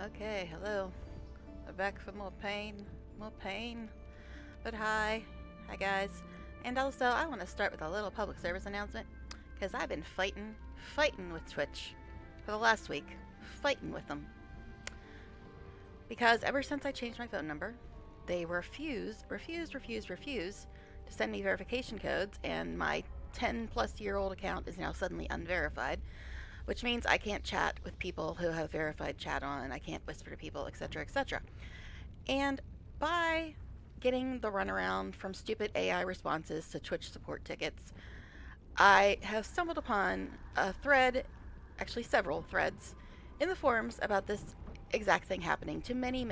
Okay, hello. I'm back for more pain. More pain. But hi. Hi, guys. And also, I want to start with a little public service announcement. Because I've been fighting with Twitch for the last week. Fighting with them. Because ever since I changed my phone number, they refuse to send me verification codes, and my 10-plus-year-old account is now suddenly unverified, which means I can't chat with people who have verified chat on, and I can't whisper to people, etc., etc. And by getting the runaround from stupid AI responses to Twitch support tickets, I have stumbled upon a thread, actually several threads, in the forums about this exact thing happening to many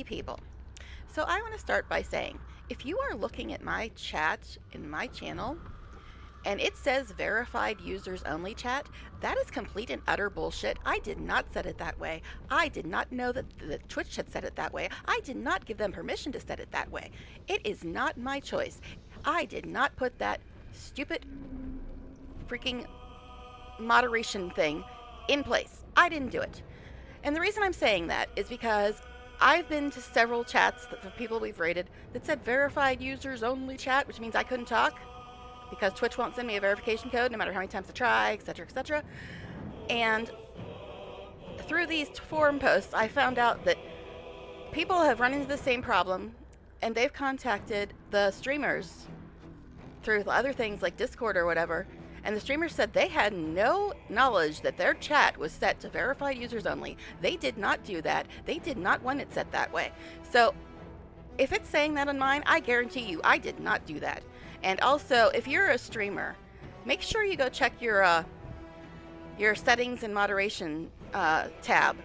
people. So I want to start by saying, if you are looking at my chat in my channel, and it says verified users only chat, that is complete and utter bullshit. I did not set it that way. I did not know that Twitch had set it that way. I did not give them permission to set it that way. It is not my choice. I did not put that stupid freaking moderation thing in place. I didn't do it. And the reason I'm saying that is because I've been to several chats for people we've rated that said verified users only chat, which means I couldn't talk because Twitch won't send me a verification code no matter how many times I try, etc., etc. And through these forum posts, I found out that people have run into the same problem, and they've contacted the streamers through other things like Discord or whatever, and the streamers said they had no knowledge that their chat was set to verified users only. They did not do that. They did not want it set that way. So if it's saying that on mine, I guarantee you I did not do that. And also, if you're a streamer, make sure you go check your settings and moderation tab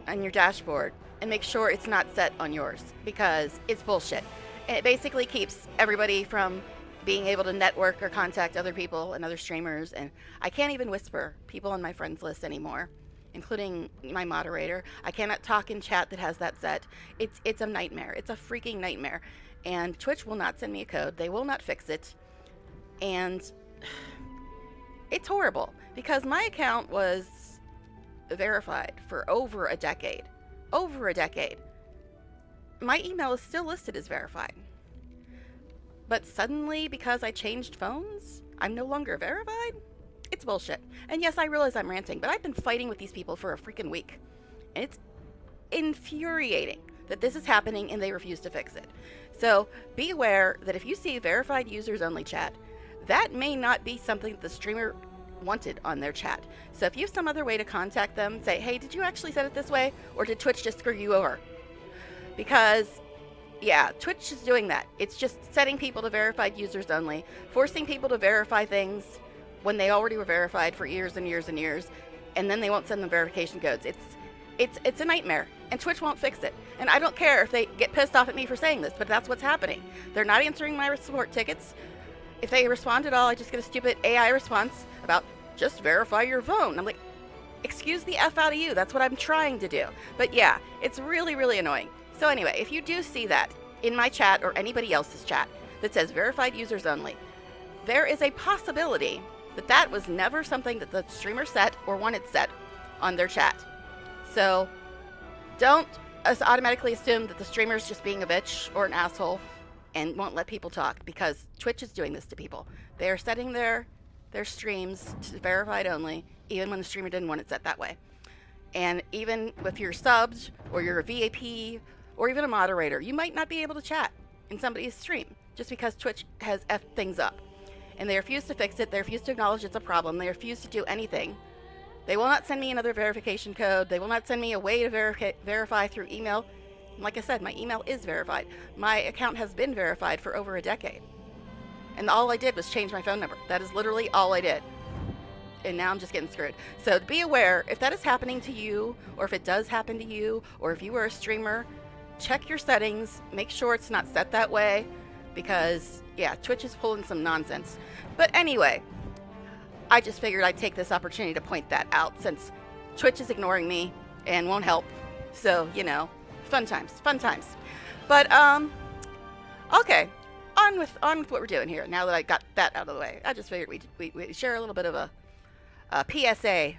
on your dashboard and make sure it's not set on yours, because it's bullshit. And it basically keeps everybody from being able to network or contact other people and other streamers. And I can't even whisper people on my friends list anymore, including my moderator. I cannot talk in chat that has that set. It's a nightmare. It's a freaking nightmare. And Twitch will not send me a code. They will not fix it. And it's horrible because my account was verified for over a decade. Over a decade. My email is still listed as verified. But suddenly, because I changed phones, I'm no longer verified? It's bullshit. And yes, I realize I'm ranting, but I've been fighting with these people for a freaking week. And it's infuriating that this is happening and they refuse to fix it. So be aware that if you see verified users only chat, that may not be something that the streamer wanted on their chat. So if you have some other way to contact them, say, hey, did you actually set it this way? Or did Twitch just screw you over? Because yeah, Twitch is doing that. It's just setting people to verified users only, forcing people to verify things when they already were verified for years and years and years, and then they won't send them verification codes. It's a nightmare, and Twitch won't fix it. And I don't care if they get pissed off at me for saying this, but that's what's happening. They're not answering my support tickets. If they respond at all, I just get a stupid AI response about just verify your phone. I'm like, excuse the F out of you. That's what I'm trying to do. But yeah, it's really annoying. So anyway, if you do see that in my chat or anybody else's chat that says verified users only, there is a possibility that that was never something that the streamer set or wanted set on their chat. So don't automatically assume that the streamer's just being a bitch or an asshole and won't let people talk, because Twitch is doing this to people. They are setting their streams to verified only, even when the streamer didn't want it set that way. And even if you're subbed or you're a VAP or even a moderator, you might not be able to chat in somebody's stream just because Twitch has effed things up. And they refuse to fix it. They refuse to acknowledge it's a problem. They refuse to do anything. They will not send me another verification code. They will not send me a way to verify through email. Like I said, my email is verified. My account has been verified for over a decade. And all I did was change my phone number. That is literally all I did. And now I'm just getting screwed. So be aware, if that is happening to you, or if it does happen to you, or if you were a streamer, check your settings, make sure it's not set that way, because yeah, Twitch is pulling some nonsense. But anyway, I just figured I'd take this opportunity to point that out, since Twitch is ignoring me and won't help. So, you know, fun times. But okay, on with what we're doing here. Now that I got that out of the way, I just figured we'd share a little bit of a PSA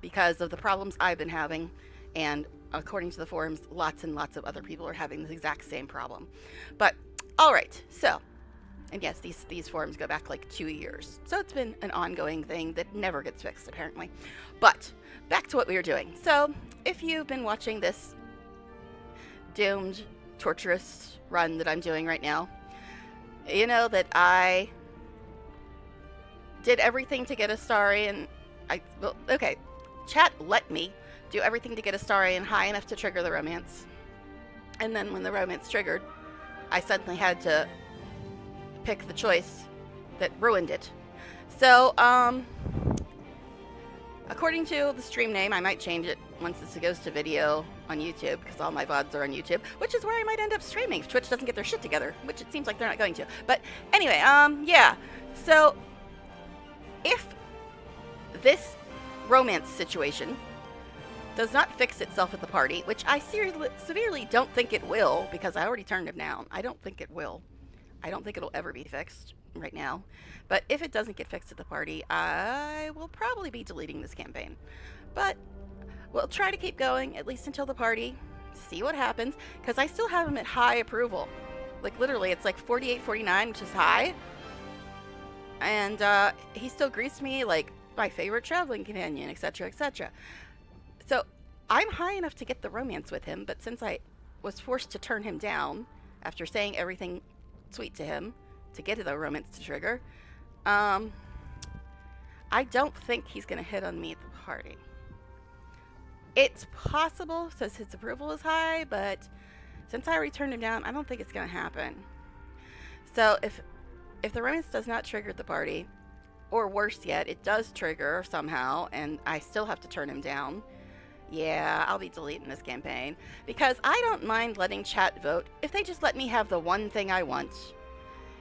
because of the problems I've been having, and according to the forums, lots and lots of other people are having the exact same problem. But all right, so, and yes, these forums go back like 2 years, so it's been an ongoing thing that never gets fixed apparently. But back to what we were doing. So if you've been watching this doomed, torturous run that I'm doing right now, you know that I did everything to get Astarion. Well, okay, chat let me do everything to get Astarion high enough to trigger the romance. And then when the romance triggered, I suddenly had to pick the choice that ruined it. So, according to the stream name, I might change it once this goes to video on YouTube, because all my VODs are on YouTube, which is where I might end up streaming if Twitch doesn't get their shit together, which it seems like they're not going to. But anyway, yeah. So, if this romance situation does not fix itself at the party, which I severely don't think it will, because I already turned him down. I don't think it will. I don't think it'll ever be fixed right now. But if it doesn't get fixed at the party, I will probably be deleting this campaign. But we'll try to keep going, at least until the party, see what happens, because I still have him at high approval. Like, literally, it's like 48, 49, which is high. And he still greets me like my favorite traveling companion, etc., etc. So I'm high enough to get the romance with him, but since I was forced to turn him down after saying everything sweet to him to get the romance to trigger, I don't think he's going to hit on me at the party. It's possible since his approval is high, but since I already turned him down, I don't think it's going to happen. So if the romance does not trigger at the party, or worse yet, it does trigger somehow and I still have to turn him down, yeah, I'll be deleting this campaign, because I don't mind letting chat vote if they just let me have the one thing I want.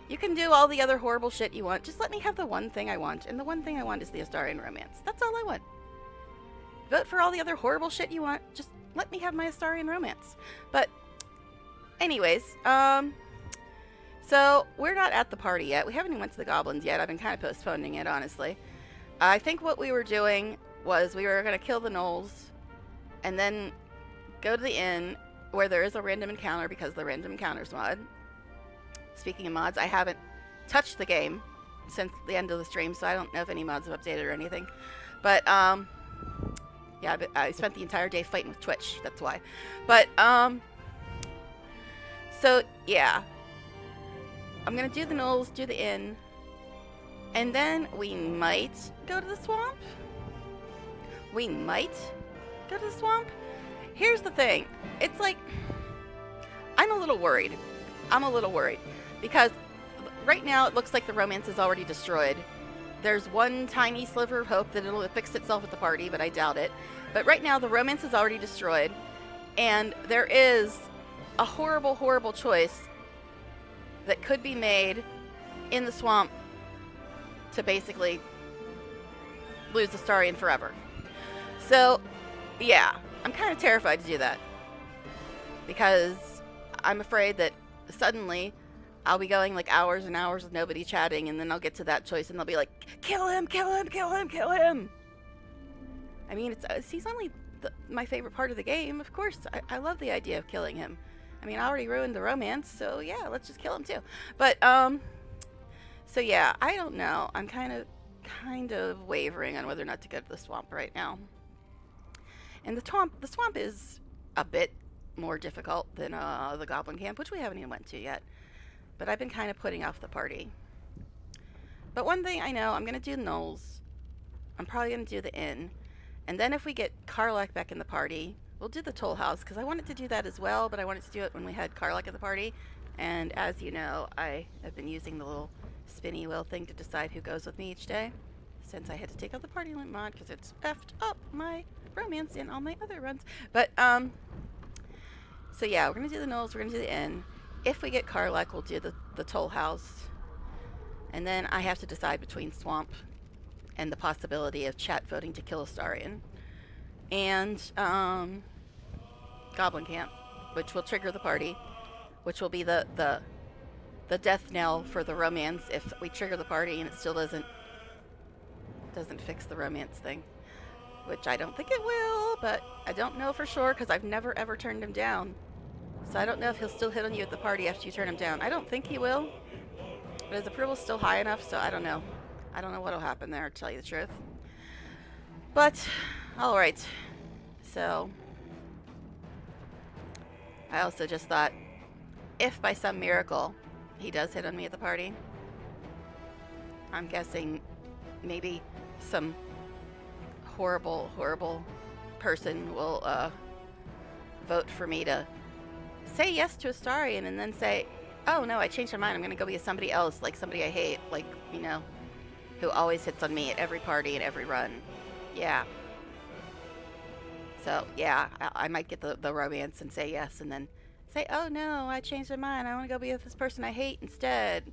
You can do all the other horrible shit you want, just let me have the one thing I want, and the one thing I want is the Astarion romance. That's all I want. Vote for all the other horrible shit you want, just let me have my Astarion romance. But anyways, so we're not at the party yet. We haven't even went to the goblins yet. I've been kind of postponing it, honestly. I think what we were doing was we were going to kill the gnolls and then go to the inn where there is a random encounter, because of the random encounters mod. Speaking of mods, I haven't touched the game since the end of the stream, so I don't know if any mods have updated or anything. But, yeah, I spent the entire day fighting with Twitch, that's why. But, so, yeah. I'm gonna do the gnolls, do the inn, and then we might go to the swamp. We might go to the swamp. Here's the thing. It's like, I'm a little worried. Because right now it looks like the romance is already destroyed. There's one tiny sliver of hope that it'll fix itself at the party, but I doubt it. But right now the romance is already destroyed, and there is a horrible, horrible choice that could be made in the swamp to basically lose Astarion forever. So, yeah, I'm kind of terrified to do that, because I'm afraid that suddenly I'll be going like hours and hours with nobody chatting, and then I'll get to that choice and they'll be like, kill him, kill him, kill him, kill him. I mean, he's only my favorite part of the game. Of course, I love the idea of killing him. I mean, I already ruined the romance, so yeah, let's just kill him too. But, so yeah, I don't know. I'm kind of wavering on whether or not to go to the swamp right now. And the swamp is a bit more difficult than the goblin camp, which we haven't even went to yet. But I've been kind of putting off the party. But one thing I know, I'm going to do gnolls. I'm probably going to do the inn. And then if we get Karlach back in the party, we'll do the toll house, because I wanted to do that as well, but I wanted to do it when we had Karlach at the party. And as you know, I have been using the little spinny wheel thing to decide who goes with me each day, since I had to take out the party limit mod, because it's effed up my romance in all my other runs. But, so yeah, we're going to do the gnolls, we're going to do the inn. If we get Karlach, we'll do the toll house. And then I have to decide between swamp and the possibility of chat voting to kill Astarion. And, goblin camp, which will trigger the party, which will be the death knell for the romance if we trigger the party and it still doesn't fix the romance thing. which I don't think it will, but I don't know for sure because I've never ever turned him down. So I don't know if he'll still hit on you at the party after you turn him down. I don't think he will, but his approval's still high enough, so I don't know. I don't know what'll happen there, to tell you the truth. But, alright. So, I also just thought, if by some miracle he does hit on me at the party, I'm guessing maybe some horrible, horrible person will vote for me to say yes to Astarion and then say, oh no, I changed my mind, I'm gonna go be somebody else, like somebody I hate, like, you know, who always hits on me at every party and every run. Yeah. So, yeah, I might get the romance and say yes and then say, oh no, I changed my mind, I want to go be with this person I hate instead.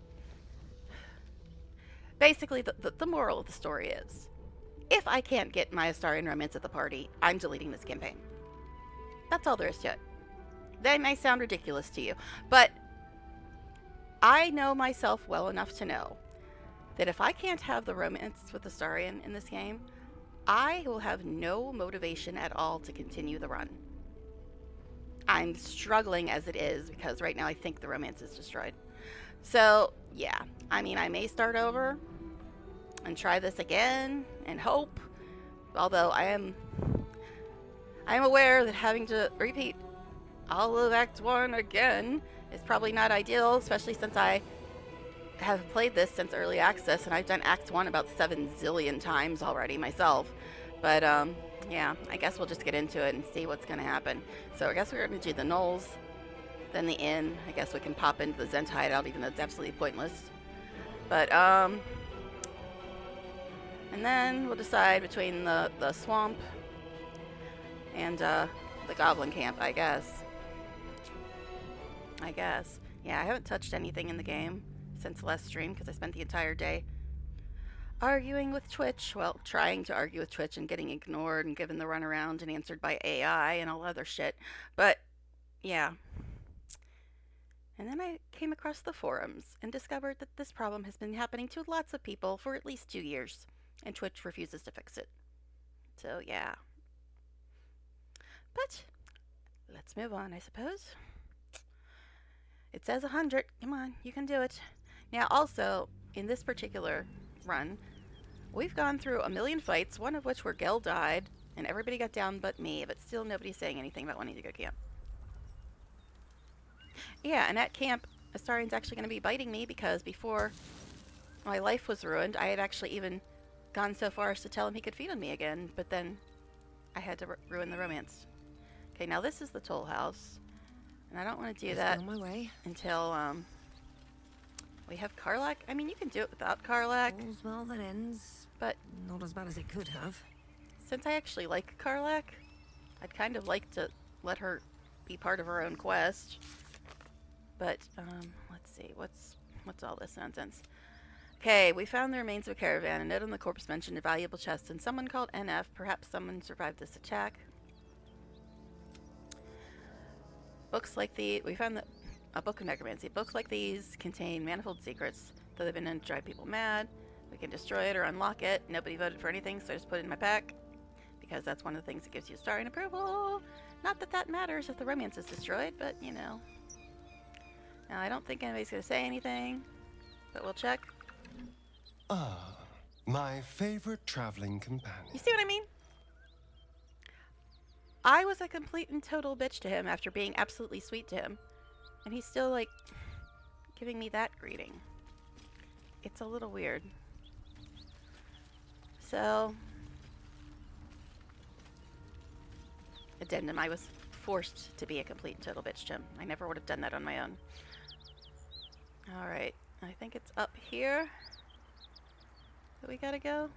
Basically, the moral of the story is, if I can't get my Astarion romance at the party, I'm deleting this campaign. That's all there is to it. That may sound ridiculous to you, but I know myself well enough to know that if I can't have the romance with Astarion in this game, I will have no motivation at all to continue the run. I'm struggling as it is because right now I think the romance is destroyed. So, yeah, I mean, I may start over and try this again and hope, although I am aware that having to repeat all of Act 1 again is probably not ideal, especially since I have played this since early access and I've done Act 1 about 7 zillion times already myself. But yeah, I guess we'll just get into it and see what's going to happen. So I guess we're going to do the Knolls, then the Inn. I guess we can pop into the Zent hideout, even though it's absolutely pointless. But and then we'll decide between the swamp and the Goblin camp, I guess. Yeah, I haven't touched anything in the game since the last stream because I spent the entire day arguing with Twitch. Well, trying to argue with Twitch and getting ignored and given the runaround and answered by AI and all other shit. But, yeah. And then I came across the forums and discovered that this problem has been happening to lots of people for at least 2 years, and Twitch refuses to fix it. So, yeah. But, let's move on, I suppose. It says 100. Come on, you can do it. Now, also, in this particular run, we've gone through a million fights, one of which where Gel died, and everybody got down but me, but still nobody's saying anything about wanting to go camp. Yeah, and at camp, Astarion's actually going to be biting me because before my life was ruined, I had actually even gone so far as to tell him he could feed on me again, but then I had to ruin the romance. Okay, now this is the toll house, and I don't want to do that on my way until we have Karlach. I mean, you can do it without Karlach. All's well that ends, but not as bad as it could have. Since I actually like Karlach, I'd kind of like to let her be part of her own quest. But let's see, what's all this nonsense? Okay, we found the remains of a caravan. A note on the corpse mentioned a valuable chest, and someone called NF. Perhaps someone survived this attack. Books like we found a book of necromancy. Books like these contain manifold secrets, though they've been known to drive people mad. We can destroy it or unlock it. Nobody voted for anything, so I just put it in my pack, because that's one of the things that gives you Astarion approval. Not that that matters if the romance is destroyed, but, you know. Now, I don't think anybody's going to say anything, but we'll check. Ah, my favorite traveling companion. You see what I mean? I was a complete and total bitch to him after being absolutely sweet to him. And he's still, like, giving me that greeting. It's a little weird. So, addendum, I was forced to be a complete and total bitch to him. I never would have done that on my own. Alright, I think it's up here that we gotta go.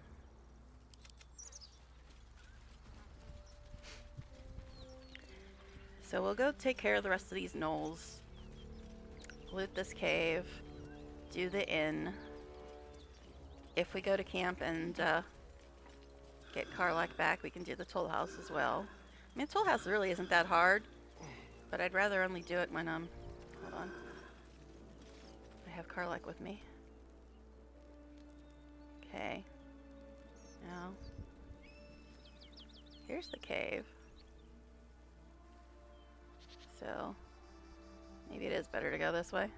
So we'll go take care of the rest of these gnolls. Loot this cave. Do the inn. If we go to camp and get Karlach back, we can do the toll house as well. I mean, the toll house really isn't that hard, but I'd rather only do it when, hold on. I have Karlach with me. Okay. Now. Here's the cave. So, maybe it is better to go this way.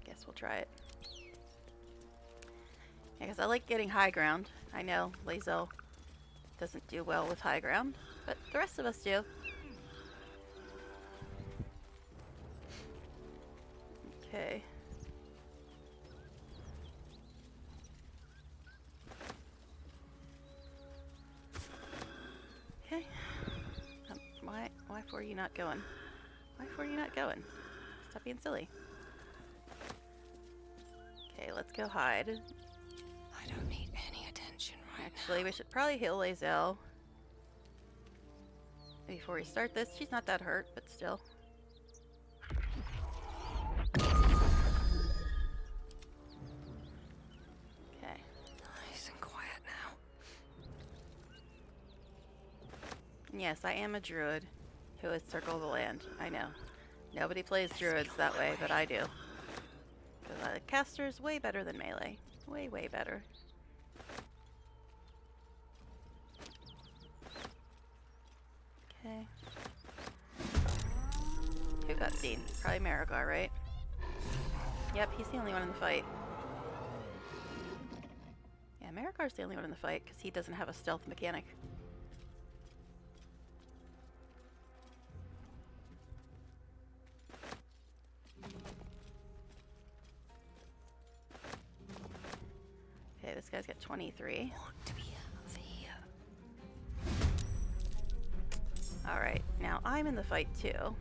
Guess we'll try it. Yeah, because I like getting high ground. I know Lae'zel doesn't do well with high ground, but the rest of us do. Okay. Okay. Why for you not going? Why for you not going? Stop being silly. Okay, let's go hide. I don't need any attention right Actually, we should probably heal Lae'zel before we start this. She's not that hurt, but still. Okay. Nice and quiet now. Yes, I am a druid who has circled the land. I know. Nobody plays druids that way, but I do. Because caster's way better than melee. Way, way better. Okay. Who got seen? Probably Marigar, right? Yep, he's the only one in the fight. Yeah, Marigar's the only one in the fight because he doesn't have a stealth mechanic. Okay, this guy's got 23. Want to be over here. Alright, now I'm in the fight too. Oh,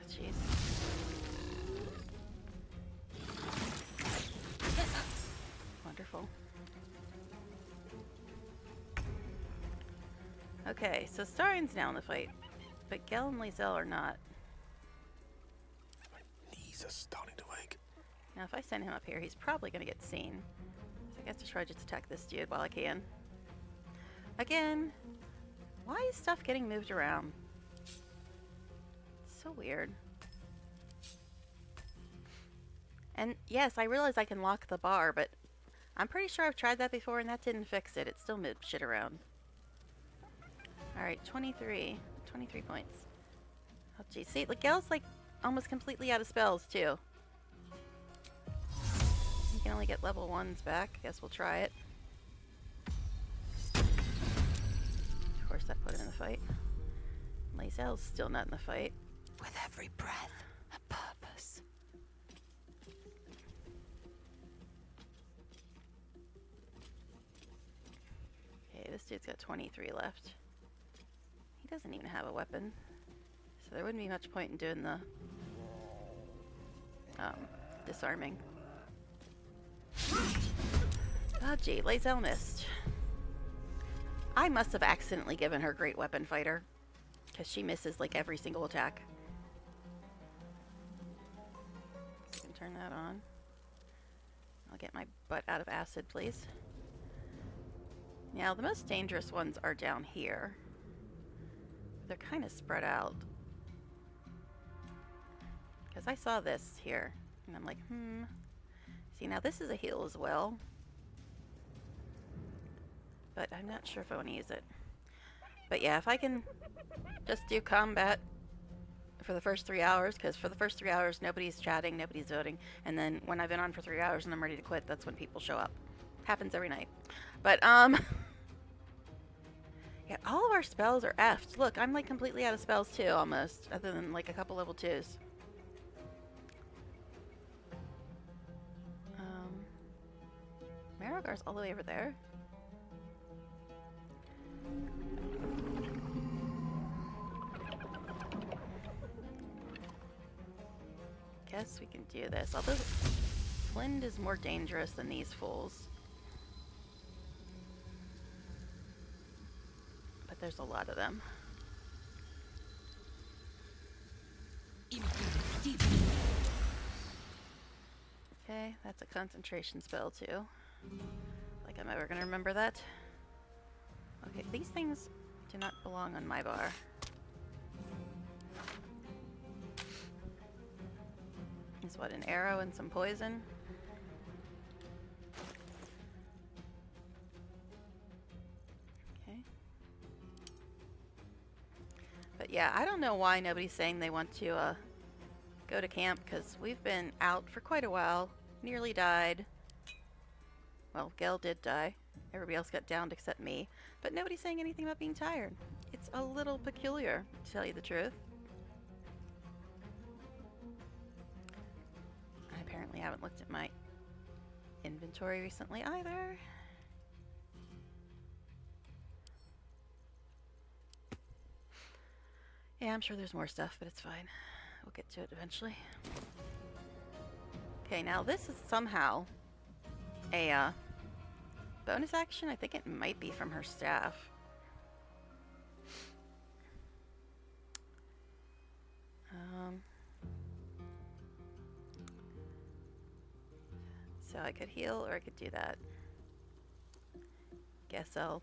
jeez. Wonderful. Okay, so Starian's now in the fight, but Gel and Lae'zel are not. My knees are starting to ache. Now if I send him up here, he's probably going to get seen. So I guess I should just attack this dude while I can. Again, why is stuff getting moved around? So weird. And yes, I realize I can lock the bar, but I'm pretty sure I've tried that before and that didn't fix it. It still moved shit around. Alright, 23. 23 points. Oh geez, see, Gel's like almost completely out of spells too. You can only get level 1s back. Guess we'll try it. Of course that put him in the fight. Lae'zel's still not in the fight. With every breath, a purpose. Okay, this dude's got 23 left. He doesn't even have a weapon. So there wouldn't be much point in doing the disarming. Oh gee, Lae'zel missed. I must have accidentally given her Great Weapon Fighter, because she misses like every single attack. So I can turn that on. I'll get my butt out of acid, please. Now, the most dangerous ones are down here. They're kind of spread out. Because I saw this here, and I'm like, See, now this is a heal as well. But I'm not sure if I want to use it. But yeah, if I can just do combat for the first 3 hours, because for the first 3 hours, nobody's chatting, nobody's voting. And then when I've been on for 3 hours and I'm ready to quit, that's when people show up. Happens every night. But, yeah, all of our spells are effed. Look, I'm like completely out of spells too, almost. Other than like a couple level 2s. Marigar's all the way over there. Guess we can do this. Although Flind is more dangerous than these fools. But there's a lot of them. Okay, that's a concentration spell too. Like I'm ever gonna remember that. Okay, these things do not belong on my bar. Is what, an arrow and some poison? But yeah, I don't know why nobody's saying they want to go to camp, because we've been out for quite a while. Nearly died. Well, Gel did die. Everybody else got downed except me. But nobody's saying anything about being tired. It's a little peculiar, to tell you the truth. I apparently haven't looked at my inventory recently either. Yeah, I'm sure there's more stuff, but it's fine. We'll get to it eventually. Okay, now this is somehow a bonus action. I think it might be from her staff. So I could heal, or I could do that. Guess I'll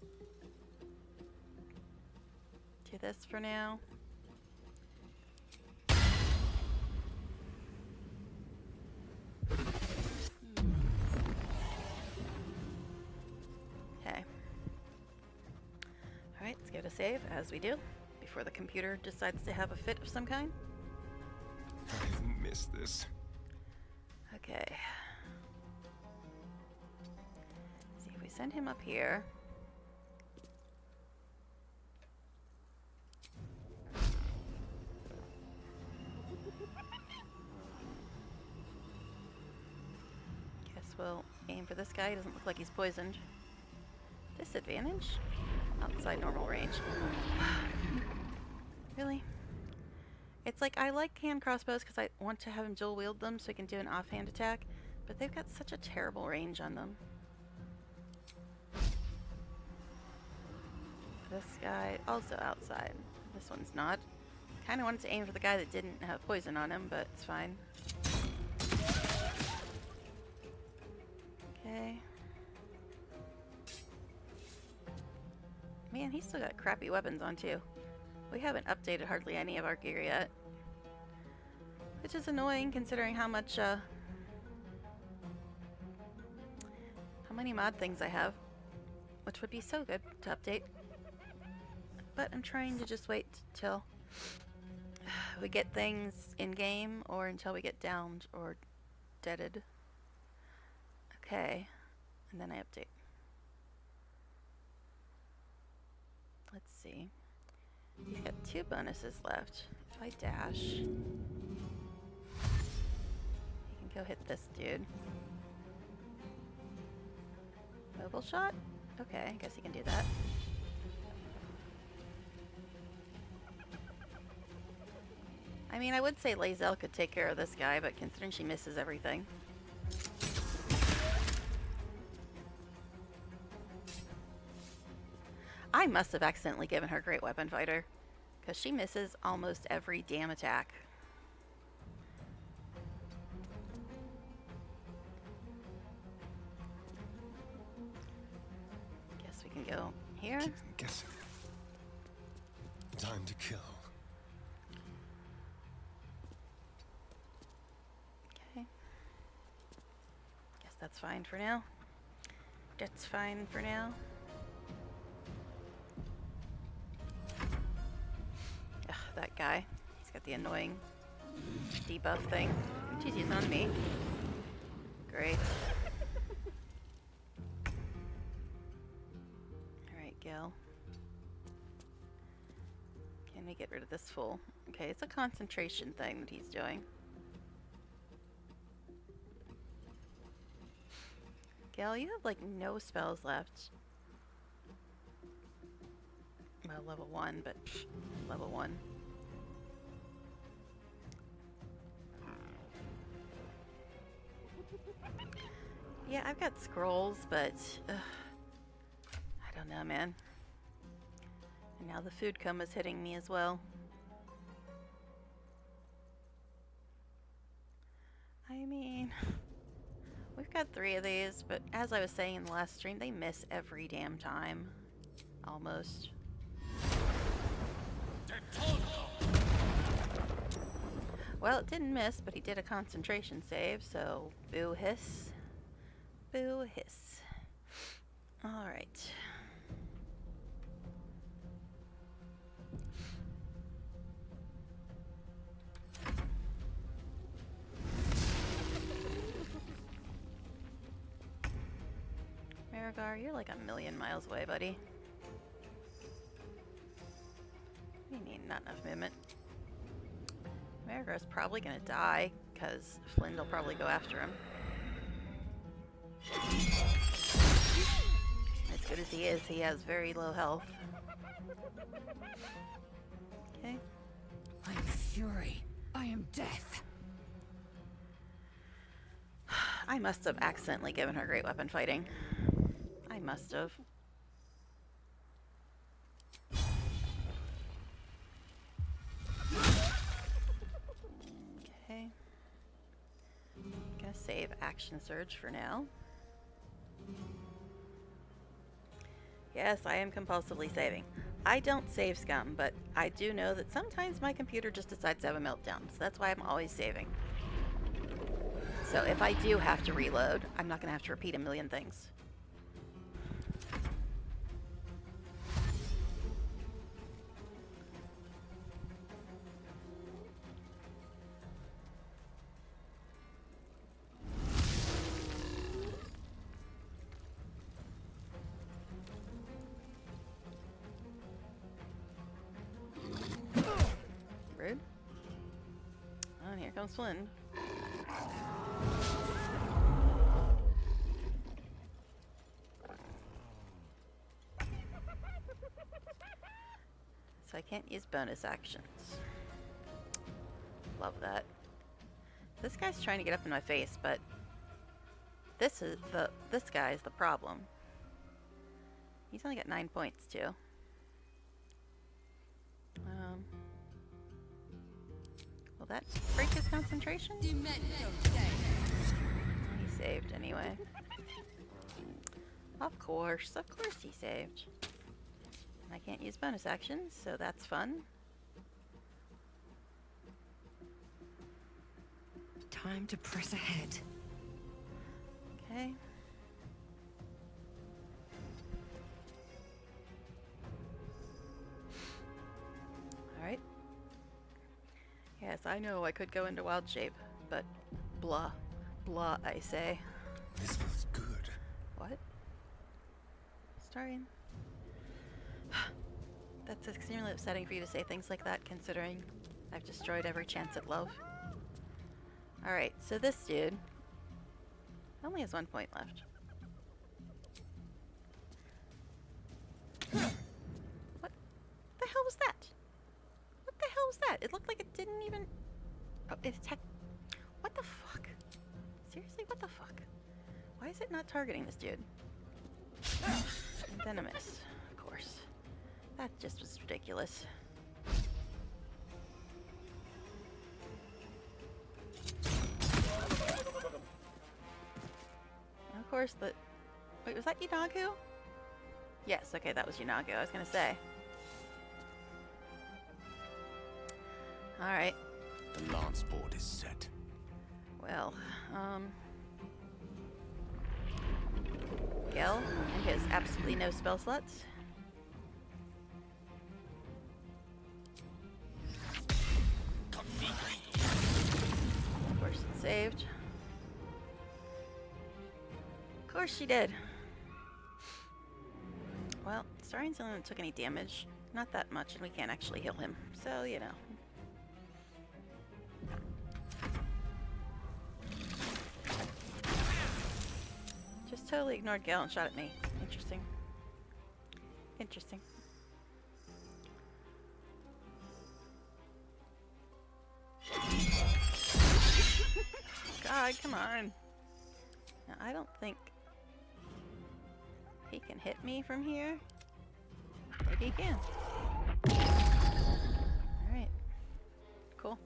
do this for now. Okay. Alright, let's give it a save, as we do, before the computer decides to have a fit of some kind. I've missed this. Okay. See if we send him up here. Guess we'll aim for this guy. He doesn't look like he's poisoned. Disadvantage? Outside normal range. Really? It's like, I like hand crossbows because I want to have him dual wield them so he can do an offhand attack, but they've got such a terrible range on them. This guy also outside. This one's not. Kind of wanted to aim for the guy that didn't have poison on him, but it's fine. Okay. Man, he's still got crappy weapons on too. We haven't updated hardly any of our gear yet. Which is annoying considering how much, how many mod things I have. Which would be so good to update. But I'm trying to just wait till we get things in-game or until we get downed or deaded. Okay. And then I update. Let's see. He's got 2 bonuses left. If I dash, he can go hit this dude. Mobile shot? Okay, I guess he can do that. I mean, I would say Lae'zel could take care of this guy, but considering she misses everything. I must have accidentally given her Great Weapon Fighter, because she misses almost every damn attack. Guess we can go here. Keep them guessing. Time to kill. Okay. Guess that's fine for now. That's fine for now. Ugh, that guy. He's got the annoying debuff thing. She's using on me. Great. Alright, Gil. Can we get rid of this fool? Okay, it's a concentration thing that he's doing. Gil, you have like no spells left. Well, level 1, but pff, level 1. Yeah, I've got scrolls, but I don't know, man. And now the food coma is hitting me as well. I mean, we've got 3 of these, but as I was saying in the last stream, they miss every damn time. Almost. Well, it didn't miss, but he did a concentration save, so boo hiss. Boo hiss. Alright. Marigar, you're like a million miles away, buddy. You need not enough movement. Marigar's probably gonna die, because Flynn will probably go after him. As good as he is, he has very low health. Okay. I am fury. I am death. I must have accidentally given her great weapon fighting. I must have. Okay. Gonna save action surge for now. Yes, I am compulsively saving. I don't save scum, but I do know that sometimes my computer just decides to have a meltdown, so that's why I'm always saving. So if I do have to reload, I'm not gonna have to repeat a million things. Rude. Oh, and here comes Flynn. So I can't use bonus actions. Love that. This guy's trying to get up in my face, but this guy is the problem. He's only got 9 points too. Will that break his concentration? He saved anyway. Of course he saved. I can't use bonus actions, so that's fun. Time to press ahead. Okay. Alright. Yes, I know I could go into wild shape, but blah. Blah, I say. This feels good. What? Starting. That's extremely upsetting for you to say things like that, considering I've destroyed every chance at love. Alright, so this dude only has 1 point left. What the hell was that? What the hell was that? It looked like it didn't even... Oh, it's what the fuck? Seriously, what the fuck? Why is it not targeting this dude? And then a miss, of course. That just was ridiculous. And of course, wait, was that Yunagu? Yes, okay, that was Yunagu, I was gonna say. Alright. The lance board is set. Well, Gel and his absolutely no spell slots. Of course it saved. Of course she did. Well, Starian's the only one that took any damage. Not that much, and we can't actually heal him. So, you know. Just totally ignored Gale and shot at me. Interesting. Interesting. God, come on. Now, I don't think he can hit me from here. Maybe he can. Alright. Cool.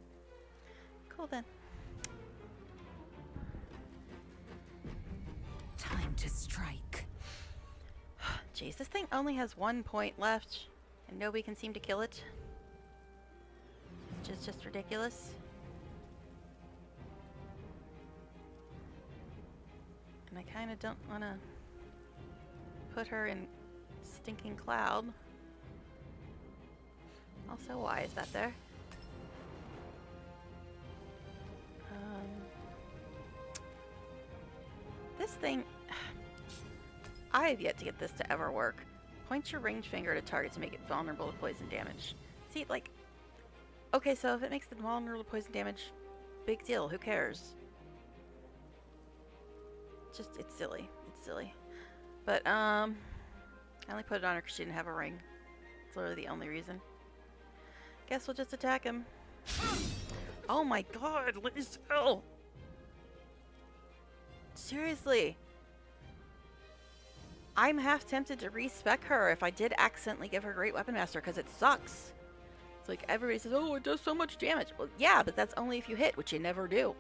Cool then. Time to strike. Jeez, this thing only has 1 point left, and nobody can seem to kill it. Which is just ridiculous. And I kind of don't want to put her in stinking cloud. Also, why is that there? This thing... I have yet to get this to ever work. Point your ringed finger at a target to make it vulnerable to poison damage. See, like, okay, so if it makes them vulnerable to poison damage, big deal. Who cares? Just, it's silly. It's silly. But, I only put it on her because she didn't have a ring. It's literally the only reason. Guess we'll just attack him. Oh my god, Lizelle! Seriously. I'm half tempted to respec her if I did accidentally give her Great Weapon Master, because it sucks. It's like everybody says, oh, it does so much damage. Well, yeah, but that's only if you hit, which you never do.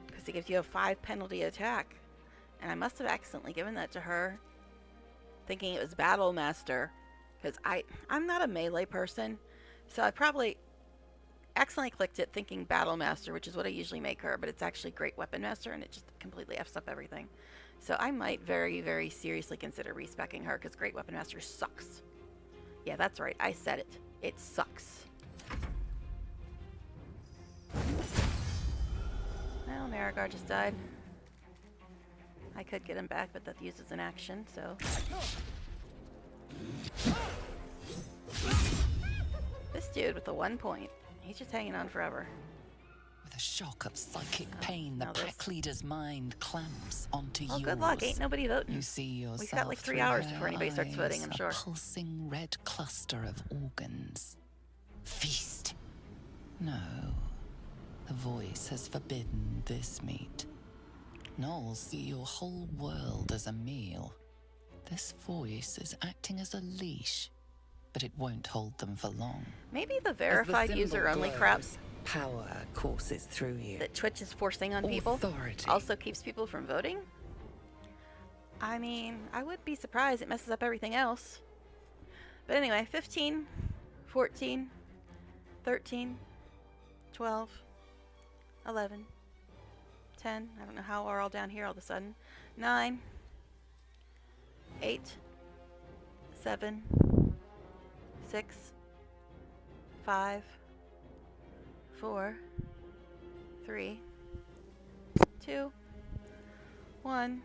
Because it gives you a 5 penalty attack. And I must have accidentally given that to her, thinking it was Battle Master. Because I'm not a melee person, so I probably accidentally clicked it thinking Battle Master, which is what I usually make her, but it's actually Great Weapon Master, and it just completely F's up everything. So I might very, very seriously consider respecking her, because Great Weapon Master sucks. Yeah, that's right. I said it. It sucks. Well, Marigar just died. I could get him back, but that uses an action, so... This dude with the 1 point. He's just hanging on forever. With a shock of psychic pain, the now pack this. leader's mind clamps onto Well, yours. good luck. Ain't nobody voting. You see yourself We've got like 3 through hours her before anybody starts voting, I'm eyes, sure. A pulsing red cluster of organs. Feast. No. The voice has forbidden this meat. Gnolls see your whole world as a meal. This voice is acting as a leash, but it won't hold them for long. Maybe the verified user only crap Power courses through you. that Twitch is forcing on people Authority. also keeps people from voting? I mean, I wouldn't be surprised. It messes up everything else. But anyway, 15, 14, 13, 12, 11, 10. I don't know how we're all down here all of a sudden. 9, 8, 7, 6, 5, 4, 3, 2, 1.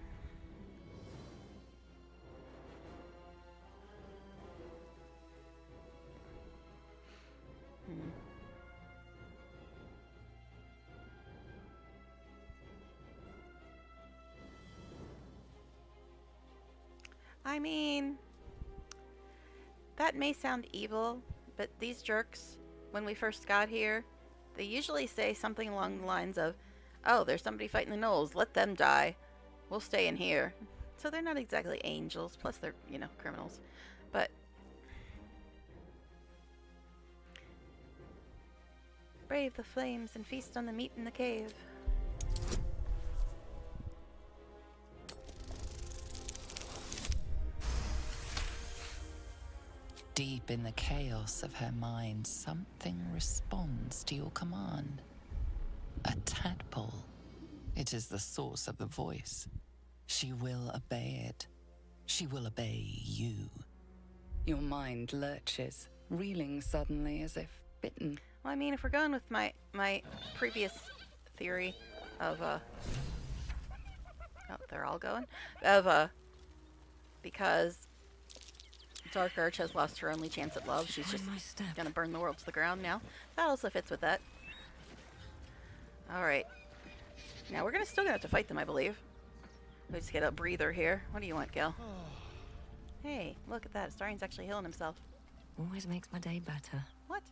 I mean, that may sound evil, but these jerks, when we first got here, they usually say something along the lines of, oh, there's somebody fighting the gnolls, let them die. We'll stay in here. So they're not exactly angels, plus they're, you know, criminals. But brave the flames and feast on the meat in the cave. Deep in the chaos of her mind, something responds to your command. A tadpole. It is the source of the voice. She will obey it. She will obey you. Your mind lurches, reeling suddenly as if bitten. Well, I mean, if we're going with my previous theory of oh, they're all going of because Dark Urge has lost her only chance at love. She's just gonna burn the world to the ground now. That also fits with that. Alright. Now we're still gonna have to fight them, I believe. We just get a breather here. What do you want, Gil? Hey, look at that. Astarian's actually healing himself. Always makes my day better. What?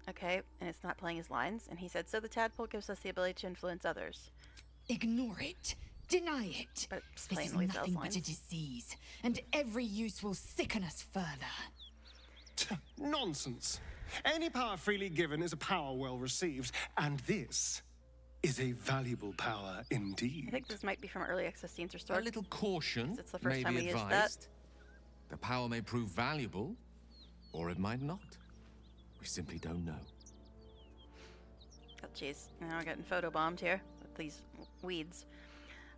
Okay, and it's not playing his lines. And he said, so the tadpole gives us the ability to influence others. Ignore it. Deny it. But it's This playing is Lizelle's nothing lines. but a disease, and every use will sicken us further. Nonsense. Any power freely given is a power well received, and this is a valuable power indeed. I think this might be from early access scenes A restored. little caution It's the first may time be we used advised. The power may prove valuable, or it might not. We simply don't know. Oh, jeez. Now we're getting photobombed here with these weeds.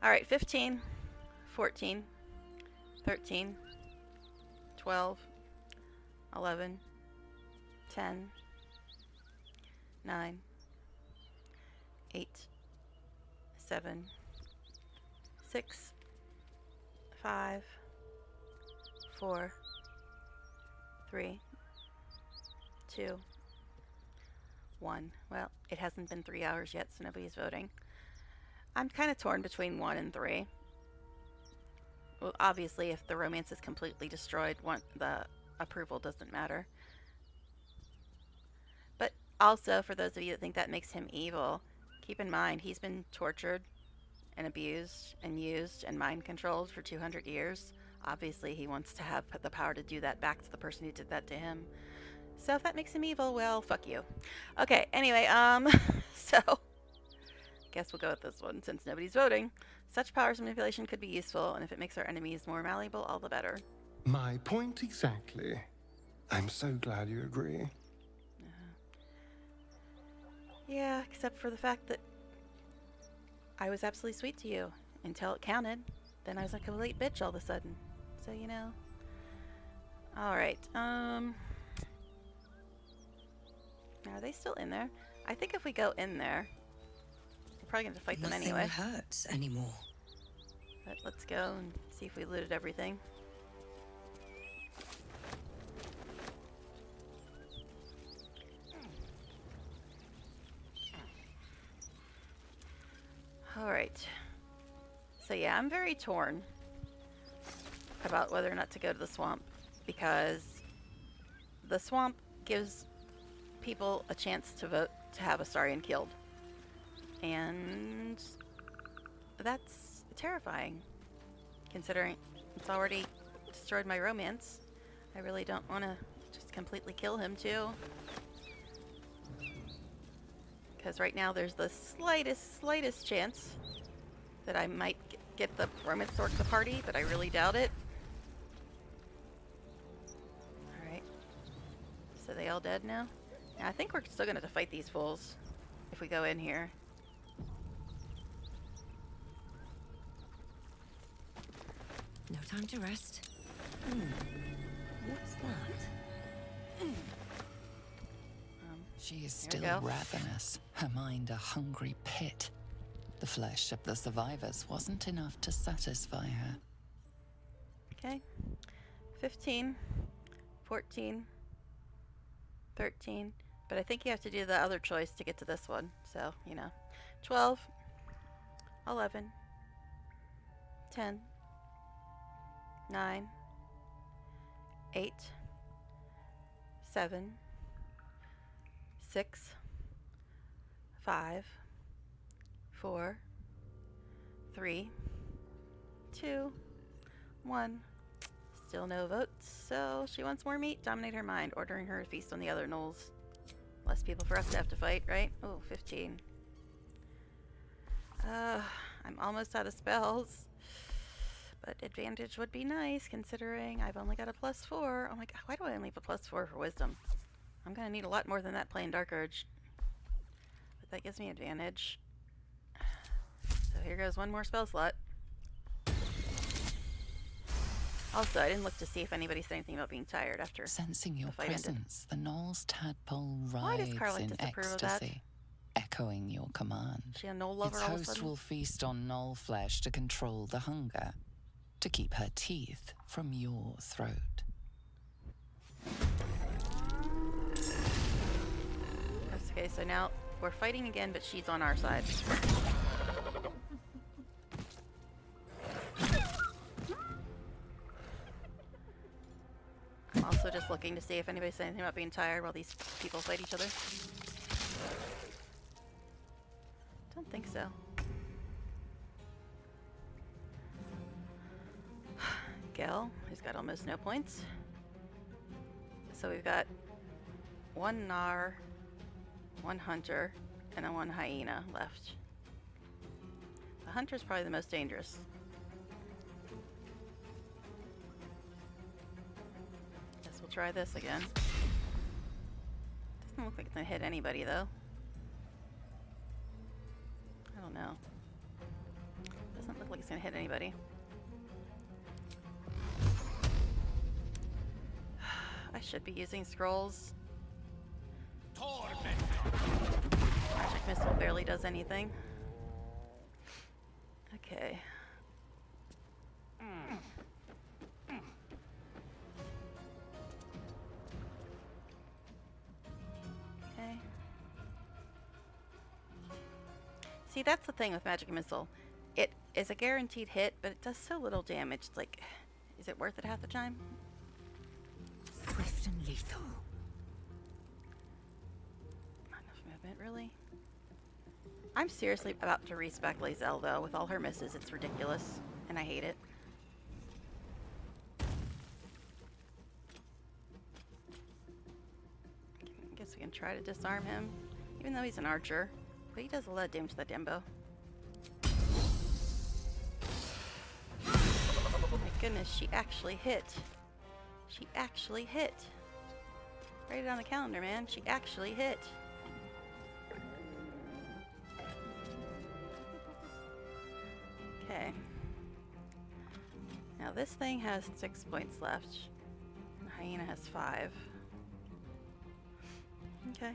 Alright, 15, 14, 13, 12, 11, 10, 9, 8, 7, 6, 5, 4, 3, 2, 1. Well, it hasn't been 3 hours yet, so nobody's voting. I'm kind of torn between 1 and 3. Well, obviously, if the romance is completely destroyed, the approval doesn't matter. But also, for those of you that think that makes him evil, keep in mind he's been tortured and abused and used and mind controlled for 200 years. Obviously, he wants to have the power to do that back to the person who did that to him. So if that makes him evil, well, fuck you. Okay, anyway, so guess we'll go with this one since nobody's voting. Such powers of manipulation could be useful, and if it makes our enemies more malleable, all the better. My point exactly. I'm so glad you agree. Yeah, except for the fact that I was absolutely sweet to you until it counted. Then I was a complete bitch all of a sudden. So, you know. Alright, are they still in there? I think if we go in there, we're probably going to fight them anyway. Nothing hurts anymore. But let's go and see if we looted everything. Alright. So yeah, I'm very torn about whether or not to go to the swamp, because the swamp gives people a chance to vote to have Astarion killed. And that's terrifying, considering it's already destroyed my romance. I really don't want to just completely kill him too. Because right now there's the slightest chance that I might get the romance sword to the party, but I really doubt it. Alright. So they all dead now? Yeah, I think we're still going to have to fight these fools if we go in here. No time to rest. What's that? She is There we still go. ravenous, her mind a hungry pit. The flesh of the survivors wasn't enough to satisfy her. Okay. 15, 14, 13. But I think you have to do the other choice to get to this one. So, you know. 12, 11, 10, 9, 8, 7, 6, 5, 4, 3, 2, 1. Still no votes, so she wants more meat. Dominate her mind, ordering her to feast on the other gnolls. Less people for us to have to fight, right? Oh, 15. I'm almost out of spells. But advantage would be nice, considering I've only got a +4. Oh my god, why do I only have a +4 for wisdom? I'm gonna need a lot more than that playing Dark Urge. But that gives me advantage. So here goes one more spell slot. Also, I didn't look to see if anybody said anything about being tired after Sensing your the fight ended. presence, the Gnoll's tadpole Why does writhes Carlick in disapprove of that? ecstasy, echoing your command. Is she a gnoll lover Its all of a host sudden? will feast on gnoll flesh to control the hunger, to keep her teeth from your throat. Okay, so now we're fighting again, but she's on our side. I'm also just looking to see if anybody said anything about being tired while these people fight each other. Don't think so. Gel, who's got almost no points. So we've got one Gnar, one Hunter, and a one Hyena left. The Hunter's probably the most dangerous. Guess we'll try this again. Doesn't look like it's gonna hit anybody though. I don't know. Doesn't look like it's gonna hit anybody. I should be using scrolls. Magic missile barely does anything. Okay. Okay. See, that's the thing with Magic Missile. It is a guaranteed hit, but it does so little damage. It's like, is it worth it half the time? Swift and lethal. Not enough movement, really? I'm seriously about to respec Lae'zel, though. With all her misses, it's ridiculous, and I hate it. I guess we can try to disarm him, even though he's an archer. But he does a lot of damage to that Dembo. Oh my goodness, she actually hit. She actually hit. Write it on the calendar, man. She actually hit. Okay. Now this thing has 6 points left. The hyena has 5. Okay.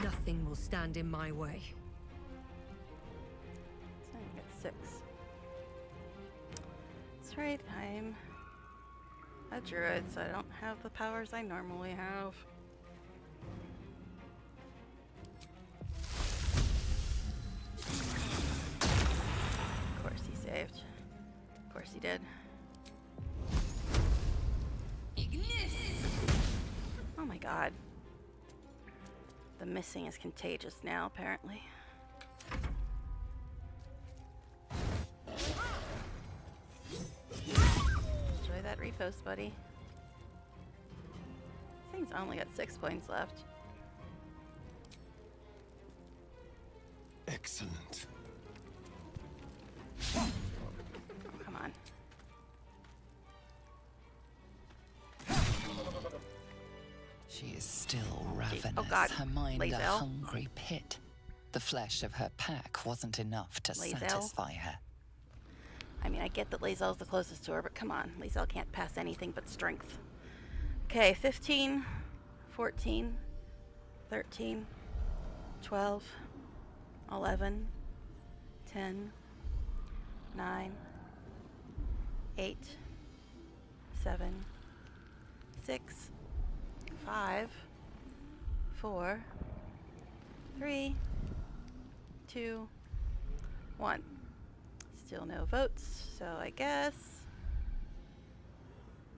Nothing will stand in my way. So I get 6. That's right, I'm a druid, so I don't have the powers I normally have. Of course he saved. Of course he did. Oh my god. The missing is contagious now, apparently. Enjoy that repost, buddy. This thing's only got 6 points left. Excellent. Oh, come on. She is still ravenous, Oh God, her mind a Lae'zel. hungry pit. The flesh of her pack wasn't enough to Lae'zel. satisfy her. I mean, I get that Lae'zel's the closest to her, but come on. Lae'zel can't pass anything but strength. Okay, 15, 14, 13, 12, 11, 10, 9, 8, 7, 6, 5, 4, 3, 2, 1. Still no votes, so I guess...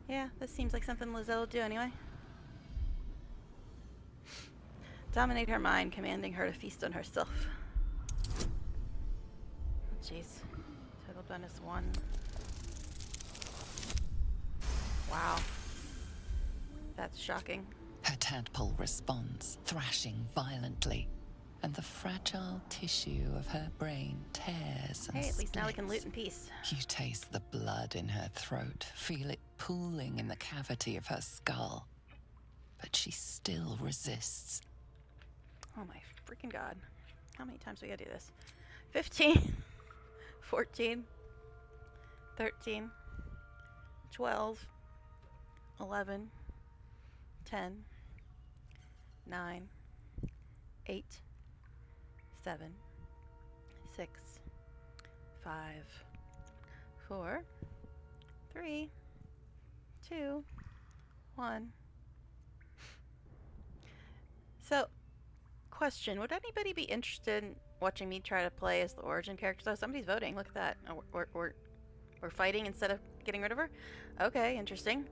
Yeah, this seems like something Lae'zel would do anyway. Dominate her mind, commanding her to feast on herself. Jeez. Total bonus 1. Wow. That's shocking. Her tadpole responds, thrashing violently, and the fragile tissue of her brain tears and Hey, at least now we can splits. loot in peace. You taste the blood in her throat, feel it pooling in the cavity of her skull. But she still resists. Oh my freaking god. How many times do we gotta do this? 15, 14, 13, 12, 11, 10, 9, 8, 7, 6, 5, 4, 3, 2, 1. So, question, would anybody be interested in watching me try to play as the origin character? Oh, somebody's voting. Look at that. Oh, we're fighting instead of getting rid of her? Okay, interesting.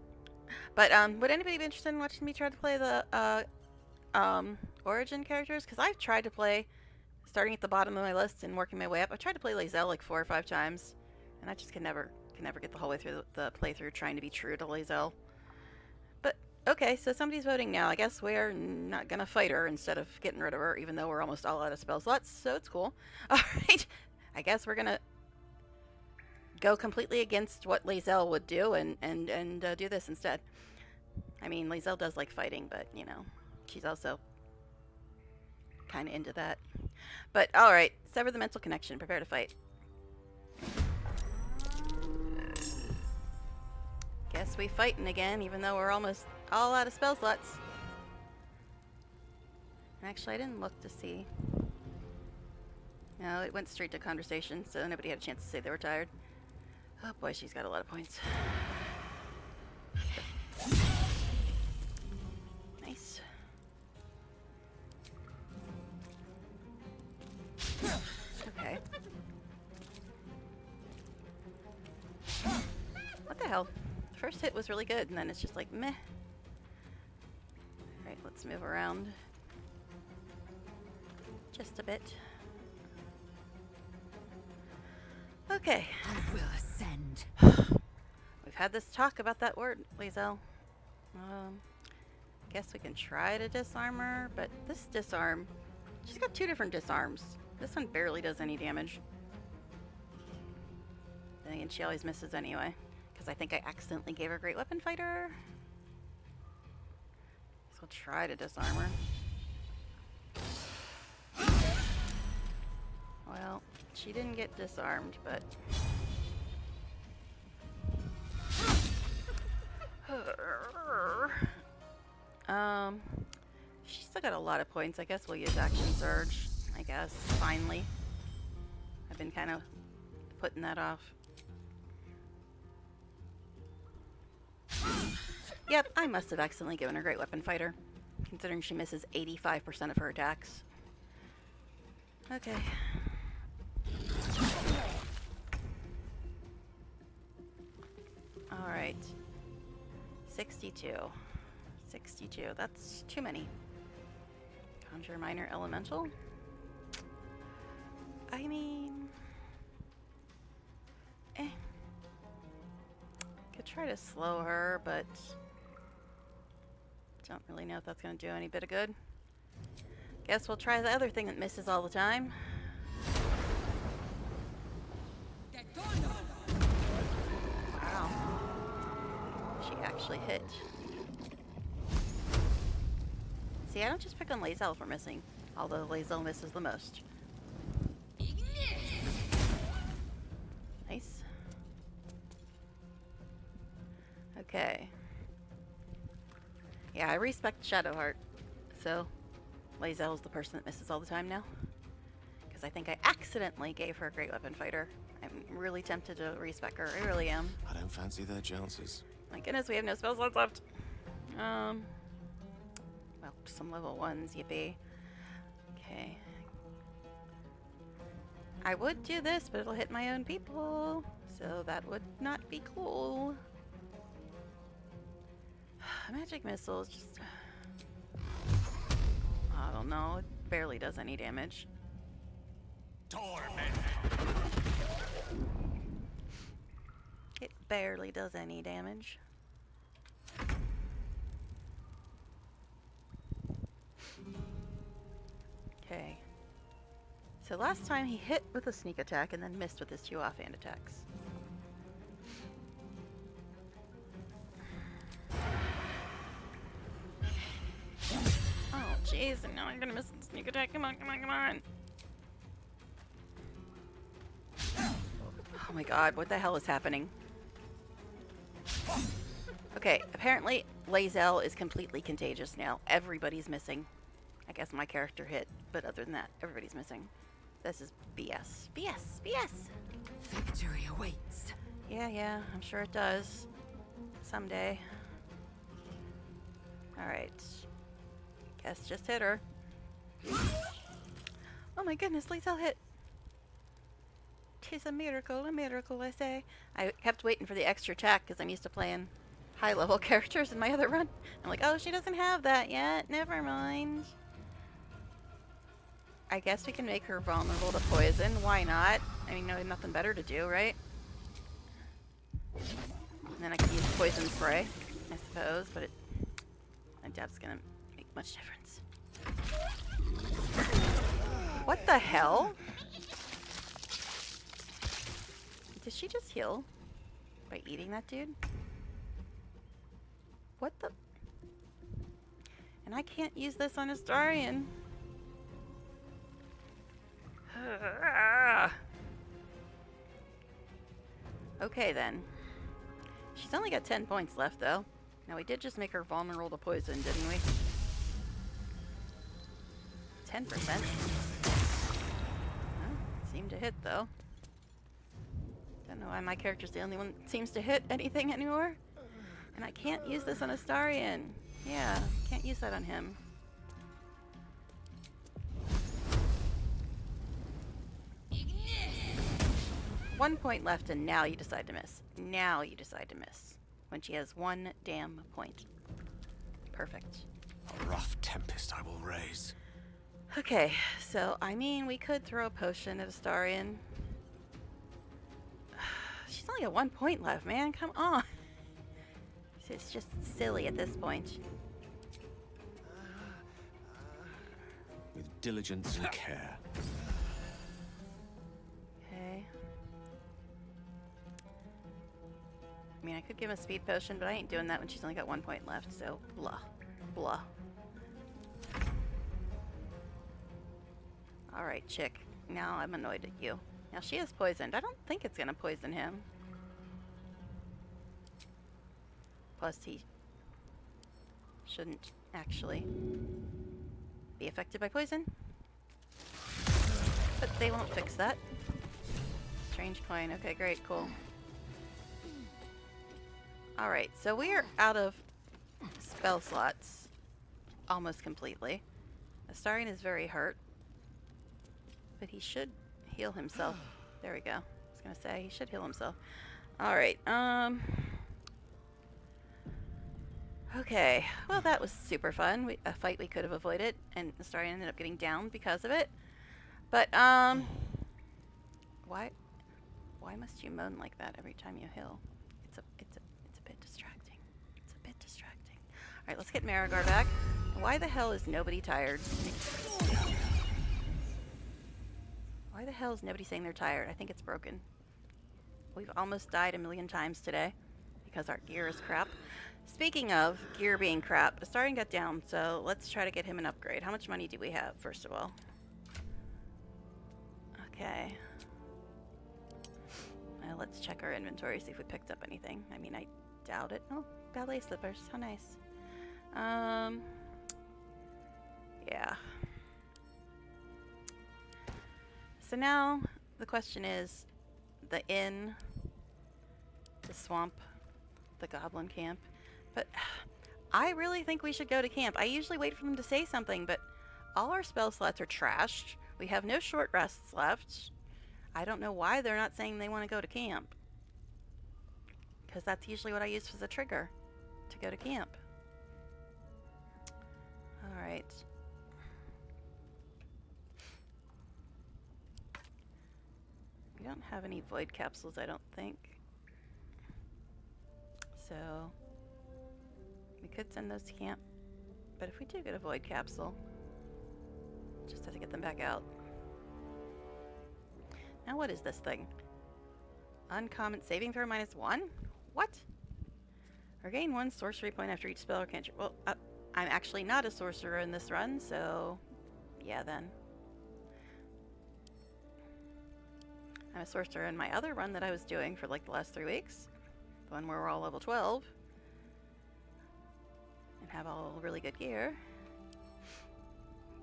But would anybody be interested in watching me try to play the origin characters? Because I've tried to play, starting at the bottom of my list and working my way up. I've tried to play Lae'zel like 4 or 5 times, and I just can never get the whole way through the playthrough trying to be true to Lae'zel. But okay, so somebody's voting now. I guess we're not gonna fight her instead of getting rid of her, even though we're almost all out of spell slots. So it's cool. All right, I guess we're gonna go completely against what Lae'zel would do and do this instead. I mean, Lae'zel does like fighting, but you know, she's also kind of into that. But all right, sever the mental connection. Prepare to fight. Guess we fighting again, even though we're almost all out of spell slots. Actually, I didn't look to see. No, it went straight to conversation, so nobody had a chance to say they were tired. Oh boy, she's got a lot of points. Nice. Okay. What the hell? The first hit was really good, and then it's just like, meh. Alright, let's move around. Just a bit. Okay. I will ascend. We've had this talk about that word, Lae'zel. Guess we can try to disarm her, but this disarm... She's got two different disarms. This one barely does any damage. And she always misses anyway. Because I think I accidentally gave her Great Weapon Fighter. So we'll try to disarm her. Well, she didn't get disarmed, but... She's still got a lot of points. I guess we'll use Action Surge. I guess, finally. I've been kind of putting that off. Yep, I must have accidentally given her Great Weapon Fighter, considering she misses 85% of her attacks. Okay. Alright. 62. 62. That's too many. Conjure Minor Elemental? I mean... Could try to slow her, but... Don't really know if that's going to do any bit of good. Guess we'll try the other thing that misses all the time. Wow. She actually hit. See, I don't just pick on Lae'zel for missing, although Lae'zel misses the most. Nice. Okay. Yeah, I respect Shadowheart, so Lae'zel is the person that misses all the time now. Because I think I accidentally gave her a Great Weapon Fighter. I'm really tempted to respec her, I really am. I don't fancy their chances. My goodness, we have no spell slots left. Well, some level 1s, yippee. Okay. I would do this, but it'll hit my own people, so that would not be cool. Magic Missile is just... I don't know, it barely does any damage. It barely does any damage. Okay. So last time he hit with a sneak attack and then missed with his 2 offhand attacks. Oh jeez, and now I'm gonna miss the sneak attack. Come on, come on, come on. Oh my god, what the hell is happening? Okay, apparently Lae'zel is completely contagious now. Everybody's missing. I guess my character hit, but other than that, everybody's missing. This is BS. BS! BS! Victory awaits. Yeah, I'm sure it does. Someday. Alright. Guess just hit her. Oh my goodness, Lae'zel hit! 'Tis a miracle, I say. I kept waiting for the extra attack because I'm used to playing high-level characters in my other run. I'm like, oh, she doesn't have that yet. Never mind. I guess we can make her vulnerable to poison. Why not? I mean, no, nothing better to do, right? And then I can use poison spray, I suppose, but I doubt it's gonna make much difference. What the hell? Did she just heal by eating that dude? What the? And I can't use this on Astarion. Okay then. She's only got 10 points left though. Now we did just make her vulnerable to poison, didn't we? 10%. seem to hit, though. Don't know why my character's the only one that seems to hit anything anymore. And I can't use this on Astarion. Yeah, can't use that on him. One point left, and now you decide to miss. Now you decide to miss. When she has one damn point. Perfect. A rough tempest I will raise. Okay, so, I mean, we could throw a potion at Astarion. She's only got 1 point left, man. Come on. It's just silly at this point. With diligence and care. Okay. I mean, I could give him a speed potion, but I ain't doing that when she's only got 1 point left, so blah. Blah. Alright, chick. Now I'm annoyed at you. Now she is poisoned. I don't think it's gonna poison him. Plus he shouldn't actually be affected by poison. But they won't fix that. Strange coin. Okay, great, cool. Alright, so we are out of spell slots almost completely. Astarion is very hurt. But he should heal himself. There we go. I was gonna say, he should heal himself. Alright, okay. Well, that was super fun. A fight we could have avoided, and Astarion ended up getting down because of it. But, why must you moan like that every time you heal? It's a bit distracting. It's a bit distracting. Alright, let's get Marigar back. Why the hell is nobody tired? Why the hell is nobody saying they're tired? I think it's broken. We've almost died 1,000,000 times today because our gear is crap. Speaking of gear being crap, Astarion got down, so let's try to get him an upgrade. How much money do we have, first of all? Okay. Let's check our inventory, see if we picked up anything. I mean, I doubt it. Oh, ballet slippers. How nice. Yeah. So now the question is the inn, the swamp, the goblin camp. But I really think we should go to camp. I usually wait for them to say something, but all our spell slots are trashed. We have no short rests left. I don't know why they're not saying they want to go to camp. Because that's usually what I use as a trigger to go to camp. Alright. We don't have any void capsules, I don't think. So we could send those to camp. But if we do get a void capsule, just have to get them back out. Now what is this thing? Uncommon saving throw -1? What? Regain 1 sorcery point after each spell or cantrip. Well, I'm actually not a sorcerer in this run, so yeah then. I'm a sorcerer in my other run that I was doing for like the last 3 weeks. The one where we're all level 12. And have all really good gear.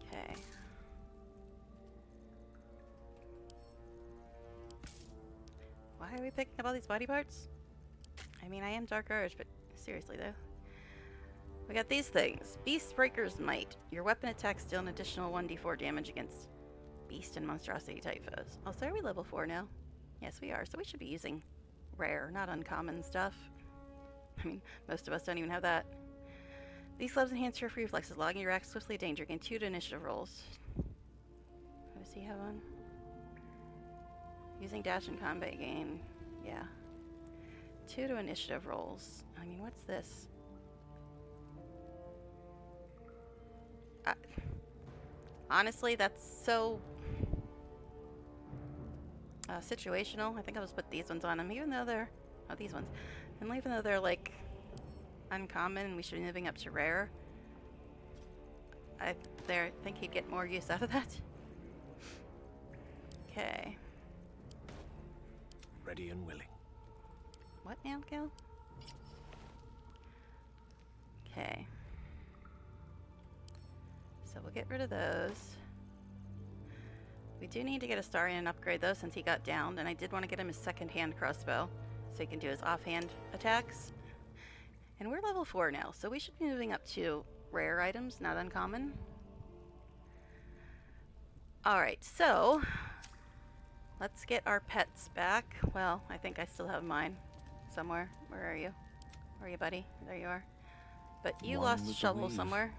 Okay. Why are we picking up all these body parts? I mean, I am Dark Urge, but seriously though. We got these things. Beast Breaker's Might. Your weapon attacks deal an additional 1d4 damage against beast and monstrosity type foes. Also, are we level 4 now? Yes, we are. So we should be using rare, not uncommon stuff. I mean, most of us don't even have that. These gloves enhance your reflexes, logging your axe swiftly to danger. Gain 2 to initiative rolls. What does he have on? Using dash in combat gain. Yeah. 2 to initiative rolls. I mean, what's this? Honestly, that's so situational. I think I'll just put these ones on them, even though they're... Oh, these ones. And even though they're, like, uncommon and we should be moving up to rare, I think he'd get more use out of that. Okay. Ready and willing. What now, Gil? Okay. So we'll get rid of those. We do need to get Astarion an upgrade though, since he got downed, and I did want to get him his second-hand crossbow, so he can do his offhand attacks. And we're level 4 now, so we should be moving up to rare items, not uncommon. Alright, so let's get our pets back. Well, I think I still have mine somewhere. Where are you? Where are you, buddy? There you are. But you One lost with the Shovel weave. somewhere.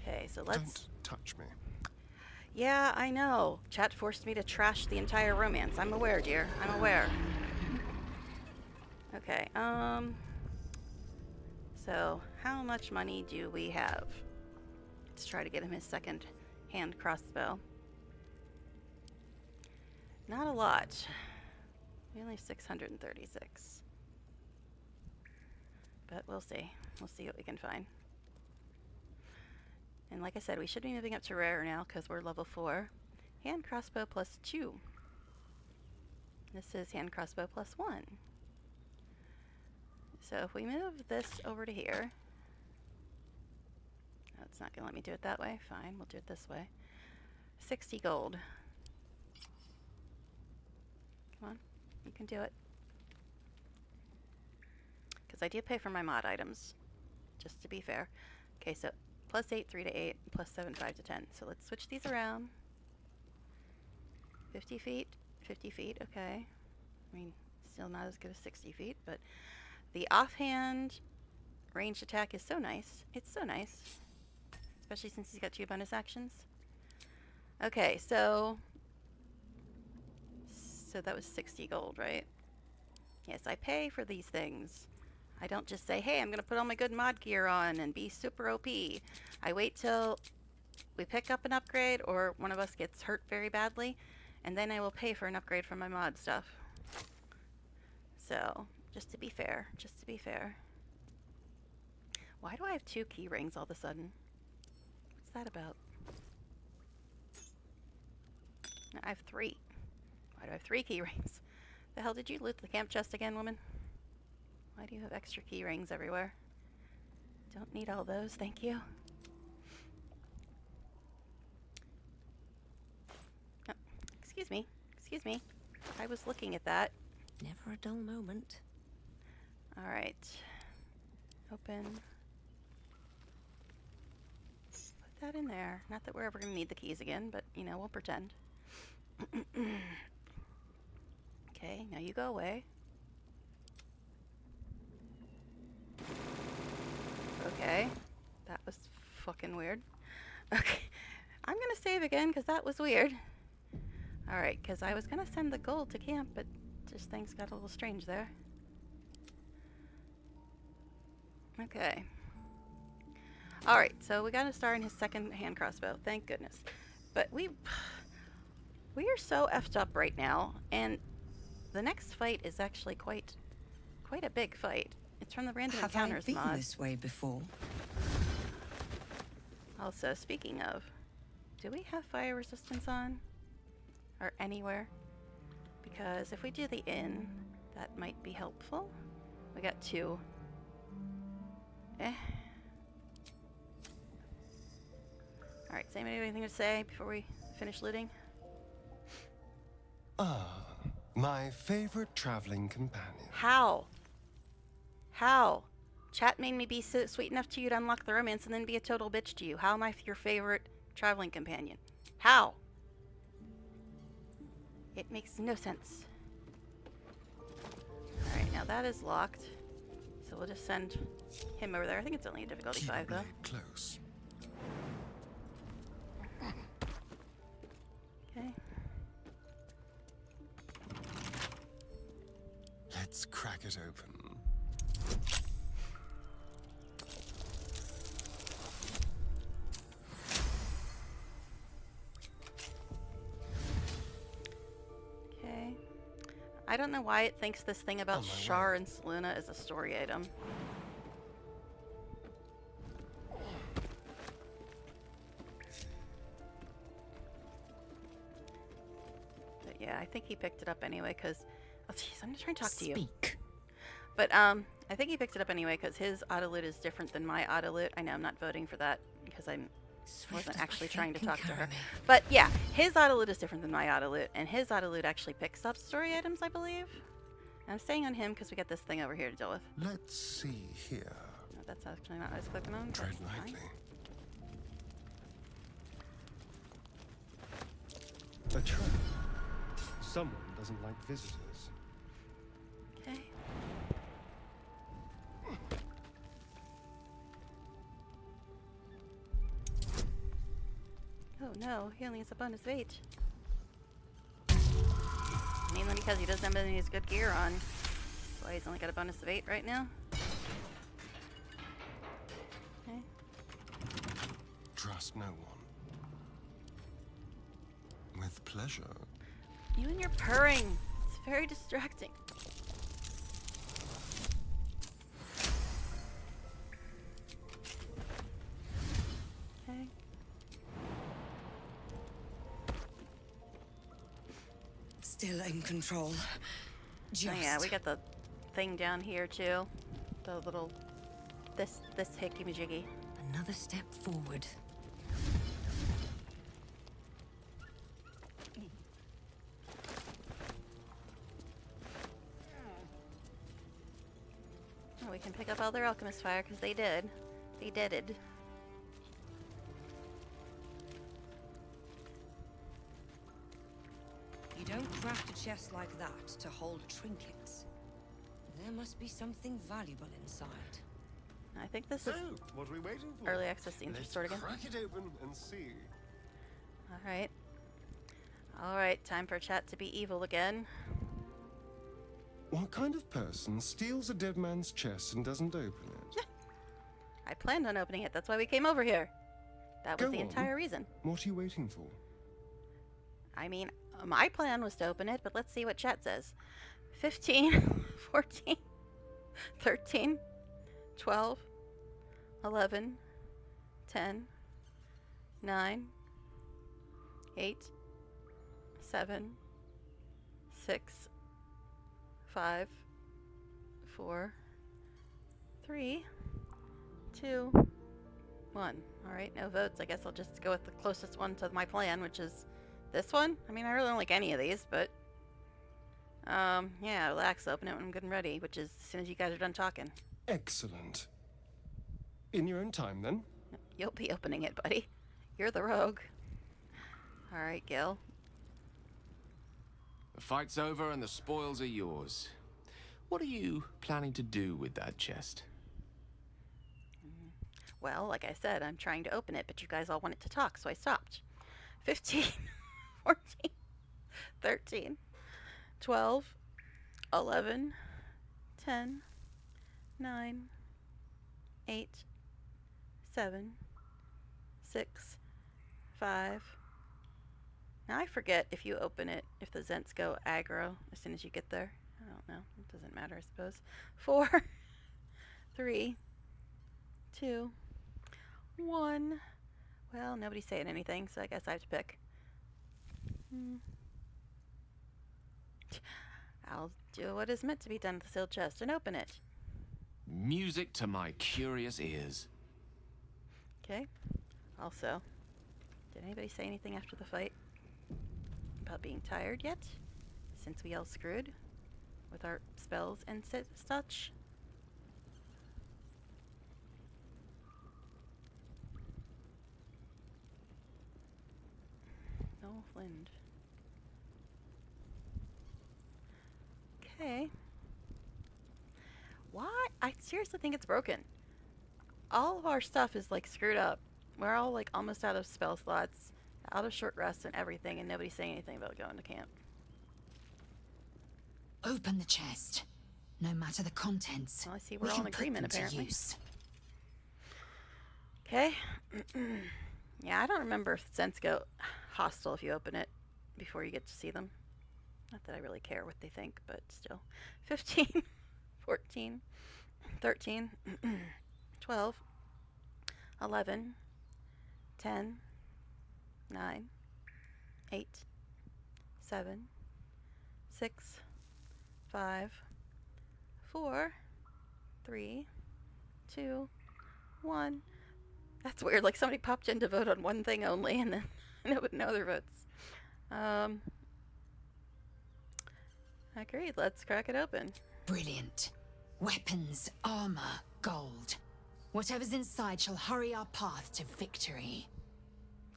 Okay, so let's... Don't touch me. Yeah, I know. Chat forced me to trash the entire romance. I'm aware, dear. I'm aware. Okay, so how much money do we have? Let's try to get him his second-hand crossbow. Not a lot. We only have 636. But we'll see. We'll see what we can find. And like I said, we should be moving up to rare now because we're level 4. Hand crossbow plus 2. This is hand crossbow plus 1. So if we move this over to here... Oh, it's not going to let me do it that way. Fine, we'll do it this way. 60 gold. Come on, you can do it. Because I do pay for my mod items, just to be fair. Okay, so plus 8, 3 to 8, plus 7, 5 to 10. So let's switch these around. 50 feet, 50 feet, okay. I mean, still not as good as 60 feet, but the offhand ranged attack is so nice. It's so nice. Especially since he's got 2 bonus actions. Okay, so that was 60 gold, right? Yes, I pay for these things. I don't just say, hey, I'm going to put all my good mod gear on and be super OP. I wait till we pick up an upgrade or one of us gets hurt very badly, and then I will pay for an upgrade from my mod stuff. So, just to be fair, just to be fair. Why do I have 2 key rings all of a sudden? What's that about? No, I have 3. Why do I have 3 key rings? The hell did you loot the camp chest again, woman? Why do you have extra key rings everywhere? Don't need all those, thank you. Oh, excuse me, excuse me. I was looking at that. Never a dull moment. Alright. Open. Put that in there. Not that we're ever going to need the keys again, but, you know, we'll pretend. Okay, now you go away. Okay, that was fucking weird. Okay, I'm gonna save again because that was weird. Alright, because I was gonna send the gold to camp, but just things got a little strange there. Okay. Alright, so we got a star in his second hand crossbow, thank goodness. But we are so effed up right now, and the next fight is actually quite a big fight. It's from the random Have I encounters been mod. this way before? Also, speaking of, do we have fire resistance on? Or anywhere? Because if we do the inn, that might be helpful. We got 2. Alright, does anybody have anything to say before we finish looting? Ah, my favorite traveling companion. How? How? Chat made me be so sweet enough to you to unlock the romance and then be a total bitch to you. How am I your favorite traveling companion? How? It makes no sense. Alright, now that is locked. So we'll just send him over there. I think it's only a difficulty Keep 5 though. blade close. Okay. Let's crack it open. Okay. I don't know why it thinks this thing about On my Shar way. and Saluna is a story item. But yeah, I think he picked it up anyway, because... Oh, jeez, I'm just trying to talk to you. Speak. But I think he picked it up anyway because his autoloot is different than my autoloot. I know I'm not voting for that because I wasn't actually trying to talk to her. But yeah, his autoloot is different than my autoloot, and his autoloot actually picks up story items, I believe. I'm staying on him because we got this thing over here to deal with. Let's see here. No, that's actually not what I was clicking on. Tread That's lightly. fine. A trap. Someone doesn't like visitors. Okay. Oh no, he only has a bonus of 8. Mainly because he doesn't have any of his good gear on. That's why he's only got a bonus of 8 right now. Okay. Trust no one. With pleasure. You and your purring. It's very distracting. Okay. Still in control. Just. Oh yeah, we got the thing down here too. The little this hickey majiggy. Another step forward. Oh, we can pick up all their alchemist fire because they did. They did it. You don't craft a chest like that to hold trinkets. There must be something valuable inside. I think this is What are we waiting for? early access to Intersword again. Crack it open and see. Alright. Alright, time for chat to be evil again. What kind of person steals a dead man's chest and doesn't open it? I planned on opening it, that's why we came over here. That was Go the on. entire reason. What are you waiting for? I mean, my plan was to open it, but let's see what chat says. 15, 14, 13, 12, 11, 10, 9, 8, 7, 6, 5, 4, 3, 2, 1. Alright, no votes. I guess I'll just go with the closest one to my plan, which is this one. I mean, I really don't like any of these, but yeah, relax, open it when I'm good and ready, which is as soon as you guys are done talking. Excellent. In your own time, then. You'll be opening it, buddy. You're the rogue. Alright, Gil. The fight's over and the spoils are yours. What are you planning to do with that chest? Well, like I said, I'm trying to open it, but you guys all wanted to talk, so I stopped. 15, 14, 13, 12, 11, 10, 9, 8, 7, 6, 5. Now I forget if you open it, if the Zents go aggro as soon as you get there. I don't know. It doesn't matter, I suppose. 4, 3, 2, 1. Well, nobody's saying anything, so I guess I have to pick. I'll do what is meant to be done with the sealed chest and open it. Music to my curious ears. Okay. Also, did anybody say anything after the fight about being tired yet? Since we all screwed with our spells and such? No wind. Okay. Why? I seriously think it's broken. All of our stuff is like screwed up. We're all like almost out of spell slots, out of short rests and everything, and nobody's saying anything about going to camp. Open the chest. No matter the contents. Well, I see we we're all can in put agreement, them to apparently. use. Okay. Yeah, I don't remember if scents go hostile if you open it before you get to see them. Not that I really care what they think, but still. 15, 14, 13, 12, 11, 10, 9, 8, 7, 6, 5, 4, 3, 2, 1. That's weird. Like somebody popped in to vote on one thing only, and then no other votes. Agreed. Let's crack it open. Brilliant. Weapons, armor, gold. Whatever's inside shall hurry our path to victory.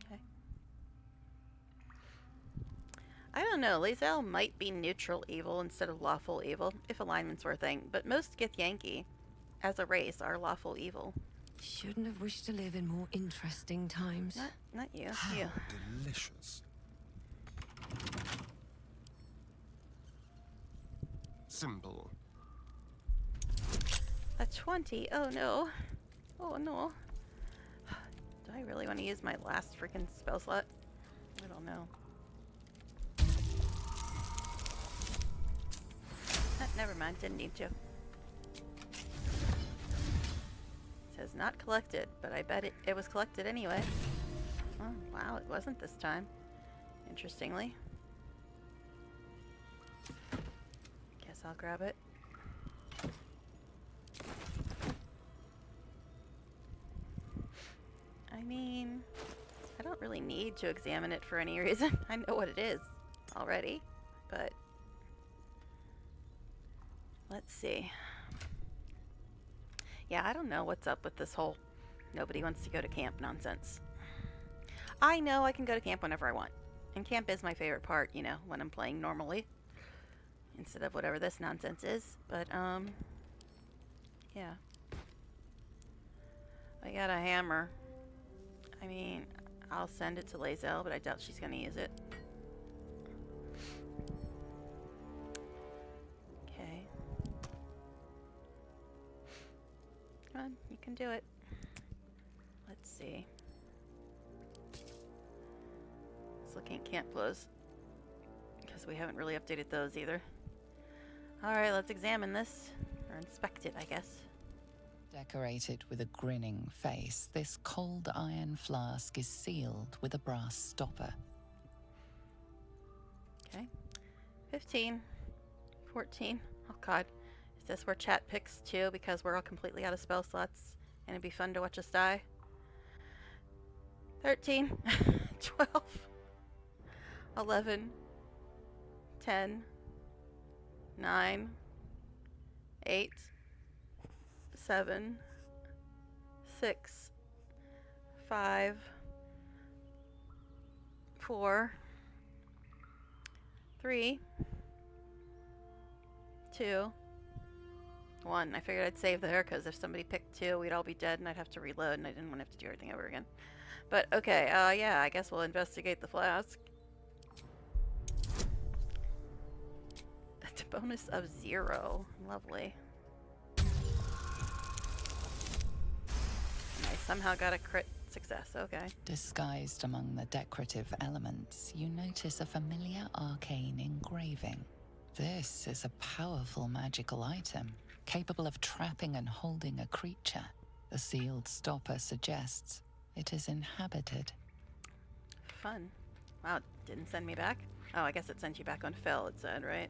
Okay. I don't know. Lae'zel might be neutral evil instead of lawful evil, if alignments were a thing, but most Githyanki, as a race, are lawful evil. Shouldn't have wished to live in more interesting times. Not you. How You. delicious. Simple. A 20. Oh no. Oh no. Do I really want to use my last freaking spell slot? I don't know. Never mind. Didn't need to. Says not collected, but I bet it was collected anyway. Oh, wow, it wasn't this time. Interestingly. Guess I'll grab it. I mean, I don't really need to examine it for any reason. I know what it is already, but let's see. Yeah, I don't know what's up with this whole nobody wants to go to camp nonsense. I know I can go to camp whenever I want. And camp is my favorite part, you know, when I'm playing normally. Instead of whatever this nonsense is. But, yeah. I got a hammer. I mean, I'll send it to Lae'zel, but I doubt she's gonna use it. Okay. Come on, you can do it. Let's see. Let's look at camp clothes, because we haven't really updated those either. Alright, let's examine this. Or inspect it, I guess. Decorated with a grinning face, this cold iron flask is sealed with a brass stopper. Okay. 15. 14. Oh god. Is this where chat picks too? Because we're all completely out of spell slots and it'd be fun to watch us die. 13. 12. 11. 10. 9. 8. 7. 6. 5. 4. 3. 2. 1. I figured I'd save there because if somebody picked 2, we'd all be dead and I'd have to reload and I didn't want to have to do everything over again. But okay, yeah, I guess we'll investigate the flask. That's a bonus of 0. Lovely. And I somehow got a crit success, okay. Disguised among the decorative elements, you notice a familiar arcane engraving. This is a powerful magical item, capable of trapping and holding a creature. The sealed stopper suggests it is inhabited. Fun. Wow, it didn't send me back? Oh, I guess it sent you back on Fel, it said, right?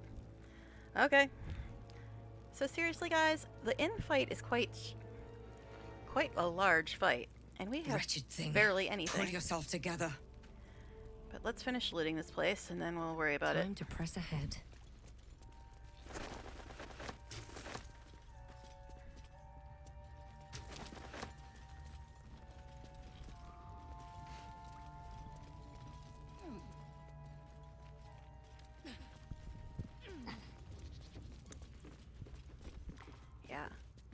Okay. So seriously, guys, the infight is quite a large fight, and we have Wretched thing. barely anything. Pull yourself together. But let's finish looting this place, and then we'll worry about it. Time to press ahead. Yeah.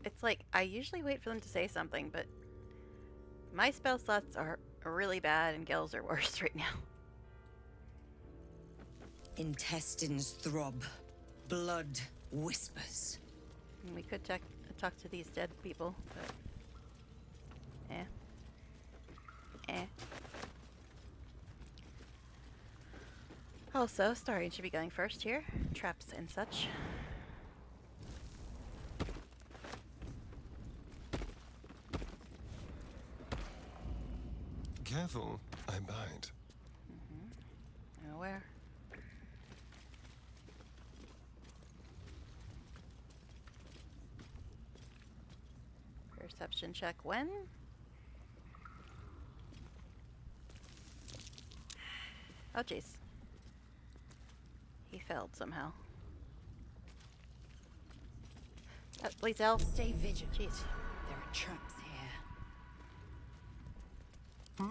It's like, I usually wait for them to say something, but my spell slots are really bad and Gil's are worse right now. Intestines throb. Blood whispers. And we could talk to these dead people, but... Eh. Also, Starion should be going first here. Traps and such. Careful, I bite. Where? Perception check when? Oh, jeez. He failed somehow. Please, Elle. Stay vigilant. Jeez. There are traps here.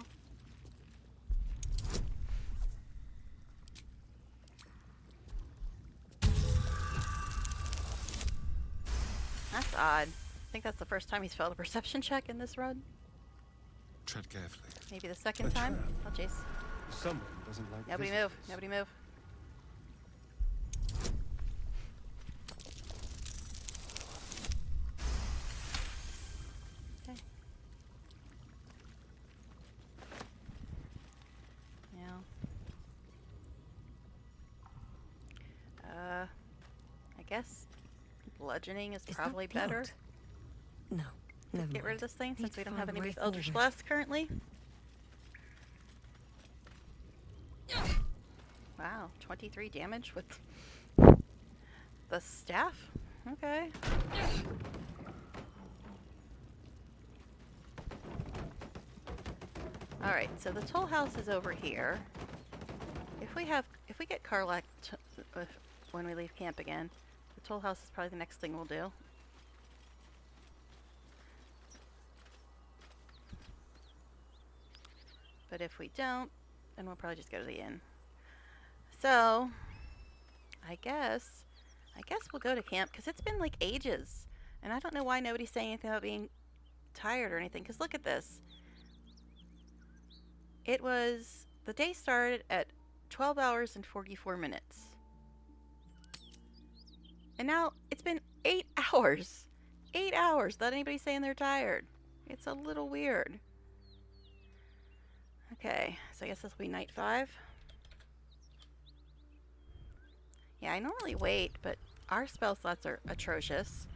That's odd. I think that's the first time he's failed a perception check in this run. Tread carefully. Maybe the second A time. trap. Oh, jeez. Someone doesn't like Nobody visitors. move. Nobody move. Okay. Now. I guess bludgeoning is probably better. No, never Get rid of mind. this thing Need since to we don't find have a any way with Eldritch forward. Blast currently. Wow, 23 damage with the staff? Okay. Alright, so the toll house is over here. If we get Karlak when we leave camp again, the toll house is probably the next thing we'll do. But if we don't, then we'll probably just go to the inn. So, I guess we'll go to camp because it's been like ages. And I don't know why nobody's saying anything about being tired or anything, because look at this. The day started at 12 hours and 44 minutes. And now it's been 8 hours. 8 hours without anybody saying they're tired. It's a little weird. Okay, so I guess this will be night 5. Yeah, I normally wait, but our spell slots are atrocious.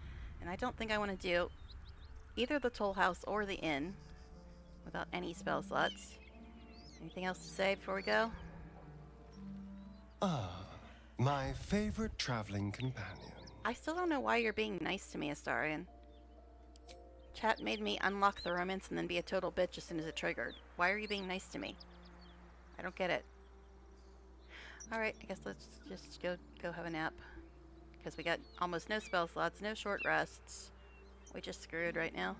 And I don't think I want to do either the toll house or the inn without any spell slots. Anything else to say before we go? Ah, my favorite traveling companion. I still don't know why you're being nice to me, Astarion. Chat made me unlock the romance and then be a total bitch as soon as it triggered. Why are you being nice to me? I don't get it. Alright, I guess let's just go have a nap. Because we got almost no spell slots, no short rests. We just screwed right now.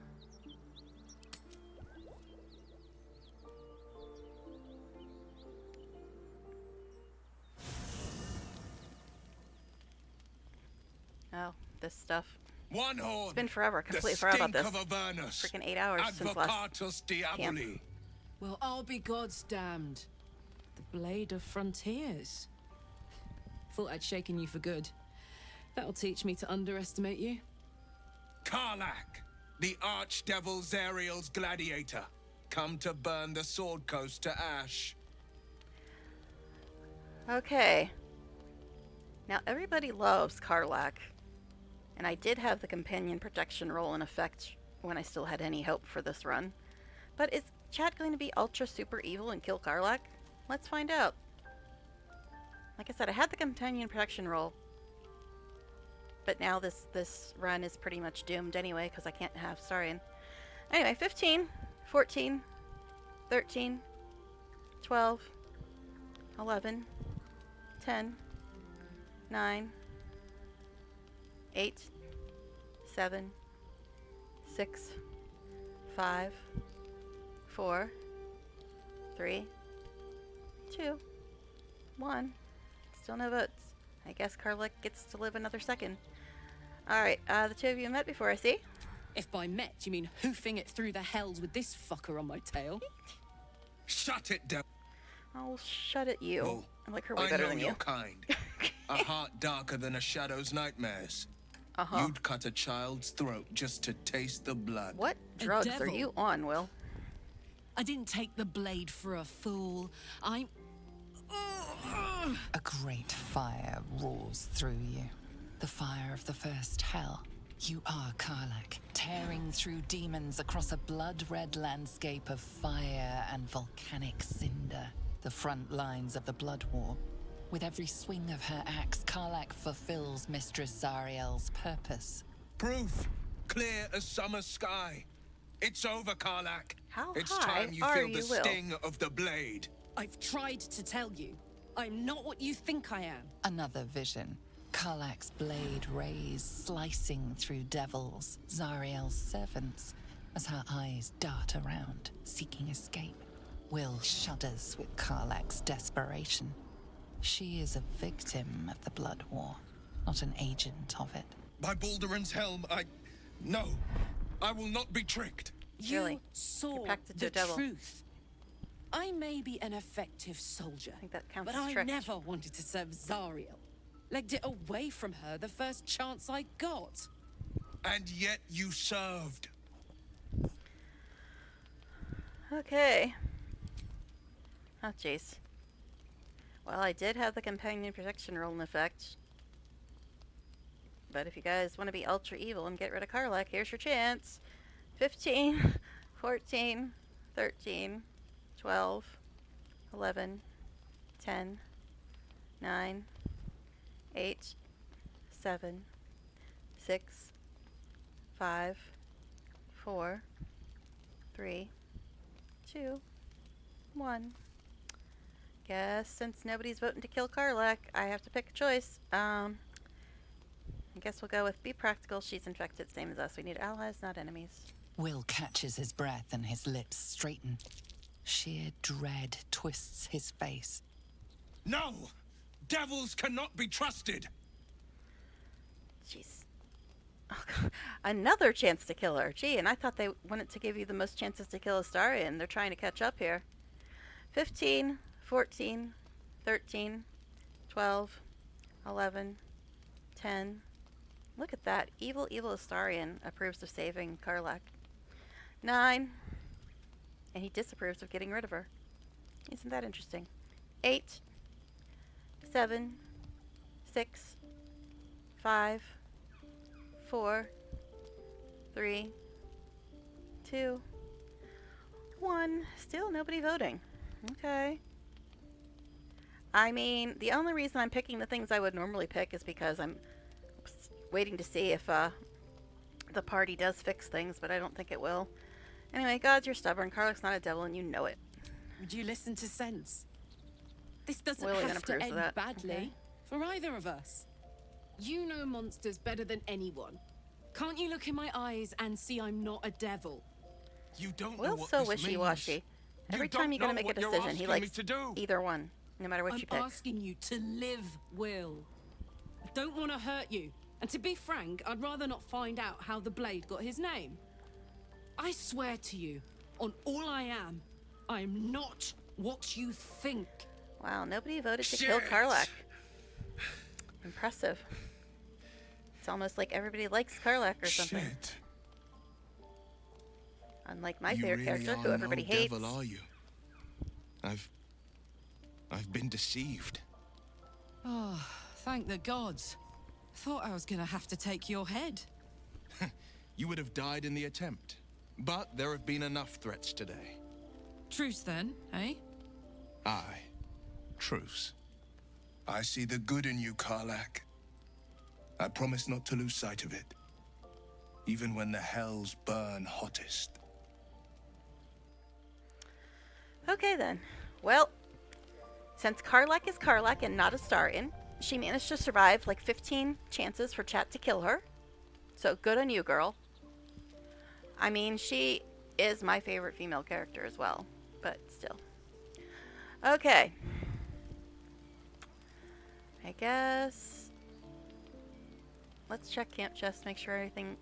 Oh, this stuff. One horn. It's been forever. I The completely forgot about stink this. of Avernus. Freaking 8 hours since last Advocatus Diaboli. Well, I'll be God's damned. The blade of frontiers. Thought I'd shaken you for good. That'll teach me to underestimate you. Karlak, the archdevil Zariel's gladiator, come to burn the Sword Coast to ash. Okay. Now everybody loves Karlak. And I did have the companion protection roll in effect when I still had any hope for this run. But is chat going to be ultra super evil and kill Karlak? Let's find out. Like I said, I had the companion protection roll. But now this run is pretty much doomed anyway because I can't have Astarion. Anyway, 15, 14, 13, 12, 11, 10, 9, 8, 7, 6, 5, 4, 3, 2, 1. Still no votes. I guess Karlak gets to live another second. Alright, the two of you met before, I see. If by met you mean hoofing it through the hells with this fucker on my tail. Shut it down. I'll shut it, you. Oh, I like her way I better know than your you. kind. A heart darker than a shadow's nightmares. Uh-huh. You'd cut a child's throat just to taste the blood. What A drugs are devil. you on, Will? I didn't take the blade for a fool. I'm... A great fire roars through you. The fire of the first hell. You are Karlak, tearing through demons across a blood-red landscape of fire and volcanic cinder. The front lines of the blood war. With every swing of her axe, Karlak fulfills Mistress Zariel's purpose. Proof, clear as summer sky. It's over, Karlak. How It's high time you are feel you, the Will? sting of the blade. I've tried to tell you. I'm not what you think I am. Another vision. Karlak's blade rays slicing through devils, Zariel's servants, as her eyes dart around, seeking escape. Will shudders with Karlak's desperation. She is a victim of the Blood War, not an agent of it. By Balduran's helm, No, I will not be tricked. You Really? saw You're packed into the a devil. truth. I may be an effective soldier, I think that counts but as I tricked. never wanted to serve Zariel. Legged it away from her the first chance I got. And yet you served. Okay. Oh, jeez. Well, I did have the companion protection rule in effect. But if you guys want to be ultra evil and get rid of Karlak, here's your chance. 15, 14, 13, 12, 11, 10, 9, 8, 7, 6, 5, 4, 3, 2, 1. Guess since nobody's voting to kill Karlak, I have to pick a choice. I guess we'll go with be practical. She's infected, same as us. We need allies, not enemies. Will catches his breath and his lips straighten. Sheer dread twists his face. No! Devils cannot be trusted! Jeez. Oh, God. Another chance to kill her. Gee, and I thought they wanted to give you the most chances to kill Astarion. They're trying to catch up here. 15, 14, 13, 12, 11, 10. Look at that. Evil Astarion approves of saving Karlak. 9. And he disapproves of getting rid of her. Isn't that interesting? 8, 7, 6, 5, 4, 3, 2, 1. Still nobody voting. Okay. I mean, the only reason I'm picking the things I would normally pick is because I'm waiting to see if the party does fix things, but I don't think it will. Anyway, gods, you're stubborn. Karlak's not a devil, and you know it. Would you listen to sense? This doesn't Willian have to approves of end that. badly Okay. for either of us. You know monsters better than anyone. Can't you look in my eyes and see I'm not a devil? You don't know Will's what so this wishy-washy. means. Every don't time you gotta know make a what you're decision, he asking likes me to do. either one, no matter what I'm you pick. asking you to live, Will. I don't want to hurt you. And to be frank, I'd rather not find out how the blade got his name. I swear to you, on all I am not what you think. Wow, nobody voted to kill Shit. Karlak. Impressive. It's almost like everybody likes Karlak or something. Shit. Unlike my You favorite really character, are who everybody no hates. devil, are you? I've been deceived. Oh, thank the gods. Thought I was gonna have to take your head. You would have died in the attempt. But there have been enough threats today. Truce then, eh? Aye. Truce. I see the good in you, Karlak. I promise not to lose sight of it. Even when the hells burn hottest. Okay then. Well, since Karlak is Karlak and not Astarion, she managed to survive like 15 chances for Chat to kill her. So good on you, girl. I mean, she is my favorite female character as well, but still. Okay. I guess let's check camp chest, make sure everything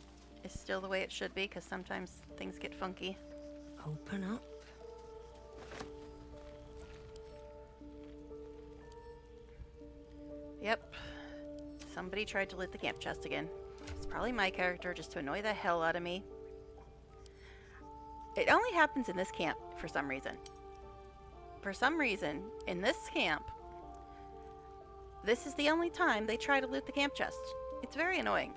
is still the way it should be, because sometimes things get funky. Open up. Yep. Somebody tried to loot the camp chest again. It's probably my character just to annoy the hell out of me. It only happens in this camp for some reason. For some reason, in this camp, this is the only time they try to loot the camp chest. It's very annoying.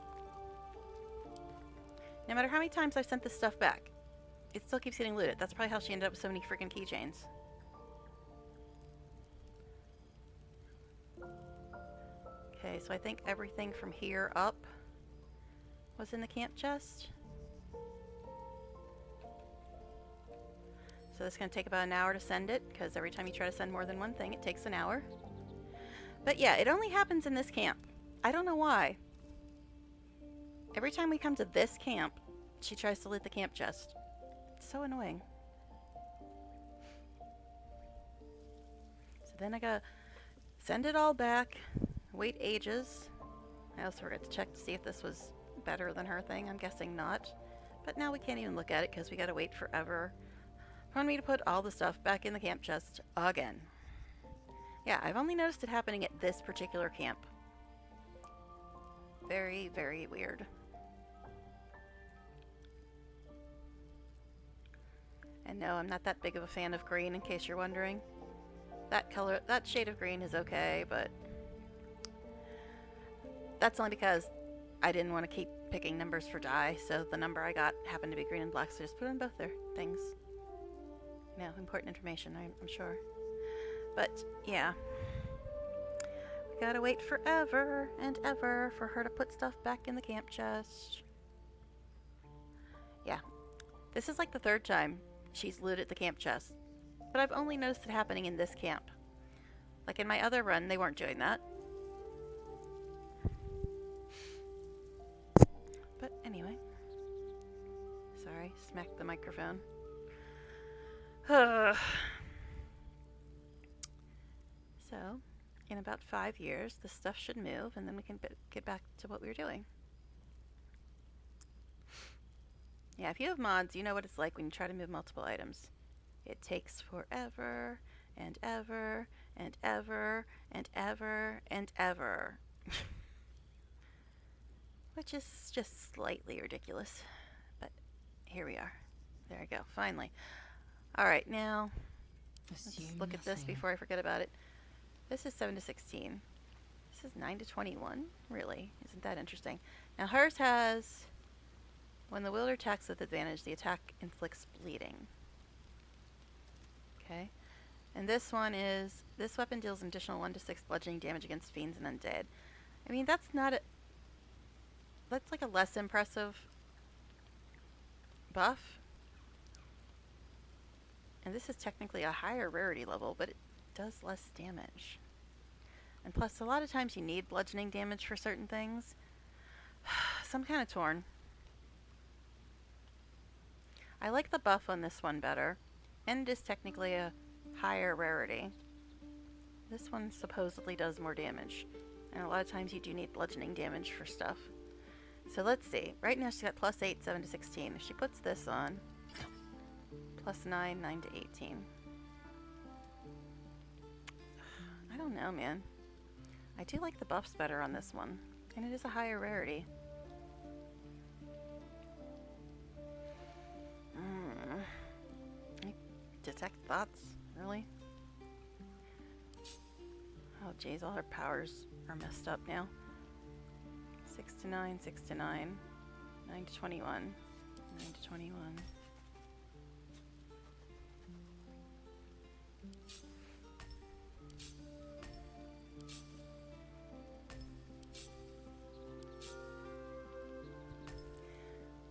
No matter how many times I've sent this stuff back, it still keeps getting looted. That's probably how she ended up with so many freaking keychains. Okay, so I think everything from here up was in the camp chest. So this is going to take about an hour to send it, because every time you try to send more than one thing, it takes an hour. But yeah, it only happens in this camp. I don't know why. Every time we come to this camp, she tries to loot the camp chest. It's so annoying. So then I gotta send it all back, wait ages. I also forgot to check to see if this was better than her thing. I'm guessing not. But now we can't even look at it because we gotta wait forever for me to put all the stuff back in the camp chest again. Yeah, I've only noticed it happening at this particular camp. Very, very weird. And no, I'm not that big of a fan of green, in case you're wondering. That color, that shade of green is okay, but that's only because I didn't want to keep picking numbers for dye, so the number I got happened to be green and black, so just put in both their things. No, important information, I'm sure. But, yeah. We gotta wait forever and ever for her to put stuff back in the camp chest. Yeah. This is like the third time she's looted the camp chest. But I've only noticed it happening in this camp. Like in my other run, they weren't doing that. But anyway. Sorry, smacked the microphone. So, in about 5 years, the stuff should move, and then we can get back to what we were doing. Yeah, if you have mods, you know what it's like when you try to move multiple items. It takes forever, and ever, and ever, and ever, and ever. Which is just slightly ridiculous. But here we are. There we go, finally. Alright, now, let's look at this before I forget about it. This is 7 to 16. This is 9 to 21. Really? Isn't that interesting? Now hers has, when the wielder attacks with advantage, the attack inflicts bleeding. Okay. And this one is, this weapon deals an additional 1 to 6 bludgeoning damage against fiends and undead. I mean, that's not a, that's like a less impressive buff. And this is technically a higher rarity level, but it does less damage. And plus, a lot of times you need bludgeoning damage for certain things. So I'm kind of torn. I like the buff on this one better. And it is technically a higher rarity. This one supposedly does more damage. And a lot of times you do need bludgeoning damage for stuff. So let's see. Right now she's got plus 8, 7 to 16. If she puts this on, plus 9, 9 to 18. I don't know, man. I do like the buffs better on this one. And it is a higher rarity. Detect thoughts? Really? Oh jeez, all her powers are messed up now. 6 to 9, 6 to 9. 9 to 21. 9 to 21.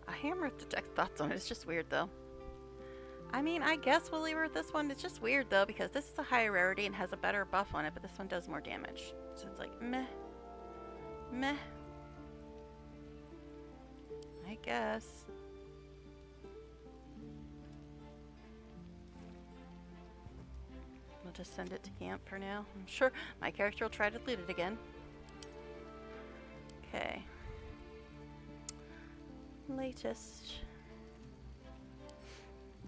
A hammer detects thoughts on it. It's just weird though. I mean, I guess we'll leave her with this one. It's just weird though because this is a higher rarity and has a better buff on it, but this one does more damage. So it's like meh. Meh. I guess. We'll just send it to camp for now. I'm sure my character will try to loot it again. Okay. Latest.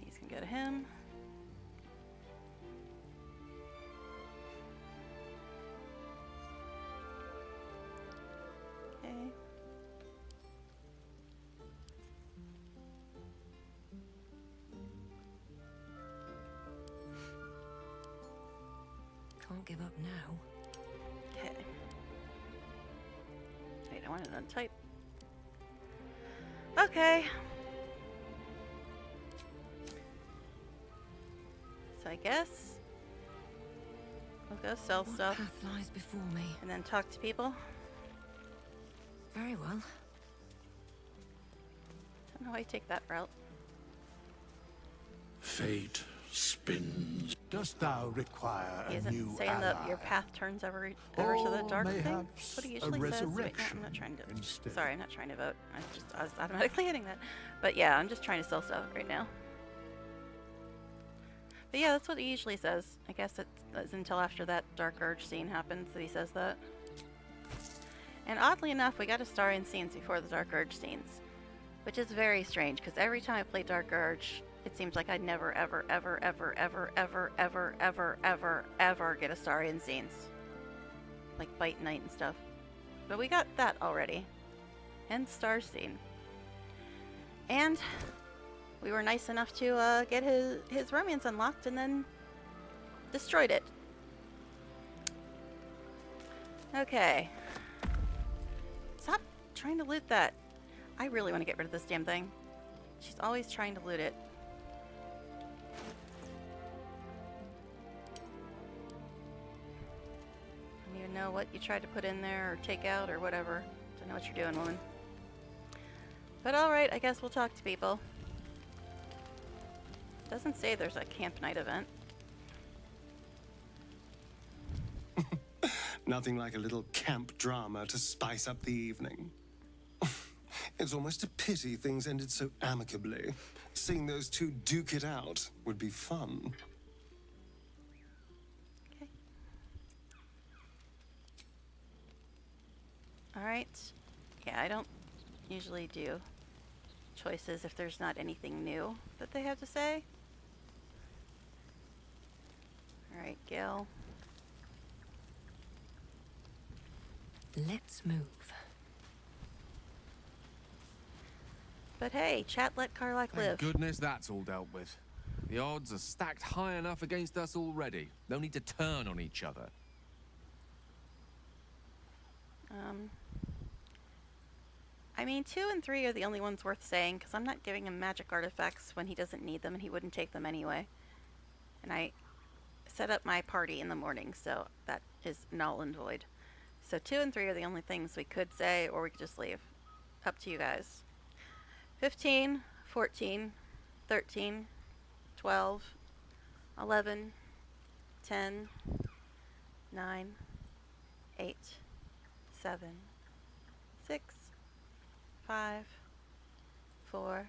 These can go to him. Okay. Can't give up now. Okay. Wait, I wanted to untype. Okay. So I guess we'll go sell What stuff path lies before me? and then talk to people. Very well. Don't know why you take that route. Fate spins. Dost thou require He a isn't new saying ally? that your path turns over to the Or dark thing. mayhaps That's what he a usually says. Wait, no, resurrection I'm not trying to. instead. Sorry, I'm not trying to vote. I was automatically hitting that. But yeah, I'm just trying to sell stuff right now. But yeah, that's what he usually says. I guess it's until after that Dark Urge scene happens that he says that. And oddly enough, we got Astarian scenes before the Dark Urge scenes, which is very strange because every time I play Dark Urge, it seems like I'd never, ever, ever, ever, ever, ever, ever, ever, ever, ever get Astarian scenes, like Bite Night and stuff. But we got that already, and Star Scene, and we were nice enough to get his romance unlocked and then destroyed it. Okay. Stop trying to loot that. I really want to get rid of this damn thing. She's always trying to loot it. I don't even know what you tried to put in there or take out or whatever. Don't know what you're doing, woman. But alright, I guess we'll talk to people. Doesn't say there's a camp night event. Nothing like a little camp drama to spice up the evening. It's almost a pity things ended so amicably. Seeing those two duke it out would be fun. Okay. Alright. Yeah, I don't usually do choices if there's not anything new that they have to say. Alright, Gil. Let's move. But hey, chat let Karlak Thank live. goodness that's all dealt with. The odds are stacked high enough against us already. No need to turn on each other. I mean, 2 and 3 are the only ones worth saying, because I'm not giving him magic artifacts when he doesn't need them, and he wouldn't take them anyway. And I set up my party in the morning, so that is null and void. So 2 and 3 are the only things we could say, or we could just leave. Up to you guys. 15, 14, 13, 12, 11, 10, 9, 8, 7, 6, 5, 4,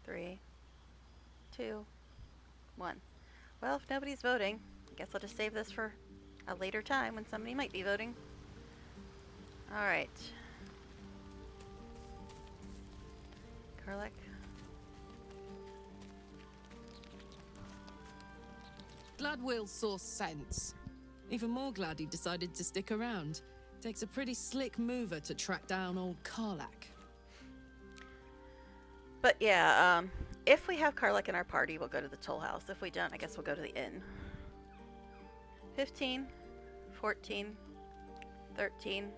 3, 2, 1. Well, if nobody's voting, I guess I'll just save this for a later time when somebody might be voting. Alright. Karlak. Glad Will saw sense. Even more glad he decided to stick around. Takes a pretty slick mover to track down old Karlak. But yeah, if we have Karlak in our party, we'll go to the Toll House. If we don't, I guess we'll go to the inn. 15, 14, 13,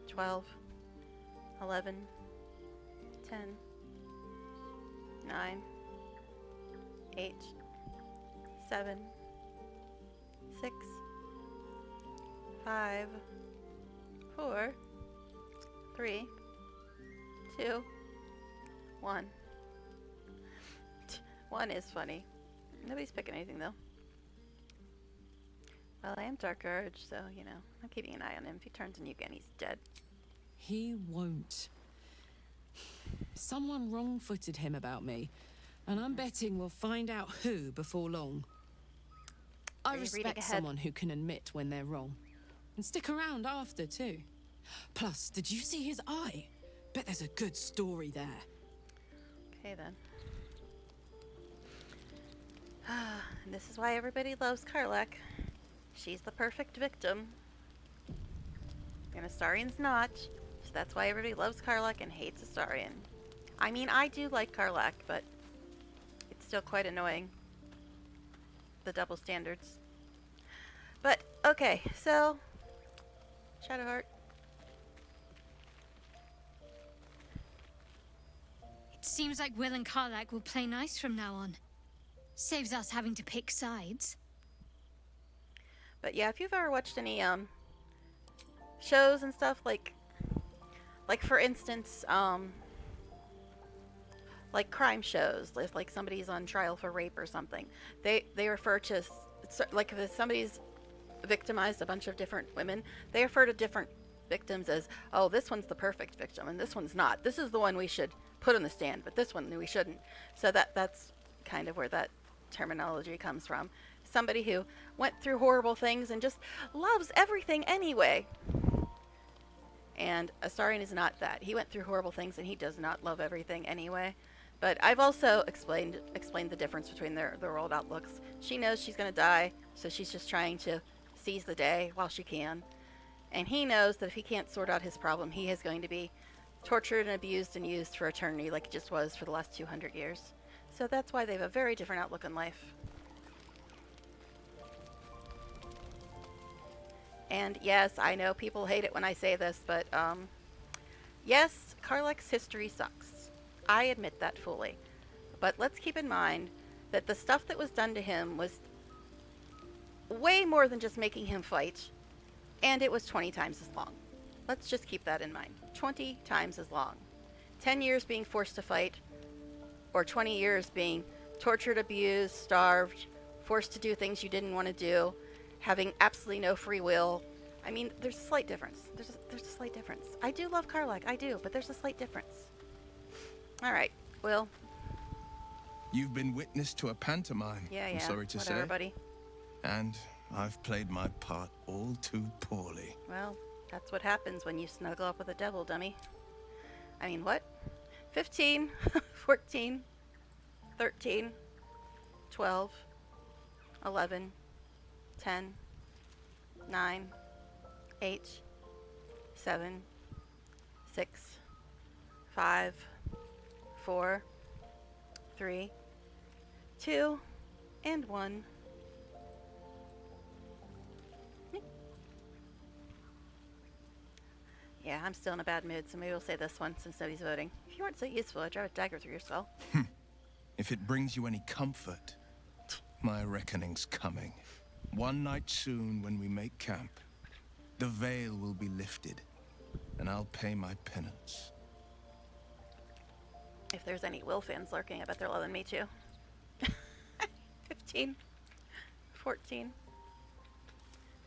12, 11, 10, 9, 8, 7, 6, 5, 4, 3, 2, 1. 1 is funny. Nobody's picking anything though. Well, I am Dark Urge, so, you know, I'm keeping an eye on him. If he turns on you again, he's dead. He won't. Someone wrong-footed him about me, and I'm betting we'll find out who before long. I respect someone who can admit when they're wrong. And stick around after, too. Plus, did you see his eye? Bet there's a good story there. Okay, then. And this is why everybody loves Karlak. She's the perfect victim. And Astarian's not. So that's why everybody loves Karlak and hates Astarian. I mean, I do like Karlak, but it's still quite annoying. The double standards. But, okay, so... Shadowheart. It seems like Will and Karlak will play nice from now on. Saves us having to pick sides. But yeah, if you've ever watched any shows and stuff, like for instance, like crime shows, like somebody's on trial for rape or something. They refer to like if somebody's victimized a bunch of different women, they refer to different victims as, oh, this one's the perfect victim and this one's not. This is the one we should put on the stand, but this one we shouldn't. So that's kind of where that terminology comes from. Somebody who went through horrible things and just loves everything anyway. And Astarion is not that. He went through horrible things and he does not love everything anyway. But I've also explained the difference between their world outlooks. She knows she's going to die, so she's just trying to seize the day while she can. And he knows that if he can't sort out his problem, he is going to be tortured and abused and used for eternity like it just was for the last 200 years. So that's why they have a very different outlook on life. And yes, I know people hate it when I say this, but yes, Karlach's history sucks. I admit that fully. But let's keep in mind that the stuff that was done to him was way more than just making him fight, and it was 20 times as long. Let's just keep that in mind. 20 times as long. 10 years being forced to fight, or 20 years being tortured, abused, starved, forced to do things you didn't want to do, having absolutely no free will. I mean, there's a slight difference. There's a slight difference. I do love Karlach, I do, but there's a slight difference. Alright, Will. You've been witness to a pantomime, Yeah, I'm sorry to whatever, say. buddy. And I've played my part all too poorly. Well, that's what happens when you snuggle up with a devil, dummy. I mean, what? 15, 14, 13, 12, 11, 10, 9, 8, 7, 6, 5, 4, 3, 2, and 1. Yeah, I'm still in a bad mood, so maybe we'll say this one since nobody's voting. If you weren't so useful, I'd drive a dagger through your skull. If it brings you any comfort, my reckoning's coming. One night soon when we make camp, the veil will be lifted, and I'll pay my penance. If there's any Will fans lurking, I bet they're loving me too. 15, 14,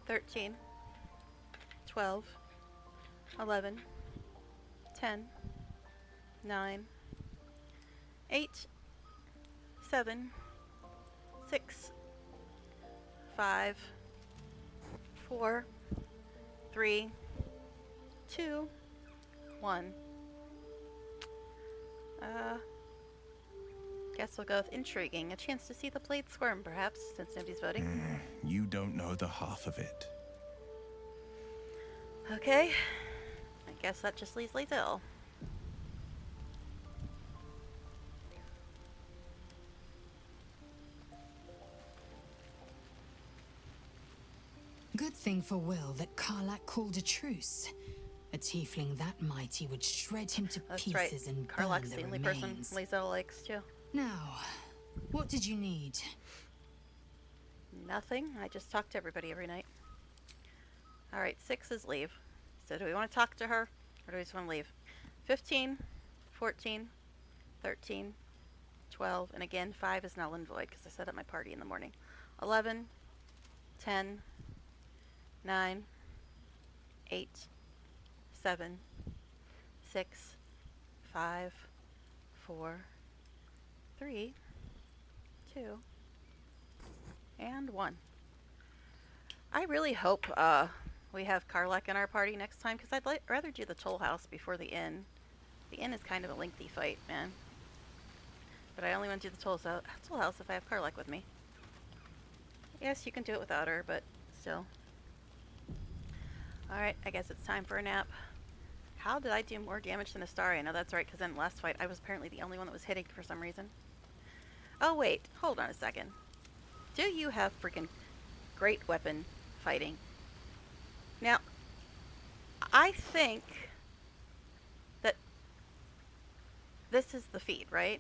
13, 12, 11, 10, 9, 8, 7, 6, 5, 4, 3, 2, 1. Guess we'll go with intriguing. A chance to see the blade squirm, perhaps, since nobody's voting. You don't know the half of it. Okay. I guess that just leaves Liesel. Good thing for Will that Karlach called a truce. A tiefling that mighty would shred him to That's right. pieces and Karlach's burn the the only remains. person Liesel likes too. Now, what did you need? Nothing. I just talk to everybody every night. Alright, 6 is leave. So do we want to talk to her, or do we just want to leave? 15, 14, 13, 12, and again, 5 is null and void because I set up my party in the morning. 11, 10, 9, 8, 7, 6, 5, 4, 3, 2, and 1. I really hope we have Karlach in our party next time, because I'd rather do the Toll House before the Inn. The Inn is kind of a lengthy fight, man. But I only want to do the Toll House if I have Karlach with me. Yes, you can do it without her, but still. Alright, I guess it's time for a nap. How did I do more damage than Astarion? No, that's right, because in the last fight, I was apparently the only one that was hitting for some reason. Oh, wait. Hold on a second. Do you have freaking great weapon fighting? Now, I think that this is the feat, right?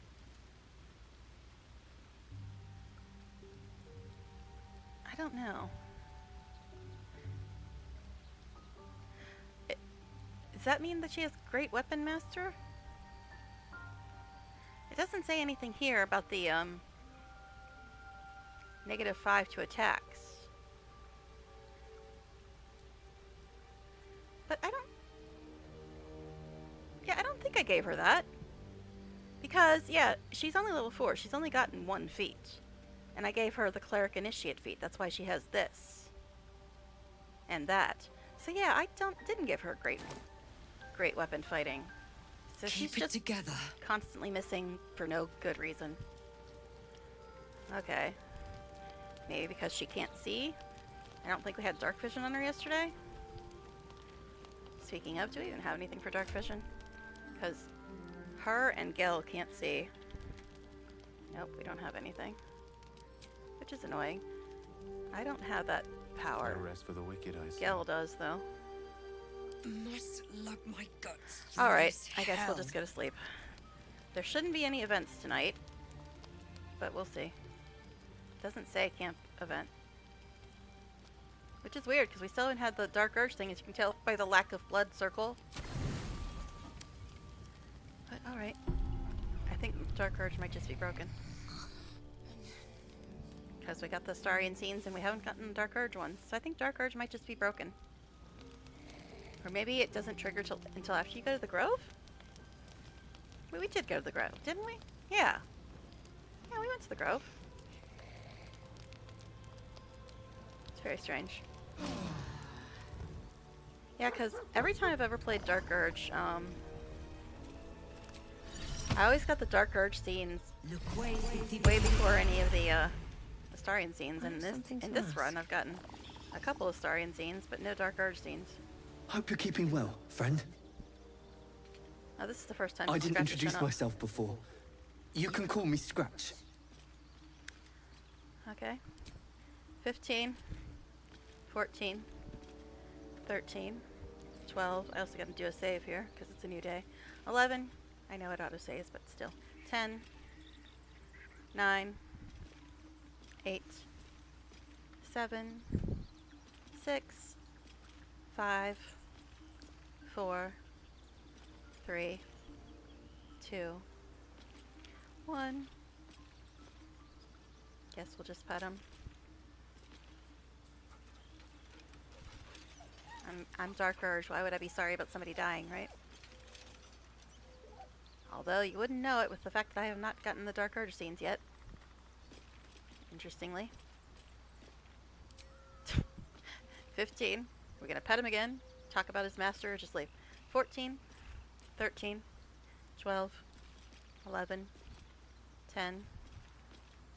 I don't know. Does that mean that she has great weapon master? It It doesn't say anything here about the -5 to attacks. But I don't... Yeah, I don't think I gave her that. Because, yeah, she's only level 4. She's only gotten 1 feat. And I gave her the Cleric Initiate feat. That's why she has this. And that. So yeah, I didn't give her great weapon fighting. So she's just together. Constantly missing for no good reason. Okay. Maybe because she can't see? I don't think we had dark vision on her yesterday. Speaking of, do we even have anything for dark vision? Because her and Gil can't see. Nope, we don't have anything. Which is annoying. I don't have that power. No rest for the wicked, I see. Gil does, though. Must lug my guts. Alright, I guess we'll just go to sleep. There shouldn't be any events tonight. But we'll see. Doesn't say camp event. Which is weird, because we still haven't had the Dark Urge thing, as you can tell by the lack of blood circle. But alright. I think Dark Urge might just be broken. Because we got the Starian scenes and we haven't gotten the Dark Urge ones. So I think Dark Urge might just be broken. Or maybe it doesn't trigger until after you go to the Grove? Wait, we did go to the Grove, didn't we? Yeah. Yeah, we went to the Grove. It's very strange. Yeah, because every time I've ever played Dark Urge, I always got the Dark Urge scenes way before any of the Starian scenes. And in this run, I've gotten a couple of Starian scenes, but no Dark Urge scenes. Hope you're keeping well, friend. Oh, this is the first time I didn't Scratch has introduce shown up. myself before. You can call me Scratch. Okay. 15, 14, 13, 12. I also got to do a save here because it's a new day. 11. I know it auto saves, but still. 10, 9, 8, 7, 6, 5, 4, 3, 2, 1. Guess we'll just pet him. I'm Dark Urge. Why would I be sorry about somebody dying, right? Although you wouldn't know it with the fact that I have not gotten the Dark Urge scenes yet. Interestingly. 15. We're gonna pet him again. Talk about his master or just leave. 14. 13. 12. 11. 10.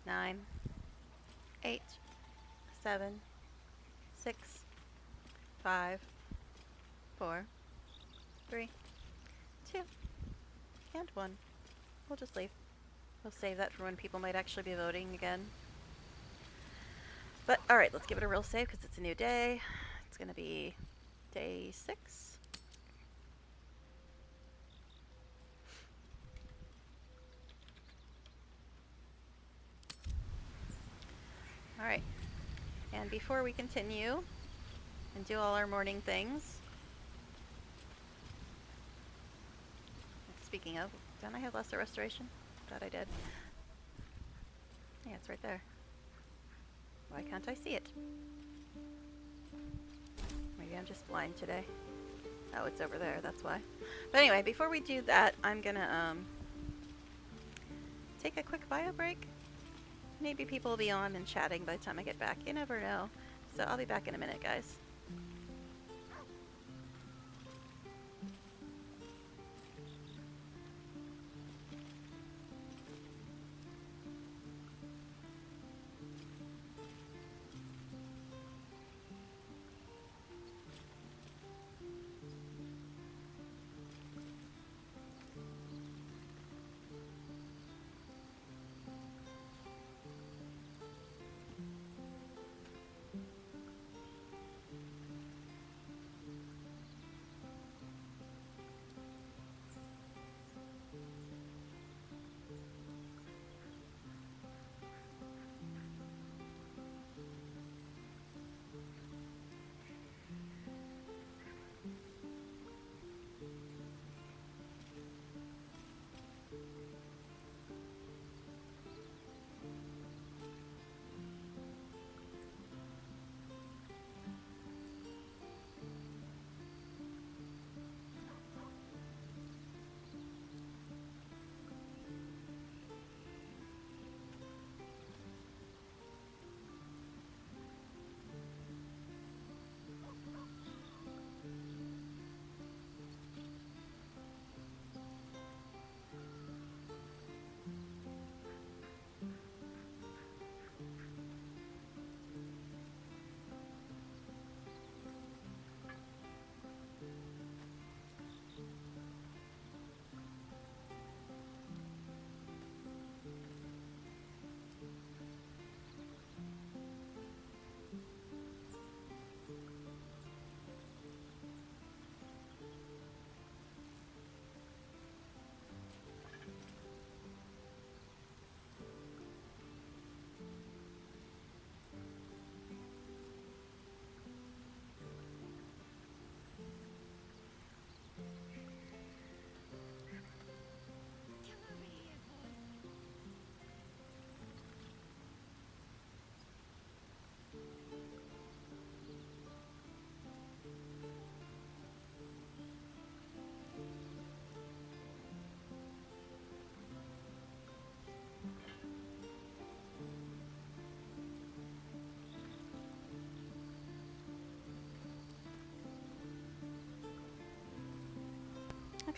9. 8. 7. 6. 5. 4. 3. 2. And 1. We'll just leave. We'll save that for when people might actually be voting again. But, alright, let's give it a real save because it's a new day. It's going to be day 6. Alright. And before we continue and do all our morning things, speaking of, don't I have lesser restoration? Thought I did. Yeah, it's right there. Why can't I see it? Maybe I'm just blind today. Oh, it's over there, that's why. But anyway, before we do that, I'm gonna take a quick bio break. Maybe people will be on and chatting by the time I get back. You never know. So I'll be back in a minute, guys.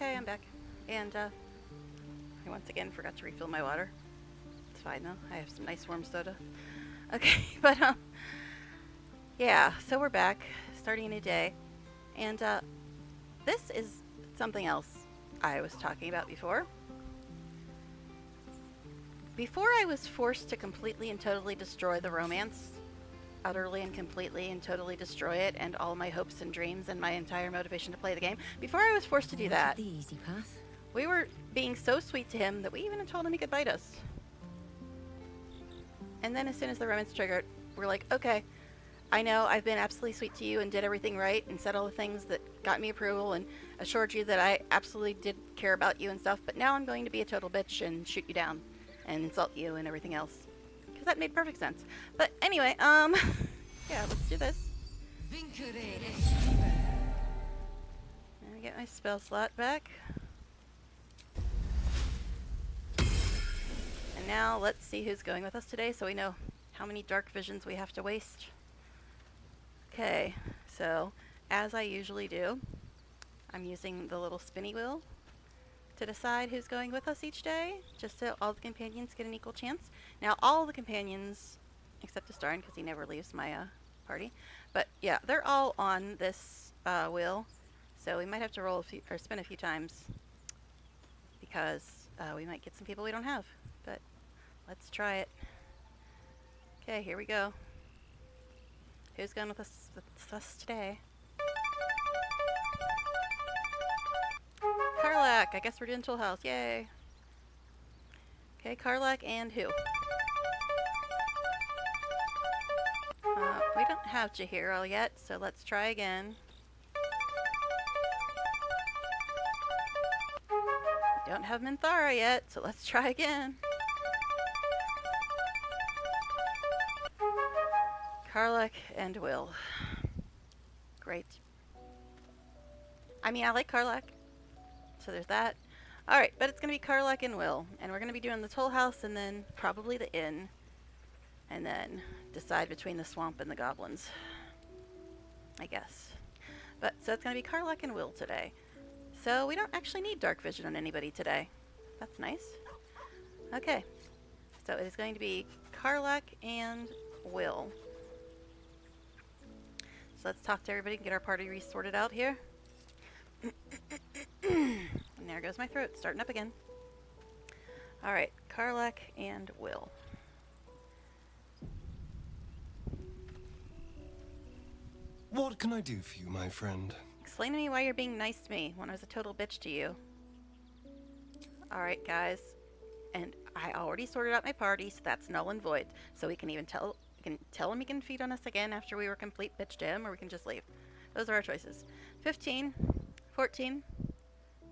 Okay, I'm back. And, I once again forgot to refill my water. It's fine, though. I have some nice warm soda. Okay, but, yeah, so we're back, starting a new day. And, this is something else I was talking about before. Before I was forced to completely and totally destroy the romance, utterly and completely and totally destroy it, and all my hopes and dreams and my entire motivation to play the game, before I was forced to do that, The easy path. we were being so sweet to him that we even told him he could bite us. And then as soon as the romance triggered, we're like, okay, I know I've been absolutely sweet to you and did everything right and said all the things that got me approval and assured you that I absolutely did care about you and stuff, but now I'm going to be a total bitch and shoot you down and insult you and everything else. Because that made perfect sense. But anyway, yeah, let's do this. Let me get my spell slot back. And now let's see who's going with us today so we know how many dark visions we have to waste. Okay, so as I usually do, I'm using the little spinny wheel to decide who's going with us each day, just so all the companions get an equal chance. Now, all the companions, except Astarin, because he never leaves my party, but yeah, they're all on this wheel, so we might have to roll a few, or spin a few times, because we might get some people we don't have, but let's try it. Okay, here we go. Who's going with us today? Karlak! I guess we're doing Tool House. Yay! Okay, Karlak and who? We don't have Jahiro yet, so let's try again. We don't have Minthara yet, so let's try again. Karlak and Will. Great. I mean, I like Karlak, so there's that. Alright, but it's going to be Karlak and Will, and we're going to be doing the Toll House and then probably the Inn, and then decide between the Swamp and the Goblins, I guess. But, so it's going to be Karlak and Will today. So we don't actually need Dark Vision on anybody today. That's nice. Okay, so it is going to be Karlak and Will. So let's talk to everybody and get our party resorted out here. And there goes my throat, starting up again. Alright, Karlak and Will. What can I do for you, my friend? Explain to me why you're being nice to me when I was a total bitch to you. Alright, guys. And I already sorted out my party, so that's null and void. So we can even tell him he can feed on us again after we were complete bitch to him, or we can just leave. Those are our choices. 15, 14,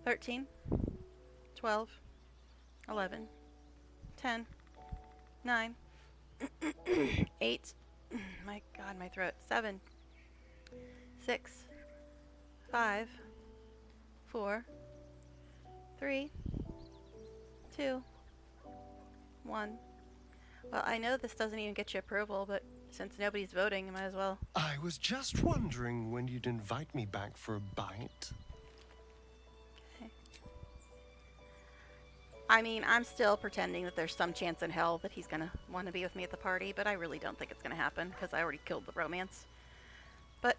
13, 12, 11, 10, 9, 8, my god, my throat, 7, 6, 5, 4, 3, 2, 1. Well, I know this doesn't even get you approval, but since nobody's voting, I might as well. I was just wondering when you'd invite me back for a bite. Okay. I mean, I'm still pretending that there's some chance in hell that he's gonna want to be with me at the party, but I really don't think it's gonna happen, because I already killed the romance. But,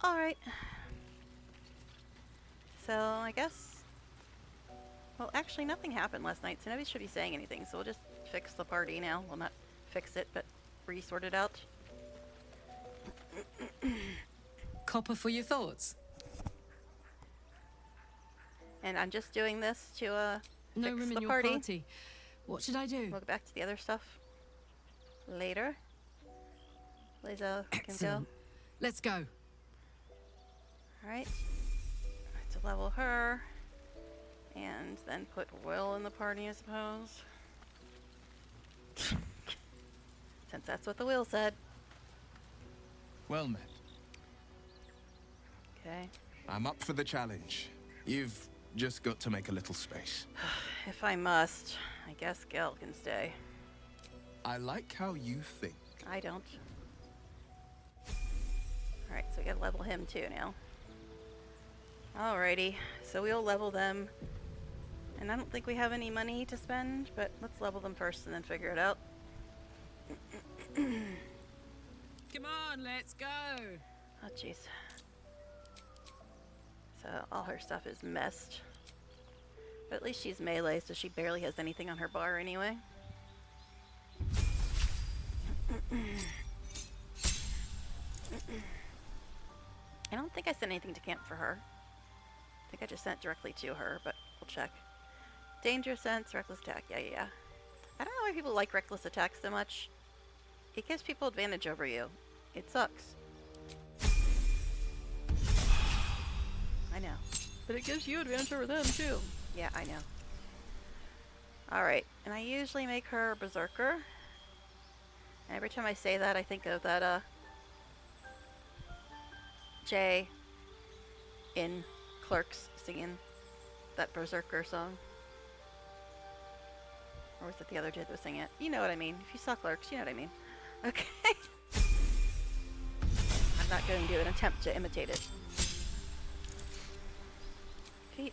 alright. So, I guess... Well, actually, nothing happened last night, so nobody should be saying anything, so we'll just fix the party now. Well, not fix it, but re-sort it out. Copper for your thoughts. And I'm just doing this to No fix room the in your party. party. What should I do? We'll go back to the other stuff later. Lisa can go. Excellent. Let's go. Alright. To level her. And then put Will in the party, I suppose. Since that's what the wheel said. Well met. Okay. I'm up for the challenge. You've just got to make a little space. If I must, I guess Gel can stay. I like how you think. I don't. Alright, so we gotta level him too now. Alrighty, so we'll level them. And I don't think we have any money to spend, but let's level them first and then figure it out. Come on, let's go. Oh, jeez. So all her stuff is messed. But at least she's melee, so she barely has anything on her bar anyway. I don't think I sent anything to camp for her. I think I just sent directly to her, but we'll check. Danger sense, reckless attack. Yeah. I don't know why people like reckless attacks so much. It gives people advantage over you. It sucks. I know. But it gives you advantage over them, too. Yeah, I know. Alright, and I usually make her a berserker. And every time I say that, I think of that, Jay in Clerks singing that berserker song. Or was it the other dude that was singing it? You know what I mean. If you saw Clerks, you know what I mean. Okay. I'm not going to do an attempt to imitate it. Peach.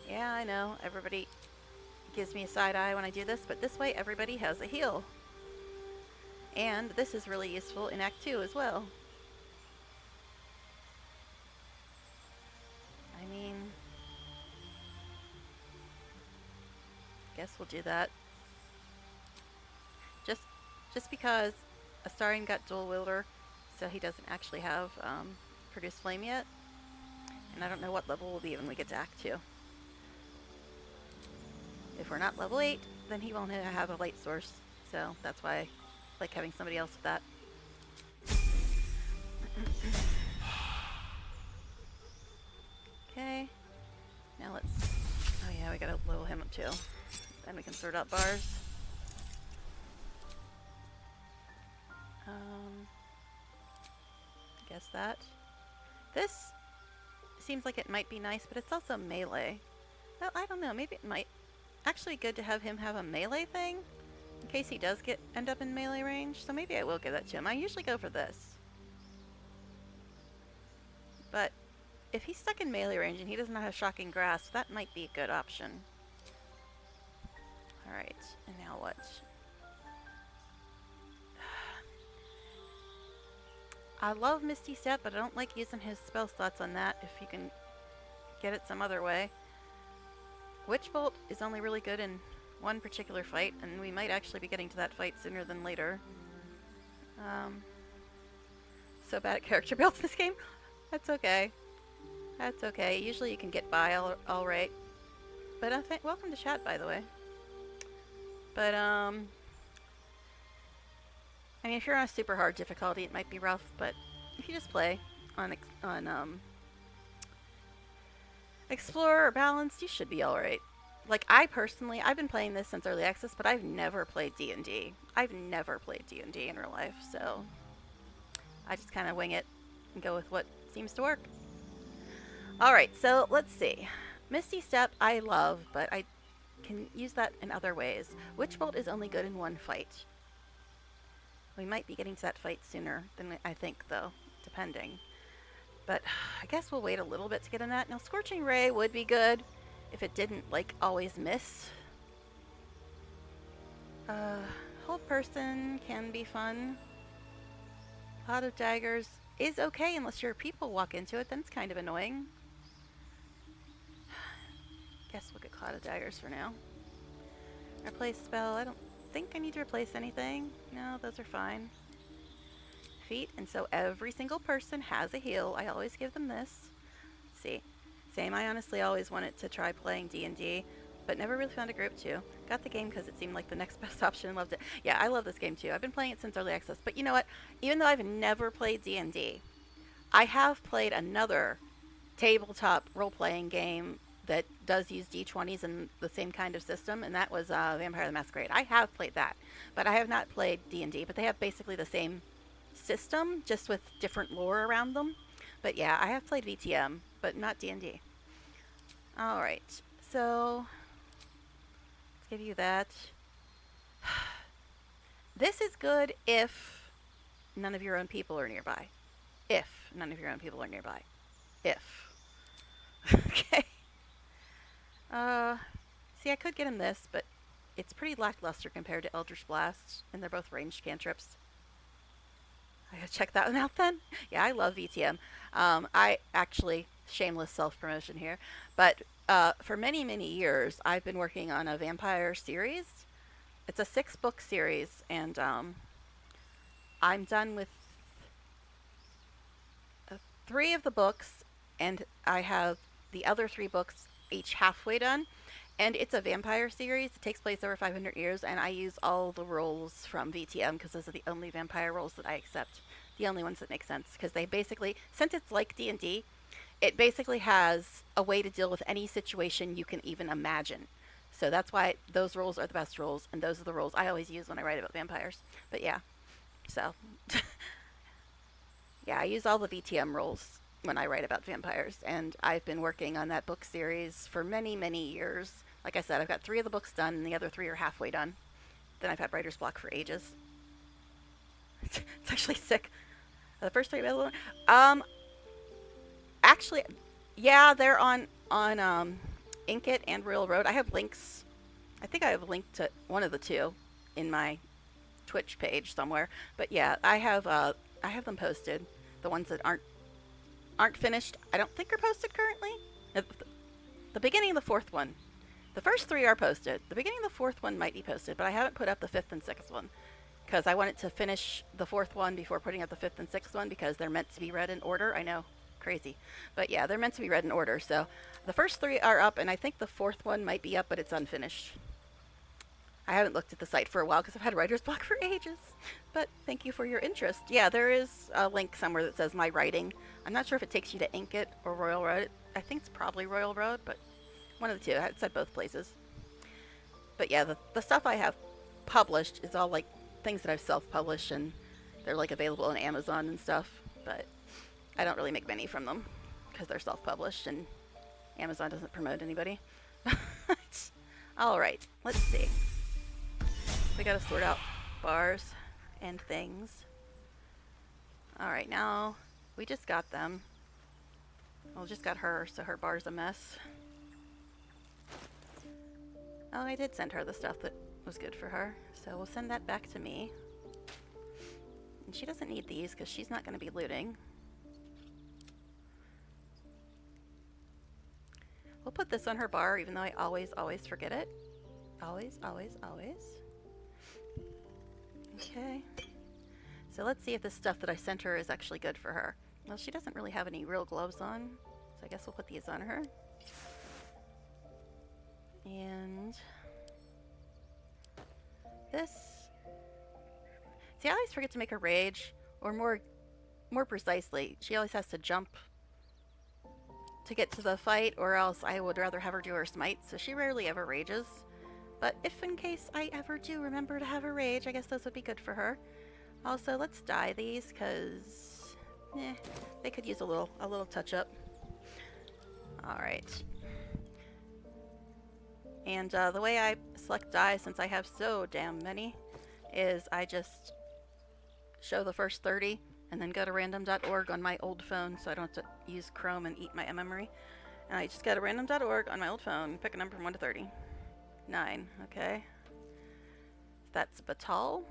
Yeah, I know. Everybody gives me a side eye when I do this, but this way everybody has a heal. And this is really useful in Act 2 as well. I mean, guess we'll do that. Just because Astarion got dual wielder, so he doesn't actually have produce flame yet. And I don't know what level we'll be when we get to Act 2. If we're not level 8, then he won't have a light source. So that's why I like having somebody else with that. Okay. Now let's... Oh yeah, we gotta level him up too. Then we can sort out bars. Guess that. This seems like it might be nice, but it's also melee. Well, I don't know. Maybe it might actually good to have him have a melee thing in case he does end up in melee range. So maybe I will give that to him. I usually go for this. But if he's stuck in melee range and he does not have shocking grasp, that might be a good option. Alright, and now what? I love Misty Step, but I don't like using his spell slots on that if you can get it some other way. Witch Bolt is only really good in one particular fight, and we might actually be getting to that fight sooner than later. So bad at character builds this game. That's okay. That's okay. Usually you can get by all right. But welcome to chat, by the way. But I mean, if you're on a super hard difficulty, it might be rough. But if you just play on Explorer or Balanced, you should be all right. Like, I've been playing this since early access, but I've never played D&D. I've never played D&D in real life, so I just kind of wing it and go with what seems to work. Alright, so let's see. Misty Step I love, but I can use that in other ways. Witch Bolt is only good in one fight. We might be getting to that fight sooner than I think, though, depending. But I guess we'll wait a little bit to get in that. Now, Scorching Ray would be good if it didn't, like, always miss. Hold Person can be fun. Cloud of Daggers is okay unless your people walk into it, then it's kind of annoying. Guess we'll get Cloud of Daggers for now. Replace spell. I don't think I need to replace anything. No, those are fine. Feet, and so every single person has a heal. I always give them this. Let's see. Same, I honestly always wanted to try playing D&D, but never really found a group to. Got the game because it seemed like the next best option and loved it. Yeah, I love this game too. I've been playing it since early access, but you know what? Even though I've never played D&D, I have played another tabletop role-playing game that does use D20s and the same kind of system, and that was Vampire the Masquerade. I have played that, but I have not played D&D, but they have basically the same system, just with different lore around them. But yeah, I have played VTM, but not D&D. Alright, so let's give you that. This is good if none of your own people are nearby. If none of your own people are nearby. If. Okay. See, I could get him this, but it's pretty lackluster compared to Eldritch Blast, and they're both ranged cantrips. I gotta check that one out then. Yeah, I love VTM. I actually, shameless self-promotion here, but for many, many years, I've been working on a vampire series. It's a 6-book series, and I'm done with 3 of the books, and I have the other 3 books each halfway done. And it's a vampire series. It takes place over 500 years, and I use all the rules from VTM because those are the only vampire rules that I accept. The only ones that make sense, because they basically, since it's like D&D, it basically has a way to deal with any situation you can even imagine. So that's why those rules are the best rules, and those are the rules I always use when I write about vampires. But yeah, so yeah, I use all the VTM rules when I write about vampires, and I've been working on that book series for many, many years. Like I said, I've got 3 of the books done, and the other 3 are halfway done. Then I've had writer's block for ages. It's actually sick. The first 3 available. Actually, yeah, they're on Inkit and Royal Road. I have links. I think I have a link to one of the 2 in my Twitch page somewhere. But yeah, I have them posted. The ones that aren't finished, I don't think are posted currently. The beginning of the 4th one. The first 3 are posted. The beginning of the 4th one might be posted, but I haven't put up the 5th and 6th one because I wanted to finish the 4th one before putting up the 5th and 6th one because they're meant to be read in order. I know, crazy. But yeah, they're meant to be read in order. So the first 3 are up, and I think the 4th one might be up, but it's unfinished. I haven't looked at the site for a while because I've had writer's block for ages. But thank you for your interest. Yeah, there is a link somewhere that says my writing. I'm not sure if it takes you to Inkit or Royal Road. I think it's probably Royal Road, but one of the 2. It's at both places. But yeah, the stuff I have published is all like things that I've self-published, and they're like available on Amazon and stuff. But I don't really make many from them because they're self-published, and Amazon doesn't promote anybody. All right, let's see. We gotta sort out bars and things. All right, now we just got them. Well, just got her, so her bar's a mess. Oh, I did send her the stuff that was good for her, so we'll send that back to me. And she doesn't need these because she's not going to be looting. We'll put this on her bar, even though I always forget it. Always. Okay. So let's see if this stuff that I sent her is actually good for her. Well, she doesn't really have any real gloves on, so I guess we'll put these on her. And this. See, I always forget to make her rage, or more precisely, she always has to jump to get to the fight, or else I would rather have her do her smite, so she rarely ever rages. But if in case I ever do remember to have her rage, I guess those would be good for her. Also, let's dye these, because they could use a little touch-up. Alright. And the way I select dye, since I have so damn many, is I just show the first 30 and then go to random.org on my old phone, so I don't have to use Chrome and eat my memory. And I just go to random.org on my old phone, pick a number from 1 to 30. 9, okay. That's Batal.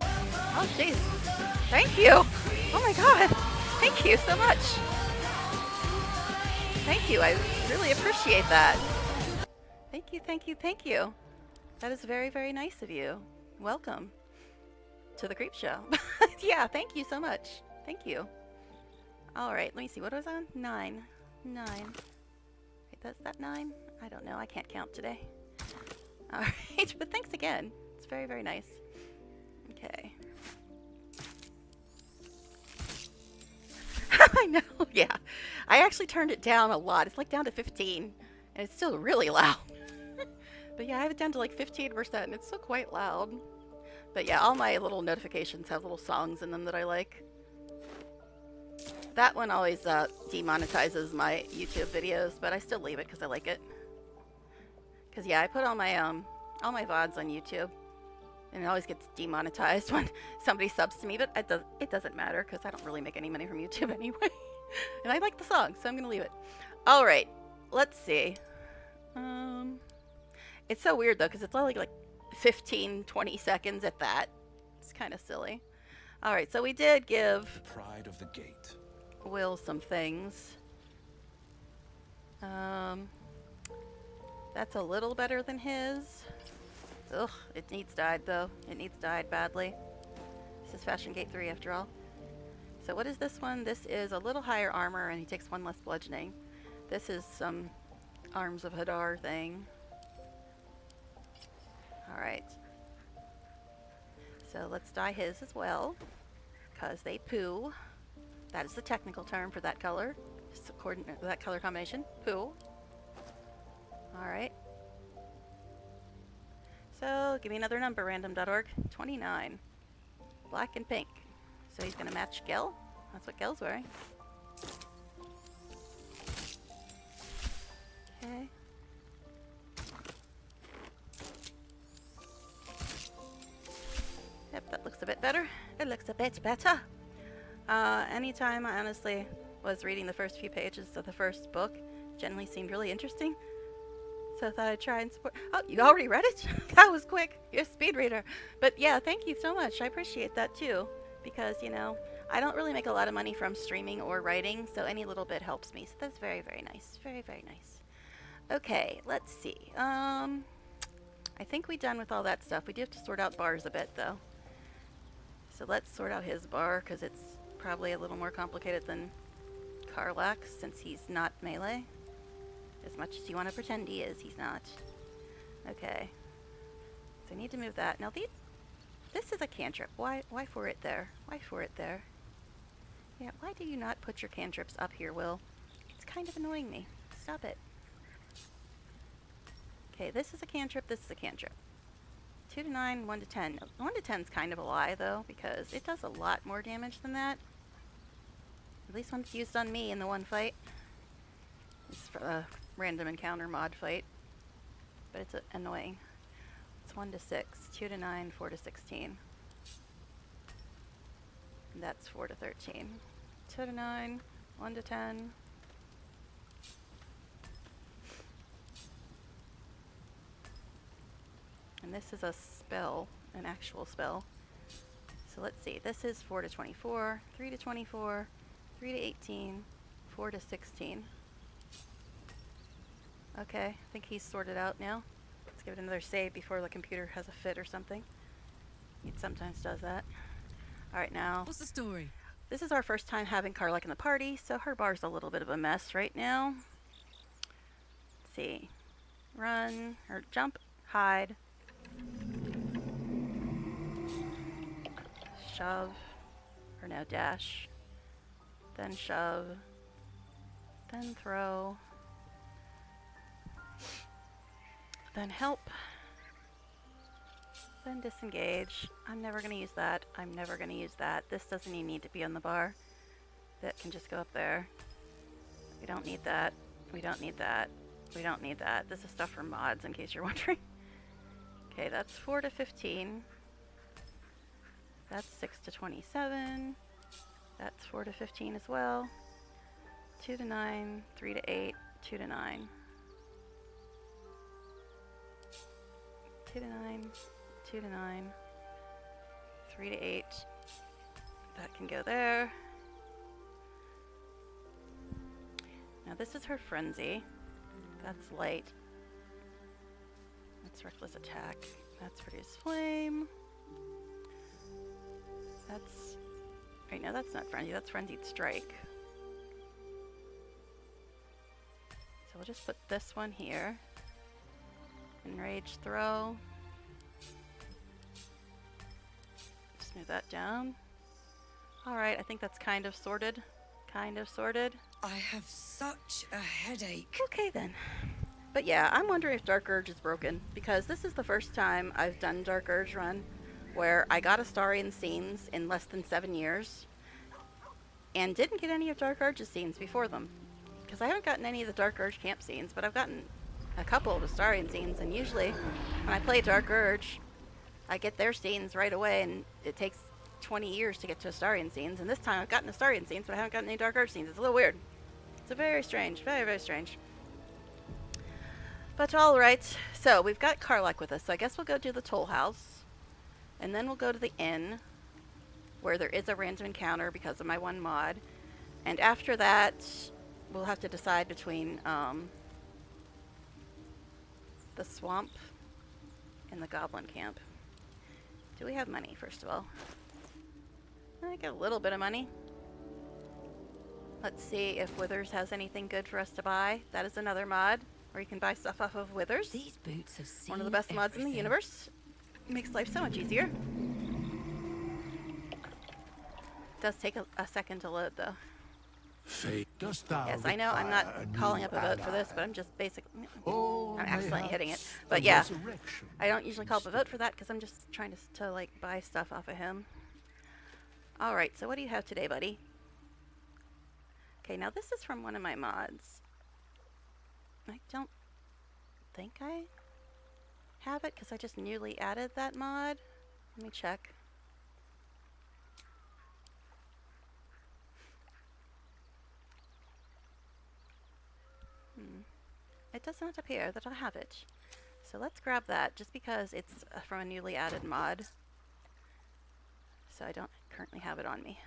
Oh, jeez. Thank you. Oh my god. Thank you so much. Thank you. I really appreciate that. Thank you. That is very, very nice of you. Welcome to the Creep Show. Yeah, thank you so much. Thank you. Alright, let me see. What was I on? 9. Wait, that's that 9? I don't know. I can't count today. Alright, but thanks again. It's very, very nice. Okay. I know, yeah. I actually turned it down a lot. It's like down to 15, and it's still really loud. But yeah, I have it down to like 15%, and it's still quite loud. But yeah, all my little notifications have little songs in them that I like. That one always demonetizes my YouTube videos, but I still leave it because I like it. Because yeah, I put all my VODs on YouTube. And it always gets demonetized when somebody subs to me, but it doesn't matter because I don't really make any money from YouTube anyway. And I like the song, so I'm going to leave it. All right, let's see. It's so weird, though, because it's only like 15, 20 seconds at that. It's kind of silly. All right, so we did give Pride of the gate. Will some things. That's a little better than his. Ugh, it needs dyed, though. It needs dyed badly. This is Fashion Gate 3, after all. So what is this one? This is a little higher armor, and he takes 1 less bludgeoning. This is some Arms of Hadar thing. Alright. So let's dye his as well, because they poo. That is the technical term for that color. Just according to that color combination. Poo. Alright. So, give me another number, random.org. 29. Black and pink. So he's going to match Gel. That's what Gel's wearing. Okay. Yep, that looks a bit better. It looks a bit better. Anytime I honestly was reading the first few pages of the first book, generally seemed really interesting. So I thought I'd try and support. Oh, you already read it? That was quick. You're a speed reader. But yeah, thank you so much. I appreciate that too. Because, you know, I don't really make a lot of money from streaming or writing, so any little bit helps me. So that's very, very nice. Very, very nice. Okay, let's see. I think we're done with all that stuff. We do have to sort out bars a bit, though. So let's sort out his bar, because it's probably a little more complicated than Karlach's, since he's not melee. As much as you want to pretend he is, he's not. Okay. So I need to move that. Now, this is a cantrip. Why for it there? Why for it there? Yeah, why do you not put your cantrips up here, Will? It's kind of annoying me. Stop it. Okay, this is a cantrip, this is a cantrip. 2 to 9, 1 to 10. 1 to 10 is kind of a lie, though, because it does a lot more damage than that. At least when it's used on me in the one fight. It's for a random encounter mod fight. But it's annoying. It's 1 to 6, 2 to 9, 4 to 16. And that's 4 to 13. 2 to 9, 1 to 10. And this is a spell, an actual spell. So let's see, this is 4 to 24, 3 to 24, 3 to 18, 4 to 16. Okay, I think he's sorted out now. Let's give it another save before the computer has a fit or something. It sometimes does that. Alright, now. What's the story? This is our first time having Karlach in the party, so her bar's a little bit of a mess right now. Let's see. Run, or jump, hide. Shove, or no, dash. Then shove. Then throw. Then help. Then disengage. I'm never going to use that. I'm never going to use that. This doesn't even need to be on the bar. That can just go up there. We don't need that. We don't need that. We don't need that. This is stuff for mods, in case you're wondering. Okay, that's 4 to 15. That's 6 to 27. That's 4 to 15 as well. 2 to 9, 3 to 8, 2 to 9. 2 to 9, 2 to 9, 3 to 8. That can go there. Now this is her frenzy. That's light. That's reckless attack. That's produce flame. That's... Right, now that's not frenzy, that's frenzied strike. So we'll just put this one here. Enraged throw. Just move that down. Alright, I think that's kind of sorted. Kind of sorted. I have such a headache. Okay then. But yeah, I'm wondering if Dark Urge is broken, because this is the first time I've done Dark Urge run where I got Astarian scenes in less than 7 years and didn't get any of Dark Urge's scenes before them. Because I haven't gotten any of the Dark Urge camp scenes, but I've gotten a couple of Astarian scenes, and usually when I play Dark Urge, I get their scenes right away, and it takes 20 years to get to Astarian scenes. And this time I've gotten Astarian scenes, but I haven't gotten any Dark Earth scenes. It's a little weird. It's a very strange, very, very strange. But alright, so we've got Karlach with us, so I guess we'll go to the Toll House. And then we'll go to the inn, where there is a random encounter because of my one mod. And after that, we'll have to decide between the swamp and the goblin camp. Do we have money, first of all? I get a little bit of money. Let's see if Withers has anything good for us to buy. That is another mod where you can buy stuff off of Withers. These boots have seen one of the best mods in the universe. Makes life so much easier. Does take a second to load, though. Dost thou Yes, I know I'm not require a calling new up a vote for this, ally? but I'm just basically... Or I'm accidentally hitting it. mayhaps But a yeah, resurrection I don't usually call up a vote for that because I'm just trying to like, buy stuff off of him. Alright, so what do you have today, buddy? Okay, now this is from one of my mods. I don't think I have it because I just newly added that mod. Let me check. It does not appear that I have it. So let's grab that just because it's from a newly added mod. So I don't currently have it on me.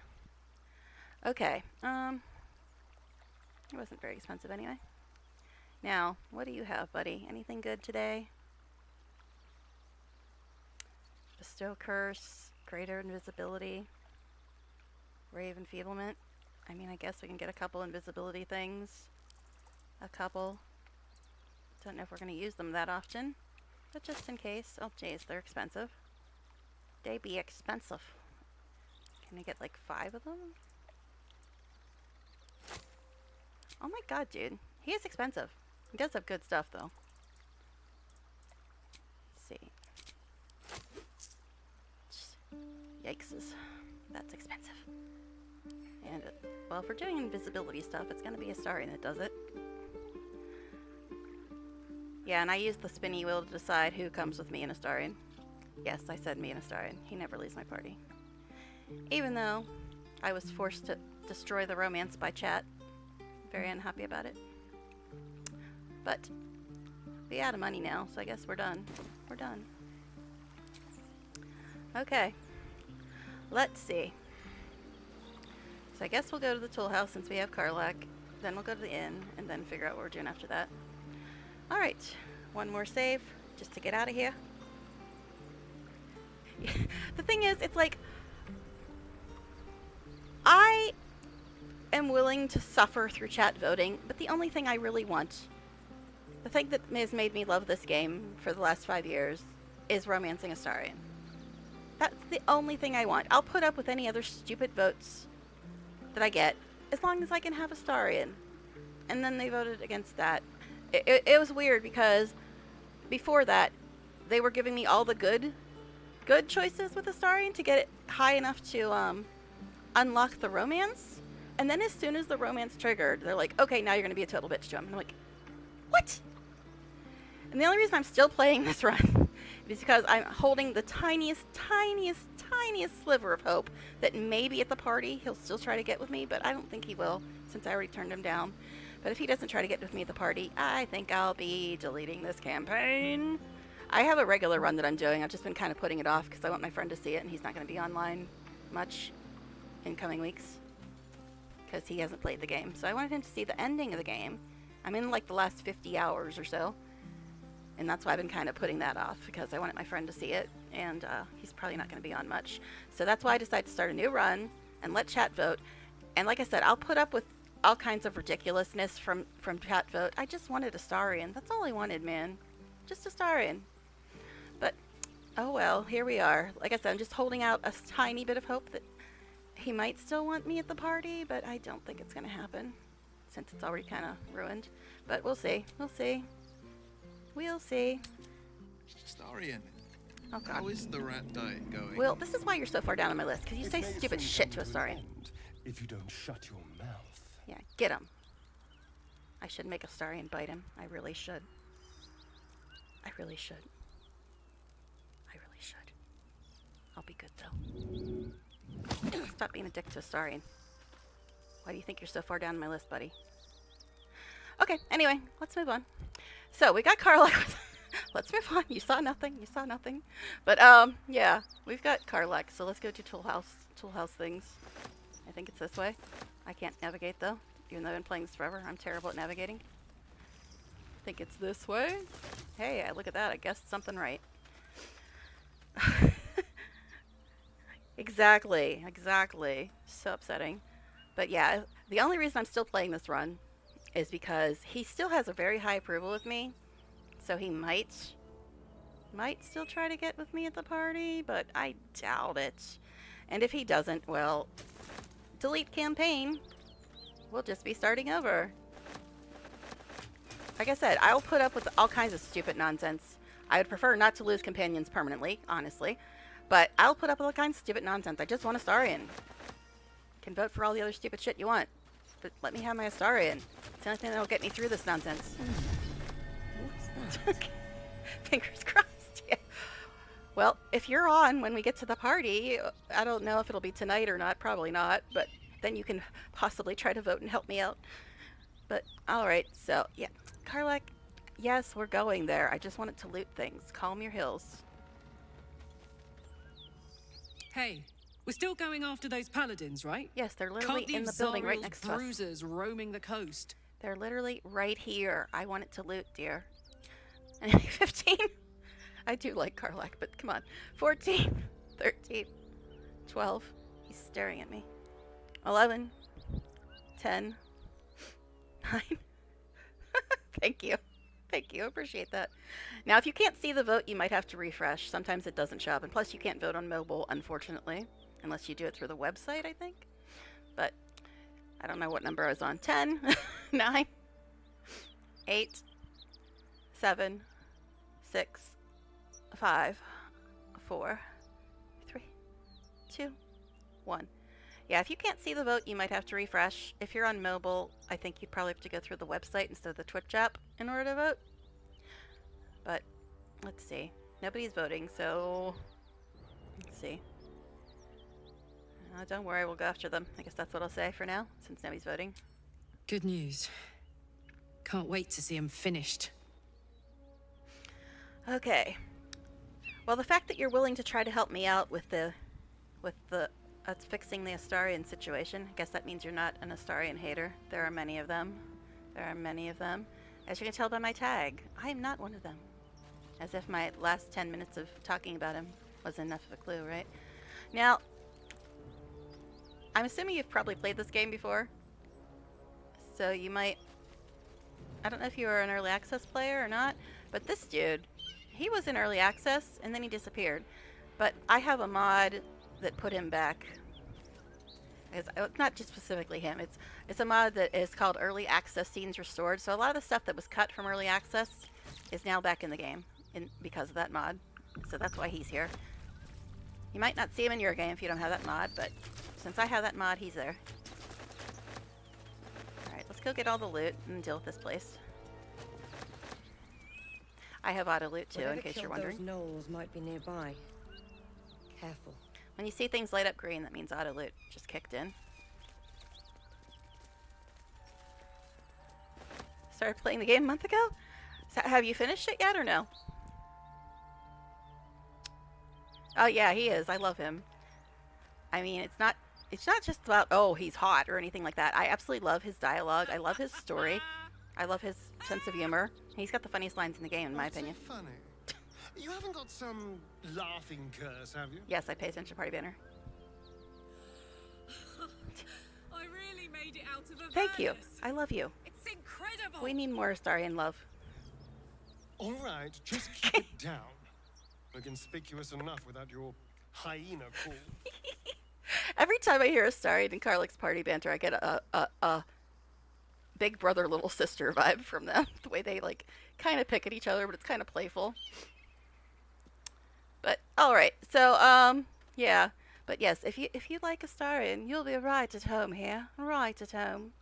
Okay, it wasn't very expensive anyway. Now, what do you have, buddy? Anything good today? Bestow Curse, Greater Invisibility, Rave Enfeeblement. I mean, I guess we can get a couple invisibility things. A couple. Don't know if we're going to use them that often, but just in case. Oh, jeez, they're expensive. They be expensive. Can I get like 5 of them? Oh my god, dude. He is expensive. He does have good stuff, though. Let's see. Yikes. That's expensive. And, well, if we're doing invisibility stuff, it's going to be Astarian that does it. Yeah, and I use the spinny wheel to decide who comes with me and Astarian. Yes, I said me and Astarian. He never leaves my party. Even though I was forced to destroy the romance by chat. Very unhappy about it. But we out of money now, so I guess we're done. We're done. Okay. Let's see. So I guess we'll go to the Toll House since we have Karlach. Then we'll go to the inn and then figure out what we're doing after that. Alright, one more save, just to get out of here. The thing is, it's like, I am willing to suffer through chat voting, but the only thing I really want, the thing that has made me love this game for the last 5 years, is romancing Astarian. That's the only thing I want. I'll put up with any other stupid votes that I get, as long as I can have Astarian. And then they voted against that. It was weird because before that, they were giving me all the good choices with Astarian to get it high enough to unlock the romance. And then as soon as the romance triggered, they're like, okay, now you're going to be a total bitch to him. And I'm like, what? And the only reason I'm still playing this run is because I'm holding the tiniest sliver of hope that maybe at the party he'll still try to get with me, but I don't think he will since I already turned him down. But if he doesn't try to get with me at the party, I think I'll be deleting this campaign. I have a regular run that I'm doing. I've just been kind of putting it off because I want my friend to see it, and he's not going to be online much in coming weeks because he hasn't played the game. So I wanted him to see the ending of the game. I'm in like the last 50 hours or so, and that's why I've been kind of putting that off because I wanted my friend to see it, and he's probably not going to be on much. So that's why I decided to start a new run and let chat vote. And like I said, I'll put up with all kinds of ridiculousness from chat vote. I just wanted Astarian. That's all I wanted, man. Just Astarian. But, oh well, here we are. Like I said, I'm just holding out a tiny bit of hope that he might still want me at the party, but I don't think it's going to happen since it's already kind of ruined. But we'll see. We'll see. We'll see. Astarian. Oh, God. How is the rat diet going? Will, this is why you're so far down on my list, because you say stupid shit to Astarian. If you don't shut your mouth. Yeah, get him. I should make Astarian bite him. I really should. I really should. I really should. I'll be good though. Stop being a dick to Astarion. Why do you think you're so far down my list, buddy? Okay, anyway, let's move on. So we got Karlach. Let's move on. You saw nothing. You saw nothing. But yeah, we've got Karlach. So let's go to Tool House things. I think it's this way. I can't navigate though, even though I've been playing this forever. I'm terrible at navigating. I think it's this way. Hey, look at that. I guessed something right. Exactly. So upsetting. But yeah, the only reason I'm still playing this run is because he still has a very high approval with me. So he might still try to get with me at the party, but I doubt it. And if he doesn't, well, delete campaign. We'll just be starting over. Like I said, I'll put up with all kinds of stupid nonsense. I would prefer not to lose companions permanently, honestly. But I'll put up with all kinds of stupid nonsense. I just want Astarion. Can vote for all the other stupid shit you want. But let me have my Astarion. It's the only thing that'll get me through this nonsense. What's that? Fingers crossed. Yeah. Well, if you're on when we get to the party, I don't know if it'll be tonight or not. Probably not. But then you can possibly try to vote and help me out. But alright, so yeah. Karlach, yes, we're going there. I just wanted to loot things. Calm your hills. Hey, we're still going after those paladins, right? Yes, they're literally Can't in leave the building right Zariel's next to us. bruisers roaming the coast. They're literally right here. I want it to loot, dear. 15. I do like Karlach, but come on. 14, 13, 12. He's staring at me. 11, 10, 9. Thank you. Thank you. Appreciate that. Now, if you can't see the vote, you might have to refresh. Sometimes it doesn't show up. And plus, you can't vote on mobile, unfortunately. Unless you do it through the website, I think. But I don't know what number I was on. 10, 9, 8, 7, 6, 5, 4, 3, 2, 1. Yeah, if you can't see the vote, you might have to refresh. If you're on mobile, I think you'd probably have to go through the website instead of the Twitch app in order to vote. But let's see. Nobody's voting, so let's see. Don't worry, we'll go after them. I guess that's what I'll say for now, since nobody's voting. Good news. Can't wait to see him finished. Okay. Well, the fact that you're willing to try to help me out with the fixing the Astarion situation, I guess that means you're not an Astarion hater. There are many of them. As you can tell by my tag, I am not one of them. As if my last 10 minutes of talking about him was enough of a clue, right? Now, I'm assuming you've probably played this game before. So you might... I don't know if you were an early access player or not, but this dude, he was in early access and then he disappeared. But I have a mod that put him back. It's not just specifically him. It's a mod that is called Early Access Scenes Restored. So a lot of the stuff that was cut from early access is now back in the game because of that mod. So that's why he's here. You might not see him in your game if you don't have that mod, but since I have that mod, he's there. Alright, let's go get all the loot and deal with this place. I have auto loot too, in case you're wondering. Those gnolls might be nearby. Careful. When you see things light up green, that means auto loot just kicked in. Started playing the game a month ago? So have you finished it yet or no? Oh yeah, he is. I love him. I mean, it's not just about, oh, he's hot or anything like that. I absolutely love his dialogue. I love his story. I love his sense of humor. He's got the funniest lines in the game, in my opinion. Funny. You haven't got some laughing curse, have you? Yes, I pay attention to Party Banner. I really made it out of a Thank you. I love you. It's incredible. We need more Astarion love. All right, just keep it down. We're conspicuous enough without your hyena call. Every time I hear Astarion and Karlach's party banter, I get a big brother, little sister vibe from them. The way they, like, kind of pick at each other, but it's kind of playful. But, alright, so, yeah. But yes, if you like Astarion, you'll be right at home here. Right at home.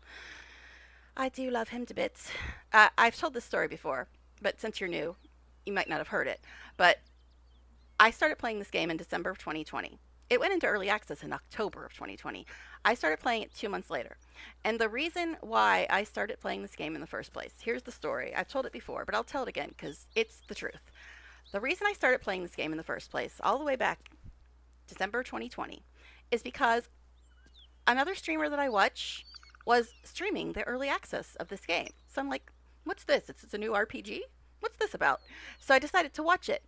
I do love him to bits. I've told this story before, but since you're new, you might not have heard it. But I started playing this game in December of 2020. It went into early access in October of 2020. I started playing it 2 months later. And the reason why I started playing this game in the first place, here's the story. I've told it before, but I'll tell it again because it's the truth. The reason I started playing this game in the first place, all the way back December 2020, is because another streamer that I watch was streaming the early access of this game. So I'm like, what's this? It's a new RPG? What's this about? So I decided to watch it.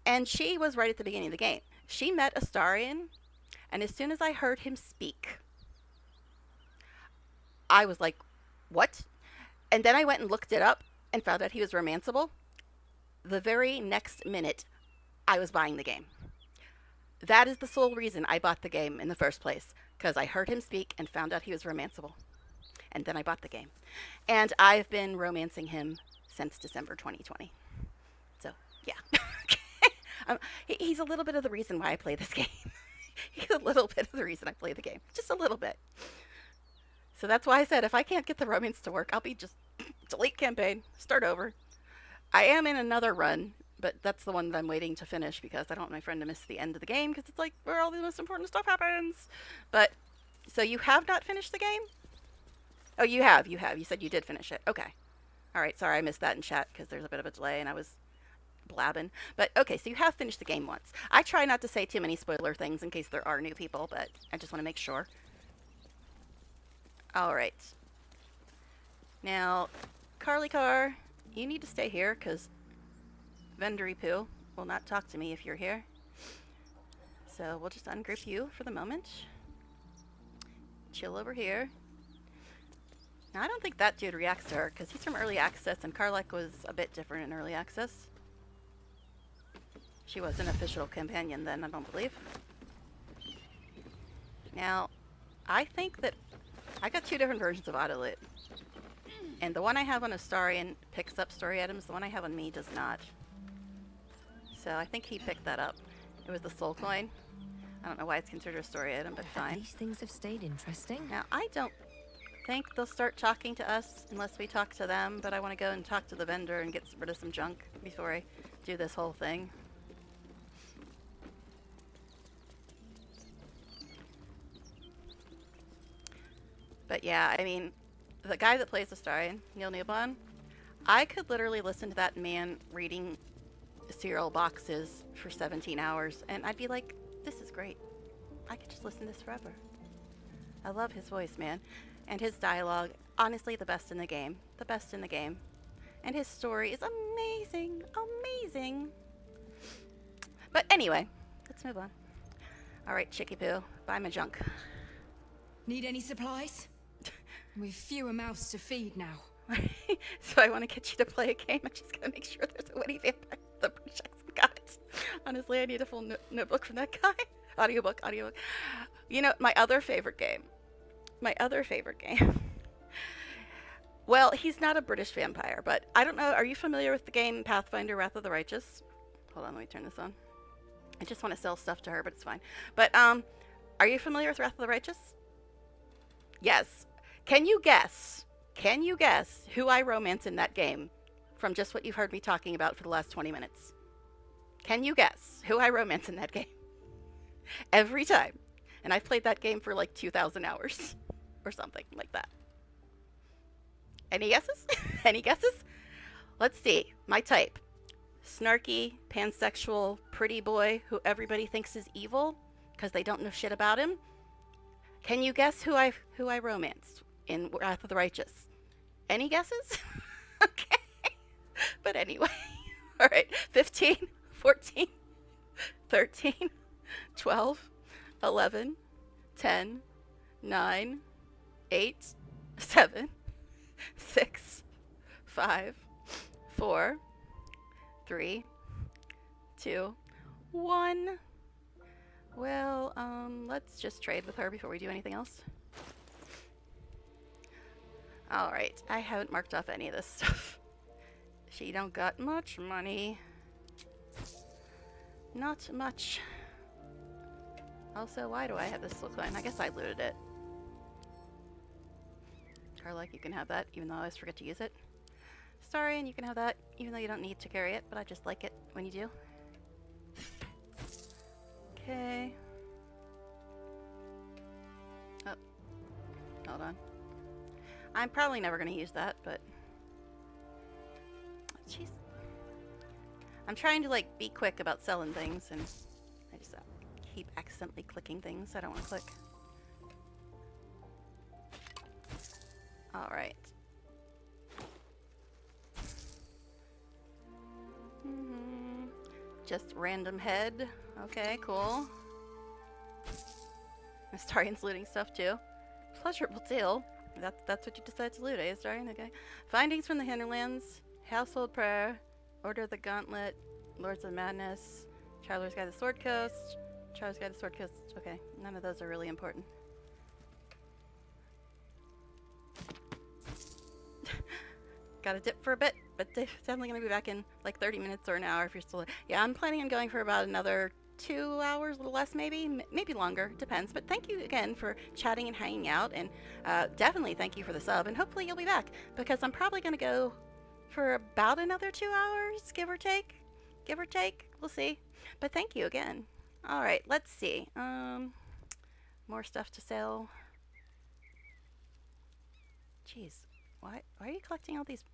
And she was right at the beginning of the game. She met Astarion, and as soon as I heard him speak, I was like, what? And then I went and looked it up and found out he was romanceable. The very next minute, I was buying the game. That is the sole reason I bought the game in the first place, because I heard him speak and found out he was romanceable. And then I bought the game. And I've been romancing him since December 2020. So, yeah. He's a little bit of the reason why I play this game. He's a little bit of the reason I play the game. Just a little bit. So that's why I said if I can't get the romance to work, I'll be just delete campaign, start over. I am in another run, but that's the one that I'm waiting to finish because I don't want my friend to miss the end of the game because it's like where all the most important stuff happens. But, so you have not finished the game? Oh, you have. You said you did finish it. Okay. All right, sorry I missed that in chat because there's a bit of a delay and I was blabbing. But okay, so you have finished the game once. I try not to say too many spoiler things in case there are new people, but I just want to make sure. All right. Now, Carly Car, you need to stay here because Vendory Poo will not talk to me if you're here. So we'll just ungroup you for the moment. Chill over here. Now, I don't think that dude reacts to her because he's from early access and Karlek was a bit different in early access. She was an official companion then, I don't believe. Now, I think that I got two different versions of Autolit. And the one I have on Astarion picks up story items, the one I have on me does not. So I think he picked that up. It was the soul coin. I don't know why it's considered a story item, but fine. These things have stayed interesting. Now, I don't think they'll start talking to us unless we talk to them, but I want to go and talk to the vendor and get rid of some junk before I do this whole thing. But yeah, I mean, the guy that plays Astarion, Neil Newbon, I could literally listen to that man reading cereal boxes for 17 hours, and I'd be like, this is great. I could just listen to this forever. I love his voice, man. And his dialogue, honestly, the best in the game. The best in the game. And his story is amazing. Amazing. But anyway, let's move on. All right, Chicky Poo, buy my junk. Need any supplies? We've fewer mouths to feed now. So I want to get you to play a game. I just gotta make sure there's a witty vampire. The British accent got it. Honestly, I need a full notebook from that guy. Audiobook. You know, my other favorite game. Well, he's not a British vampire, but I don't know. Are you familiar with the game Pathfinder Wrath of the Righteous? Hold on, let me turn this on. I just want to sell stuff to her, but it's fine. But, are you familiar with Wrath of the Righteous? Yes. Can you guess who I romance in that game from just what you've heard me talking about for the last 20 minutes? Can you guess who I romance in that game? Every time. And I've played that game for like 2,000 hours or something like that. Any guesses? Any guesses? Let's see. My type. Snarky, pansexual, pretty boy who everybody thinks is evil because they don't know shit about him. Can you guess who I romanced in Wrath of the Righteous? Any guesses? Okay. But anyway. All right. 15, 14, 13, 12, 11, 10, 9, 8, 7, 6, 5, 4, 3, 2, 1. Well, let's just trade with her before we do anything else. Alright, I haven't marked off any of this stuff. She don't got much money. Not much. Also, why do I have this silk line? I guess I looted it. Karlek, you can have that, even though I always forget to use it. Sorry, and you can have that, even though you don't need to carry it, but I just like it when you do. Okay. Oh, hold on. I'm probably never going to use that, but... Jeez. I'm trying to, like, be quick about selling things, and I just keep accidentally clicking things I don't want to click. Alright. Just random head. Okay, cool. Astarian's looting stuff too. Pleasurable tale. That's what you decide to loot, eh, Astarian? Okay. Findings from the Hinterlands. Household Prayer. Order of the Gauntlet. Lords of Madness. Traveler's Guide to Sword Coast. Traveler's Guide to Sword Coast. Okay, none of those are really important. Gotta dip for a bit, but definitely gonna be back in like 30 minutes or an hour if you're still... Yeah, I'm planning on going for about another 2 hours, a little less maybe, maybe longer, depends. But thank you again for chatting and hanging out, and definitely thank you for the sub, and hopefully you'll be back, because I'm probably gonna go for about another 2 hours, give or take. Give or take, we'll see. But thank you again. Alright, let's see. More stuff to sell. Jeez, why are you collecting all these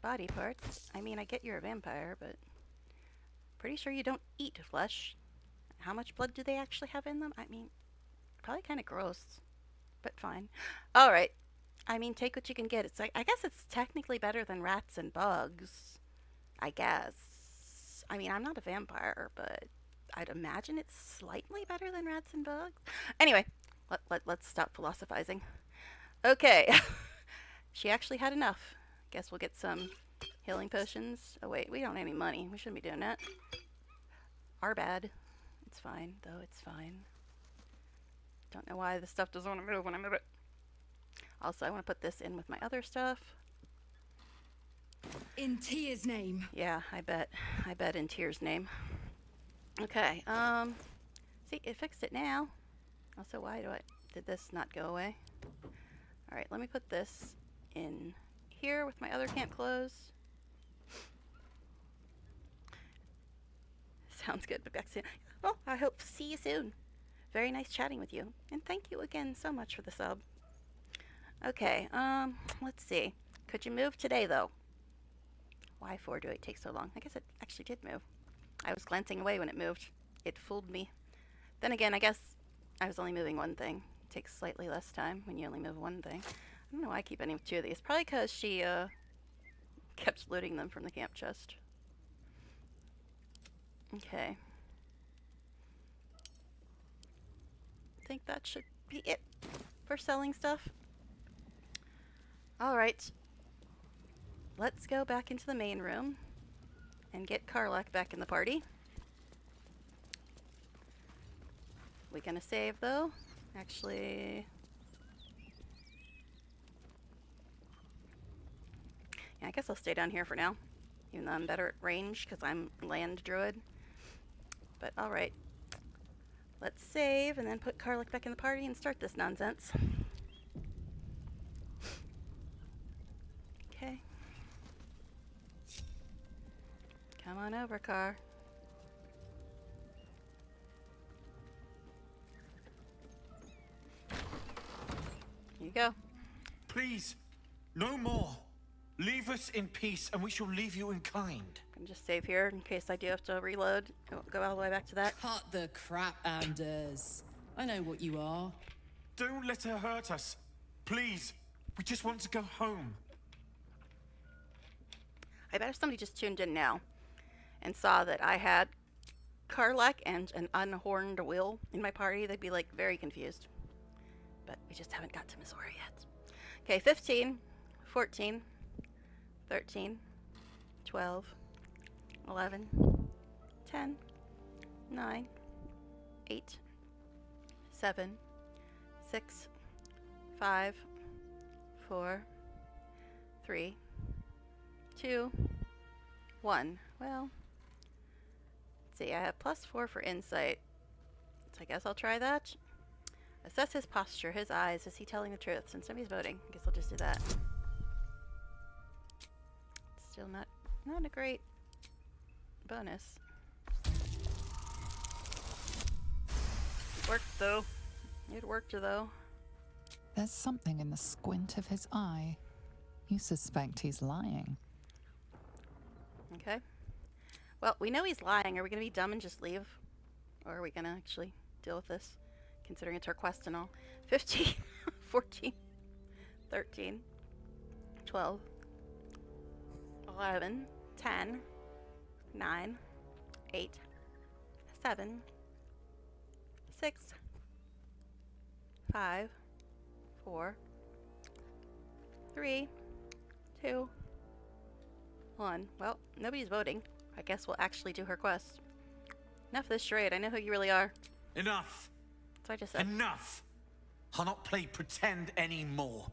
body parts? I mean, I get you're a vampire, but pretty sure you don't eat flesh. How much blood do they actually have in them? I mean, probably kind of gross, but fine. All right. I mean, take what you can get. It's like, I guess it's technically better than rats and bugs. I guess. I mean, I'm not a vampire, but I'd imagine it's slightly better than rats and bugs. Anyway, let's stop philosophizing. Okay. She actually had enough. Guess we'll get some healing potions. Oh wait, we don't have any money. We shouldn't be doing that. Our bad. It's fine, though. It's fine. Don't know why the stuff doesn't want to move when I move it. Also, I want to put this in with my other stuff. In Tyr's name. Yeah, I bet. I bet in Tyr's name. Okay, see, it fixed it now. Also, why did this not go away? Alright, let me put this in here with my other camp clothes. Sounds good, but back soon. Well, I hope to see you soon. Very nice chatting with you. And thank you again so much for the sub. Okay, let's see. Could you move today, though? Why do it take so long? I guess it actually did move. I was glancing away when it moved. It fooled me. Then again, I guess I was only moving one thing. It takes slightly less time when you only move one thing. I don't know why I keep ending with 2 of these. Probably because she kept looting them from the camp chest. Okay. I think that should be it for selling stuff. Alright. Let's go back into the main room and get Karlach back in the party. We gonna save, though? Actually... Yeah, I guess I'll stay down here for now. Even though I'm better at range, because I'm land druid. But alright. Let's save, and then put Karlach back in the party and start this nonsense. Okay. Come on over, Car. Here you go. Please, no more. Leave us in peace, and we shall leave you in kind. I can just save here in case I do have to reload. Go all the way back to that. Cut the crap, Anders. I know what you are. Don't let her hurt us. Please, we just want to go home. I bet if somebody just tuned in now and saw that I had Karlach and an unhorned Will in my party, they'd be like very confused. But we just haven't got to Missouri yet. Okay, 15, 14, 13, 12, 11, 10, 9, 8, 7, 6, 5, 4, 3, 2, 1. Well, let's see, I have +4 for insight. So I guess I'll try that. Assess his posture, his eyes. Is he telling the truth? Since somebody's voting, I guess I'll just do that. Still not a great bonus. Worked though. It worked though. There's something in the squint of his eye. You suspect he's lying. Okay. Well, we know he's lying. Are we going to be dumb and just leave? Or are we going to actually deal with this? Considering it's our quest and all. 15, 14, 13, 12, 11, 10, 9, 8, 7, 6, 5, 4, 3, 2, 1. Well, nobody's voting. I guess we'll actually do her quest. Enough of this charade. I know who you really are. Enough! That's what I just said. Enough! I'll not play pretend anymore.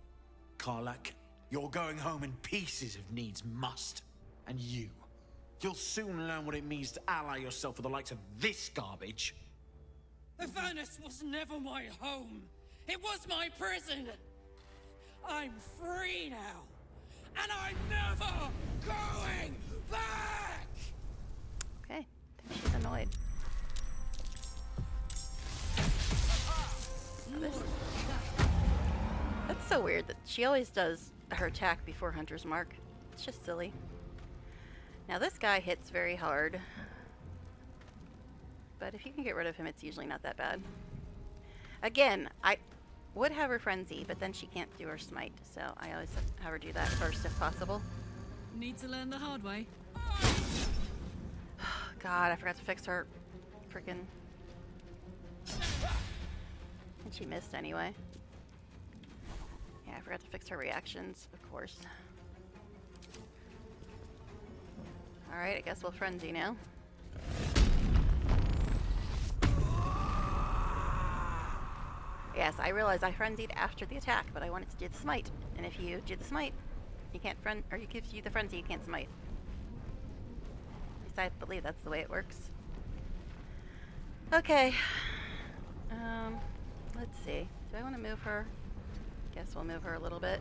Karlak, you're going home in pieces if needs must. And you'll soon learn what it means to ally yourself with the likes of this garbage. Avernus was never my home. It was my prison. I'm free now. And I'm never going back! Okay. I think she's annoyed. That's so weird that she always does her attack before Hunter's Mark. It's just silly. Now this guy hits very hard. But if you can get rid of him, it's usually not that bad. Again, I would have her frenzy, but then she can't do her smite, so I always have her do that first if possible. Need to learn the hard way. God, I forgot to fix her freaking... And she missed anyway. Yeah, I forgot to fix her reactions, of course. Alright, I guess we'll frenzy now. Yes, I realize I frenzied after the attack, but I wanted to do the smite. And if you do the smite, you can't or you gives you the frenzy, you can't smite. At least I believe that's the way it works. Okay. Let's see. Do I want to move her? Guess we'll move her a little bit.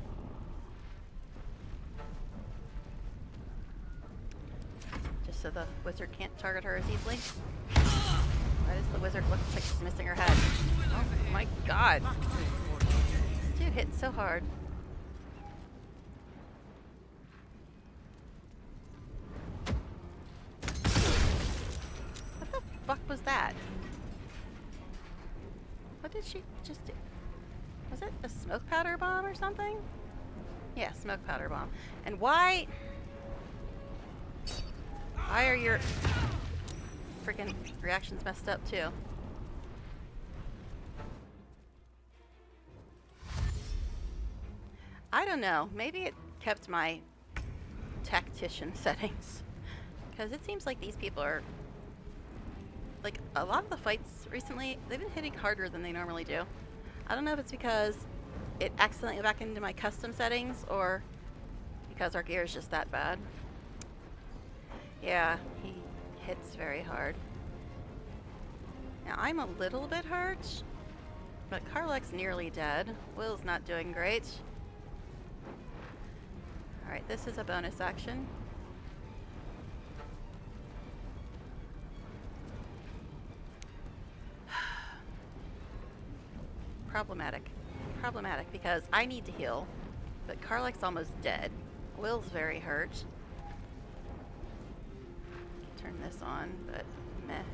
Just so the wizard can't target her as easily. Why does the wizard look like she's missing her head? Oh my god. This dude hit so hard. What the fuck was that? What did she just do? Was it a smoke powder bomb or something? Yeah, smoke powder bomb. And why are your freaking reactions messed up too? I don't know. Maybe it kept my tactician settings. Because it seems like these people are... Like, a lot of the fights recently, they've been hitting harder than they normally do. I don't know if it's because it accidentally went back into my custom settings or because our gear is just that bad. Yeah, he hits very hard. Now, I'm a little bit hurt, but Karlak's nearly dead. Will's not doing great. Alright, this is a bonus action. Problematic because I need to heal, but Karlak's almost dead. Will's very hurt. Turn this on, but meh.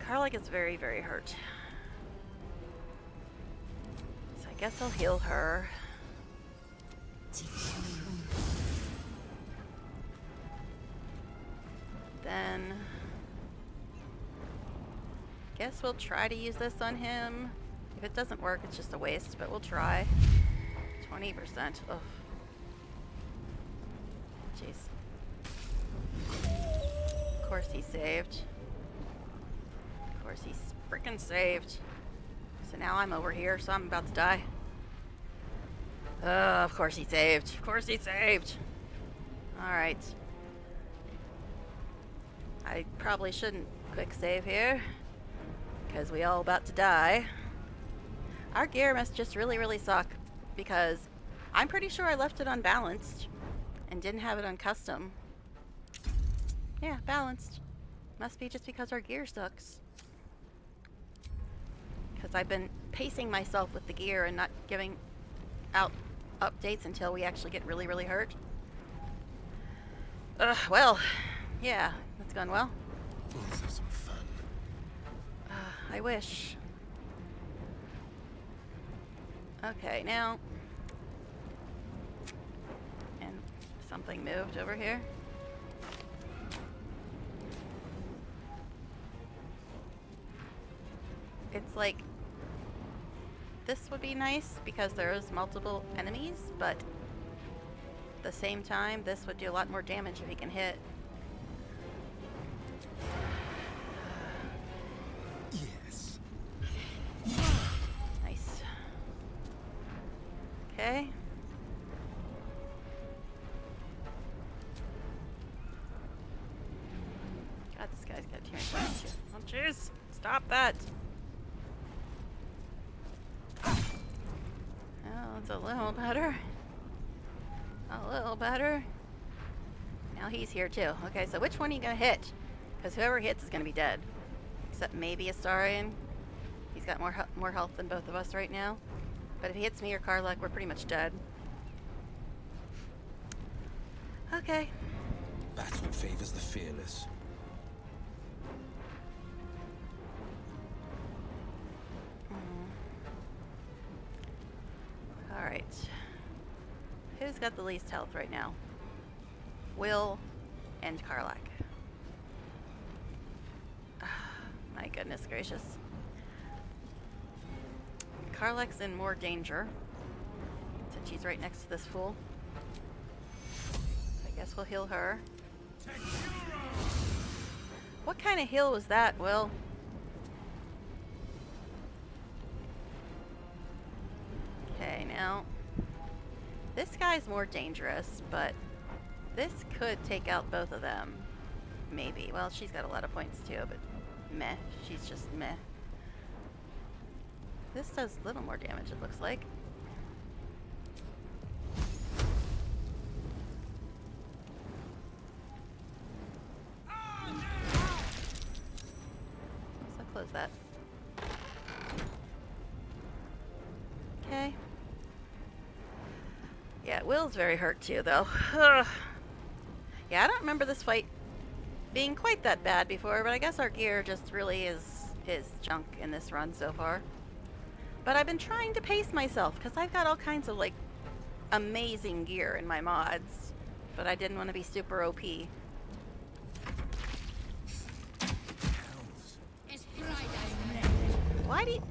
Karlak is very, very hurt. So I guess I'll heal her. Then... guess we'll try to use this on him. If it doesn't work, it's just a waste, but we'll try. 20%. Ugh. Jeez. Of course he saved. Of course he's freaking saved. So now I'm over here, so I'm about to die. Of course he saved. Of course he saved. Alright. I probably shouldn't quick save here, because we all about to die. Our gear must just really, really suck, because I'm pretty sure I left it unbalanced and didn't have it on custom. Yeah, balanced. Must be just because our gear sucks. Because I've been pacing myself with the gear and not giving out updates until we actually get really, really hurt. Well, yeah, that's gone well. Let's have some fun. I wish. Okay, now... And something moved over here. It's like... This would be nice because there's multiple enemies, but... At the same time, this would do a lot more damage if he can hit. Yes. Nice. Okay. God, this guy's got too many points. Oh, jeez. Stop that. Oh, it's a little better. A little better. Now he's here too. Okay, so which one are you gonna hit? Because whoever hits is gonna be dead. Except maybe Astarion. He's got more health than both of us right now. But if he hits me or Karlach, we're pretty much dead. Okay. Battle favors the fearless. Alright. Who's got the least health right now? Will and Karlach. My goodness gracious. Karlach's in more danger since she's right next to this fool. I guess we'll heal her. What kind of heal was that, Will? Okay, now this guy's more dangerous, but this could take out both of them. Maybe. Well, she's got a lot of points too, but meh. She's just meh. This does a little more damage, it looks like. So close that. Okay. Yeah, Will's very hurt too, though. Yeah, I don't remember this fight being quite that bad before, but I guess our gear just really is junk in this run so far. But I've been trying to pace myself, because I've got all kinds of, like, amazing gear in my mods. But I didn't want to be super OP. Why do you...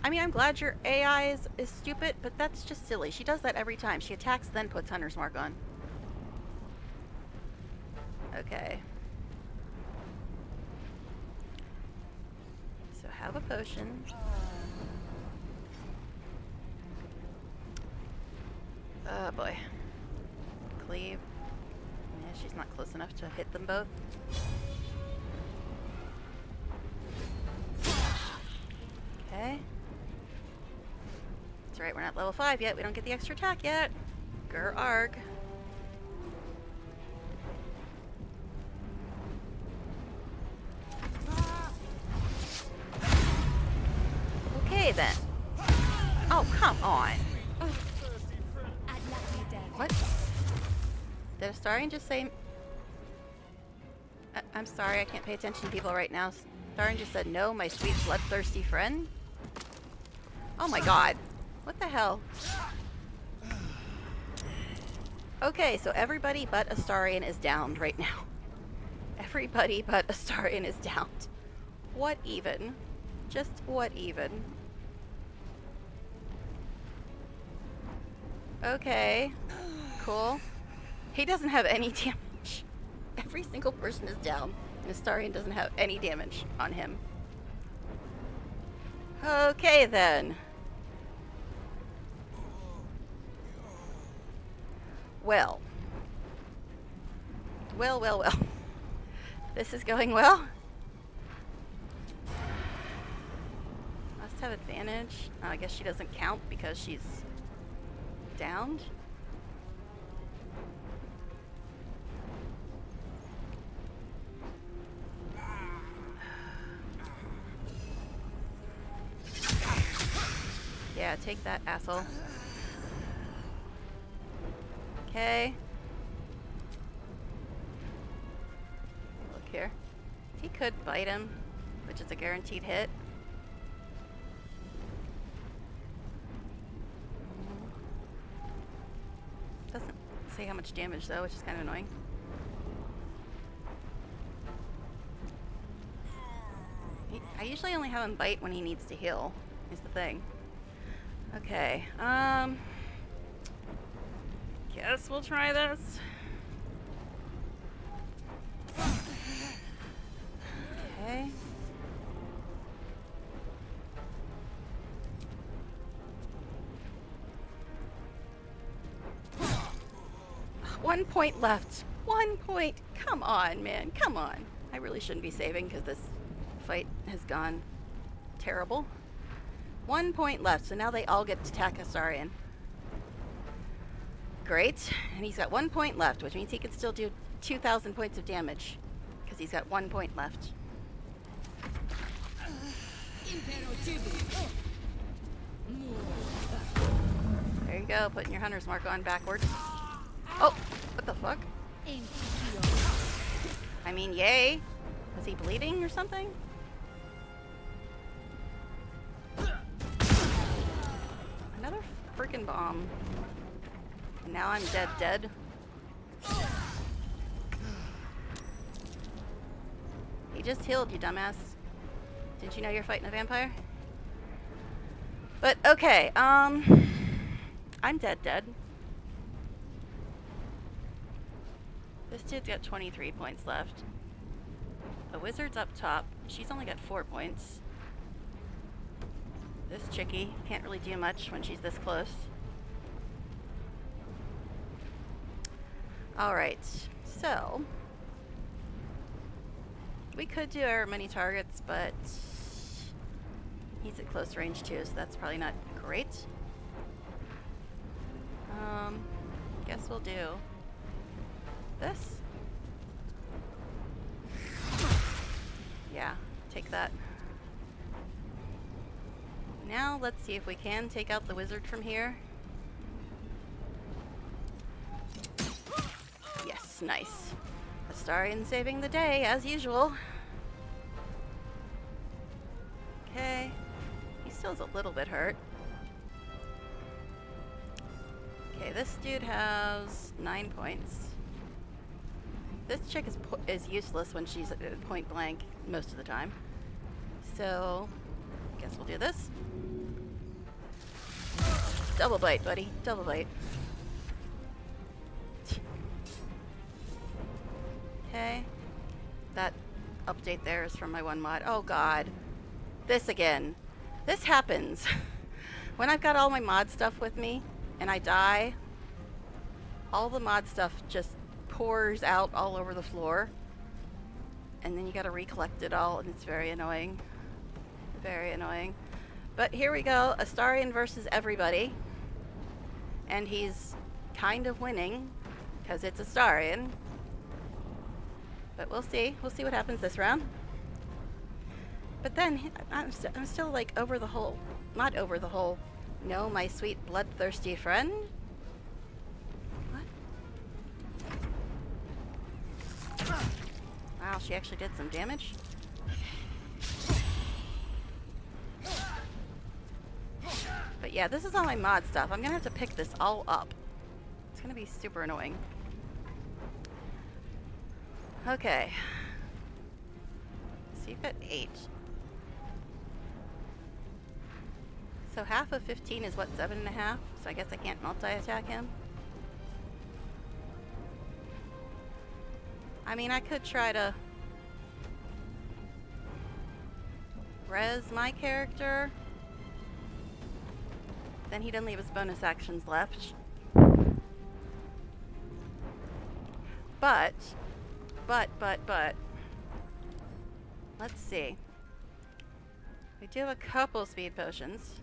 I mean, I'm glad your AI is stupid, but that's just silly. She does that every time. She attacks, then puts Hunter's Mark on. Okay. So have a potion. Oh boy. Cleave. Yeah, she's not close enough to hit them both. Okay. That's right, we're not level 5 yet. We don't get the extra attack yet. Grr arg. Okay then. Oh, come on. What? Did Astarion just say... I'm sorry, I can't pay attention to people right now. Astarion just said, no, my sweet bloodthirsty friend. Oh my god. What the hell? Okay, so everybody but Astarion is downed right now. Everybody but Astarion is downed. What even? Just what even? Okay. Cool. He doesn't have any damage. Every single person is down, and Astarion doesn't have any damage on him. Okay then. Well. Well. This is going well. Must have advantage. Oh, I guess she doesn't count because she's downed. Yeah, take that, asshole. Okay. Look here. He could bite him, which is a guaranteed hit. Doesn't say how much damage though, which is kind of annoying. I usually only have him bite when he needs to heal, is the thing. Okay, guess we'll try this. Okay. One point left. 1 point. Come on, man. Come on. I really shouldn't be saving because this fight has gone terrible. 1 point left, so now they all get to attack Astarion. Great. And he's got 1 point left, which means he can still do 2,000 points of damage because he's got 1 point left. There you go, putting your hunter's mark on backwards. Oh, what the fuck? I mean, yay. Was he bleeding or something? Another freaking bomb. And now I'm dead. He just healed, you dumbass. Didn't you know you're fighting a vampire? But, okay, I'm dead. This dude's got 23 points left. The wizard's up top. She's only got 4 points. This chickie can't really do much when she's this close. Alright, so we could do our mini targets, but he's at close range too, so that's probably not great. Guess we'll do this. Yeah, take that. Now let's see if we can take out the wizard from here. Yes, nice. Astarion saving the day, as usual. Okay. He still's a little bit hurt. Okay, this dude has 9 points. This chick is useless when she's at point blank most of the time. So, guess we'll do this. Double bite, buddy. Double bite. Okay. That update there is from my one mod. Oh god. This again. This happens. When I've got all my mod stuff with me and I die, all the mod stuff just pours out all over the floor. And then you gotta recollect it all, and it's very annoying. Very annoying. But here we go. Astarion versus everybody. And he's kind of winning, because it's Astarion. But we'll see. We'll see what happens this round. But then, I'm still like over the hole. Not over the hole. No, my sweet bloodthirsty friend. What? Wow, she actually did some damage. But yeah, this is all my mod stuff. I'm gonna have to pick this all up. It's gonna be super annoying. Okay. So you've got 8. So half of 15 is what, 7.5? So I guess I can't multi-attack him. I mean, I could try to res my character. Then he doesn't leave his bonus actions left. But, let's see. We do have a couple speed potions.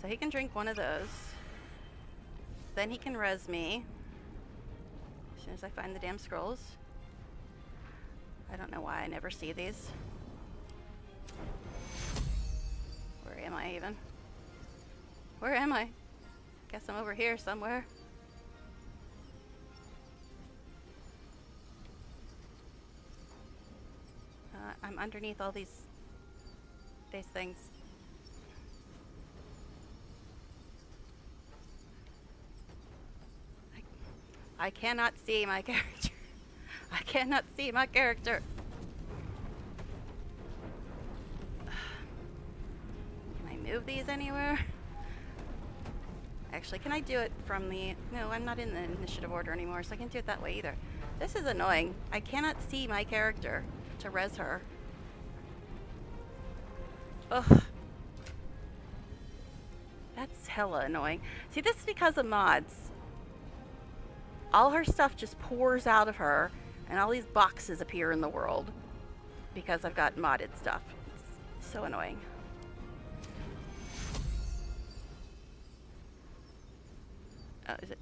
So he can drink one of those. Then he can res me. As soon as I find the damn scrolls. I don't know why I never see these. Where am I even? Where am I? Guess I'm over here somewhere. I'm underneath all these things. I cannot see my character. I cannot see my character. Can I move these anywhere? Actually, can I do it from the... No, I'm not in the initiative order anymore, so I can't do it that way either. This is annoying. I cannot see my character to res her. Ugh. That's hella annoying. See, this is because of mods. All her stuff just pours out of her, and all these boxes appear in the world because I've got modded stuff. It's so annoying. Oh, is it?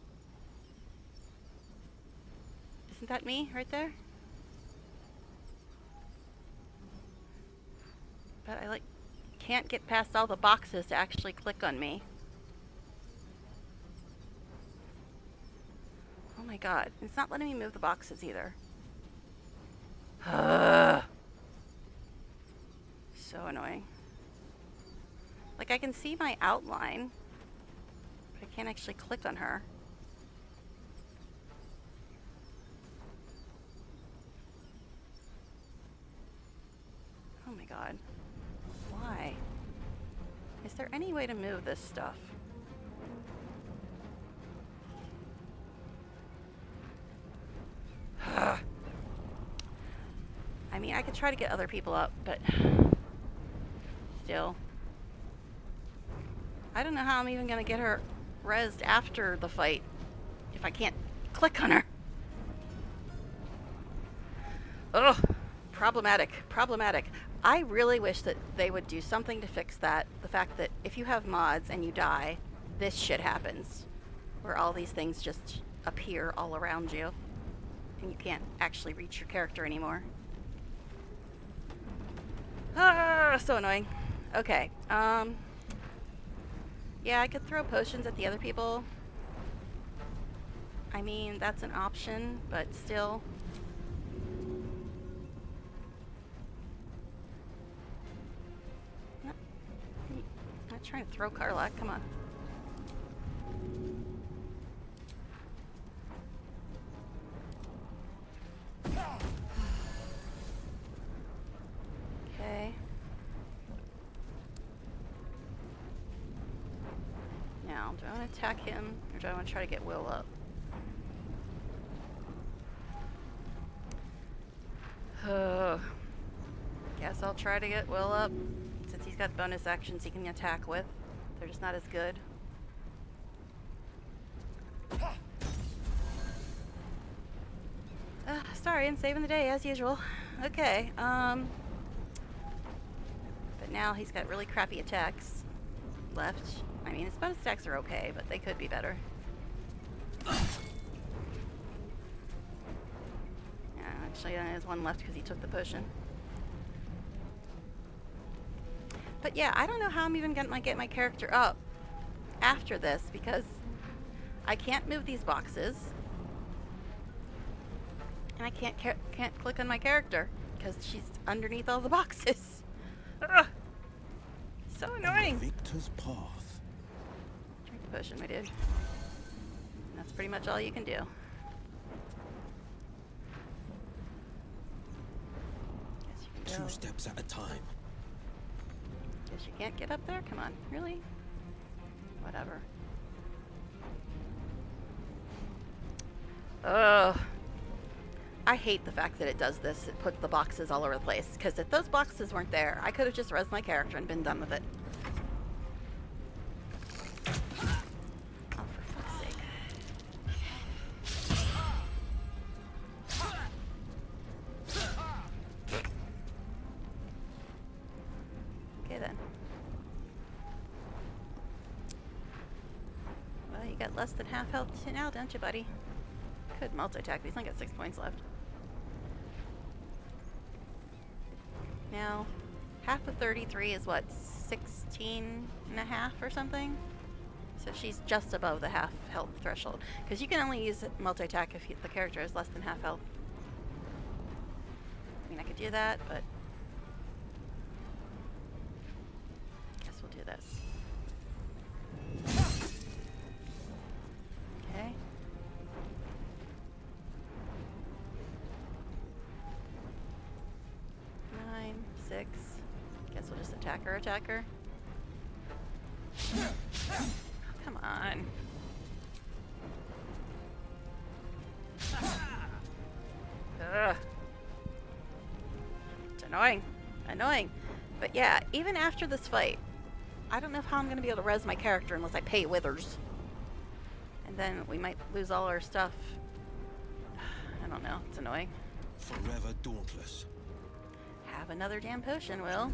Isn't that me right there? But I like can't get past all the boxes to actually click on me. Oh my god, it's not letting me move the boxes either. So annoying. Like I can see my outline, but I can't actually click on her. Oh my god. Why? Is there any way to move this stuff? I mean, I could try to get other people up, but still. I don't know how I'm even gonna get her rezzed after the fight if I can't click on her. Ugh. Problematic. Problematic. I really wish that they would do something to fix that. The fact that if you have mods and you die, this shit happens. Where all these things just appear all around you. And you can't actually reach your character anymore. Ah, so annoying. Okay. Yeah, I could throw potions at the other people. I mean, that's an option, but still. I'm not trying to throw Karlach, come on. Okay. Now, do I want to attack him, or do I want to try to get Will up? Guess I'll try to get Will up, since he's got bonus actions he can attack with. They're just not as good. Sorry, I'm saving the day as usual. Okay, but now he's got really crappy attacks left. I mean, his bonus attacks are okay, but they could be better. Yeah, actually, there's one left because he took the potion. But yeah, I don't know how I'm even gonna get my character up after this, because I can't move these boxes. And I can't click on my character because she's underneath all the boxes. Ugh. So annoying. Victor's path. Drink the potion, my dude. That's pretty much all you can do. Guess you can go. 2 steps at a time. Guess you can't get up there? Come on, really? Whatever. Ugh. I hate the fact that it does this. It puts the boxes all over the place. Because if those boxes weren't there, I could have just rezzed my character and been done with it. Oh, for fuck's sake. Okay then. Well, you got less than half health now, don't you, buddy? Could multi-attack, but he's only got 6 points left. Now, half of 33 is what, 16 and a half or something? So she's just above the half health threshold. Because you can only use multi-attack if the character is less than half health. I mean, I could do that, but guess we'll do this. Okay. Nine, 6. Guess we'll just attack her. Oh, come on. Ugh. It's annoying. Annoying. But yeah, even after this fight, I don't know how I'm going to be able to res my character unless I pay Withers. And then we might lose all our stuff. I don't know. It's annoying. Forever dauntless. Have another damn potion, Will.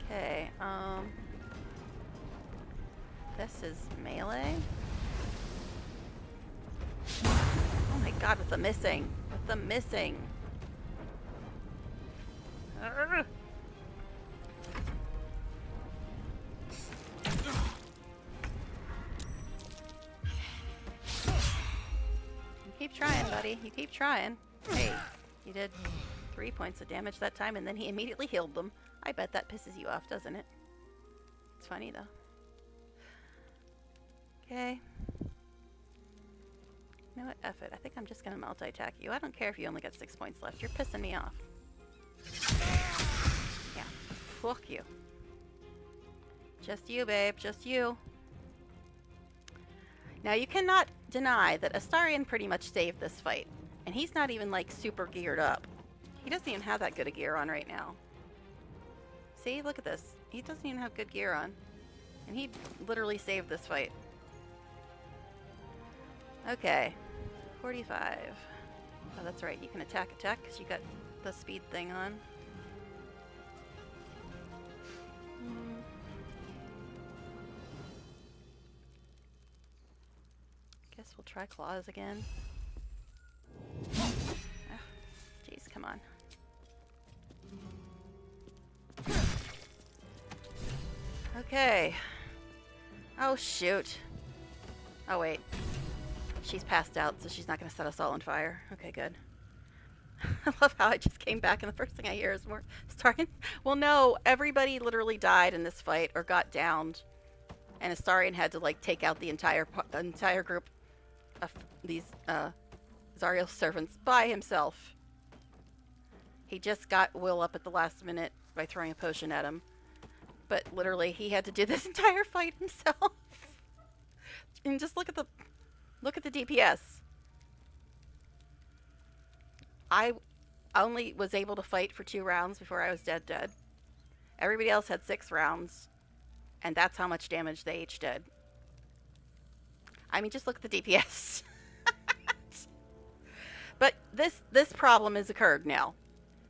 Okay, this is melee. Oh my god, with the missing. With the missing. Arrgh. You keep trying, buddy. You keep trying. Hey, you did 3 points of damage that time, and then he immediately healed them. I bet that pisses you off, doesn't it? It's funny, though. Okay. You know what? F it. I think I'm just going to multi-attack you. I don't care if you only got 6 points left. You're pissing me off. Yeah. Fuck you. Just you, babe. Just you. Now, you cannot deny that Astarion pretty much saved this fight. And he's not even, like, super geared up. He doesn't even have that good a gear on right now. See? Look at this. He doesn't even have good gear on. And he literally saved this fight. Okay. 45. Oh, that's right. You can attack because you got the speed thing on. Guess we'll try claws again. Jeez, come on. Okay. Oh, shoot. Oh, wait. She's passed out, so she's not going to set us all on fire. Okay, good. I love how I just came back, and the first thing I hear is more Astarion. Well, no, everybody literally died in this fight or got downed, and Astarion had to, like, take out the entire group of these Zariel servants by himself. He just got Will up at the last minute by throwing a potion at him. But literally, he had to do this entire fight himself. And just look at the DPS. I only was able to fight for 2 rounds before I was dead. Everybody else had 6 rounds, and that's how much damage they each did. I mean, just look at the DPS. But this problem has occurred now.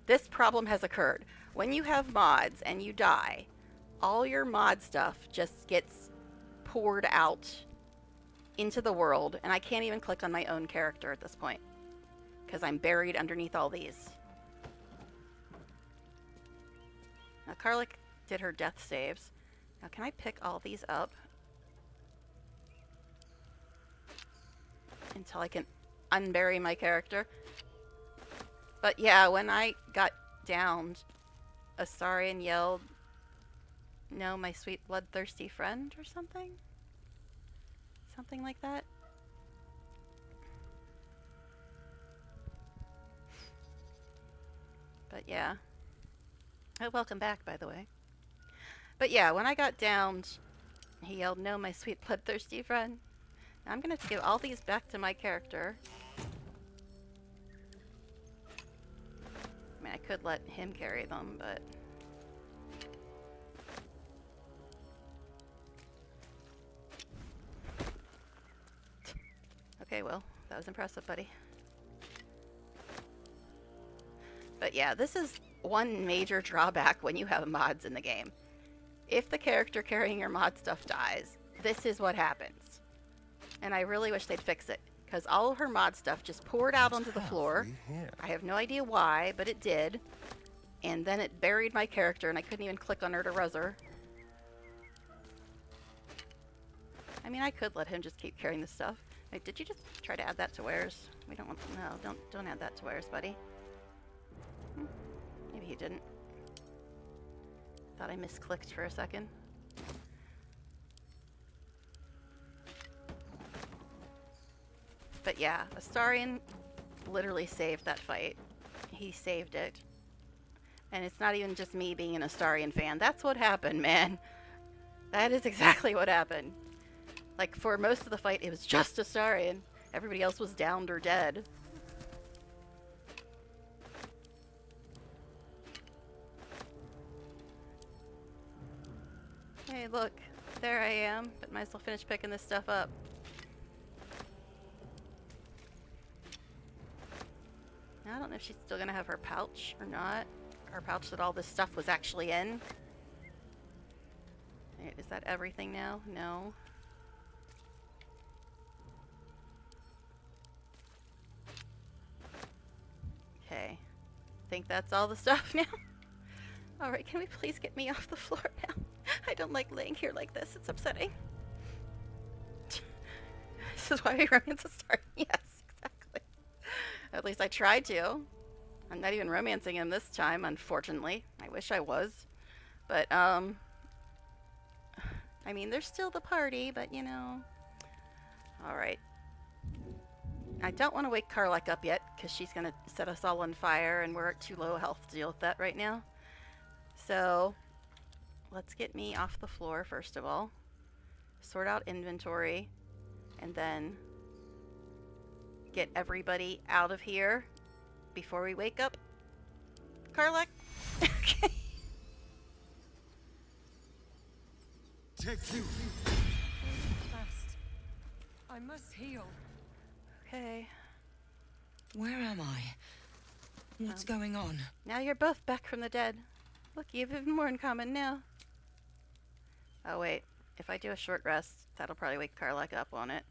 This problem has occurred. When you have mods and you die, all your mod stuff just gets poured out into the world, and I can't even click on my own character at this point because I'm buried underneath all these. Now, Karlach did her death saves. Now, can I pick all these up until I can unbury my character? But yeah, when I got downed, Astarion yelled, "No, my sweet bloodthirsty friend," or something? Something like that. But yeah. Oh, welcome back, by the way. But yeah, when I got downed, he yelled, "No, my sweet bloodthirsty friend." Now I'm going to give all these back to my character. I mean, I could let him carry them, but... Okay, well, that was impressive, buddy. But yeah, this is one major drawback when you have mods in the game. If the character carrying your mod stuff dies, this is what happens. And I really wish they'd fix it, because all of her mod stuff just poured out onto the floor. I have no idea why, but it did. And then it buried my character, and I couldn't even click on her to res her. mean, I could let him just keep carrying this stuff. Wait, did you just try to add that to wares? We don't want... No, don't add that to wares, buddy. Maybe you didn't. Thought I misclicked for a second. But yeah, Astarion literally saved that fight. He saved it. And it's not even just me being an Astarion fan. That's what happened, man. That is exactly what happened. Like, for most of the fight, it was just Astarion. Everybody else was downed or dead. Hey, look. There I am. But might as well finish picking this stuff up. Now, I don't know if she's still gonna have her pouch or not. Her pouch that all this stuff was actually in. Is that everything now? No. Okay. Think that's all the stuff now? Alright, can we please get me off the floor now? I don't like laying here like this. It's upsetting. This is why we romance a star. Yes, exactly. At least I tried to. I'm not even romancing him this time, unfortunately. I wish I was. But, I mean, there's still the party, but, you know. Alright. I don't want to wake Karlak up yet, because she's going to set us all on fire, and we're at too low health to deal with that right now. So, let's get me off the floor, first of all. Sort out inventory, and then get everybody out of here before we wake up Karlak. Okay. Take you. Fast. I must heal. Okay. Where am I? What's going on? Now you're both back from the dead. Look, you have even more in common now. Oh wait, if I do a short rest, that'll probably wake Karlak up, won't it?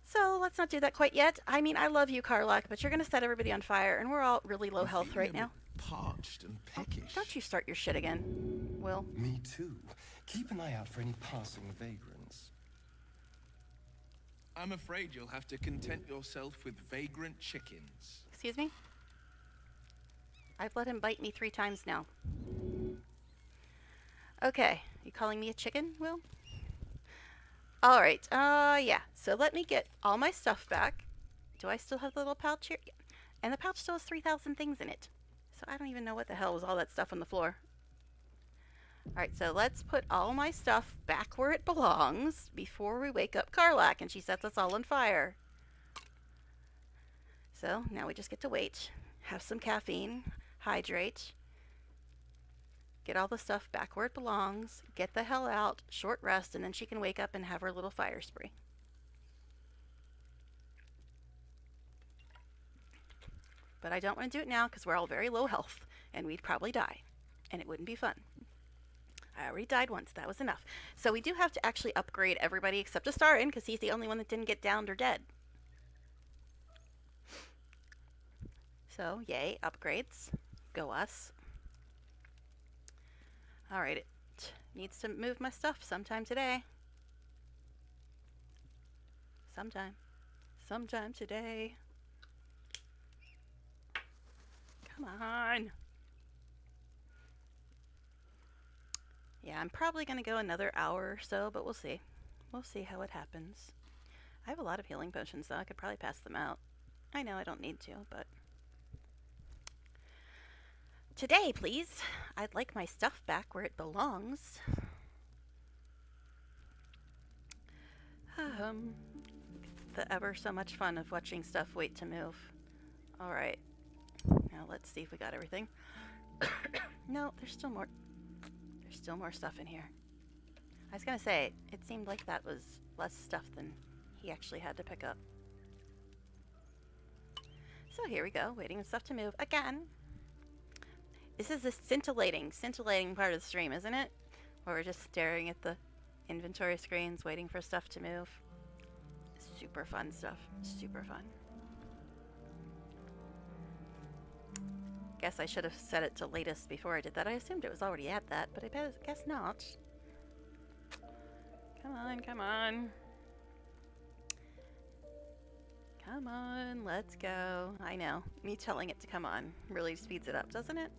So let's not do that quite yet. I mean, I love you, Karlak, but you're gonna set everybody on fire, and we're all really low health right now. Parched and peckish. Oh, don't you start your shit again, Will. Me too. Keep an eye out for any passing vagrants. I'm afraid you'll have to content yourself with vagrant chickens. Excuse me? I've let him bite me 3 times now. Okay, you calling me a chicken, Will? Alright, yeah. So let me get all my stuff back. Do I still have the little pouch here? Yeah. And the pouch still has 3,000 things in it. So I don't even know what the hell was all that stuff on the floor. Alright, so let's put all my stuff back where it belongs before we wake up Karlak and she sets us all on fire. So now we just get to wait, have some caffeine, hydrate, get all the stuff back where it belongs, get the hell out, short rest, and then she can wake up and have her little fire spree. But I don't want to do it now because we're all very low health and we'd probably die and it wouldn't be fun. I already died once. That was enough. So we do have to actually upgrade everybody except Astarion because he's the only one that didn't get downed or dead. So, yay, upgrades. Go us. Alright, it needs to move my stuff sometime today. Sometime today. Come on. Yeah, I'm probably going to go another hour or so, but we'll see. We'll see how it happens. I have a lot of healing potions, though. I could probably pass them out. I know I don't need to, but... Today, please. I'd like my stuff back where it belongs. The ever so much fun of watching stuff wait to move. Alright. Now let's see if we got everything. No, there's still more. There's still more stuff in here. I was gonna say, it seemed like that was less stuff than he actually had to pick up. So here we go, waiting for stuff to move again. This is the scintillating part of the stream, isn't it? Where we're just staring at the inventory screens, waiting for stuff to move. Super fun stuff. Super fun. Guess I should have set it to latest before I did that. I assumed it was already at that, but I guess not. Come on. on, come on. Come on, let's go. I know. Me telling it to come on really speeds it up, doesn't it?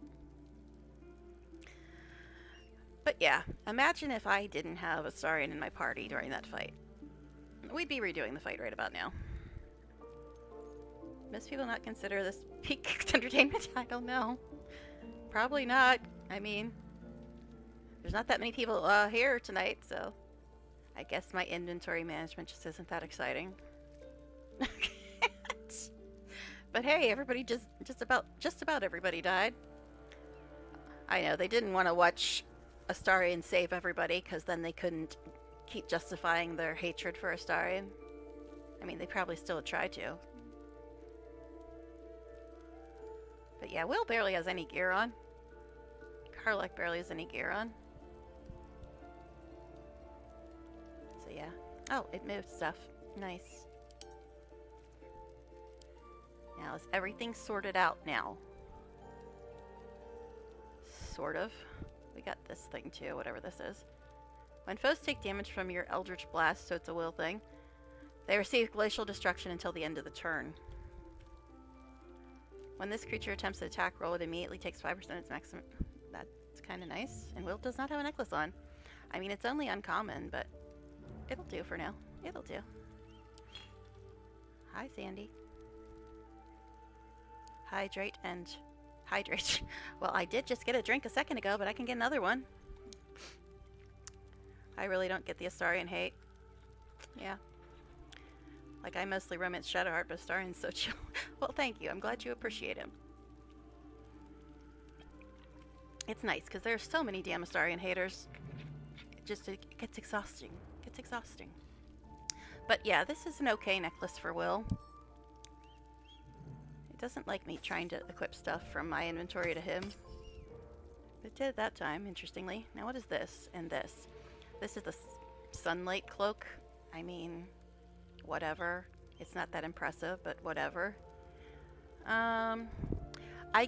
But yeah, imagine if I didn't have Astarion in my party during that fight. We'd be redoing the fight right about now. Most people not consider this peak entertainment? I don't know. Probably not. I mean, there's not that many people here tonight, so I guess my inventory management just isn't that exciting. But hey, everybody just about everybody died. I know they didn't want to watch Astarion save everybody because then they couldn't keep justifying their hatred for Astarion. I mean, they probably still tried to. But yeah, Will barely has any gear on. Karlach barely has any gear on. So yeah. Oh, it moved stuff. Nice. Now, is everything sorted out now? Sort of. We got this thing too, whatever this is. When foes take damage from your Eldritch Blast, so it's a will thing, they receive glacial destruction until the end of the turn. When this creature attempts to attack, roll, it immediately takes 5% of its maximum. That's kind of nice. And Will does not have a necklace on. I mean, it's only uncommon, but it'll do for now. It'll do. Hi, Sandy. Hydrate and hydrate. Well, I did just get a drink a second ago, but I can get another one. I really don't get the Astarion hate. Yeah. Like, I mostly romance Shadowheart, but Astarion's so chill. Well, thank you. I'm glad you appreciate him. It's nice, because there's so many damn Astarion haters. It gets exhausting. It gets exhausting. But yeah, this is an okay necklace for Will. It doesn't like me trying to equip stuff from my inventory to him. It did that time, interestingly. Now what is this and this? This is the sunlight cloak. I mean, whatever. It's not that impressive, but whatever. I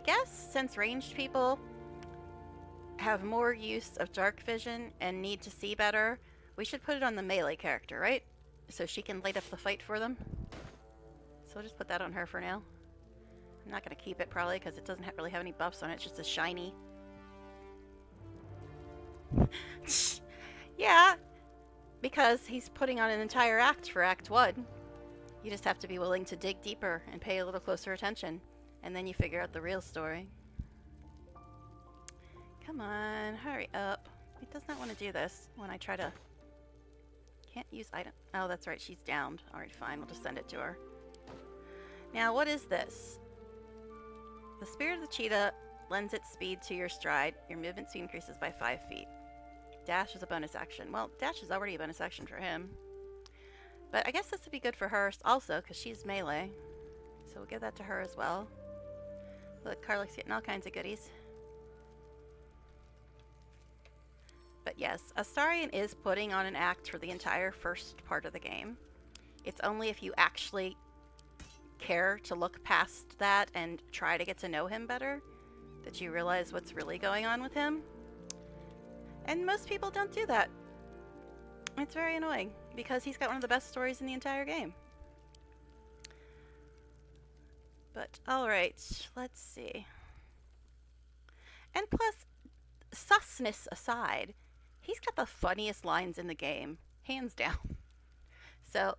guess since ranged people have more use of dark vision and need to see better, we should put it on the melee character, right? So she can light up the fight for them. So we'll just put that on her for now. I'm not going to keep it probably because it doesn't really have any buffs on it. It's just a shiny. Yeah, because he's putting on an entire act for Act 1. You just have to be willing to dig deeper and pay a little closer attention. And then you figure out the real story. Come on, hurry up. It does not want to do this when I try to... Can't use item... Oh, that's right, she's downed. Alright, fine, we'll just send it to her. Now, what is this? The Spirit of the Cheetah lends its speed to your stride. Your movement speed increases by 5 feet. Dash is a bonus action. Well, dash is already a bonus action for him. But I guess this would be good for her also, because she's melee. So we'll give that to her as well. Look, Karlach's getting all kinds of goodies. But yes, Astarion is putting on an act for the entire first part of the game. It's only if you actually care to look past that and try to get to know him better that you realize what's really going on with him. And most people don't do that. It's very annoying because he's got one of the best stories in the entire game. But alright, let's see. And plus, susness aside, he's got the funniest lines in the game, hands down. So,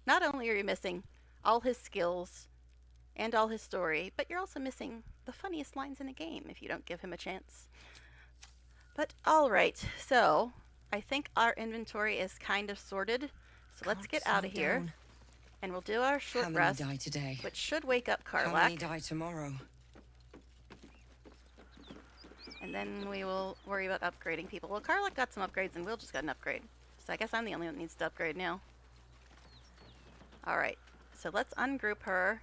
not only are you missing all his skills and all his story, but you're also missing the funniest lines in the game if you don't give him a chance. But alright, so I think our inventory is kind of sorted. So let's get out of here. And we'll do our short rest, die today? which should wake up Karlach. How many die tomorrow? And then we will worry about upgrading people. Well, Karlach got some upgrades and Will just got an upgrade. So I guess I'm the only one that needs to upgrade now. Alright, so let's ungroup her.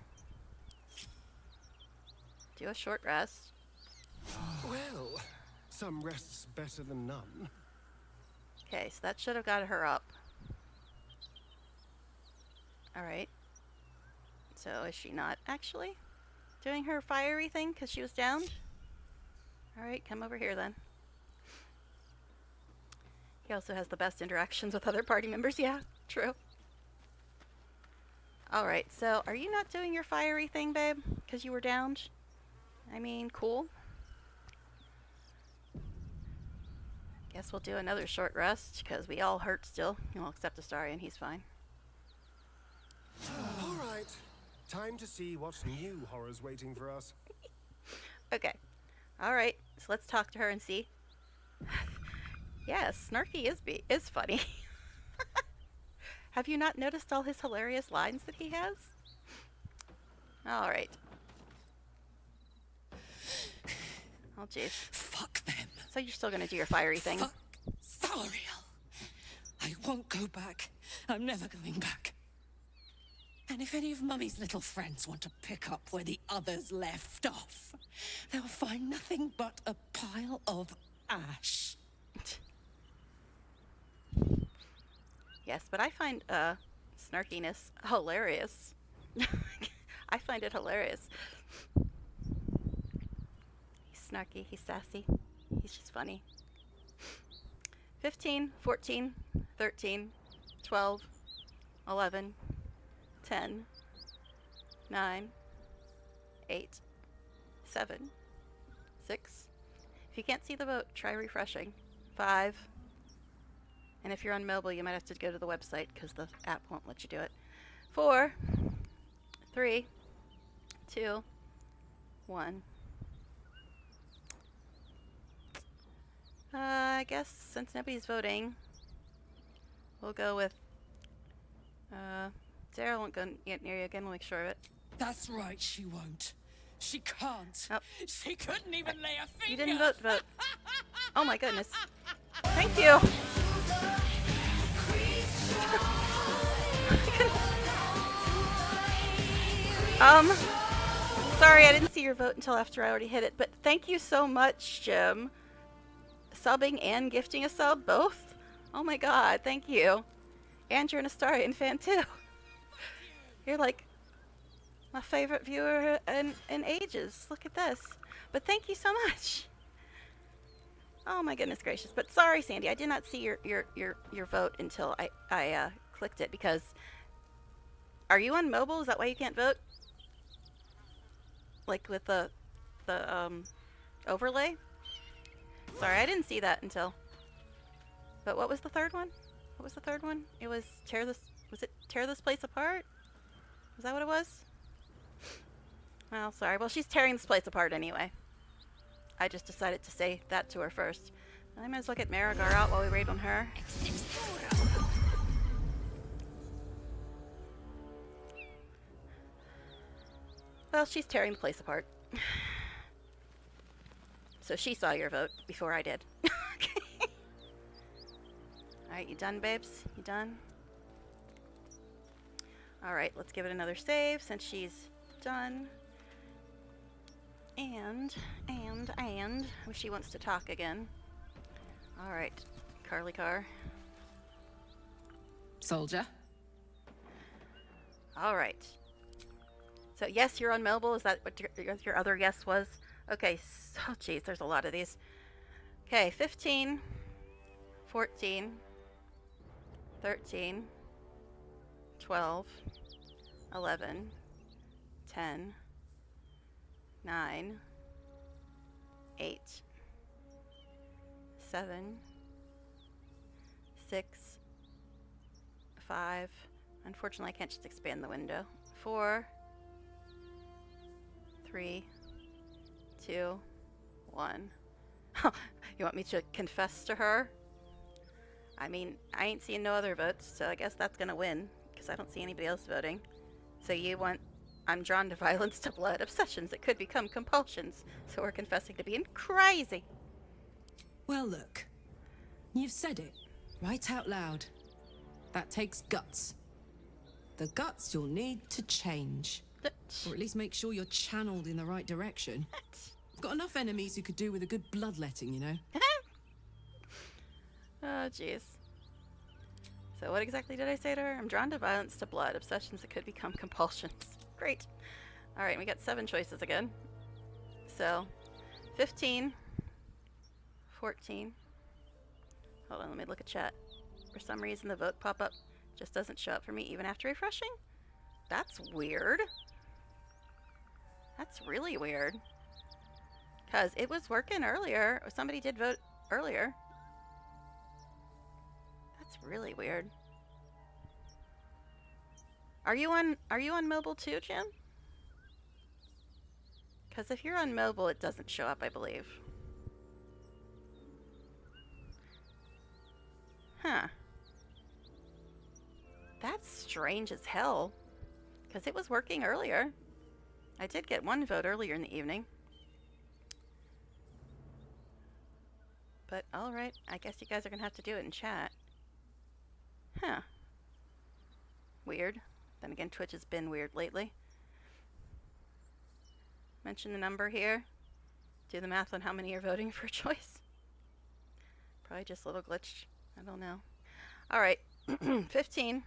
Do a short rest. Well, some rest's better than none. Okay, so that should have got her up. Alright. So is she not actually doing her fiery thing because she was down? Alright, come over here then. He also has the best interactions with other party members. Yeah, true. Alright, so are you not doing your fiery thing, babe? Because you were downed? I mean, cool. Guess we'll do another short rest, because we all hurt still. Well, except Astarion, he's fine. Alright, time to see what new horror's waiting for us. Okay. Alright, so let's talk to her and see. Yes, Snarky is funny. Have you not noticed all his hilarious lines that he has? Alright. Oh, jeez. Fuck them. So you're still gonna do your fiery thing? Fuck Thariel. I won't go back. I'm never going back. And if any of Mummy's little friends want to pick up where the others left off, they'll find nothing but a pile of ash. Yes, but I find snarkiness hilarious. I find it hilarious. He's snarky, he's sassy, he's just funny. 15, 14, 13, 12, 11, 10, 9, 8, 7, 6. If you can't see the vote, try refreshing. 5. And if you're on mobile, you might have to go to the website because the app won't let you do it. 4, 3, 2, 1. I guess since nobody's voting, we'll go with Sarah won't go get near you again. We'll make sure of it. That's right, she won't. She can't. Oh. She couldn't even lay a finger. You didn't vote. Oh my goodness. Thank you. Sorry, I didn't see your vote until after I already hit it, but thank you so much, Jim. Subbing and gifting a sub, both? Oh my god, thank you. And you're an Astarion fan too. You're like my favorite viewer in ages. Look at this. But thank you so much. Oh my goodness gracious. But sorry, Sandy, I did not see your vote until I clicked it because are you on mobile? Is that why you can't vote? Like with the overlay? Sorry, I didn't see that until. But what was the third one? What was the third one? It was tear this place apart? Was that what it was? Well, sorry. Well, she's tearing this place apart anyway. I just decided to say that to her first. I might as well get Marigar out while we raid on her. Well, she's tearing the place apart. So she saw your vote before I did. Alright, you done, babes? You done? Alright, let's give it another save since she's done. And she wants to talk again. Alright, Carly Carr. Soldier. Alright. So yes, you're on mobile. Is that what your other yes was? Okay, oh geez, there's a lot of these. Okay, 15, 14, 13, 12, 11, 10, 9, 8, 7, 6, 5. Unfortunately, I can't just expand the window. 4, 3, 2, 1. You want me to confess to her? I mean, I ain't seeing no other votes, so I guess that's gonna win, because I don't see anybody else voting. So you want, I'm drawn to violence, to blood, obsessions that could become compulsions, so we're confessing to being crazy. Well, look. You've said it, right out loud. That takes guts. The guts you'll need to change. Or at least make sure you're channeled in the right direction. I've got enough enemies who could do with a good bloodletting, you know? Oh, jeez. So what exactly did I say to her? I'm drawn to violence, to blood, obsessions that could become compulsions. Great. Alright, we got 7 choices again. So, 15, 14, Hold on, let me look at chat. For some reason, the vote pop-up just doesn't show up for me even after refreshing. That's weird. That's really weird. Because it was working earlier. Somebody did vote earlier. That's really weird. Are you on mobile too, Jim? Because if you're on mobile, it doesn't show up, I believe. Huh. That's strange as hell. Because it was working earlier. I did get one vote earlier in the evening. But alright, I guess you guys are going to have to do it in chat. Huh. Weird. Then again, Twitch has been weird lately. Mention the number here. Do the math on how many are voting for a choice. Probably just a little glitched. I don't know. Alright. 15.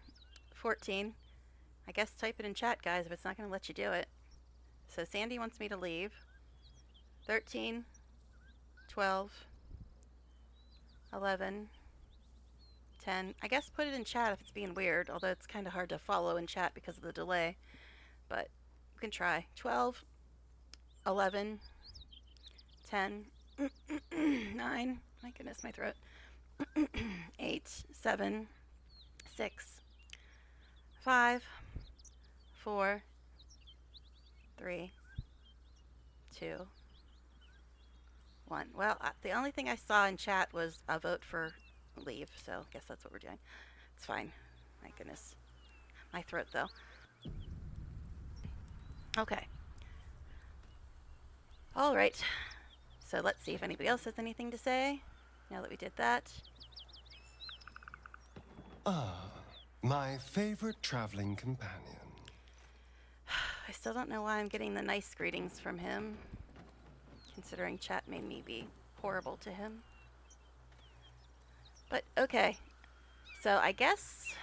14. I guess type it in chat, guys, if it's not going to let you do it. So Sandy wants me to leave. 13. 12. 11. 10. I guess put it in chat if it's being weird, although it's kind of hard to follow in chat because of the delay. But you can try. 12. 11. 10. 9. My goodness, my throat. 8. 7. 6. 5. 4. 3. 2. 1. Well, the only thing I saw in chat was a vote for leave, so I guess that's what we're doing. It's fine. My goodness. My throat, though. Okay. All right. So let's see if anybody else has anything to say now that we did that. Ah, my favorite traveling companion. I still don't know why I'm getting the nice greetings from him, considering chat made me be horrible to him. But okay, so I guess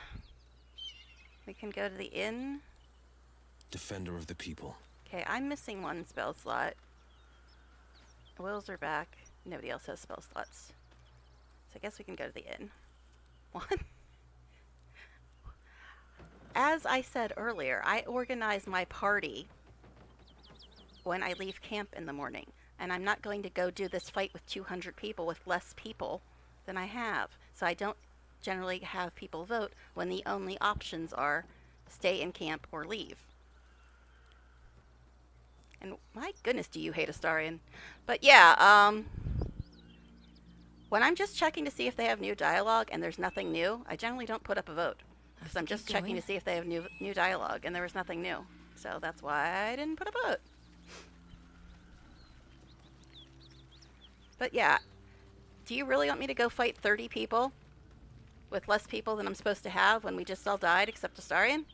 we can go to the inn. Defender of the people. Okay, I'm missing one spell slot. Wills are back. Nobody else has spell slots. So I guess we can go to the inn. One. As I said earlier, I organize my party when I leave camp in the morning. And I'm not going to go do this fight with 200 people with less people than I have. So I don't generally have people vote when the only options are stay in camp or leave. And my goodness, do you hate Astarion. But yeah, when I'm just checking to see if they have new dialogue and there's nothing new, I generally don't put up a vote. Because I'm just checking to see if they have new dialogue and there was nothing new. So that's why I didn't put a vote. But yeah, do you really want me to go fight 30 people with less people than I'm supposed to have when we just all died except Astarion?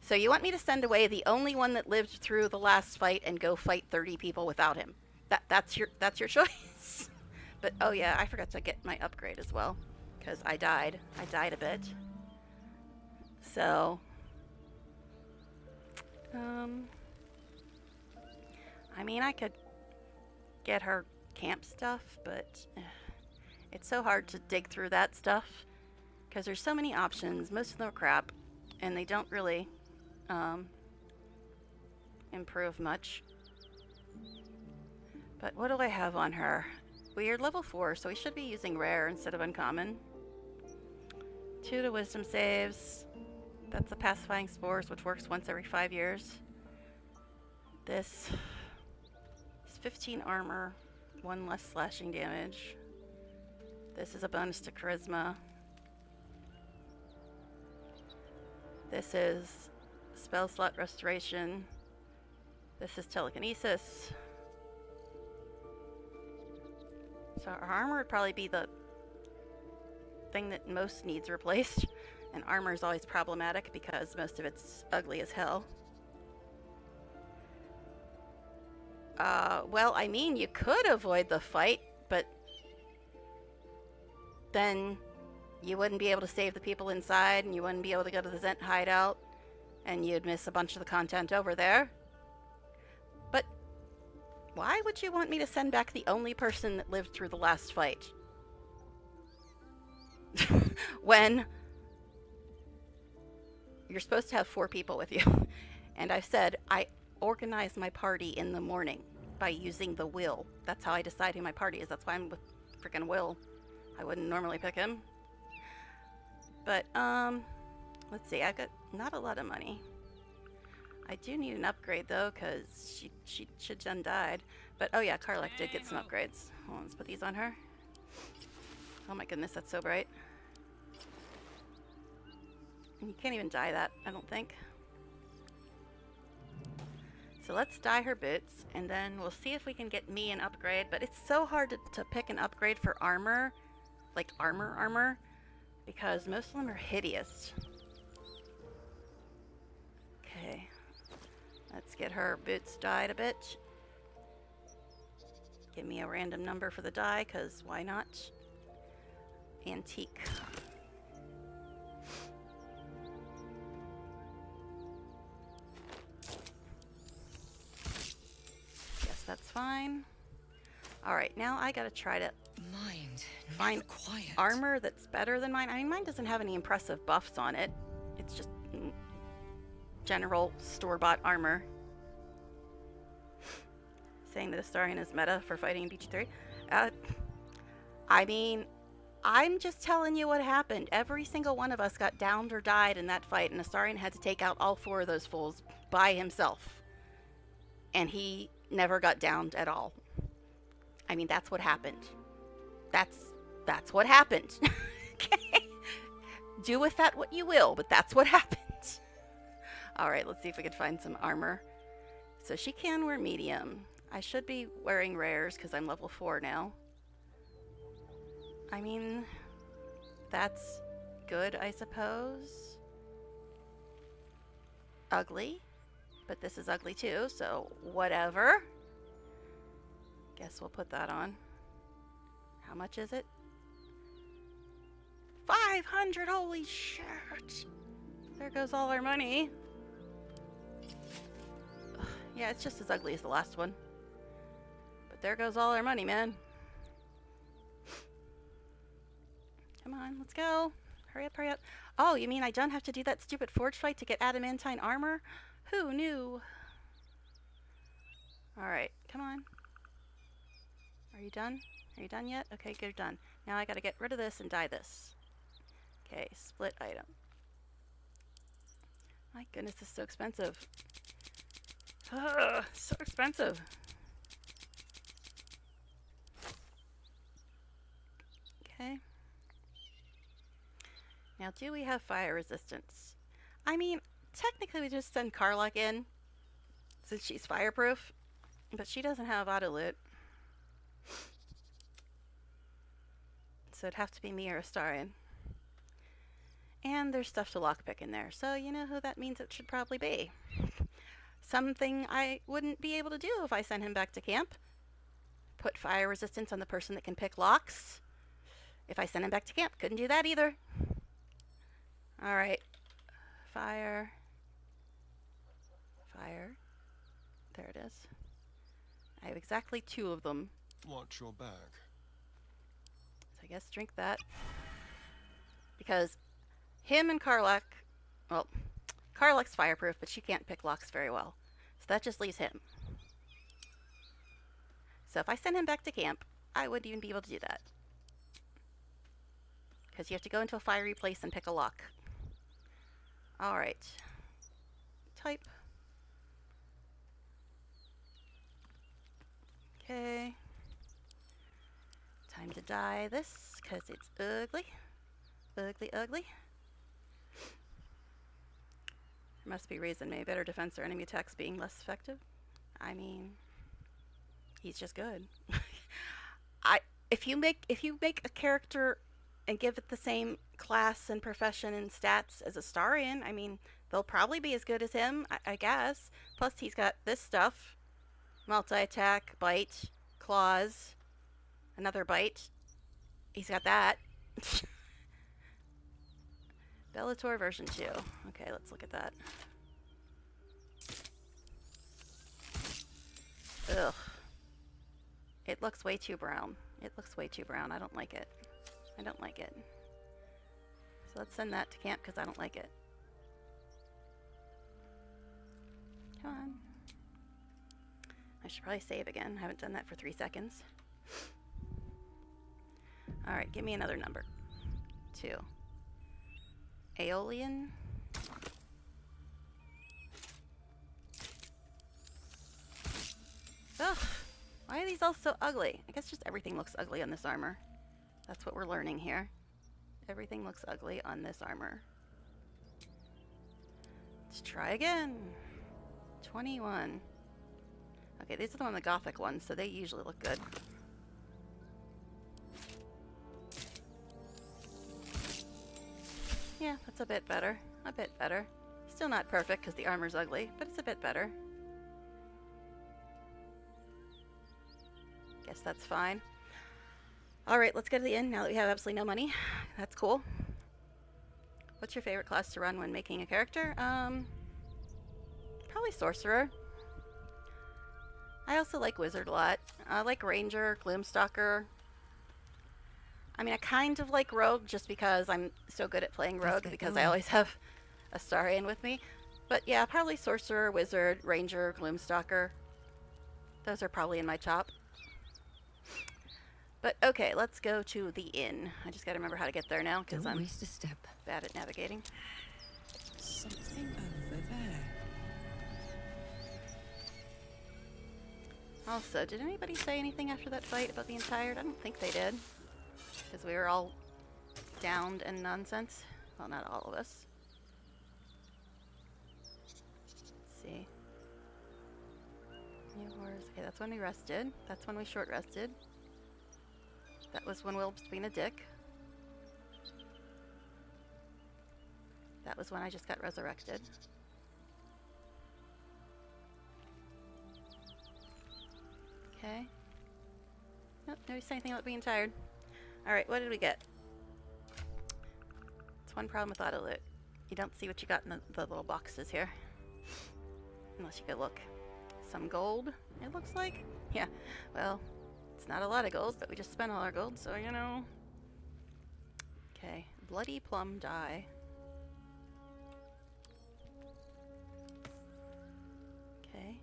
So you want me to send away the only one that lived through the last fight and go fight 30 people without him? That's your choice. But oh yeah, I forgot to get my upgrade as well because I died. I died a bit. So I mean, I could get her camp stuff, but it's so hard to dig through that stuff because there's so many options. Most of them are crap and they don't really improve much. But what do I have on her? We're level 4, so we should be using rare instead of uncommon. 2 to wisdom saves. That's the pacifying spores, which works once every 5 years. This is 15 armor, 1 less slashing damage. This is a bonus to charisma. This is spell slot restoration. This is telekinesis. So our armor would probably be the thing that most needs replaced. And armor is always problematic because most of it's ugly as hell. Well, I mean, you could avoid the fight, but then you wouldn't be able to save the people inside, and you wouldn't be able to go to the Zent hideout, and you'd miss a bunch of the content over there. But why would you want me to send back the only person that lived through the last fight? when you're supposed to have 4 people with you. And I've said I organize my party in the morning by using the will. That's how I decide who my party is. That's why I'm with freaking Will. I wouldn't normally pick him. But, let's see. I've got not a lot of money. I do need an upgrade, though, because she should done died. But, oh yeah, Karlach did get some upgrades. Hold on, let's put these on her. Oh my goodness, that's so bright. And you can't even dye that, I don't think. So let's dye her boots, and then we'll see if we can get me an upgrade. But it's so hard to pick an upgrade for armor, like armor, because most of them are hideous. Okay, let's get her boots dyed a bit. Give me a random number for the dye, because why not? Antique. Yes, that's fine. Alright, now I gotta try to find armor that's better than mine. I mean, mine doesn't have any impressive buffs on it. It's just general store-bought armor. Saying that Astarion is meta for fighting BG3. I mean, I'm just telling you what happened. Every single one of us got downed or died in that fight, and Astarion had to take out all 4 of those fools by himself. And he never got downed at all. I mean, that's what happened. That's what happened. Okay? Do with that what you will, but that's what happened. Alright, let's see if we can find some armor. So she can wear medium. I should be wearing rares because I'm level 4 now. I mean, that's good, I suppose. Ugly. But this is ugly too, so whatever. Guess we'll put that on. How much is it? 500! Holy shit! There goes all our money. Ugh, yeah, it's just as ugly as the last one. But there goes all our money, man. Come on, let's go. Hurry up, hurry up. Oh, you mean I don't have to do that stupid forge fight to get adamantine armor? Who knew? Alright, come on. Are you done? Are you done yet? Okay, good, done. Now I gotta get rid of this and dye this. Okay, split item. My goodness, this is so expensive. Ugh, so expensive. Okay. Now, do we have fire resistance? I mean, technically we just send Karlach in, since she's fireproof, but she doesn't have auto loot. So it'd have to be me or Astarion. And there's stuff to lockpick in there, so you know who that means it should probably be. Something I wouldn't be able to do if I sent him back to camp. Put fire resistance on the person that can pick locks. If I sent him back to camp, couldn't do that either. Alright. Fire. Fire. There it is. I have exactly 2 of them. Watch your back. So I guess drink that. Because him and Karlach, well, Karlach's fireproof, but she can't pick locks very well. So that just leaves him. So if I send him back to camp, I wouldn't even be able to do that. Because you have to go into a fiery place and pick a lock. Alright. Type. Okay. Time to dye this, because it's ugly. Ugly, ugly. There must be reason, maybe better defense or enemy attacks being less effective. I mean, he's just good. If you make a character and give it the same class and profession and stats as Astarion, I mean, they'll probably be as good as him, I guess. Plus, he's got this stuff. Multi-attack, bite, claws, another bite. He's got that. Bellator version 2. Okay, let's look at that. Ugh. It looks way too brown. It looks way too brown. I don't like it. I don't like it. So let's send that to camp because I don't like it. Come on. I should probably save again. I haven't done that for 3 seconds. Alright, give me another number. 2. Aeolian. Ugh. Why are these all so ugly? I guess just everything looks ugly on this armor. That's what we're learning here. Everything looks ugly on this armor. Let's try again. 21. Okay, these are the Gothic ones, so they usually look good. Yeah, that's a bit better. A bit better. Still not perfect because the armor's ugly, but it's a bit better. Guess that's fine. Alright, let's go to the inn now that we have absolutely no money. That's cool. What's your favorite class to run when making a character? Probably Sorcerer. I also like Wizard a lot. I like Ranger, Gloomstalker. I mean, I kind of like Rogue just because I'm so good at playing Rogue because I always have a Astarian with me. But yeah, probably Sorcerer, Wizard, Ranger, Gloomstalker. Those are probably in my top. But okay, let's go to the inn. I just gotta remember how to get there now because I'm waste a step. bad at navigating. Something over there. Also, did anybody say anything after that fight about being tired? I don't think they did. Because we were all downed and nonsense. Well, not all of us. Let's see. New horrors. Okay, that's when we rested. That's when we short rested. That was when Will was being a dick. That was when I just got resurrected. Okay. Nope, nobody said anything about being tired. Alright, what did we get? It's one problem with auto loot. You don't see what you got in the little boxes here. Unless you go look. Some gold, it looks like. Yeah, well, it's not a lot of gold, but we just spent all our gold, so you know. Okay, bloody plum dye. Okay.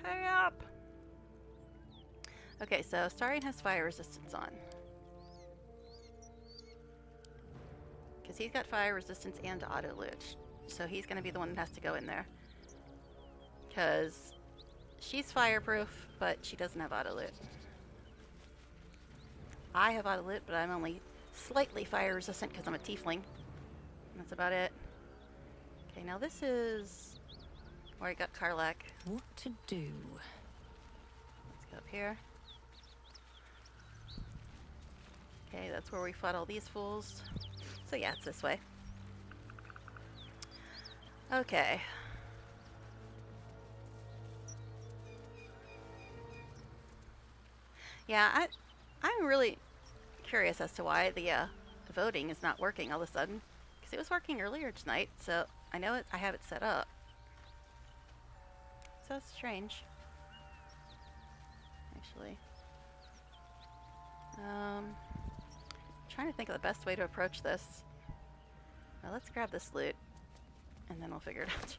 Hurry up! Okay, so Starian has fire resistance on. Because he's got fire resistance and auto loot. So he's going to be the one that has to go in there. Because she's fireproof, but she doesn't have auto loot. I have auto loot, but I'm only slightly fire resistant because I'm a tiefling. That's about it. Okay, now this is where I got Karlak. What to do? Let's go up here. Okay, that's where we fought all these fools. So yeah, it's this way. Okay. Yeah, I'm really curious as to why the voting is not working all of a sudden. Because it was working earlier tonight, so I know I have it set up. So strange. Actually. Trying to think of the best way to approach this. Well, let's grab this loot, and then we'll figure it out.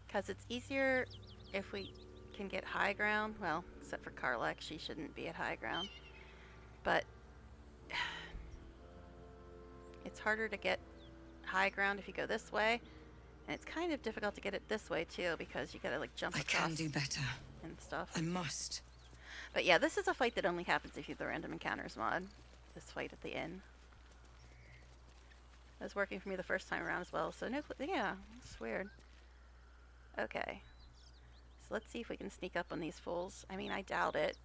Because it's easier if we can get high ground. Well, except for Karlak, she shouldn't be at high ground. But it's harder to get high ground if you go this way. And it's kind of difficult to get it this way, too, because you gotta, like, jump across. I can do better. And stuff. I must. But yeah, this is a fight that only happens if you have the random encounters mod. This fight at the inn. It was working for me the first time around as well, so no, yeah, it's weird. Okay. So let's see if we can sneak up on these fools. I mean, I doubt it.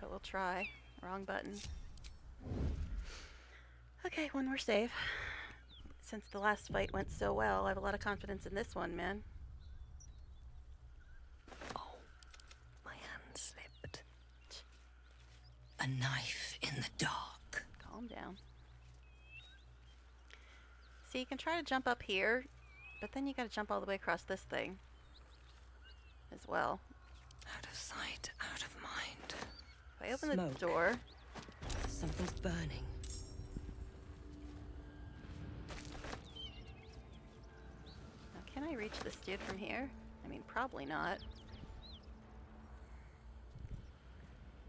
But we'll try. Wrong button. Okay, one more save. Since the last fight went so well, I have a lot of confidence in this one, man. My hand slipped. A knife in the dark. Calm down. See, you can try to jump up here, but then you gotta jump all the way across this thing as well. Out of sight, out of mind. If I open Smoke. the door... Something's burning. Now, can I reach this dude from here? I mean, probably not.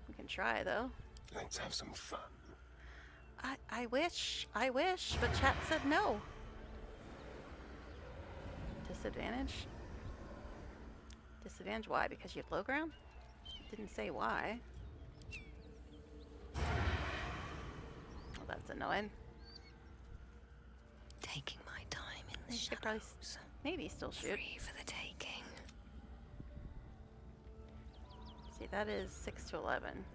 We can try, though. Let's have some fun. I wish, but chat said no. Disadvantage? Disadvantage why? Because you have low ground? It didn't say why. Well, that's annoying. Taking my time in the You could probably maybe still shoot. Free for the taking. See, that is 6 to 11.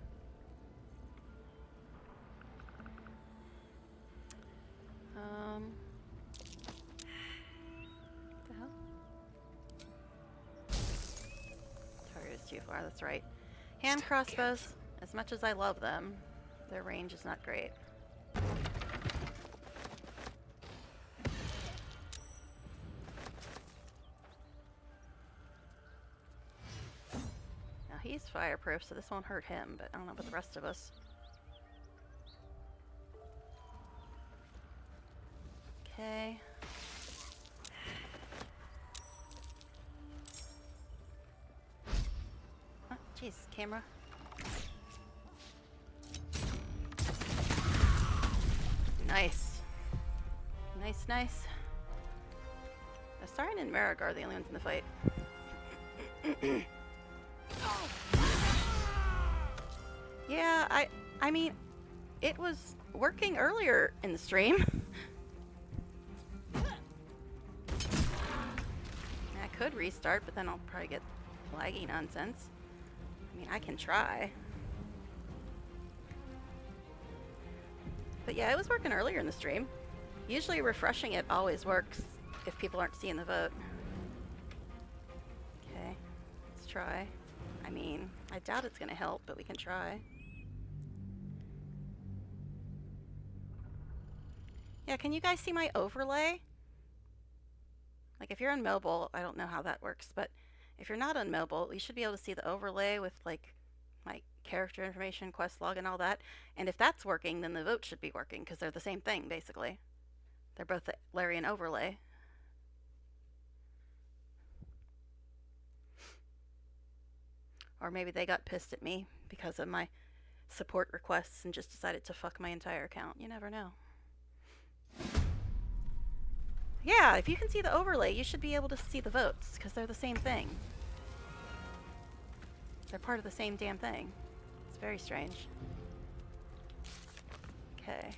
What the hell? Target is too far, that's right. Hand crossbows, as much as I love them, their range is not great. Now he's fireproof, so this won't hurt him, but I don't know about the rest of us. Okay. Oh, jeez, camera. Nice. Nice, nice. Astarion and Marek are the only ones in the fight. Yeah, I mean, it was working earlier in the stream. I could restart, but then I'll probably get laggy nonsense. I mean, I can try. But yeah, it was working earlier in the stream. Usually refreshing it always works if people aren't seeing the vote. Okay, let's try. I mean, I doubt it's gonna help, but we can try. Yeah, can you guys see my overlay? Like if you're on mobile, I don't know how that works, but if you're not on mobile, you should be able to see the overlay with like my character information, quest log, and all that. And if that's working, then the vote should be working because they're the same thing, basically. They're both the Larian overlay. Or maybe they got pissed at me because of my support requests and just decided to fuck my entire account. You never know. Yeah, if you can see the overlay, you should be able to see the votes because they're the same thing. They're part of the same damn thing. It's very strange. Okay.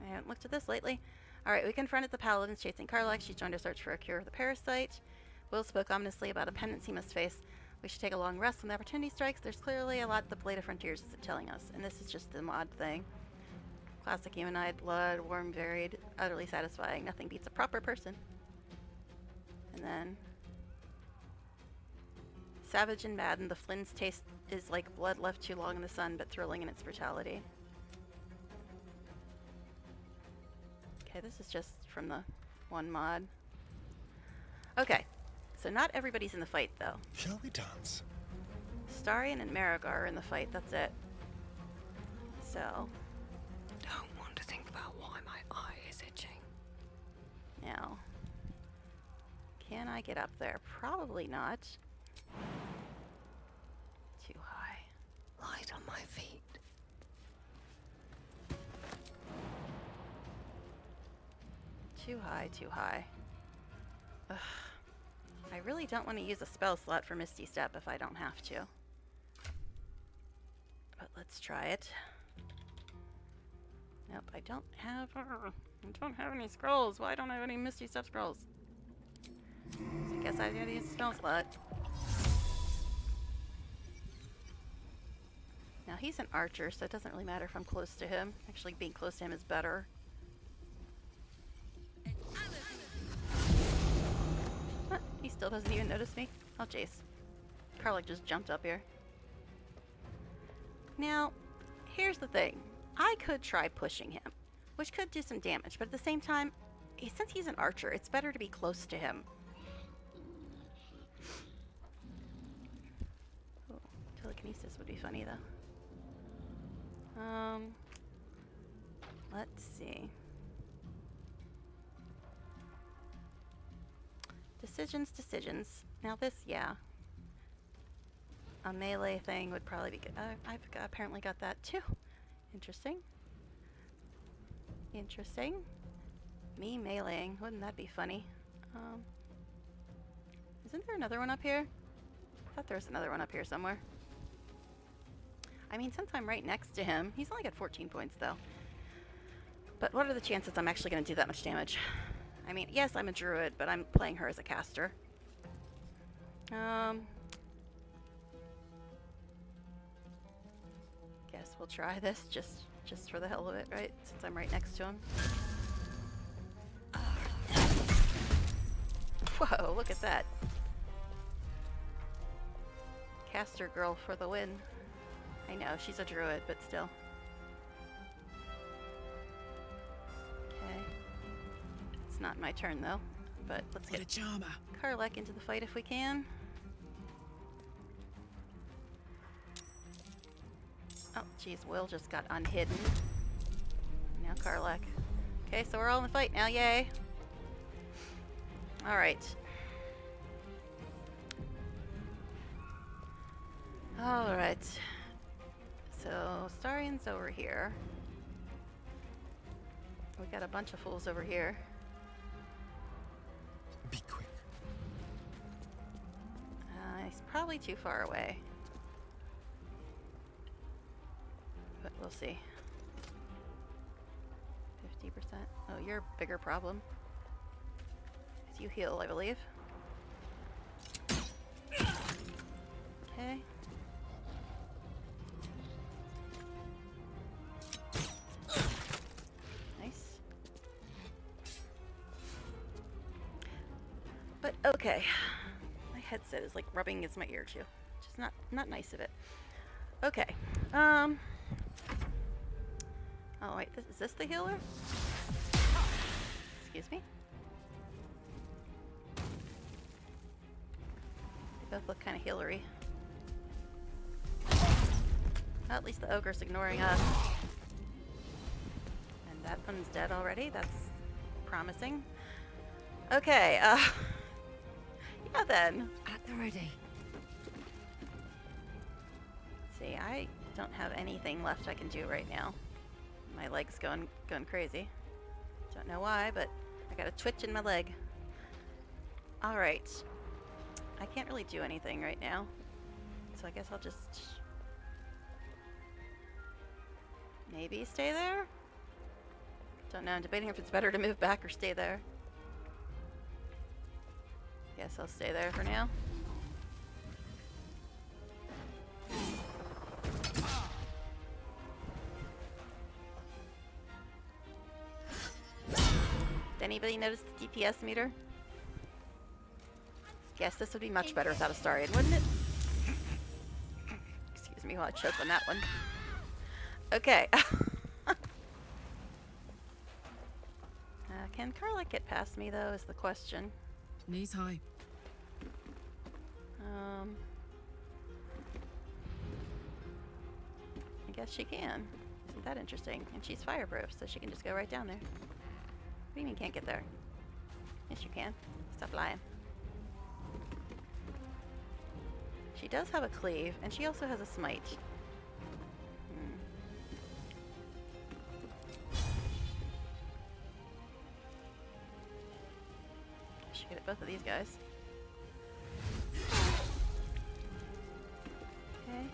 I haven't looked at this lately. Alright, we confronted the paladins chasing Karlach. She joined our search for a cure of the parasite. Will spoke ominously about a penance he must face. We should take a long rest when the opportunity strikes. There's clearly a lot the Blade of Frontiers is telling us, and this is just the mod thing. Classic human-eyed blood, warm, varied, utterly satisfying. Nothing beats a proper person. And then... savage and maddened, the Flynn's taste is like blood left too long in the sun, but thrilling in its brutality. Okay, this is just from the one mod. Okay, so not everybody's in the fight, though. Shall we dance? Astarion and Marek are in the fight, that's it. So... don't want to think about why my eye is itching. now, can I get up there? Probably not. Too high. Light on my feet. Too high, too high. Ugh. I really don't want to use a spell slot for Misty Step if I don't have to. But let's try it. Nope, I don't have any scrolls. Why don't I have any Misty Step scrolls? So I guess I gotta use a spell slot. Now he's an archer, so it doesn't really matter if I'm close to him. Actually, being close to him is better. What? He still doesn't even notice me? Oh, jeez. Karlach just jumped up here. Now, here's the thing. I could try pushing him, which could do some damage, but at the same time, since he's an archer, it's better to be close to him. Ooh, telekinesis would be funny though. Let's see. Decisions. Now this, yeah. A melee thing would probably be good. Apparently got that too. Interesting. Me meleeing. Wouldn't that be funny? Isn't there another one up here? I thought there was another one up here somewhere. I mean, since I'm right next to him, he's only got 14 points though. But what are the chances I'm actually going to do that much damage? I mean, yes, I'm a druid, but I'm playing her as a caster. Guess we'll try this just for the hell of it, right? Since I'm right next to him. Whoa, look at that. Caster girl for the win. I know, she's a druid, but still. Okay. It's not my turn, though. But let's get Karlach into the fight if we can. Oh, geez, Will just got unhidden. Now Karlach. Okay, so we're all in the fight now, yay! Alright. Alright. So, Starian's over here. We got a bunch of fools over here. Be quick. He's probably too far away. But we'll see. 50%. Oh, you're a bigger problem. Because you heal, I believe. Okay. Nice. But okay. My headset is like rubbing against my ear too. Just not nice of it. Okay. Oh wait, is this the healer? Excuse me? They both look kind of healery. Well, at least the ogre's ignoring us. And that one's dead already. That's promising. Okay, yeah then. At the ready. See, I don't have anything left I can do right now. My leg's going crazy. Don't know why, but I got a twitch in my leg. Alright. I can't really do anything right now. So I guess I'll just maybe stay there? Don't know, I'm debating if it's better to move back or stay there. Guess I'll stay there for now. Did anybody notice the DPS meter? Guess this would be much better without a Starian, wouldn't it? Excuse me while I choke on that one. Okay. Can Karlach get past me, though, is the question. Knees high. I guess she can. Isn't that interesting? And she's fireproof, so she can just go right down there. What do you mean can't get there? Yes, you can. Stop lying. She does have a cleave, and she also has a smite. She could hit both of these guys. Okay.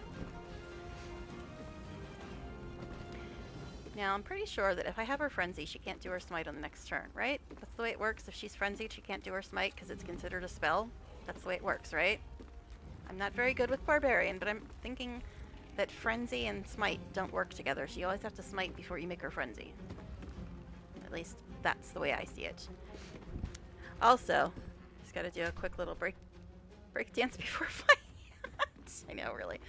Now, I'm pretty sure that if I have her frenzy, she can't do her smite on the next turn, right? That's the way it works. If she's frenzied, she can't do her smite because it's considered a spell. That's the way it works, right? I'm not very good with Barbarian, but I'm thinking that frenzy and smite don't work together. So you always have to smite before you make her frenzy. At least that's the way I see it. Also, just got to do a quick little break dance before fight. I know, really.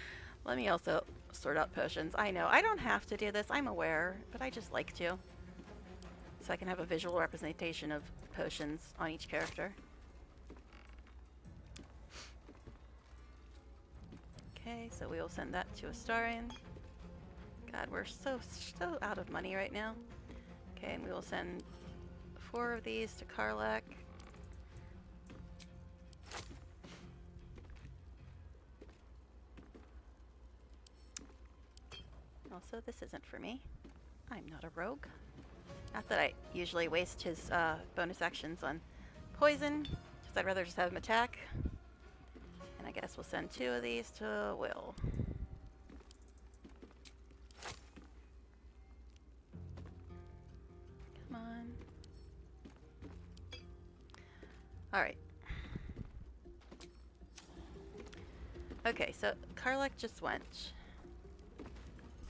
Let me also sort out potions. I know, I don't have to do this, I'm aware, but I just like to. so I can have a visual representation of potions on each character. Okay, so we will send that to Astarion. God, we're so out of money right now. Okay, and we will send 4 of these to Karlak. Also, this isn't for me. I'm not a rogue. Not that I usually waste his bonus actions on poison, because I'd rather just have him attack. And I guess we'll send 2 of these to Will. Come on. Alright. Okay, so Karlak just went.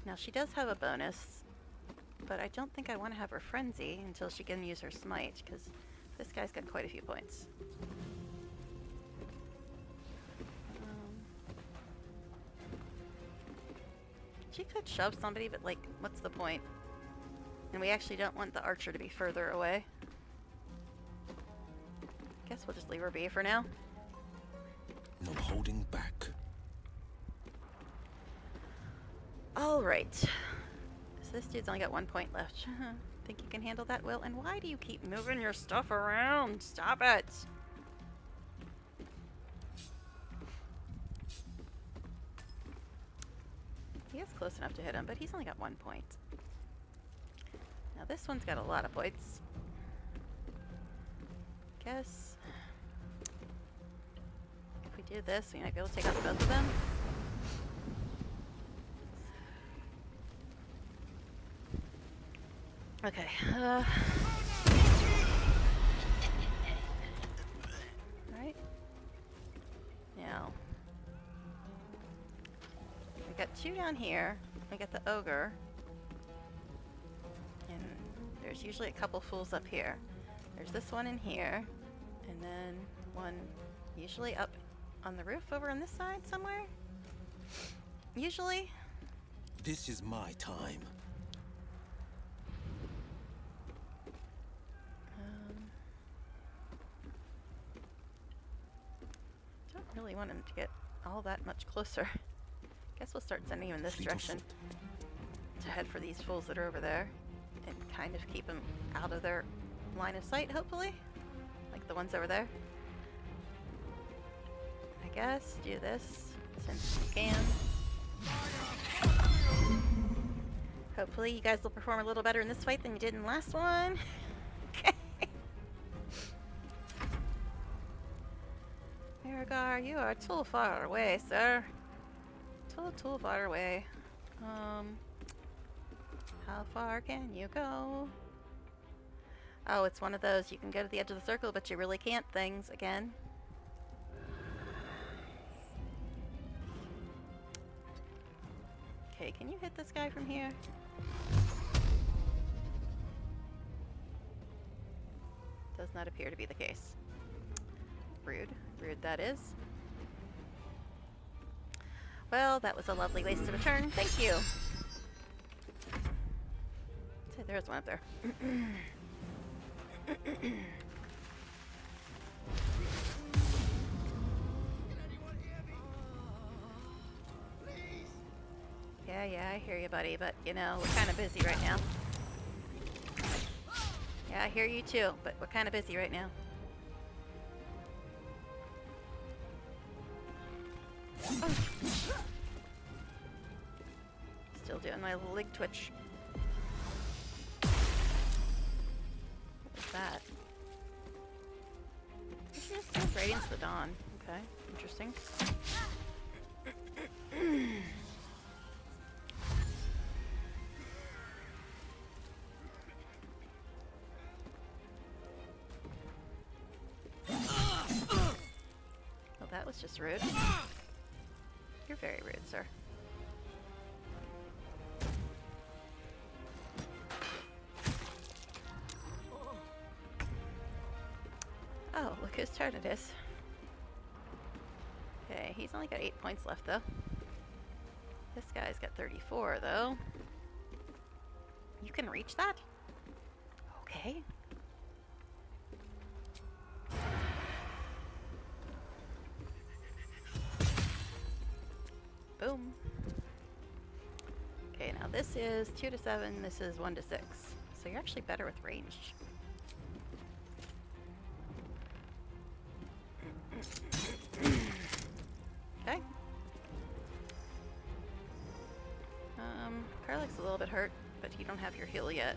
Now she does have a bonus, but I don't think I want to have her frenzy until she can use her smite, because this guy's got quite a few points. She could shove somebody, but like, what's the point? And we actually don't want the archer to be further away. Guess we'll just leave her be for now. No holding back. Alright. So this dude's only got 1 point left. Think you can handle that, Will? And why do you keep moving your stuff around? Stop it! He is close enough to hit him, but he's only got 1 point. Now this one's got a lot of points. Guess if we do this, we might be able to take out both of them. Okay. Right. Now we got 2 down here. We got the ogre, and there's usually a couple fools up here. There's this one in here, and then one usually up on the roof over on this side somewhere. Usually. This is my time. Don't really want him to get all that much closer. Guess we'll start sending him in this direction to head for these fools that are over there and kind of keep him out of their line of sight, hopefully. Like the ones over there. I guess do this since you can. Hopefully you guys will perform a little better in this fight than you did in the last one. Okay. Aragar, you are too far away, sir. Too far away. How far can you go? Oh, it's one of those you can go to the edge of the circle, but you really can't things again. Okay, can you hit this guy from here? Does not appear to be the case. Rude. Rude that is. Well, that was a lovely waste of a turn. Thank you. See, there's one up there. Yeah, I hear you, buddy, but, you know, we're kind of busy right now. Yeah, I hear you too, but we're kind of busy right now. Oh. Still doing my leg twitch. What's that? This is still Radiance of the Dawn. Okay, interesting. Well, that was just rude. You're very rude, sir. Oh, look whose turn it is. Okay, he's only got 8 points left, though. This guy's got 34, though. You can reach that? Okay. Boom. Okay, now this is 2 to 7, this is 1 to 6. So you're actually better with range. Okay. Karlach's a little bit hurt, but you don't have your heal yet.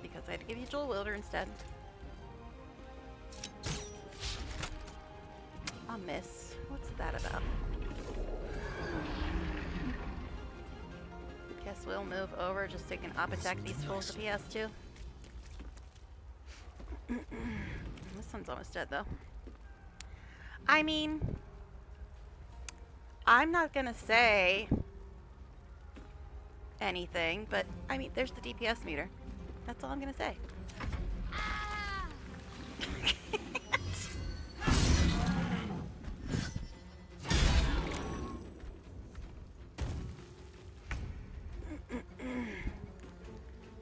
Because I had to give you Dual Wielder instead. I'll miss. What's that about? Guess we'll move over just so you can up attack these fools if he has to. This one's almost dead though. I mean, I'm not gonna say anything, but I mean, there's the DPS meter. That's all I'm gonna say.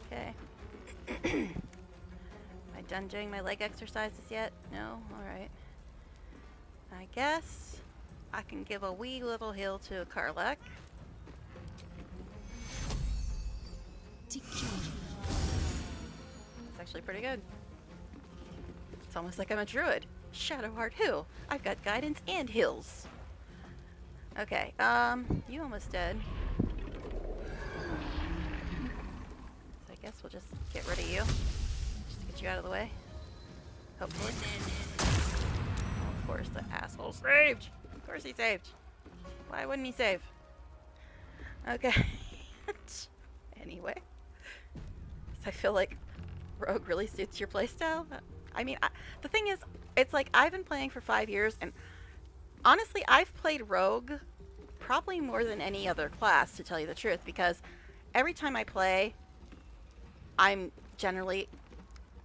Okay. Am I done doing my leg exercises yet? No? Alright. I guess I can give a wee little heal to Karlach. It's actually pretty good. It's almost like I'm a druid. Shadowheart who? I've got guidance and heals. Okay, you almost dead. So I guess we'll just get rid of you. Just to get you out of the way. Hopefully. Oh, of course, the asshole saved! Of course he saved. Why wouldn't he save? Okay. Anyway. I feel like Rogue really suits your playstyle. I mean, the thing is, it's like I've been playing for 5 years, and honestly, I've played Rogue probably more than any other class, to tell you the truth, because every time I play, I'm generally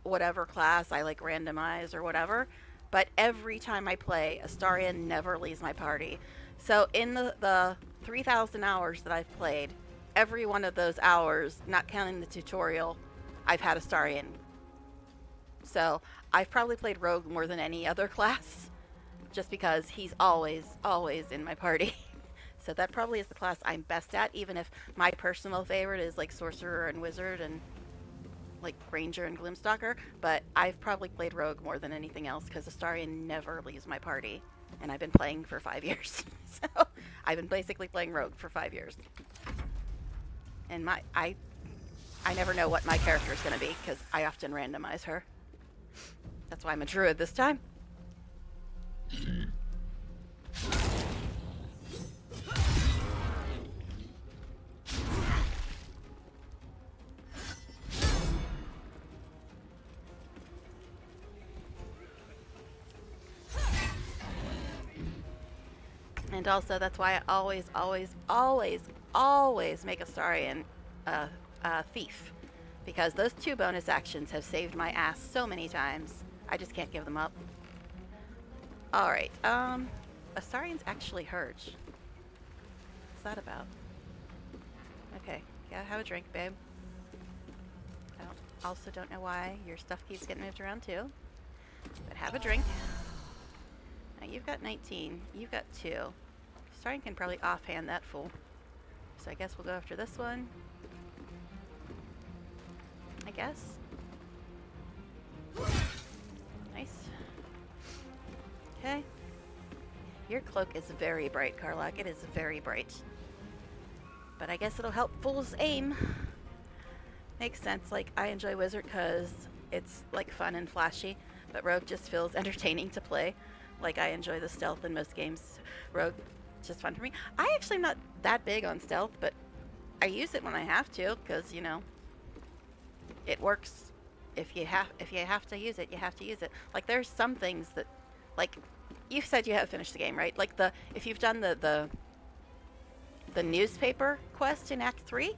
whatever class I like randomize or whatever, but every time I play, Astarion never leaves my party. So in the 3,000 hours that I've played, every one of those hours, not counting the tutorial, I've had Astarion. So I've probably played Rogue more than any other class, just because he's always in my party. So that probably is the class I'm best at, even if my personal favorite is like Sorcerer and Wizard and like Ranger and Gloomstalker. But I've probably played Rogue more than anything else because Astarion never leaves my party. And I've been playing for 5 years. So I've been basically playing Rogue for 5 years. And I never know what my character is going to be because I often randomize her. That's why I'm a druid this time. And also, that's why I always make Astarion a thief. Because those 2 bonus actions have saved my ass so many times. I just can't give them up. Alright, Astarion's actually hurt. What's that about? Okay, yeah, have a drink, babe. I also don't know why your stuff keeps getting moved around too. But have a drink. Now you've got 19, you've got 2. Astarion can probably offhand that fool. So I guess we'll go after this one. I guess. Nice. Okay. Your cloak is very bright, Karlach. It is very bright. But I guess it'll help fools aim. Makes sense. Like, I enjoy Wizard because it's, like, fun and flashy. But Rogue just feels entertaining to play. Like, I enjoy the stealth in most games. Rogue, just fun for me. I actually am not that big on stealth, but I use it when I have to because, you know, it works. If you have to use it, you have to use it. Like, there's some things that, like, you said you have finished the game, right? Like, if you've done the newspaper quest in Act 3,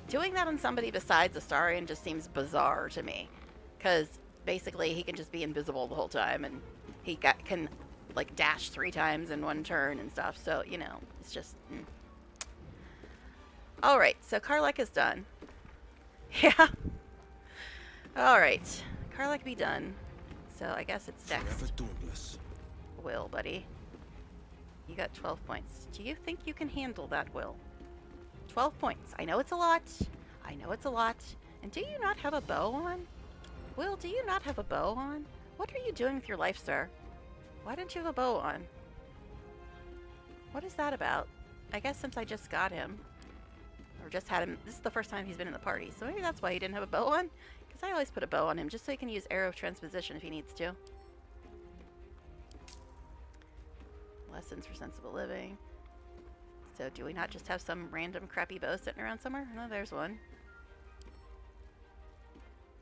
doing that on somebody besides Astarion just seems bizarre to me. Because, basically, he can just be invisible the whole time, and he can, like, dash 3 times in one turn and stuff. So, you know, it's just... Alright, so Karlach is done. Yeah. Alright. Karlach be done. So I guess it's Forever next. dauntless. Will, buddy. You got 12 points. Do you think you can handle that, Will? 12 points. I know it's a lot. I know it's a lot. And do you not have a bow on? Will, do you not have a bow on? What are you doing with your life, sir? Why don't you have a bow on? What is that about? I guess since I just got him, or just had him, this is the first time he's been in the party, so maybe that's why he didn't have a bow on? Because I always put a bow on him, just so he can use arrow of transposition if he needs to. Lessons for sensible living. So do we not just have some random crappy bow sitting around somewhere? No, there's one.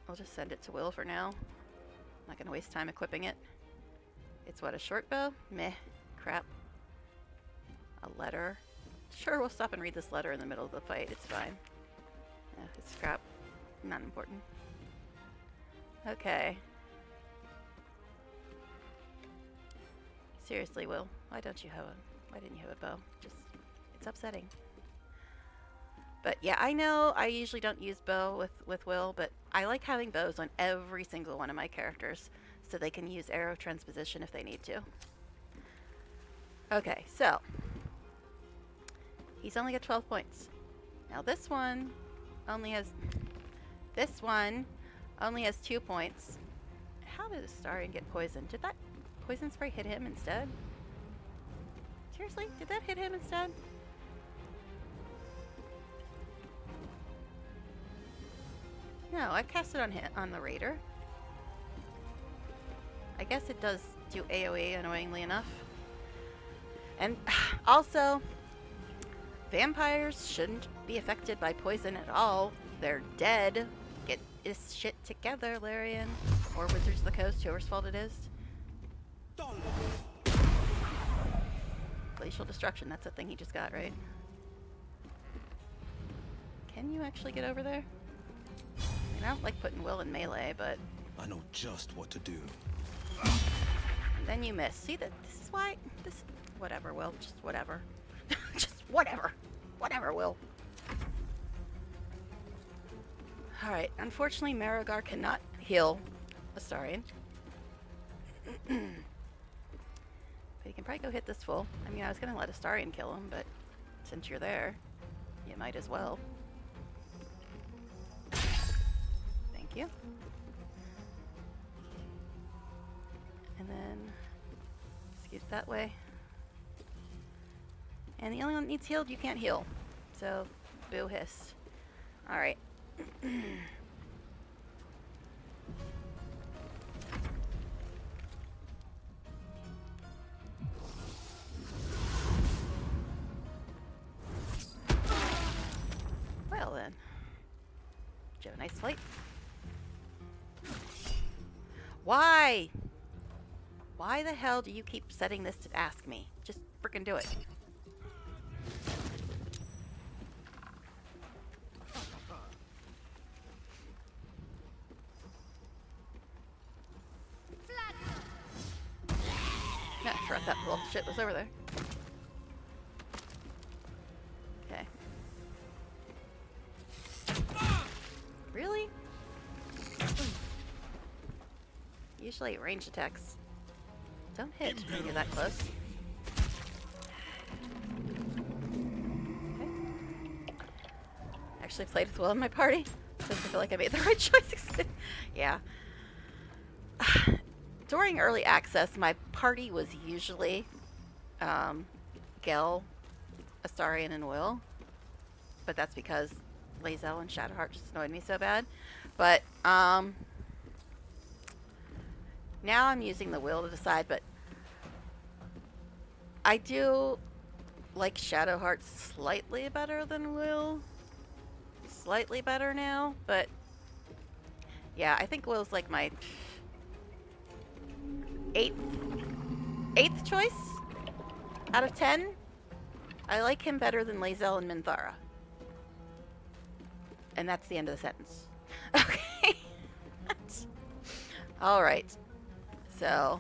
I'll just send it to Will for now. I'm not gonna waste time equipping it. It's what, a short bow? Meh. Crap. A letter. Sure, we'll stop and read this letter in the middle of the fight. It's fine. Yeah, it's crap. Not important. Okay. Seriously, Will, why didn't you have a bow? Just, it's upsetting. But yeah, I know I usually don't use bow with Will, but I like having bows on every single one of my characters so they can use arrow transposition if they need to. Okay, so he's only got 12 points. Now this one only has 2 points. How did Astarion get poisoned? Did that poison spray hit him instead? Seriously? Did that hit him instead? No, I cast it on the raider. I guess it does do AoE annoyingly enough. And also, vampires shouldn't be affected by poison at all. They're dead. Get this shit together, Larian. Or Wizards of the Coast, whoever's fault it is. Glacial destruction, that's a thing he just got, right? Can you actually get over there? I mean, I don't like putting Will in melee, but... I know just what to do. And then you miss. See, this is why... Whatever, Will. Just whatever. Just whatever. Whatever, Will. Alright, unfortunately, Marigar cannot heal Astarion. But he can probably go hit this fool. I mean, I was going to let Astarion kill him, but since you're there, you might as well. Thank you. And then scoot that way. And the only one that needs healed, you can't heal. So, boo hiss. Alright. Well then. Did you have a nice flight? Why? Why the hell do you keep setting this to ask me? Just frickin' do it. Yeah, I forgot that little shit was over there. Okay. Really? Usually ranged attacks don't hit when you're that close. Okay. Actually played with Will in my party, so I feel like I made the right choice. Yeah. During early access, my party was usually Gel, Astarion, and Will. But that's because Lae'zel and Shadowheart just annoyed me so bad. But now I'm using the Will to decide, but I do like Shadowheart slightly better than Will. Slightly better now, but yeah, I think Will's like my eighth choice out of 10. I like him better than Lae'zel and Minthara. And that's the end of the sentence. Okay. Alright. So,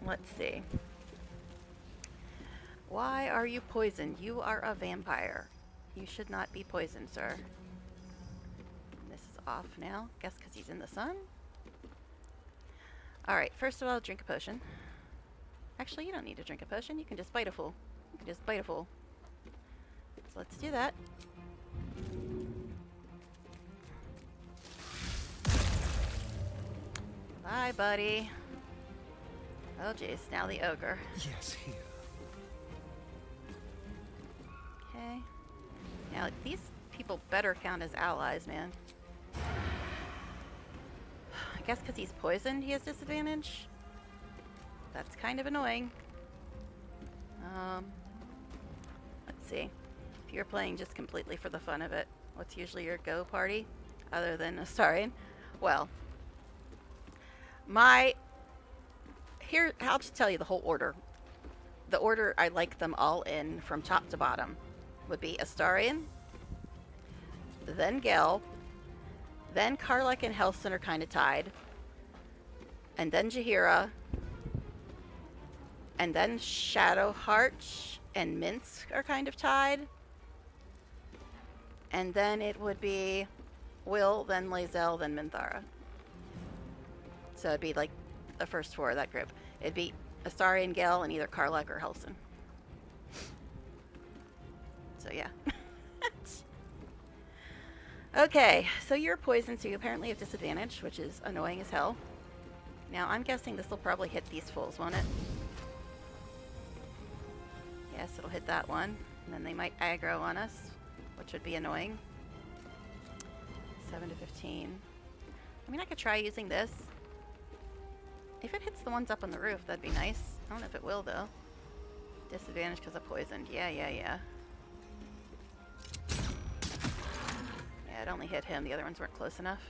let's see. Why are you poisoned? You are a vampire. You should not be poisoned, sir. And this is off now. Guess because he's in the sun. Alright, first of all, drink a potion. Actually, you don't need to drink a potion. You can just bite a fool. You can just bite a fool. So let's do that. Bye, buddy. Oh, jeez. Now the ogre. Yes, here. Okay. Now, these people better count as allies, man. I guess because he's poisoned, he has disadvantage. That's kind of annoying. Let's see. If you're playing just completely for the fun of it, what's usually your go party? Other than Astarion? Well, here, I'll just tell you the whole order. The order I like them all in from top to bottom would be Astarion, then Gel, then Karlach and Helston are kind of tied, and then Jaheira, and then Shadowheart and Minsk are kind of tied, and then it would be Will, then Lae'zel, then Minthara. So it'd be like the first four of that group. It'd be Astarion, Gel, and either Karlach or Helston. So yeah. Okay, so you're poisoned, so you apparently have disadvantage, which is annoying as hell. Now I'm guessing this will probably hit these fools, won't it? Yes, it'll hit that one. And then they might aggro on us, which would be annoying. 7 to 15. I mean, I could try using this. If it hits the ones up on the roof, that'd be nice. I don't know if it will, though. Disadvantage because of poisoned. Yeah. Yeah, it only hit him. The other ones weren't close enough.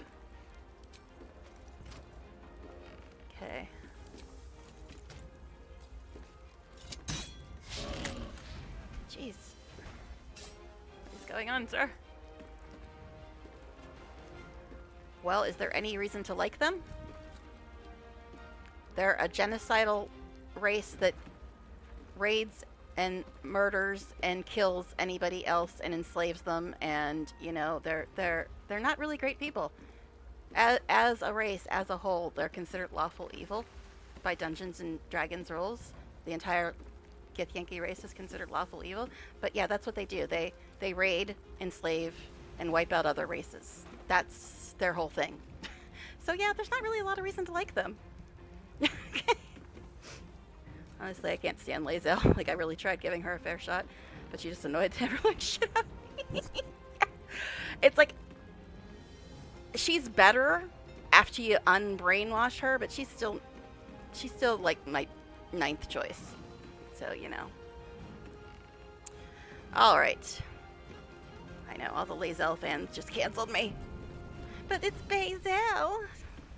Okay. Jeez. What's going on, sir? Well, is there any reason to like them? They're a genocidal race that raids and murders and kills anybody else and enslaves them, and you know they're not really great people. As a race, as a whole, they're considered lawful evil by Dungeons and Dragons rules. The entire Githyanki race is considered lawful evil. But yeah, that's what they do. They raid, enslave, and wipe out other races. That's their whole thing. So yeah, there's not really a lot of reason to like them. Honestly, I can't stand Lae'zel. Like, I really tried giving her a fair shot, but she just annoyed the everyone shit out of me. It's like, she's better after you unbrainwash her, but she's still like my 9th choice. So, you know. Alright. I know, all the Lae'zel fans just canceled me. But it's Bazel.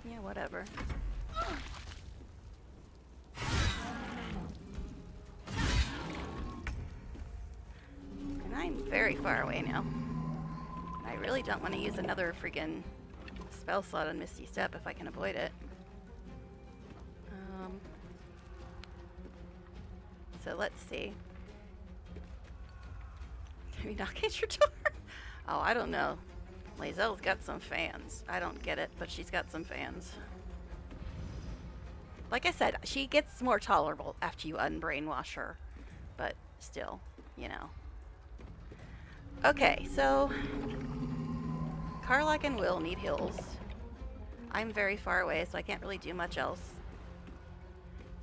Yeah, whatever. And I'm very far away now. I really don't want to use another freaking spell slot on Misty Step if I can avoid it. So let's see. Can we knock at your door? Oh, I don't know. Lae'zel's got some fans. I don't get it, but she's got some fans. Like I said, she gets more tolerable after you unbrainwash her. But still, you know. Okay, so Karlach and Will need heals. I'm very far away, so I can't really do much else.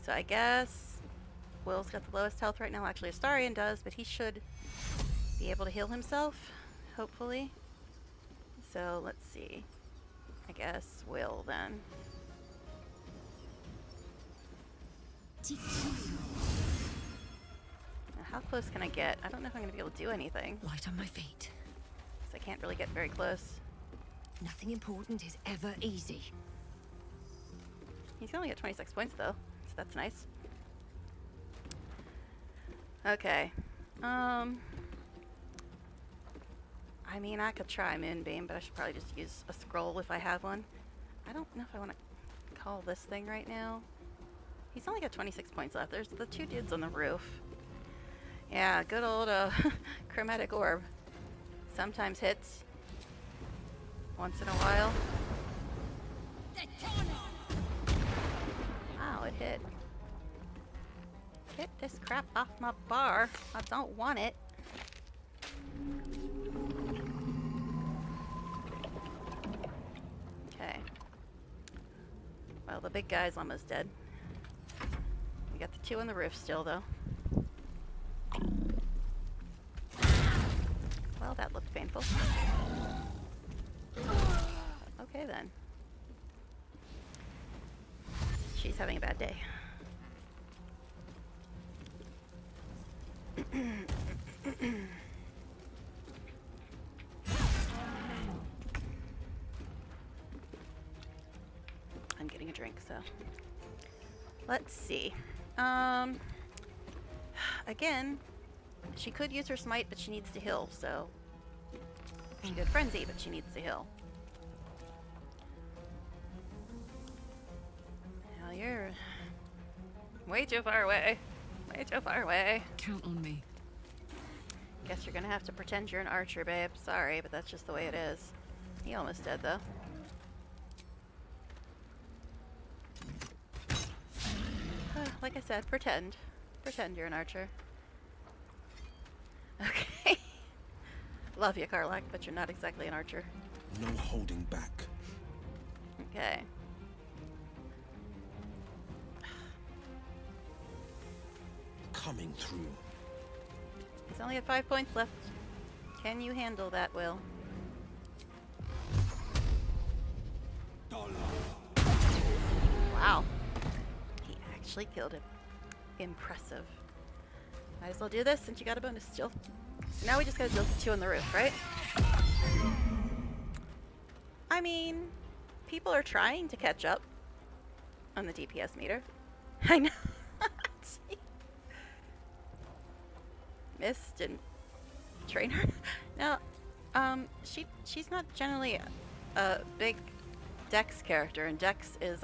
So I guess Will's got the lowest health right now. Actually, Astarion does, but he should be able to heal himself, hopefully. So let's see. I guess Will then. Now, how close can I get? I don't know if I'm going to be able to do anything. Light on my feet. So I can't really get very close. Nothing important is ever easy. He's only at 26 points though, so that's nice. Okay. I mean, I could try Moonbeam, but I should probably just use a scroll if I have one. I don't know if I want to call this thing right now. He's only got 26 points left. There's the 2 dudes on the roof. Yeah, good old chromatic orb. Sometimes hits. once in a while. Wow, it hit. Get this crap off my bar. I don't want it. Okay. Well, the big guy's almost dead. We got the two on the roof still, though. Well, that looked painful. Okay, then. She's having a bad day. I'm getting a drink, so let's see. Again, she could use her smite, but she needs to heal, so she could frenzy, but she needs to heal. Now you're way too far away. Way too far away. Count on me. Guess you're gonna have to pretend you're an archer, babe. Sorry, but that's just the way it is. He almost dead, though. Like I said, pretend. Pretend you're an archer. Okay. Love you, Karlak, but you're not exactly an archer. No holding back. Okay. Coming through. He's only got 5 points left. Can you handle that, Will? Wow. He actually killed him. Impressive. Might as well do this since you got a bonus still. So now we just gotta deal with the two on the roof, right? I mean, people are trying to catch up on the DPS meter. I know. Mist and trainer. Now, she's not generally a big Dex character, and Dex is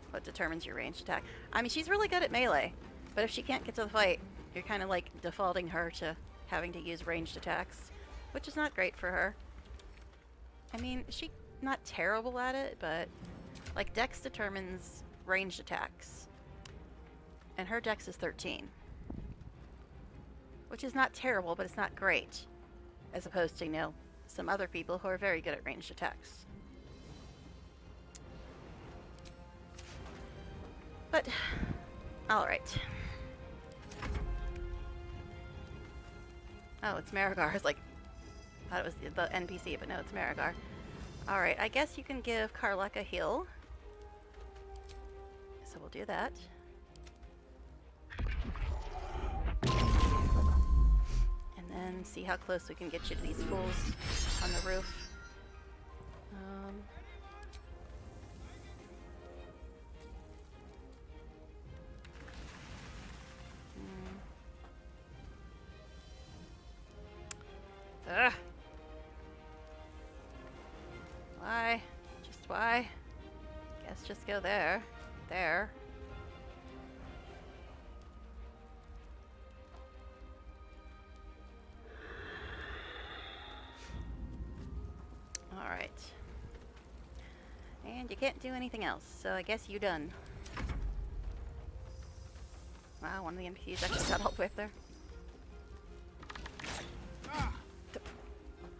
what determines your ranged attack. I mean, she's really good at melee, but if she can't get to the fight, you're kind of like defaulting her to having to use ranged attacks, which is not great for her. I mean, she's not terrible at it, but like Dex determines ranged attacks, and her Dex is 13. Which is not terrible, but it's not great. As opposed to, you know, some other people who are very good at ranged attacks. But, alright. Oh, it's Marigar. I was like, I thought it was the NPC, but no, it's Marigar. Alright, I guess you can give Karlak a heal. So we'll do that. And see how close we can get you to these fools on the roof. Why? Just why? Guess just go there. There. Alright. And you can't do anything else, so I guess you done. Wow, one of the NPCs actually got all the way up there.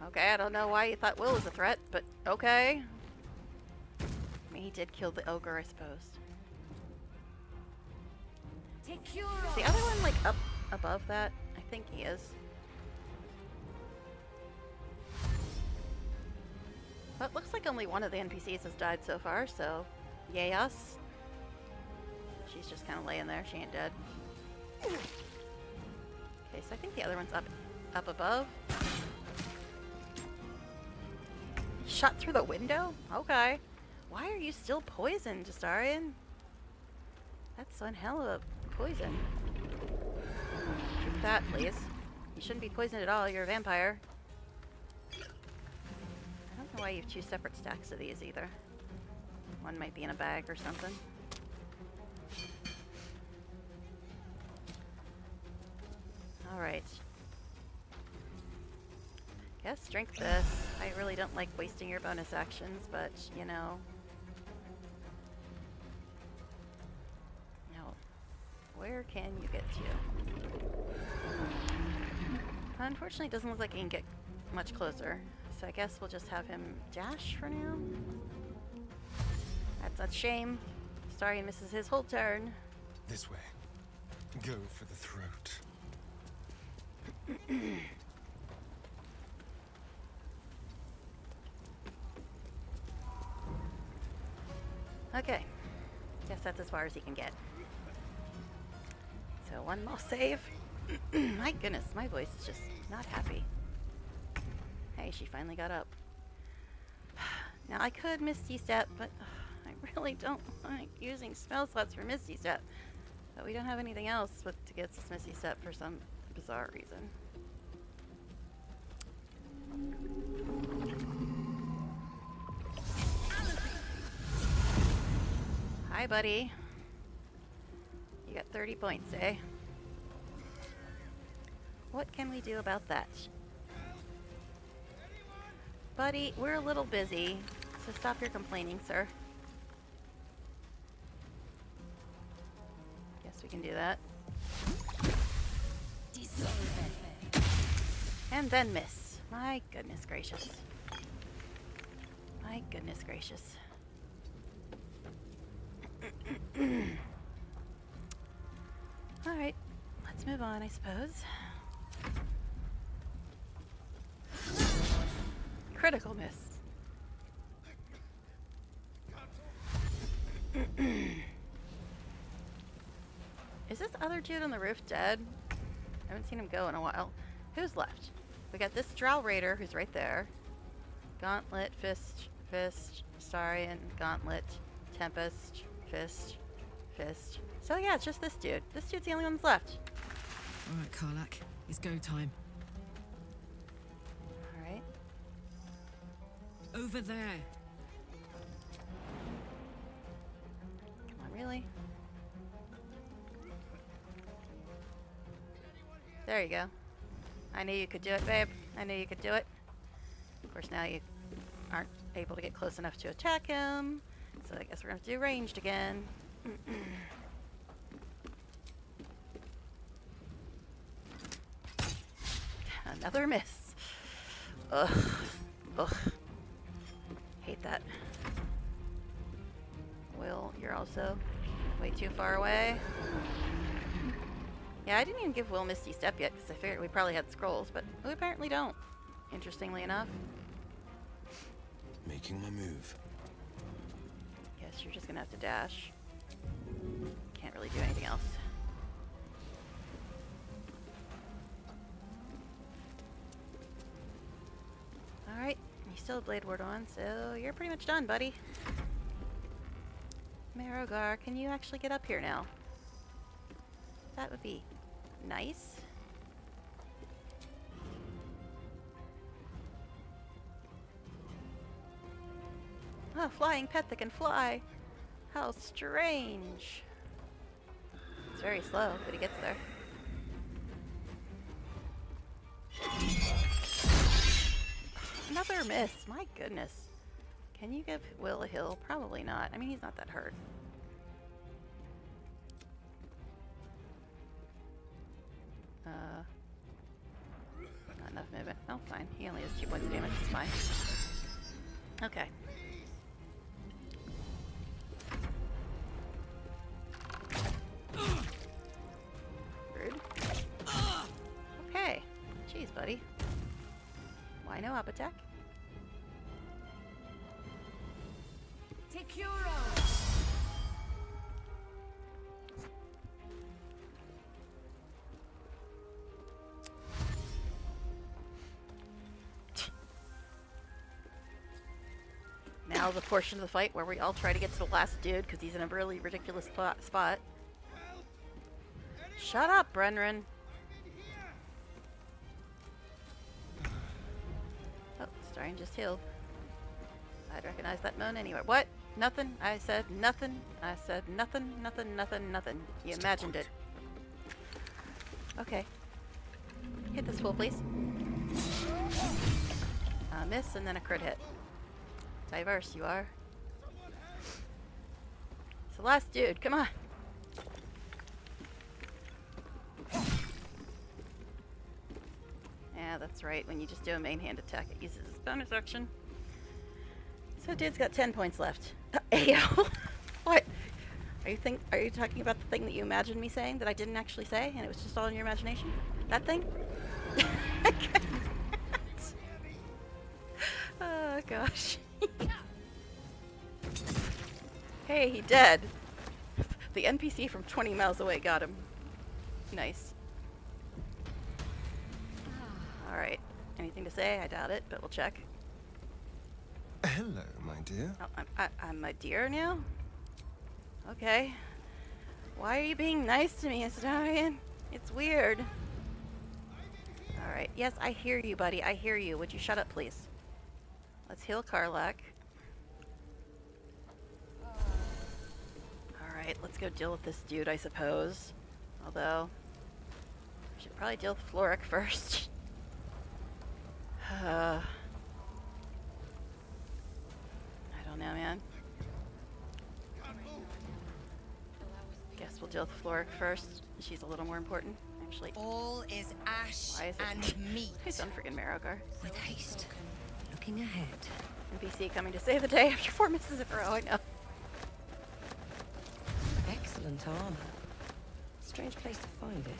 Okay, I don't know why you thought Will was a threat, but okay. I mean, he did kill the ogre, I suppose. Is the other one, like, up above that? I think he is. Well, it looks like only one of the NPCs has died so far, so yay us. She's just kind of laying there. She ain't dead. Okay, so I think the other one's up above. Shot through the window? Okay. Why are you still poisoned, Justarian? That's one hell of a poison. Keep that, please. You shouldn't be poisoned at all. You're a vampire. I don't know why you have two separate stacks of these either. One might be in a bag or something. Alright. Guess drink this. I really don't like wasting your bonus actions, but, you know. Now, where can you get to? Unfortunately, it doesn't look like he can get much closer. So I guess we'll just have him dash for now. That's a shame. Sorry he misses his whole turn. This way. Go for the throat. Okay. Guess that's as far as he can get. So one more save. My goodness, my voice is just not happy. Hey, she finally got up. Now I could Misty Step, but I really don't like using spell slots for Misty Step. But we don't have anything else to get us Misty Step for some bizarre reason. Hi, buddy. You got 30 points, eh? What can we do about that? Buddy, we're a little busy, so stop your complaining, sir. Guess we can do that. And then miss. My goodness gracious. My goodness gracious. Alright, let's move on, I suppose. Critical miss. Is this other dude on the roof dead? I haven't seen him go in a while. Who's left? We got this Drow Raider who's right there. Gauntlet, Fist, Starian, Gauntlet, Tempest, Fist. So yeah, it's just this dude. This dude's the only one that's left. Alright, Karlak. It's go time. Alright. Over there. Come on, really? There you go. I knew you could do it, babe. I knew you could do it. Of course, now you aren't able to get close enough to attack him. So I guess we're going to do ranged again. Another miss. Ugh. Ugh. Hate that. Will, you're also way too far away. Yeah, I didn't even give Will Misty Step yet because I figured we probably had scrolls, but we apparently don't. Interestingly enough. Making my move. Guess you're just gonna have to dash. Can't really do anything else. Alright, you still have Blade Ward on, so you're pretty much done, buddy. Marogar, can you actually get up here now? That would be nice. Oh, flying pet that can fly. How strange. It's very slow, but he gets there. Another miss. My goodness. Can you give Will a heal? Probably not. I mean, he's not that hurt. Not enough movement. Oh, fine. He only has 2 points of damage. It's fine. Okay. Rude. Okay. Jeez, buddy. Why no up attack? Take your own. Now the portion of the fight where we all try to get to the last dude because he's in a really ridiculous spot. Shut up, Brenran. Oh, Starian just healed. I'd recognize that moan anywhere. What? Nothing? I said nothing. I said nothing, nothing. You imagined it. Okay. Hit this fool, please. Miss and then a crit hit. Diverse you are. It's the last dude, come on. Yeah, that's right. When you just do a main hand attack, it uses its bonus action. So dude's got 10 points left. Ayo! What? Are you talking about the thing that you imagined me saying that I didn't actually say and it was just all in your imagination? That thing? Oh gosh. Hey, he dead. The NPC from 20 miles away got him. Nice. Alright. Anything to say? I doubt it, but we'll check. Hello, my dear. Oh, I'm a deer now? Okay. Why are you being nice to me, Astarion? It's weird. Alright. Yes, I hear you, buddy. I hear you. Would you shut up, please? Let's heal Karlak. Alright, let's go deal with this dude, I suppose. Although, I should probably deal with Floric first. I don't know, man. Guess we'll deal with Floric first. She's a little more important, actually. All is ash Why is it and meat. He's on freaking Marrogar. With haste. Looking ahead. NPC coming to save the day after 4 misses in a row, I know. Excellent armor. Strange place to find it.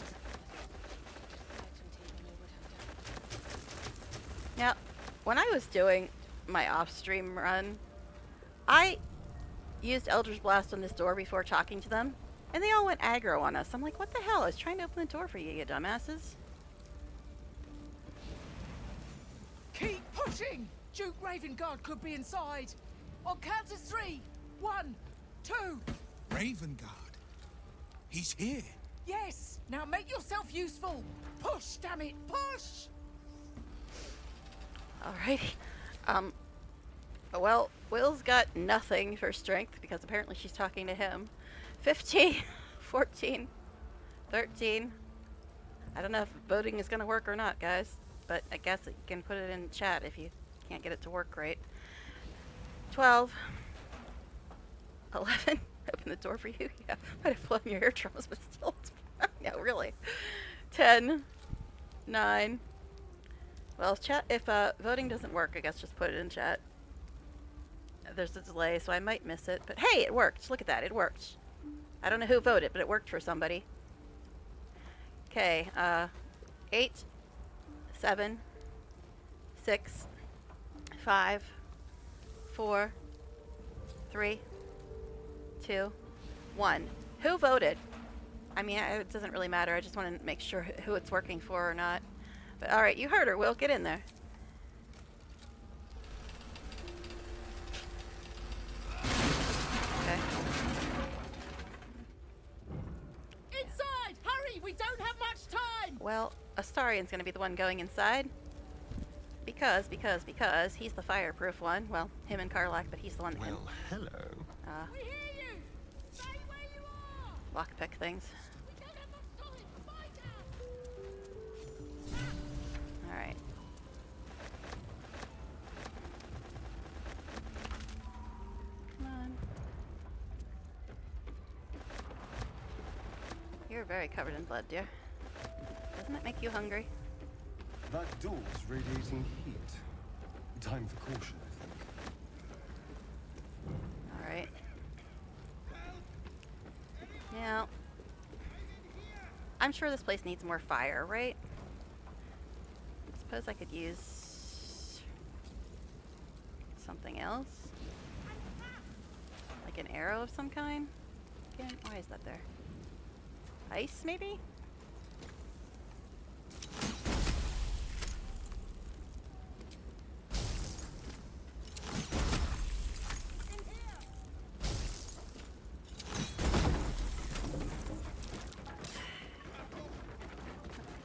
Now, when I was doing my off-stream run, I used Eldritch Blast on this door before talking to them, and they all went aggro on us. I'm like, what the hell? I was trying to open the door for you, you dumbasses. Keep pushing! Duke Ravengard could be inside. On count of 3. 1, 2. Ravengard? He's here. Yes! Now make yourself useful! Push, damn it! Push! Alrighty. Well, Will's got nothing for strength because apparently she's talking to him. 15, 14, 13. I don't know if voting is going to work or not, guys, but I guess you can put it in chat if you can't get it to work great. 12, 11. Open the door for you? Yeah, might have blown your eardrums, but still, no, really. 10, 9. Well, if voting doesn't work, I guess just put it in chat. There's a delay, so I might miss it. But hey, it worked. Look at that. It worked. I don't know who voted, but it worked for somebody. Okay, 8, 7, 6, 5, 4, 3, 2, 1. Who voted? I mean, it doesn't really matter. I just want to make sure who it's working for or not. But alright, you heard her, Will. Get in there. Okay. Inside! Hurry! We don't have much time! Well, Astarion's gonna be the one going inside. Because he's the fireproof one. Well, him and Karlak, but he's the one that can... Well, hello. We hear you! Stay where you are! Lockpick things. We don't have much time! Fight out! Alright. Come on. You're very covered in blood, dear. Doesn't it make you hungry? That door's radiating heat. Time for caution, I think. Alright. Now, I'm sure this place needs more fire, right? I suppose I could use something else? Like an arrow of some kind? Again, why is that there? Ice, maybe?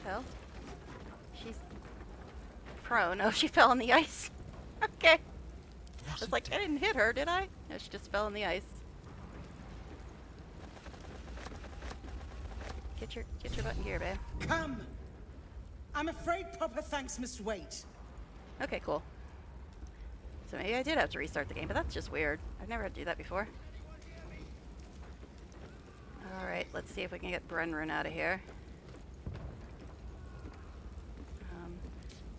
Fell? She's prone. Oh, she fell on the ice. Okay. I was like, I didn't hit her, did I? No, she just fell on the ice. Get your butt in gear, babe. Come! I'm afraid proper thanks must wait. Okay, cool. So maybe I did have to restart the game, but that's just weird. I've never had to do that before. Alright, let's see if we can get Brenryn out of here.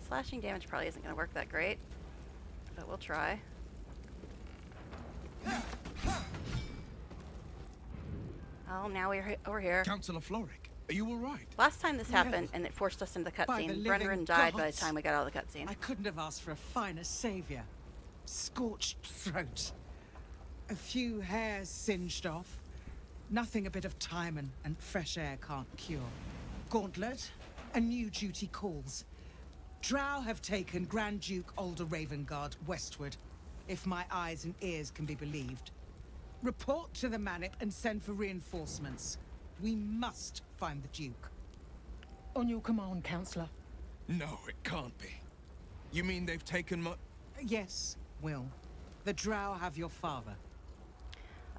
Slashing damage probably isn't going to work that great, but we'll try. Oh, now we're here. Councillor Floric, are you all right? Last time this happened, and it forced us into the cutscene, Brenryn died by the time we got out of the cutscene. I couldn't have asked for a finer savior. Scorched throat. A few hairs singed off. Nothing a bit of time and fresh air can't cure. Gauntlet, a new duty calls. Drow have taken Grand Duke Alder Ravengard westward, if my eyes and ears can be believed. Report to the Manip and send for reinforcements. We must find the Duke. On your command, Councillor. No, it can't be. You mean they've taken my... Yes, Will. The Drow have your father.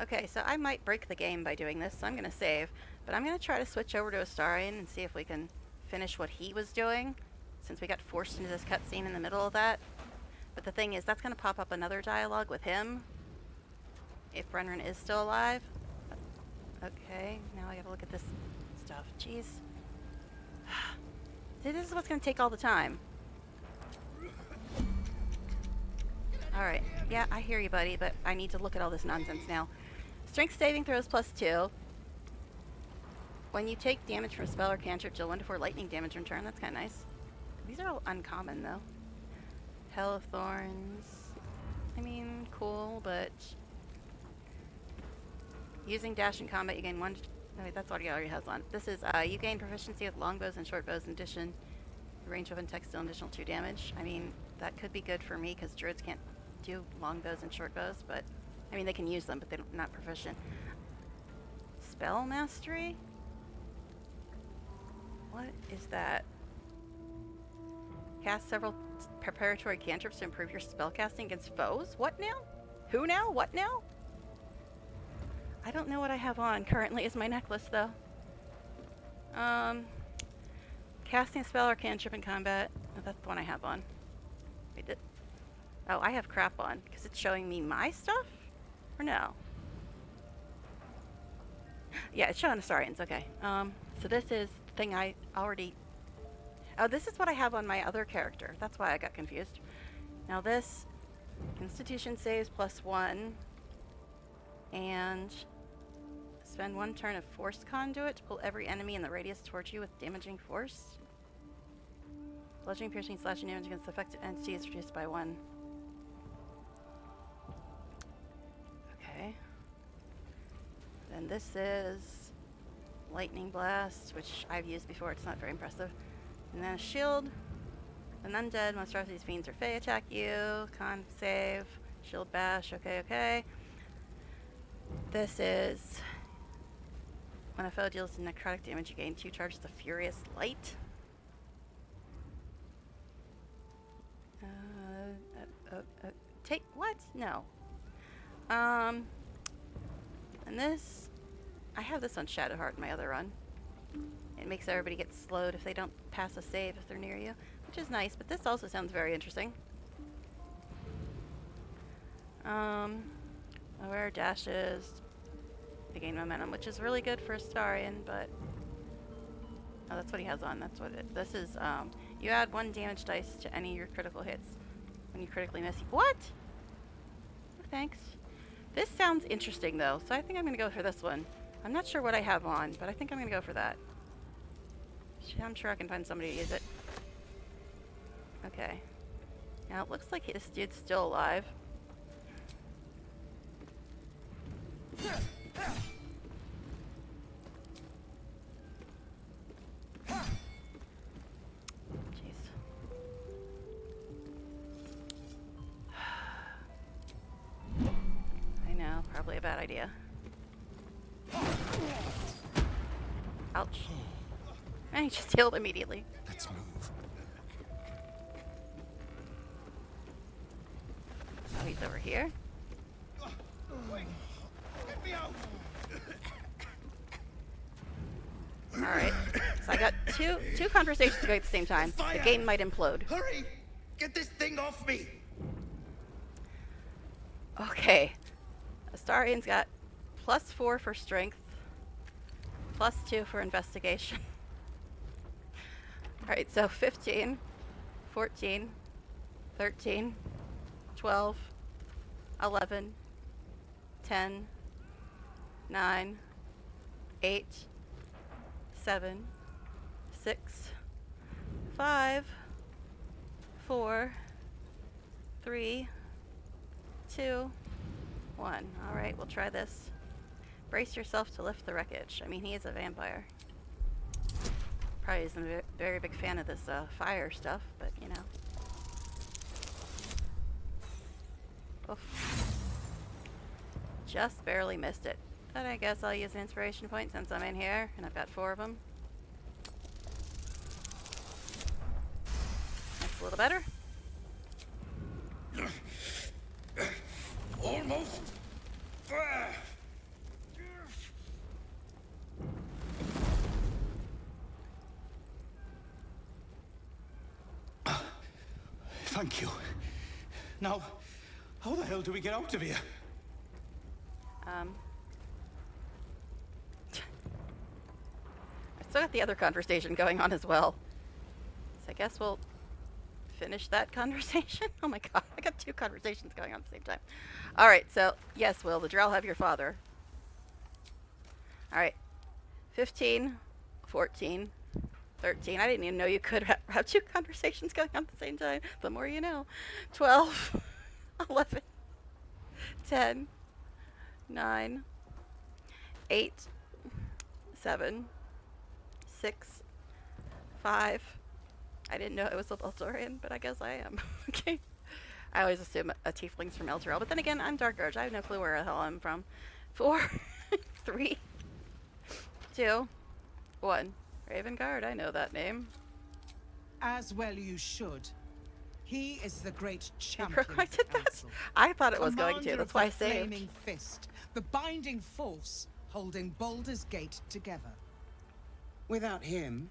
Okay, so I might break the game by doing this, so I'm going to save. But I'm going to try to switch over to Astarion and see if we can finish what he was doing, since we got forced into this cutscene in the middle of that. But the thing is, that's going to pop up another dialogue with him, if Brenryn is still alive. Okay, now I gotta look at this stuff. Jeez. See, this is what's going to take all the time. Alright, yeah, I hear you, buddy, but I need to look at all this nonsense now. Strength saving throws +2. When you take damage from a spell or cantrip, deal 1 to 4 lightning damage in turn. That's kind of nice. These are all uncommon, though. Hell of Thorns. I mean, cool, but... Using dash in combat, you gain 1... Oh, wait, that's what he already has on. This is, you gain proficiency with longbows and short bows in addition. Range weapon text deal an additional 2 damage. I mean, that could be good for me, because druids can't do longbows and short bows, but... I mean, they can use them, but they're not proficient. Spell Mastery? What is that? Cast several preparatory cantrips to improve your spellcasting against foes? What now? Who now? What now? I don't know what I have on currently as my necklace, though. Casting a spell or cantrip in combat. Oh, that's the one I have on. Wait, oh, I have crap on, because it's showing me my stuff? Or no? Yeah, it's showing Astarions, okay. So this is the thing I already... Oh, this is what I have on my other character. That's why I got confused. Now this, Constitution saves +1, and spend 1 turn of Force Conduit to pull every enemy in the radius towards you with damaging force. Bludgeoning, piercing, slashing damage against affected entity is reduced by 1. Okay. Then this is Lightning Blast, which I've used before. It's not very impressive. And then a shield. An undead, monstrosities, fiends, or fey attack you. Con save. Shield bash. Okay, okay. This is... When a foe deals necrotic damage, you gain 2 charges of Furious Light. Take... What? No. And this... I have this on Shadowheart in my other run. It makes everybody get slowed if they don't pass a save if they're near you, which is nice, but this also sounds very interesting. Aware dashes. They gain momentum, which is really good for Astarion, but... Oh, that's what he has on. That's what it... This is, you add 1 damage dice to any of your critical hits. When you critically miss... What? Oh, thanks. This sounds interesting, though, so I think I'm going to go for this one. I'm not sure what I have on, but I think I'm going to go for that. I'm sure I can find somebody to use it. Okay. Now, it looks like this dude's still alive. Jeez. I know, probably a bad idea. Ouch. And he just healed immediately. Let's move. Oh, he's over here. Alright. So I got two conversations going at the same time. The game might implode. Hurry! Get this thing off me! Okay. Astarian's got +4 for strength, +2 for investigation. Alright, so 15, 14, 13, 12, 11, 10, 9, 8, 7, 6, 5, 4, 3, 2, 1. Alright, we'll try this. Brace yourself to lift the wreckage. I mean, he is a vampire. Probably isn't a very big fan of this fire stuff, but you know. Oof. Just barely missed it. But I guess I'll use an inspiration point since I'm in here, and I've got 4 of them. That's a little better. Almost. Thank you. Now, how the hell do we get out of here? I still got the other conversation going on as well. So I guess we'll finish that conversation. Oh my god, I got 2 conversations going on at the same time. Alright, so yes, Will, the Drow have your father. Alright. 15, 14, 13. I didn't even know you could have 2 conversations going on at the same time. The more you know. 12, 11, 10, 9, 8, 7, 6, 5. I didn't know it was a Eldorian, but I guess I am. Okay. I always assume a tiefling's from Elturel, but then again, I'm Dark Urge. I have no clue where the hell I'm from. 4, 3, 2, 1. Ravenguard, I know that name. As well you should. He is the great champion. You corrected that? I thought it was going to. Commander That's of why I the saved. Flaming Fist, the binding force holding Baldur's Gate together. Without him,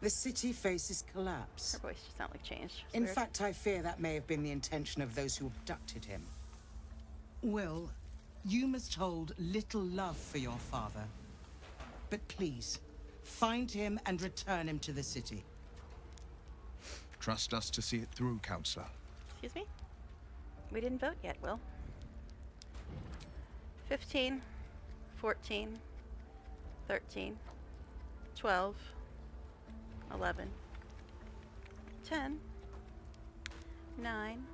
the city faces collapse. Her voice just sounded like changed. In fact, I fear that may have been the intention of those who abducted him. Will, you must hold little love for your father. But please, find him and return him to the city. Trust us to see it through, Counselor. Excuse me? We didn't vote yet, Will. 15, 14, 13, 12, 11, 10, 9,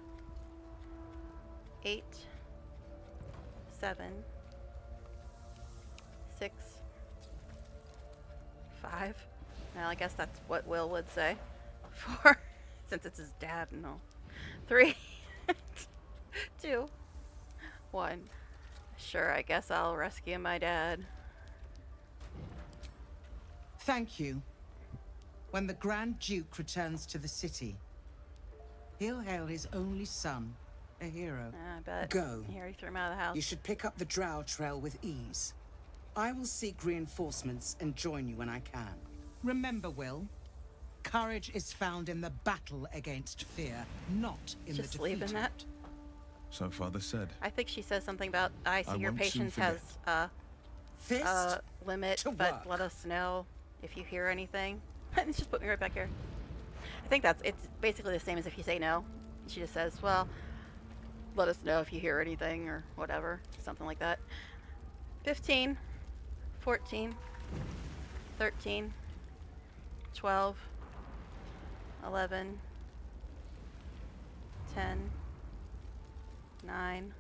8, 7, 6, 5. Well, I guess that's what Will would say. 4, since it's his dad and all. 3, 2, 1. Sure, I guess I'll rescue my dad. Thank you. When the Grand Duke returns to the city, he'll hail his only son a hero. I bet. Go. He already threw him out of the house. You should pick up the Drow trail with ease. I will seek reinforcements and join you when I can. Remember, Will, courage is found in the battle against fear, not in the Just defeat leaving of that. it. So Father said. I think she says something about, I see your won't soon patience has Fist limit, to but work. let us know if you hear anything. It's just put me right back here. I think it's basically the same as if you say no. She just says, well, let us know if you hear anything or whatever, something like that. 15, 14, 13, 12, 11, 10, 9,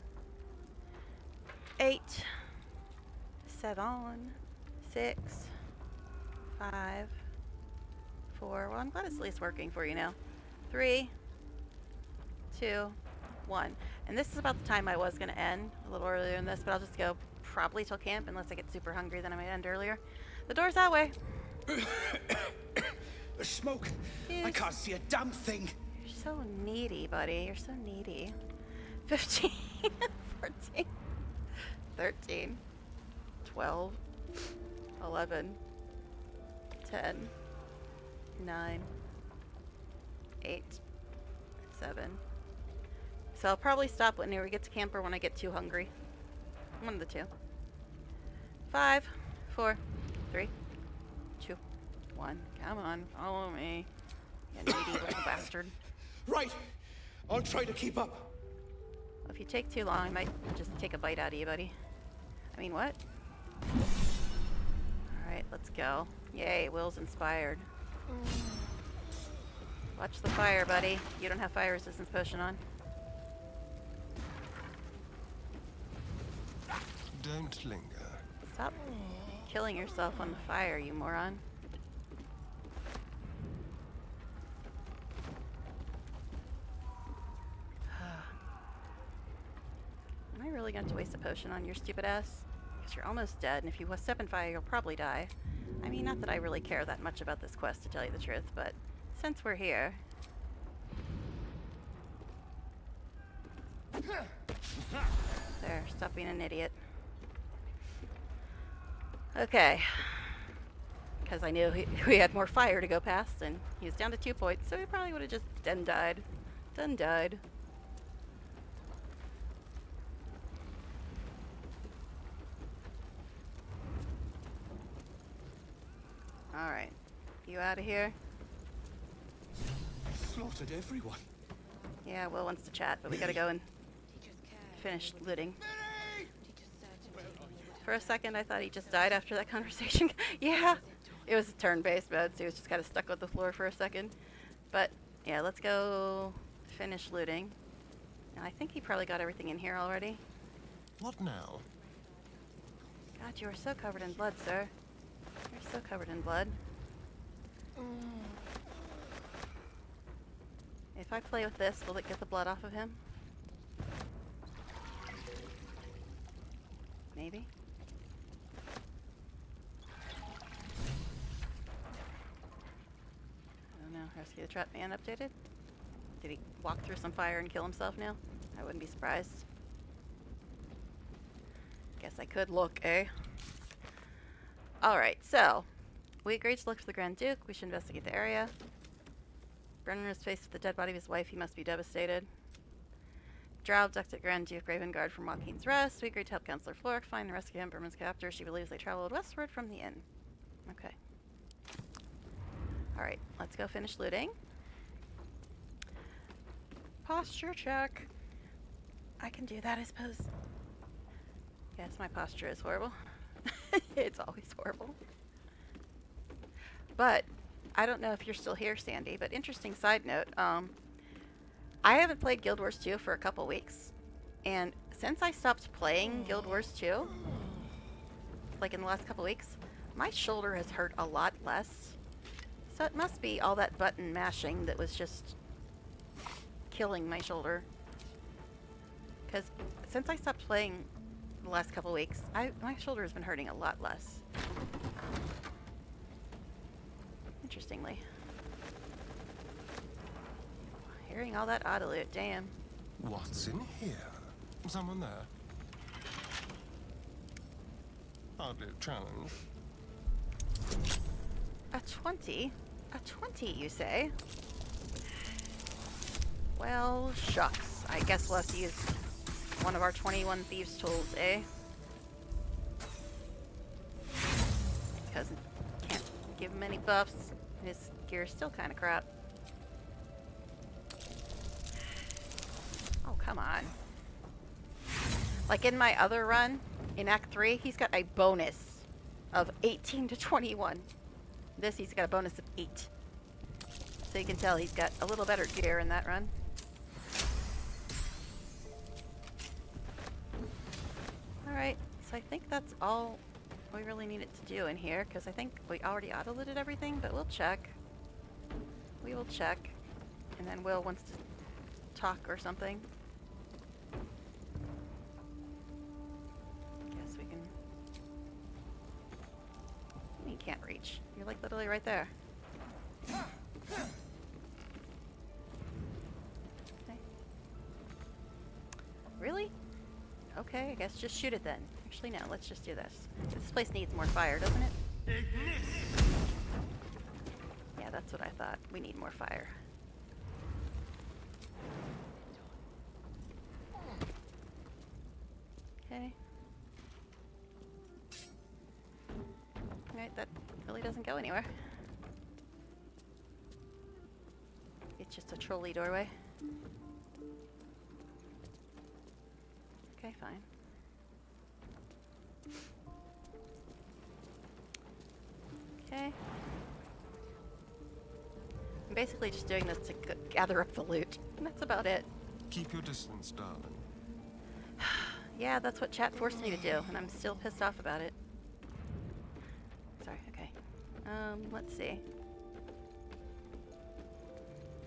8, 7, 6, 5, 4. Well, I'm glad it's at least working for you now. 3, 2, 1. And this is about the time I was going to end, a little earlier than this, but I'll just go probably till camp unless I get super hungry, then I might end earlier. The door's that way. The smoke. I Yes. can't see a damn thing. You're so needy, buddy. You're so needy. 15, 14, 13, 12, 11, 10, 9, 8, 7, So I'll probably stop when we get to camp or when I get too hungry. One of the two. 5, 4, 3, 2, 1. Come on, follow me. You needy little bastard. Right! I'll try to keep up. If you take too long, I might just take a bite out of you, buddy. I mean, what? Alright, let's go. Yay, Will's inspired. Watch the fire, buddy. You don't have fire resistance potion on. Don't linger. Stop killing yourself on the fire, you moron. Am I really going to waste a potion on your stupid ass? Because you're almost dead, and if you step in fire, you'll probably die. I mean, not that I really care that much about this quest, to tell you the truth, but since we're here... There, stop being an idiot. Okay. Because I knew we had more fire to go past, and he was down to 2 points, so he probably would have just done died. Done died. Alright. You out of here? Slaughtered everyone. Yeah, Will wants to chat, but we gotta go and finish looting. For a second, I thought he just died after that conversation. Yeah! It was a turn-based mode, so he was just kind of stuck with the floor for a second. But, yeah, let's go finish looting. And I think he probably got everything in here already. What now? God, you are so covered in blood, sir. You're so covered in blood. If I play with this, will it get the blood off of him? Maybe? I don't know. Rescue the Trapped Man updated? Did he walk through some fire and kill himself now? I wouldn't be surprised. Guess I could look, eh? Alright, so we agreed to look for the Grand Duke. We should investigate the area. Brennan is faced with the dead body of his wife. He must be devastated. Drow abducted Grand Duke Ravengard from Joaquin's Rest. We agreed to help Counselor Floric find and rescue him. Berman's captor. She believes they traveled westward from the inn. Okay. Alright, let's go finish looting. Posture check. I can do that, I suppose. Yes, my posture is horrible. It's always horrible. But I don't know if you're still here, Sandy, but interesting side note, I haven't played Guild Wars 2 for a couple weeks, and since I stopped playing Guild Wars 2, like in the last couple weeks, my shoulder has hurt a lot less. So it must be all that button mashing that was just killing my shoulder. Because since I stopped playing the last couple weeks, my shoulder has been hurting a lot less. Interestingly. Hearing all that auto loot, damn. What's in here? Someone there? Hardly a challenge. A 20? A 20, you say? Well, shucks. I guess we'll have to use one of our 21 Thieves tools, eh? Because can't give him any buffs. His gear is still kind of crap. Oh, come on. Like in my other run, in Act 3, he's got a bonus of 18 to 21. This, he's got a bonus of 8. So you can tell he's got a little better gear in that run. Alright, so I think that's all we really needed to do in here, because I think we already auto-looted everything, but we'll check. We will check. And then Will wants to talk or something. Guess we can... You can't reach. You're like literally right there. Okay. Really? Okay, I guess just shoot it then. Actually, no, let's just do this. This place needs more fire, doesn't it? Yeah, that's what I thought. We need more fire. anywhere. It's just a trolley doorway. Okay, fine. Okay. I'm basically just doing this to gather up the loot. And that's about it. Keep your distance, darling. Yeah, that's what chat forced me to do, and I'm still pissed off about it. Sorry, okay. Let's see.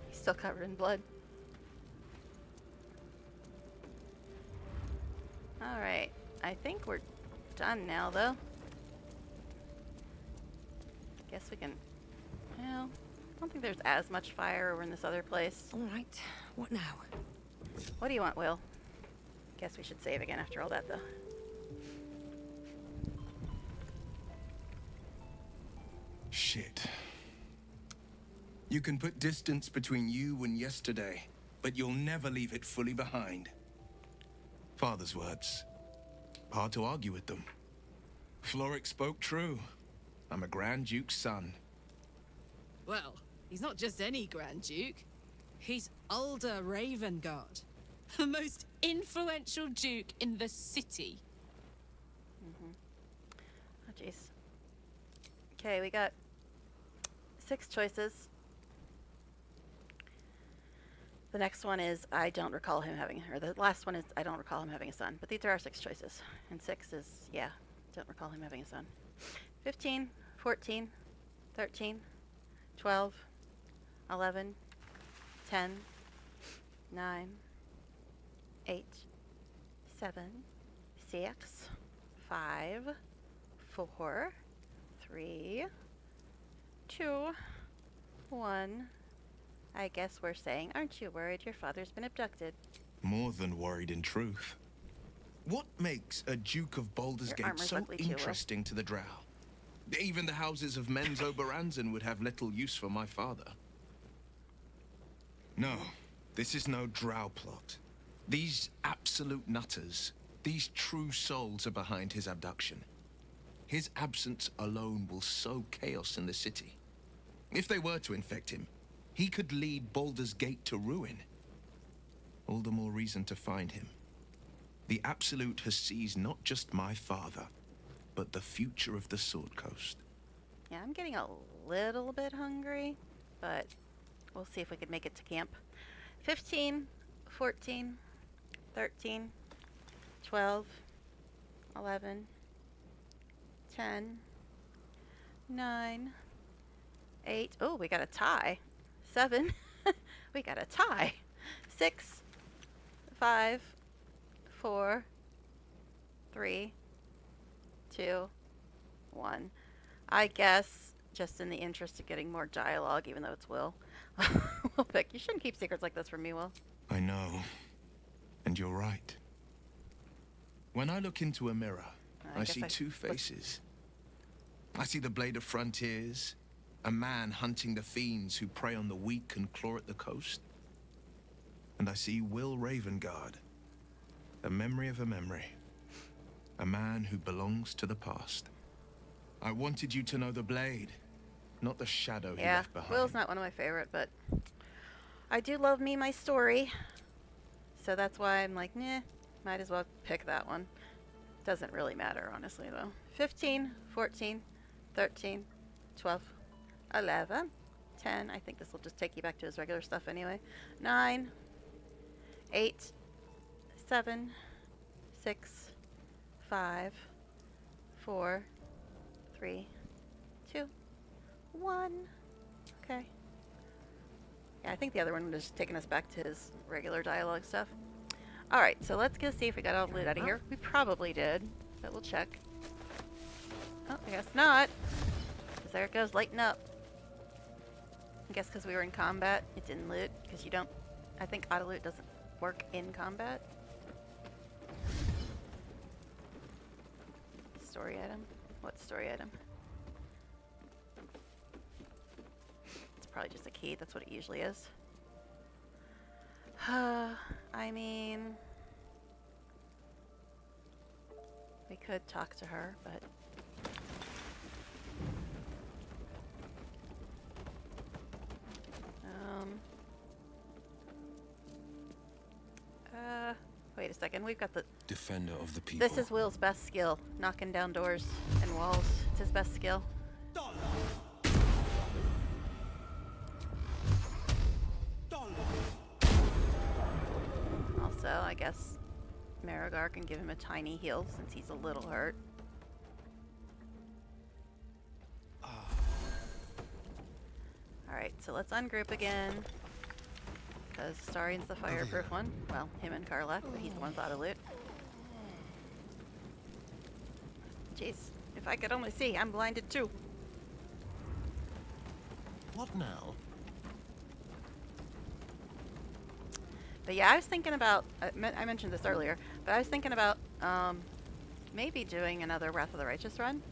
He's still covered in blood. Alright, I think we're done now, though. Guess we can... Well, I don't think there's as much fire over in this other place. Alright, what now? What do you want, Will? Guess we should save again after all that, though. Shit. You can put distance between you and yesterday, but you'll never leave it fully behind. Father's words. Hard to argue with them. Floric spoke true. I'm a Grand Duke's son. Well, he's not just any Grand Duke. He's Ulder Ravengard, the most influential duke in the city. Oh, jeez. Okay, we got 6 choices. The next one is I don't recall him having, or the last one is I don't recall him having a son. But these are our 6 choices. And 6 is, yeah, don't recall him having a son. 15, 14, 13, 12, 11, 10, 9, 8, 7, 6, 5, 4, 3, 2, 1. I guess we're saying, aren't you worried your father's been abducted? More than worried in truth. What makes a Duke of Baldur's Your Gate armor's so ugly too, Will. interesting to the Drow? Even the houses of Men's Oberanzan would have little use for my father. No, this is no Drow plot. These absolute nutters, these true souls are behind his abduction. His absence alone will sow chaos in the city. If they were to infect him, he could lead Baldur's Gate to ruin. All the more reason to find him. The Absolute has seized not just my father, but the future of the Sword Coast. Yeah, I'm getting a little bit hungry, but we'll see if we can make it to camp. 15, 14, 13, 12, 11, 10, 9, 8. Oh, we got a tie. 7. We got a tie. 6, 5, 4, 3, 2, 1. I guess, just in the interest of getting more dialogue, even though it's Will, we'll pick. You shouldn't keep secrets like this from me, Will. I know. And you're right. When I look into a mirror, I see 2 faces. I see the Blade of Frontiers, a man hunting the fiends who prey on the weak and claw at the coast. And I see Will Ravengard, a memory of a memory. A man who belongs to the past. I wanted you to know the Blade, not the shadow he left behind. Will's not one of my favorite, but I do love me my story. So that's why I'm like, nah, might as well pick that one. Doesn't really matter, honestly, though. 15, 14, 13, 12, 11, 10. I think this will just take you back to his regular stuff anyway. 9, 8, 7, 6, 5, 4, 3, 2, 1. Okay. Yeah, I think the other one was just taking us back to his regular dialogue stuff. Alright, so let's go see if we got all the loot out of here. We probably did, but we'll check. Oh, I guess not. Because there it goes, lighten up. I guess because we were in combat, it didn't loot. Because you don't... I think auto loot doesn't work in combat. Story item? What story item? It's probably just a key. That's what it usually is. I mean... We could talk to her, but... second. We've got the... Defender of the people. This is Will's best skill. Knocking down doors and walls. It's his best skill. Also, I guess Marigar can give him a tiny heal since he's a little hurt. Alright, so let's ungroup again. Because Starian's the fireproof one. Well, him and Karlach, but he's the one without a loot. Jeez, if I could only see, I'm blinded too. What now? But yeah, I was thinking about, I mentioned this earlier, but I was thinking about maybe doing another Wrath of the Righteous run.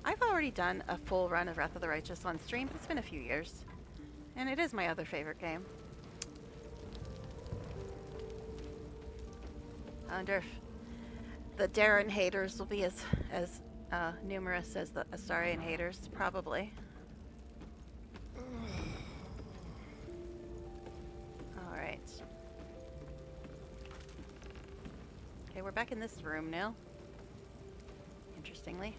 I've already done a full run of Wrath of the Righteous on stream, but it's been a few years. And it is my other favorite game. I wonder if the Darren haters will be as numerous as the Astarian haters, probably. Alright. Okay, we're back in this room now. Interestingly.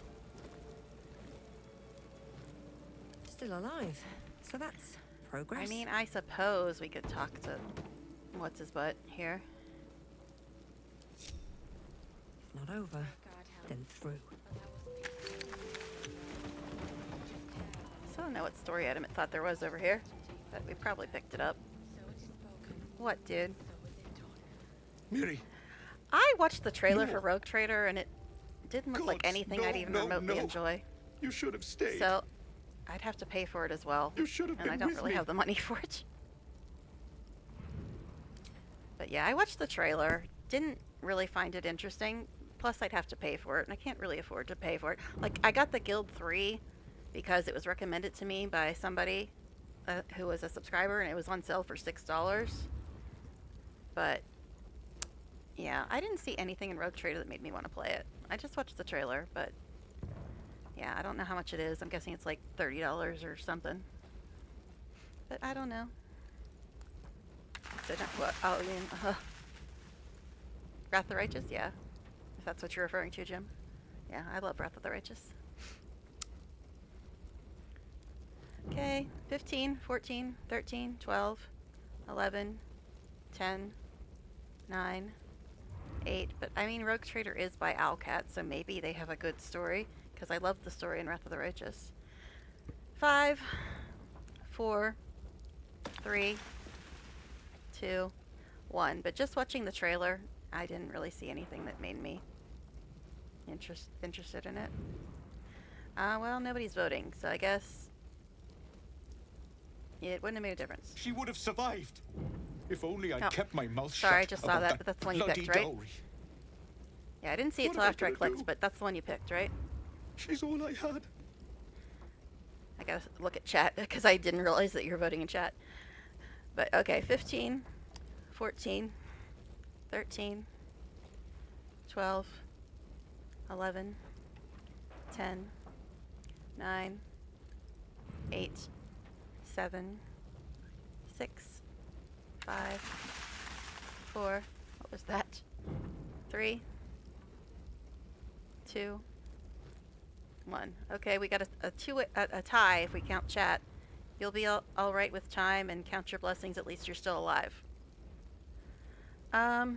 Still alive. So that's progress. I mean, I suppose we could talk to what's-his-butt here. If not over, then through. So I don't know what story item it thought there was over here, but we probably picked it up. What, dude? Miri. I watched the trailer for Rogue Trader, and it didn't look like anything no, I'd even no, remotely no. enjoy. You should have stayed. So, I'd have to pay for it as well. You should have and been I don't with really me. have the money for it. But yeah, I watched the trailer. Didn't really find it interesting. Plus, I'd have to pay for it, and I can't really afford to pay for it. Like, I got the Guild 3 because it was recommended to me by somebody who was a subscriber, and it was on sale for $6. But yeah, I didn't see anything in Rogue Trader that made me want to play it. I just watched the trailer, but yeah, I don't know how much it is. I'm guessing it's like $30 or something. But I don't know. So what? Oh, you mean, Wrath of the Righteous? Yeah. If that's what you're referring to, Jim. Yeah, I love Wrath of the Righteous. Okay, 15, 14, 13, 12, 11, 10, 9, 8. But I mean, Rogue Trader is by Owlcat, so maybe they have a good story, because I love the story in Wrath of the Righteous. 5, 4, 3, 2, 1. But just watching the trailer, I didn't really see anything that made me interested in it. Well, nobody's voting, so I guess it wouldn't have made a difference. She would have survived. If only I'd Oh, kept my mouth shut. sorry, I just saw about that, but that's the one you bloody picked, right? dowry. Yeah, I didn't see it What till am I after I gonna clicked, do? but that's the one you picked, right? She's all I had. I gotta look at chat, because I didn't realize that you're voting in chat. But, okay, 15, 14, 13, 12, 11, 10, 9, 8, 7, 6, 5, 4, what was that? 3, 2, 1. Okay, we got a tie if we count chat. You'll be all right with time and count your blessings, at least you're still alive. I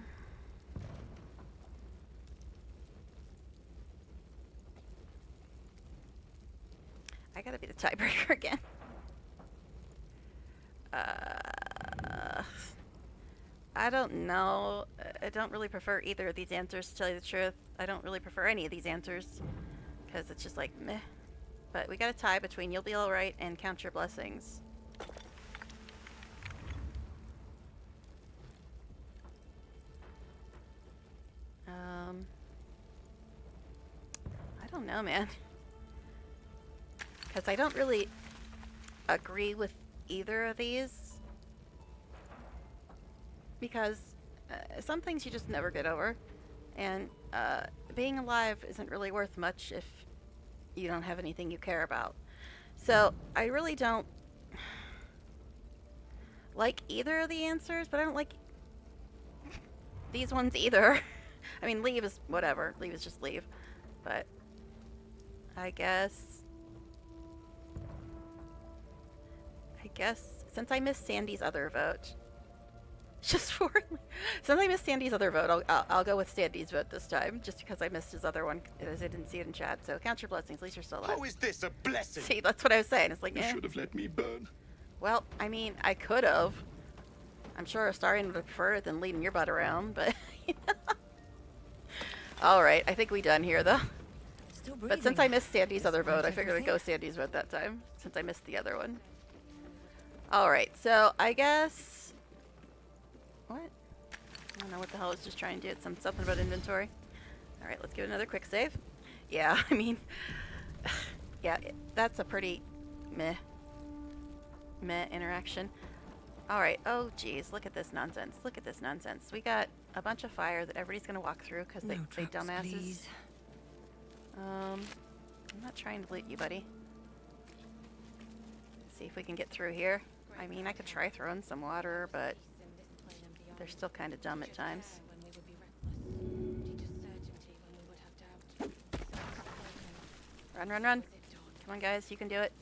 gotta be the tiebreaker again. I don't know. I don't really prefer either of these answers, to tell you the truth. I don't really prefer any of these answers, because it's just like, meh. But we got a tie between You'll Be Alright and Count Your Blessings. I don't know, man. Because I don't really agree with either of these. Because some things you just never get over. And being alive isn't really worth much if you don't have anything you care about. So I really don't like either of the answers, but I don't like these ones either. I mean, leave is whatever. Leave is just leave. But I guess since I missed Sandy's other vote, just for since I missed Sandy's other vote, I'll go with Sandy's vote this time, just because I missed his other one, as I didn't see it in chat. So count your blessings. At least you're still alive. How is this a blessing? See, that's what I was saying. It's like, You eh. should have let me burn. Well, I mean, I could have. I'm sure Astarion would have preferred it than leading your butt around, but you know. All right, I think we done here though. Still But breathing. since I missed Sandy's other vote, I Explains figured I'd go everything. Sandy's vote that time, since I missed the other one. All right, so I guess what? I don't know what the hell I was just trying to do. Something about inventory. All right, let's give it another quick save. Yeah, I mean, yeah, that's a pretty meh interaction. All right. Oh, geez, look at this nonsense. Look at this nonsense. We got a bunch of fire that everybody's gonna walk through because they dumbasses. Please. I'm not trying to loot you, buddy. Let's see if we can get through here. I mean, I could try throwing some water, but they're still kind of dumb at times. Run, run, run. Come on, guys. You can do it.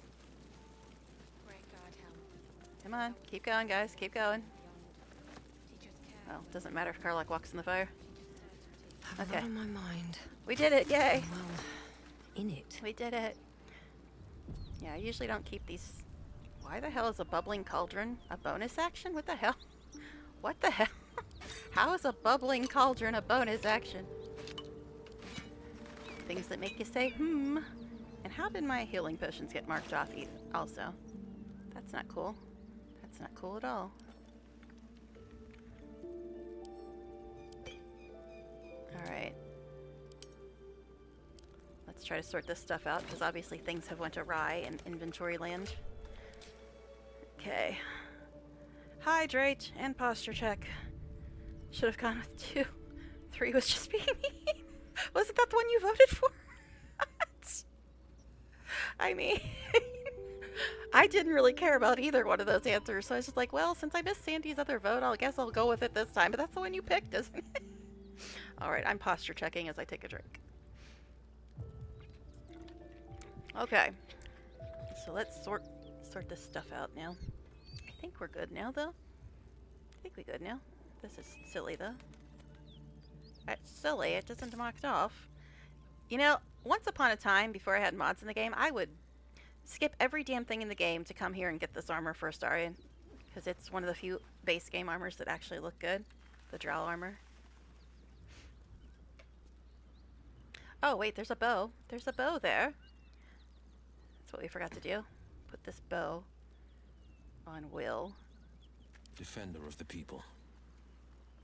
Come on. Keep going, guys. Keep going. Well, doesn't matter if Karlach walks in the fire. Have a lot on my mind. We did it. Yay. Well, in it. We did it. Yeah, I usually don't keep these. Why the hell is a bubbling cauldron a bonus action? What the hell? What the hell? How is a bubbling cauldron a bonus action? Things that make you say, hmm. And how did my healing potions get marked off also? That's not cool. That's not cool at all. Alright. Let's try to sort this stuff out, because obviously things have went awry in inventory land. Okay. Hydrate and posture check. Should have gone with 2. 3 was just being mean. Wasn't that the one you voted for? What? I mean, I didn't really care about either one of those answers, so I was just like, well, since I missed Sandy's other vote, I guess I'll go with it this time. But that's the one you picked, isn't it? Alright, I'm posture checking as I take a drink. Okay. So let's sort this stuff out now. I think we're good now, though. I think we're good now. This is silly, though. That's silly. It doesn't mark it off. You know, once upon a time, before I had mods in the game, I would skip every damn thing in the game to come here and get this armor for Astarion. Because it's one of the few base game armors that actually look good. The Drow armor. Oh, wait, there's a bow. There's a bow there. That's what we forgot to do. Put this bow on Will. Defender of the people.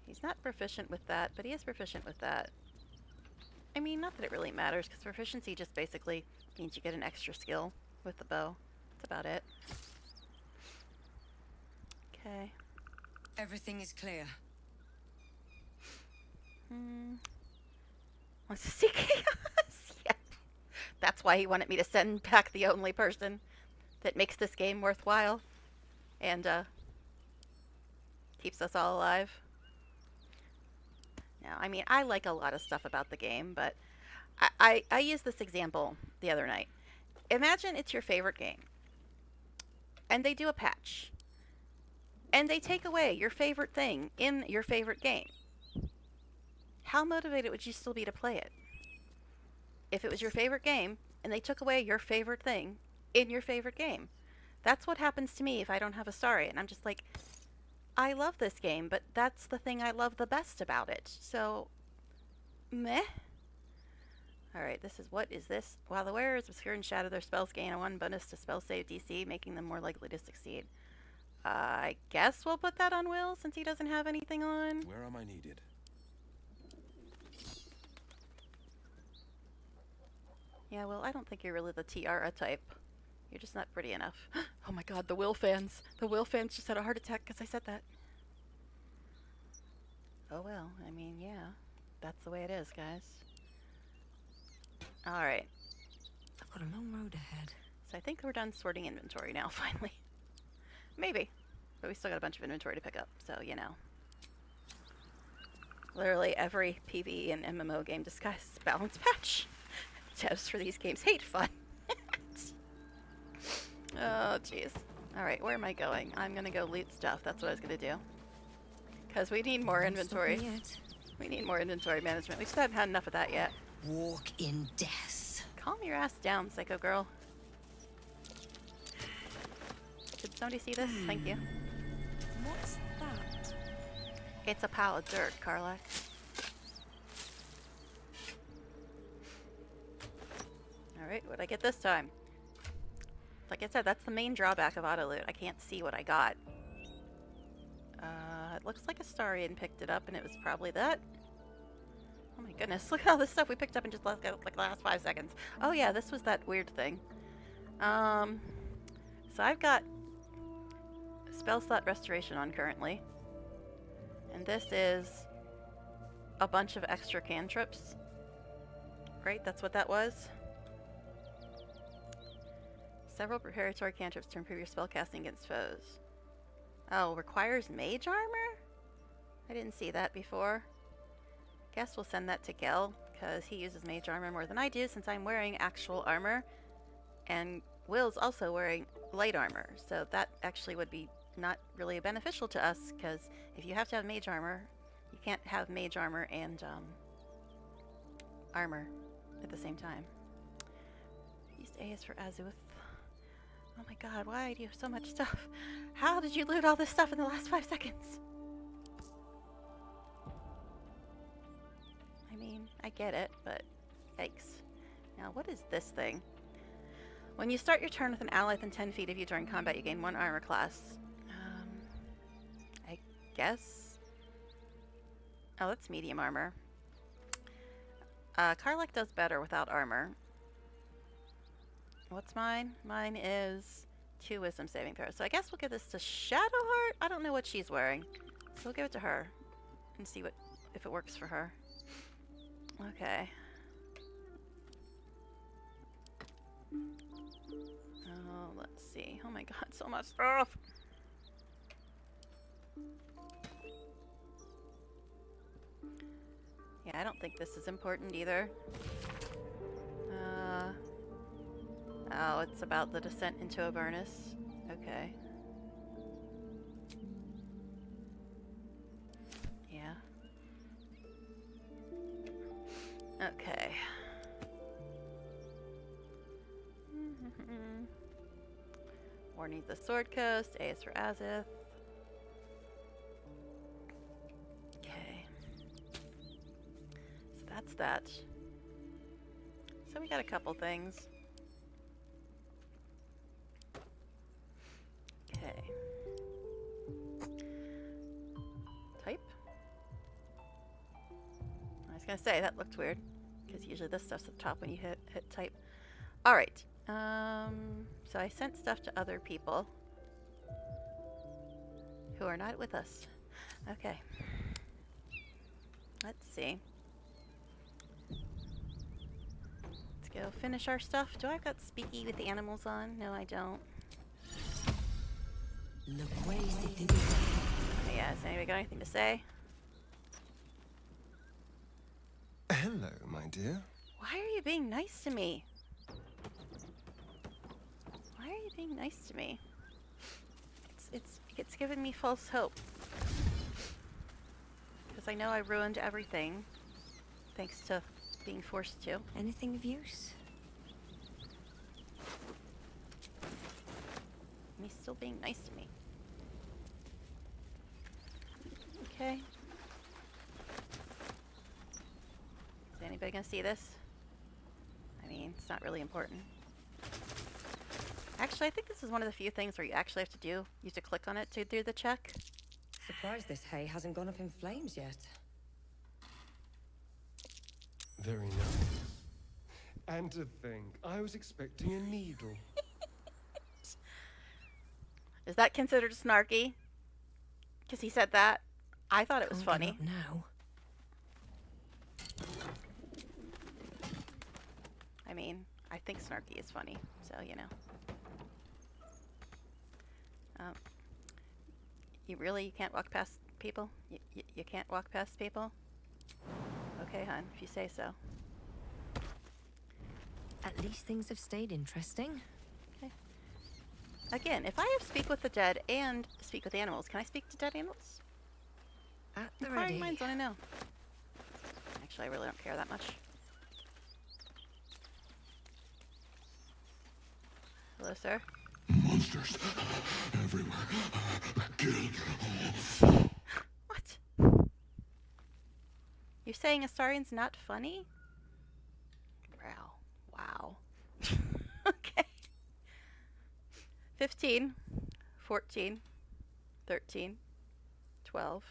He's not proficient with that, but he is proficient with that. I mean, not that it really matters, because proficiency just basically means you get an extra skill with the bow. That's about it. Okay. Everything is clear. Wants to see chaos? Yep. That's why he wanted me to send back the only person that makes this game worthwhile. And, keeps us all alive. Now, I mean, I like a lot of stuff about the game, but I used this example the other night. Imagine it's your favorite game, and they do a patch, and they take away your favorite thing in your favorite game. How motivated would you still be to play it? If it was your favorite game, and they took away your favorite thing in your favorite game. That's what happens to me if I don't have Astarion. I'm just like, I love this game, but that's the thing I love the best about it. So, meh. Alright, what is this? While the wearers obscure and shadow their spells gain a 1 bonus to spell save DC, making them more likely to succeed. I guess we'll put that on Will, since he doesn't have anything on. Where am I needed? Yeah, well, I don't think you're really the tiara type. You're just not pretty enough. Oh my god, the Will fans. The Will fans just had a heart attack because I said that. Oh well, I mean, yeah. That's the way it is, guys. Alright. I've got a long road ahead. So I think we're done sorting inventory now, finally. Maybe. But we still got a bunch of inventory to pick up, so, you know. Literally every PvE and MMO game disguised as balance patch. Devs for these games hate fun. Oh, jeez. Alright, where am I going? I'm gonna go loot stuff. That's what I was gonna do. Because we need more inventory. We need more inventory management. We just haven't had enough of that yet. Walk in death. Calm your ass down, psycho girl. Did somebody see this? Thank you. What's that? It's a pile of dirt, Karlak. Alright, what'd I get this time? Like I said, that's the main drawback of auto loot. I can't see what I got. It looks like Astarian picked it up, and it was probably that. Oh my goodness, look at all this stuff we picked up in just like the last 5 seconds. Oh yeah, this was that weird thing. So I've got spell slot restoration on currently. And this is a bunch of extra cantrips. Right, that's what that was. Several preparatory cantrips to improve your spellcasting against foes. Oh, requires mage armor? I didn't see that before. Guess we'll send that to Gel, because he uses mage armor more than I do since I'm wearing actual armor. And Will's also wearing light armor, so that actually would be not really beneficial to us, because if you have to have mage armor, you can't have mage armor and armor at the same time. Used A is for Azuth. Oh my god, why do you have so much stuff? How did you loot all this stuff in the last 5 seconds? I mean, I get it, but yikes. Now, what is this thing? When you start your turn with an ally within 10 feet of you during combat, you gain 1 armor class. I guess? Oh, that's medium armor. Karlak does better without armor. What's mine? Mine is 2 wisdom saving throws. So I guess we'll give this to Shadowheart. I don't know what she's wearing. So we'll give it to her and see what if it works for her. Okay. Oh, let's see. Oh my god, so much stuff! Yeah, I don't think this is important either. Oh, it's about the descent into Avernus. Okay. Yeah. Okay. War needs the Sword Coast. A is for Azuth. Okay. So that's that. So we got a couple things. Okay. Type. I was gonna say that looked weird because usually this stuff's at the top when you hit type. All right. So I sent stuff to other people who are not with us. Okay. Let's see. Let's go finish our stuff. Do I got Speaky with the animals on? No, I don't. Yeah, has anybody got anything to say? Hello, my dear. Why are you being nice to me? Why are you being nice to me? It's giving me false hope. Because I know I ruined everything. Thanks to being forced to. Anything of use? And he's still being nice to me. Okay. Is anybody gonna see this? I mean, it's not really important. Actually, I think this is one of the few things where you actually have to do. You have to click on it to do the check. Surprised this hay hasn't gone up in flames yet. Very nice. And to think, I was expecting a needle. Is that considered snarky? Because he said that. I thought it was funny. Now. I mean, I think snarky is funny, so you know. You can't walk past people? You can't walk past people? Okay, hon, if you say so. At least things have stayed interesting. Okay. Again, if I have speak with the dead and speak with animals, can I speak to dead animals? At the Inquiring ready. minds want to know. Actually, I really don't care that much. Hello, sir. Monsters everywhere. Kill. What? You're saying Astarian's not funny? Wow. Okay. 15, 14, 13, 12,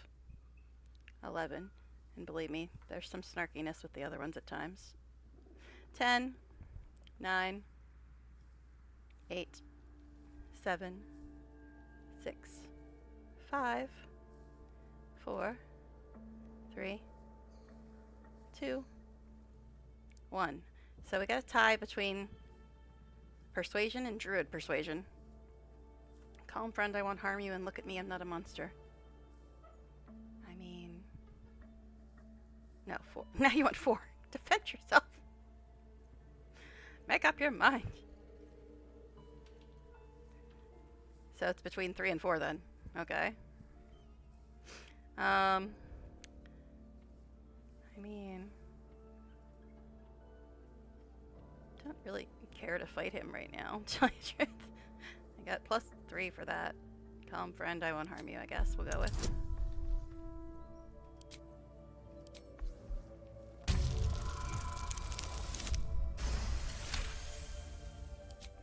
11, and believe me, there's some snarkiness with the other ones at times. 10, 9, 8, 7, 6, 5, 4, 3, 2, 1. So we got a tie between persuasion and druid persuasion. Calm friend, I won't harm you, and look at me, I'm not a monster. I mean... No, 4. Now you want 4. Defend yourself. Make up your mind. So it's between 3 and 4 then. Okay. I mean... Don't really care to fight him right now, to tell you the truth. I got +3 for that. Calm friend, I won't harm you, I guess we'll go with.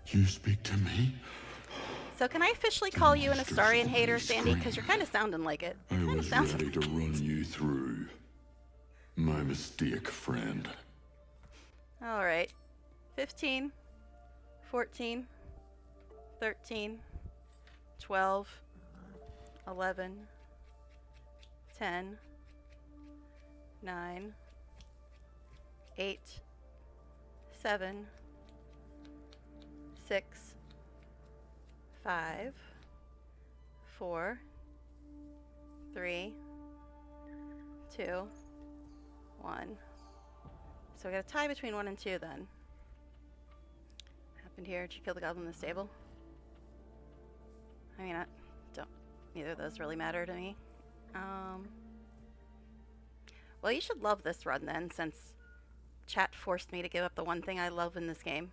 You speak to me? So can I officially call you an Astarian hater, Sandy? Because you're kind of sounding like it. I was ready to run you through. My mistake, friend. Alright. 15, 14, 13, 12, 11, 10, 9, 8, 7, 6, 5, 4, 3, 2, 1. So we got a tie between 1 and 2 then. Happened here. Did you kill the goblin in the stable? I mean, neither of those really matter to me. Well, you should love this run then, since chat forced me to give up the one thing I love in this game.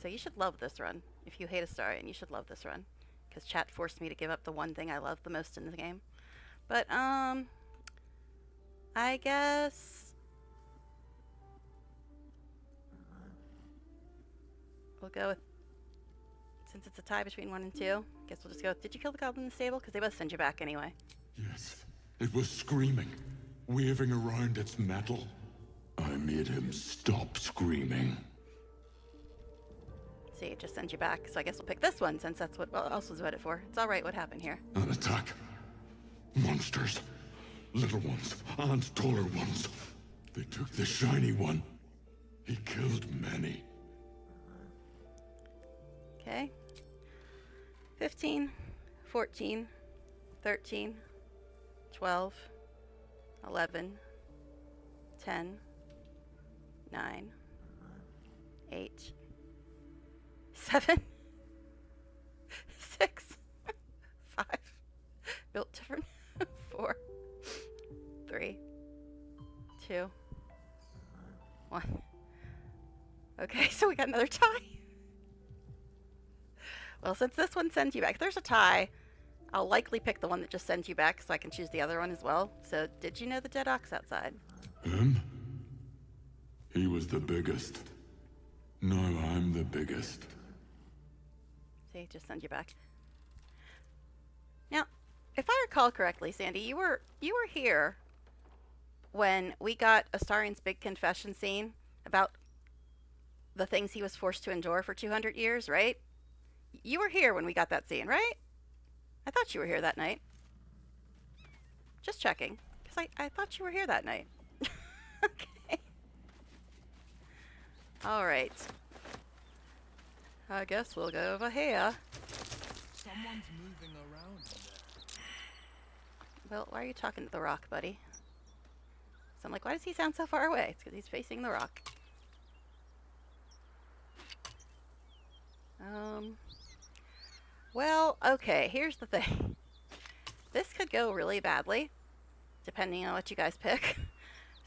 So you should love this run. If you hate Astarian, you should love this run. Because chat forced me to give up the one thing I love the most in the game. But, I guess... we'll go with... Since it's a tie between 1 and 2, guess we'll just go with, did you kill the goblin in the stable? Because they both send you back anyway. Yes, it was screaming, waving around its metal. I made him stop screaming. See, it just sends you back, so I guess we'll pick this one, since that's what else was voted for. It's alright, what happened here? An attack. Monsters. Little ones and taller ones. They took the shiny one. He killed many. Okay. 15, 14, 13, 12, 11, 10, 9, 8, 7, 6, 5, built different, 4, 3, 2, 1. Okay, so we got another tie. Well, since this one sends you back, if there's a tie, I'll likely pick the one that just sends you back so I can choose the other one as well. So, did you know the dead ox outside? Him? He was the biggest. Now I'm the biggest. See, just send you back. Now, if I recall correctly, Sandy, you were here when we got Astarian's big confession scene about the things he was forced to endure for 200 years, right? You were here when we got that scene, right? I thought you were here that night. Just checking, because I thought you were here that night. Okay. Alright. I guess we'll go over here. Someone's moving around in there. Well, why are you talking to the rock, buddy? So I'm like, why does he sound so far away? It's because he's facing the rock. Well, okay, here's the thing. This could go really badly, depending on what you guys pick.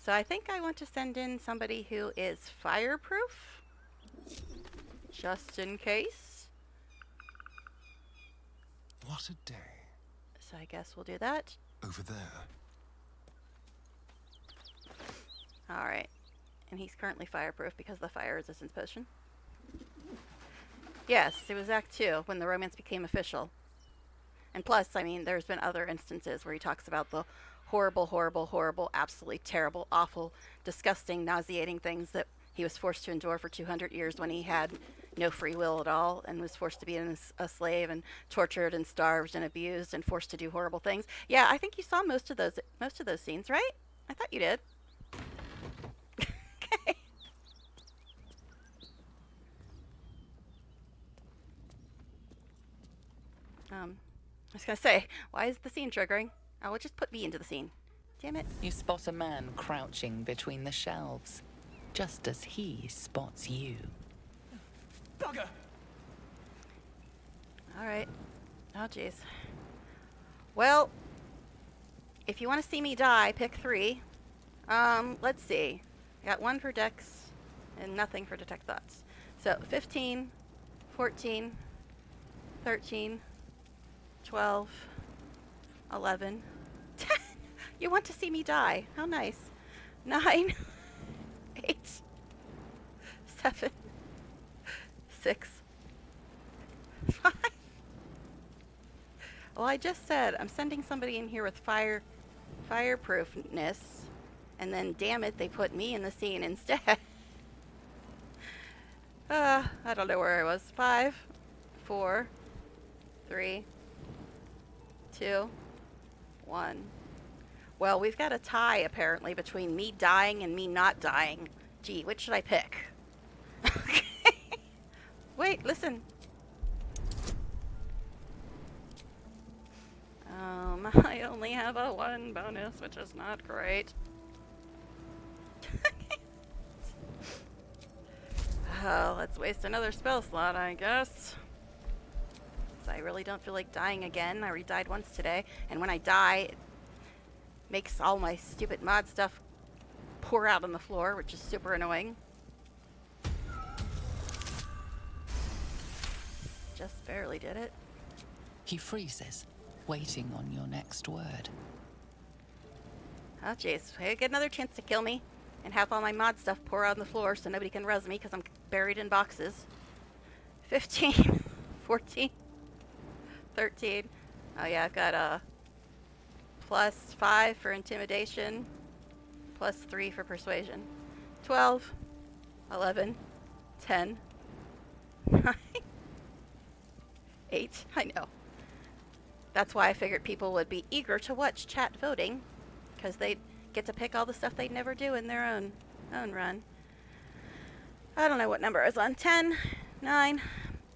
So I think I want to send in somebody who is fireproof, just in case. What a day. So I guess we'll do that. Over there. Alright. And he's currently fireproof because of the fire resistance potion. Yes, it was Act 2 when the romance became official. And plus, I mean, there's been other instances where he talks about the horrible, horrible, horrible, absolutely terrible, awful, disgusting, nauseating things that he was forced to endure for 200 years when he had no free will at all and was forced to be a slave and tortured and starved and abused and forced to do horrible things. Yeah, I think you saw most of those scenes, right? I thought you did. Okay. I was gonna say, why is the scene triggering? I will just put me into the scene. Damn it. You spot a man crouching between the shelves, just as he spots you. Bugger! Alright. Oh, jeez. Well, if you want to see me die, pick 3. Let's see. I got 1 for Dex and nothing for Detect Thoughts. So, 15, 14, 13, 12, 11, 10. You want to see me die. How nice. 9, 8, 7, 6, 5. Well, I just said I'm sending somebody in here with fireproofness, and then damn it, they put me in the scene instead. I don't know where I was. 5, 4, 3, 2, 1. Well, we've got a tie apparently between me dying and me not dying. Gee, which should I pick? Okay. Wait, listen. I only have a 1 bonus, which is not great. Oh, let's waste another spell slot, I guess. So I really don't feel like dying again. I already died once today, and when I die, it makes all my stupid mod stuff pour out on the floor, which is super annoying. Just barely did it. He freezes, waiting on your next word. Oh, jeez. I get another chance to kill me and have all my mod stuff pour out on the floor so nobody can res me because I'm buried in boxes. 15, 14, 13. Oh, yeah, I've got a +5 for intimidation, +3 for persuasion. 12, 11, 10, 9, 8. I know. That's why I figured people would be eager to watch chat voting, because they'd get to pick all the stuff they'd never do in their own run. I don't know what number I was on. 10, 9,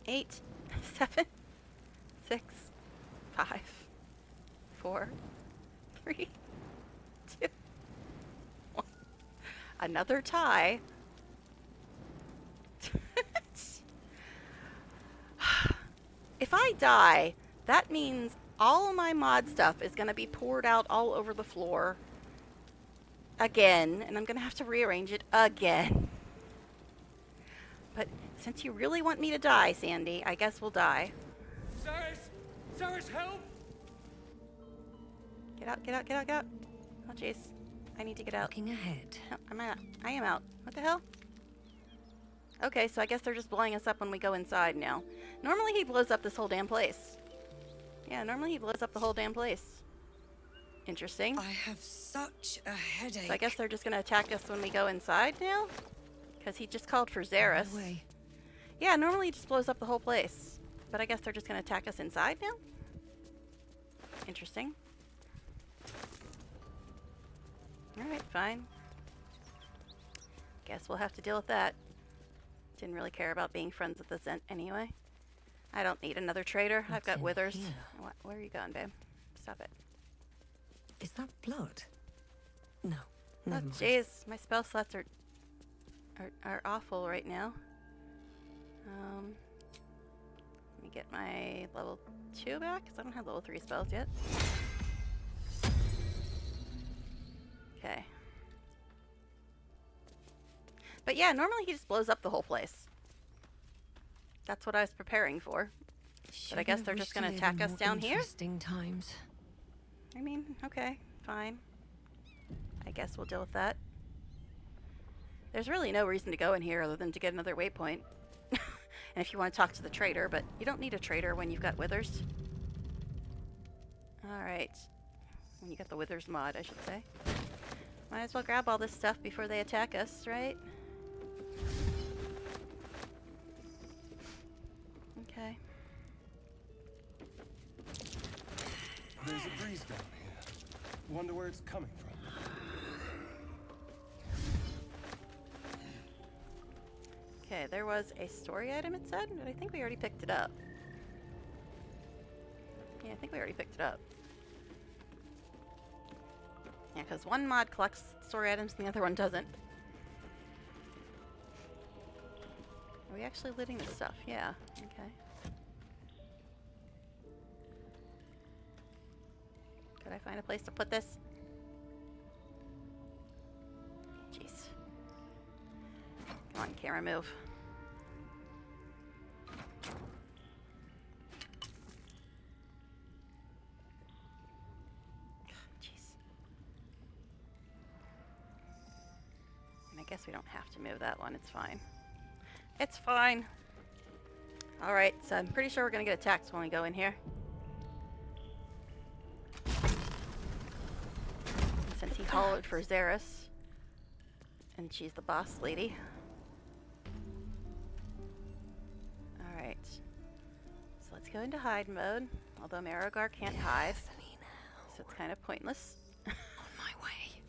8, 7, 6, 5, 4, 3, 2, 1. Another tie. If I die, that means all my mod stuff is going to be poured out all over the floor again, and I'm going to have to rearrange it again. But since you really want me to die, Sandy, I guess we'll die. Cyrus! Cyrus, help! Get out, get out, get out, get out. Oh, jeez. I need to get out. Looking ahead. No, I'm out. I am out. What the hell? Okay, so I guess they're just blowing us up when we go inside now. Normally he blows up this whole damn place. Yeah, normally he blows up the whole damn place. Interesting. I have such a headache. So I guess they're just going to attack us when we go inside now? Because he just called for Xeris. No way. Yeah, normally he just blows up the whole place. But I guess they're just going to attack us inside now? Interesting. Alright, fine. Guess we'll have to deal with that. Didn't really care about being friends with the Zent anyway. I don't need another traitor. I've got withers. What, where are you going, babe? Stop it. Is that blood? No, Oh, Never mind. jeez, my spell slots are awful right now. Let me get my level 2 back, because I don't have level 3 spells yet. Okay. But yeah, normally he just blows up the whole place. That's what I was preparing for. But I guess they're just going to attack us down here? Interesting times. I mean, okay, fine. I guess we'll deal with that. There's really no reason to go in here other than to get another waypoint. And if you want to talk to the trader, but you don't need a trader when you've got withers. Alright. When you got the withers mod, I should say. Might as well grab all this stuff before they attack us, right? Okay. There's a breeze down here. Wonder where it's coming from. Okay, there was a story item, it said, but I think we already picked it up. Yeah, I think we already picked it up. Yeah, because one mod collects story items and the other one doesn't. Are we actually looting this stuff? Yeah, okay. Could I find a place to put this? Jeez. Come on, camera, move. Jeez. And I guess we don't have to move that one. It's fine. It's fine. Alright, so I'm pretty sure we're going to get attacked when we go in here. Since he hollowed for Xeris. And she's the boss lady. Alright. So let's go into hide mode. Although Marigar can't hide. So it's kind of pointless. On my way.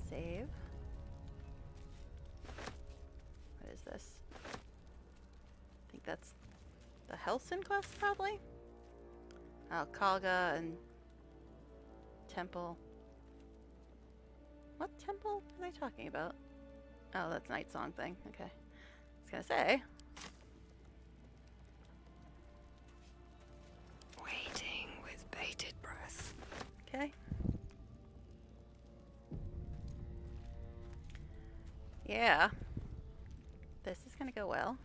Save. What is this? I think that's the Helsin quest, probably? Oh, Kalga and Temple. What temple are they talking about? Oh, that's Night Song thing. Okay. I was gonna say. Waiting with bated breath. Okay. Yeah. This is gonna go well.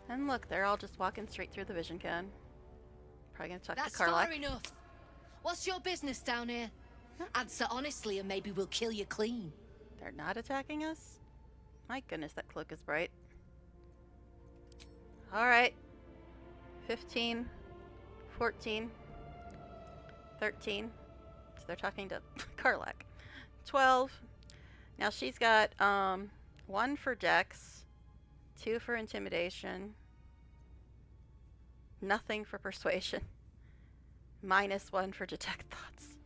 And look, they're all just walking straight through the vision cone. Probably gonna talk That's to Karlach. far enough. What's your business down here? Answer honestly and maybe we'll kill you clean. They're not attacking us? My goodness, that cloak is bright. Alright. 15, 14, 13. So they're talking to Karlach. 12. Now she's got 1 for Dex, 2 for Intimidation, nothing for Persuasion, -1 for Detect Thoughts.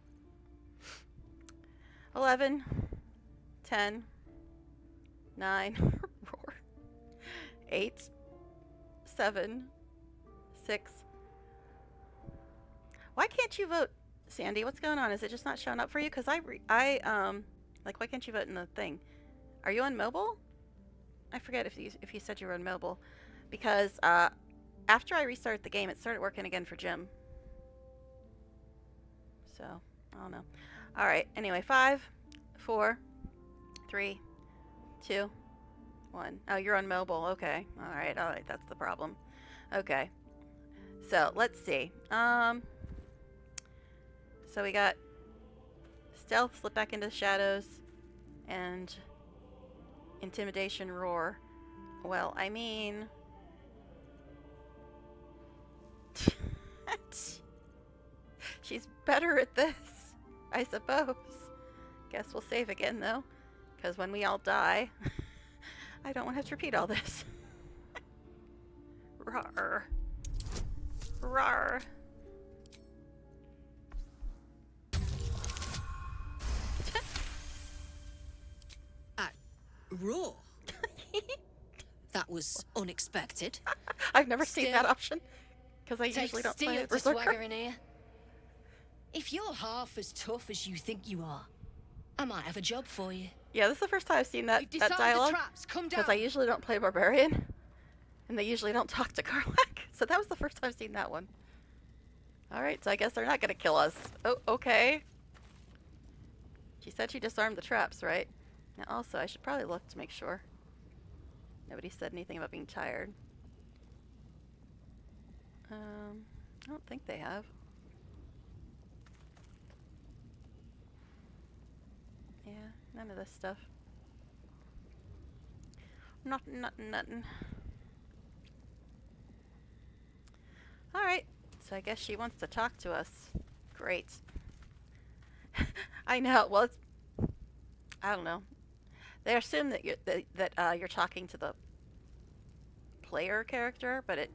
11, 10, 9, roar, 8, 7, 6. Why can't you vote, Sandy? What's going on? Is it just not showing up for you? Because like, why can't you vote in the thing? Are you on mobile? I forget if you said you were on mobile. Because after I restarted the game, it started working again for Jim. So, I don't know. Alright, anyway, 5, 4, 3, 2, 1. Oh, you're on mobile. Okay. Alright, that's the problem. Okay. So, let's see. So we got Stealth, Slip Back into the Shadows, and Intimidation, Roar. Well, I mean... She's better at this, I suppose. Guess we'll save again, though. Because when we all die, I don't want to have to repeat all this. Rawr. Rawr. Raw. That was unexpected. I've never seen that Still, option, because I usually don't play steel it to Berserker. swagger in here. If you're half as tough as you think you are, I might have a job for you. Yeah, this is the first time I've seen that, We've that disarmed the dialogue, traps. Come because I down. usually don't play Barbarian, and they usually don't talk to Karlach, so that was the first time I've seen that one. Alright, so I guess they're not gonna kill us. Oh, okay. She said she disarmed the traps, right? Now also, I should probably look to make sure. Nobody said anything about being tired. I don't think they have. Yeah, none of this stuff. Nothing. Alright, so I guess she wants to talk to us. Great. I know, well, it's... I don't know. They assume that you're talking to the player character, but it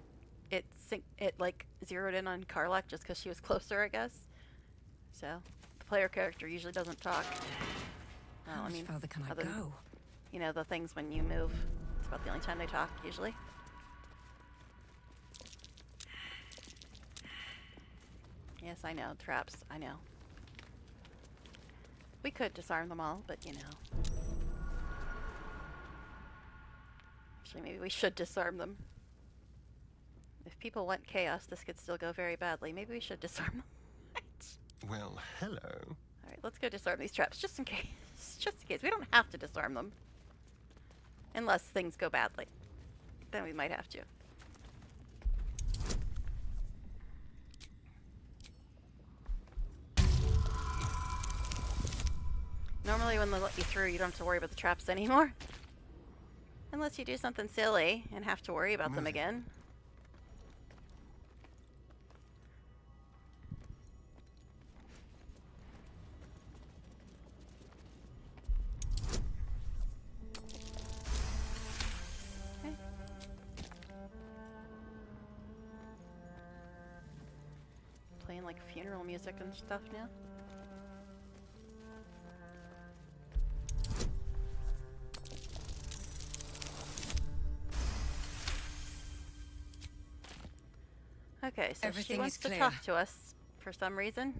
like zeroed in on Karlach just because she was closer, I guess. So the player character usually doesn't talk. Well, How I much mean, further can I other than, go? you know, the things when you move. It's about the only time they talk usually. Yes, I know, traps. I know. We could disarm them all, but you know. Actually, maybe we should disarm them. If people want chaos, this could still go very badly. Maybe we should disarm them. Well, hello. Alright, let's go disarm these traps, just in case. Just in case. We don't have to disarm them. Unless things go badly. Then we might have to. Normally when they let you through, you don't have to worry about the traps anymore. Unless you do something silly and have to worry about them again. Okay. Playing like funeral music and stuff now. Okay, so she wants to talk to us for some reason.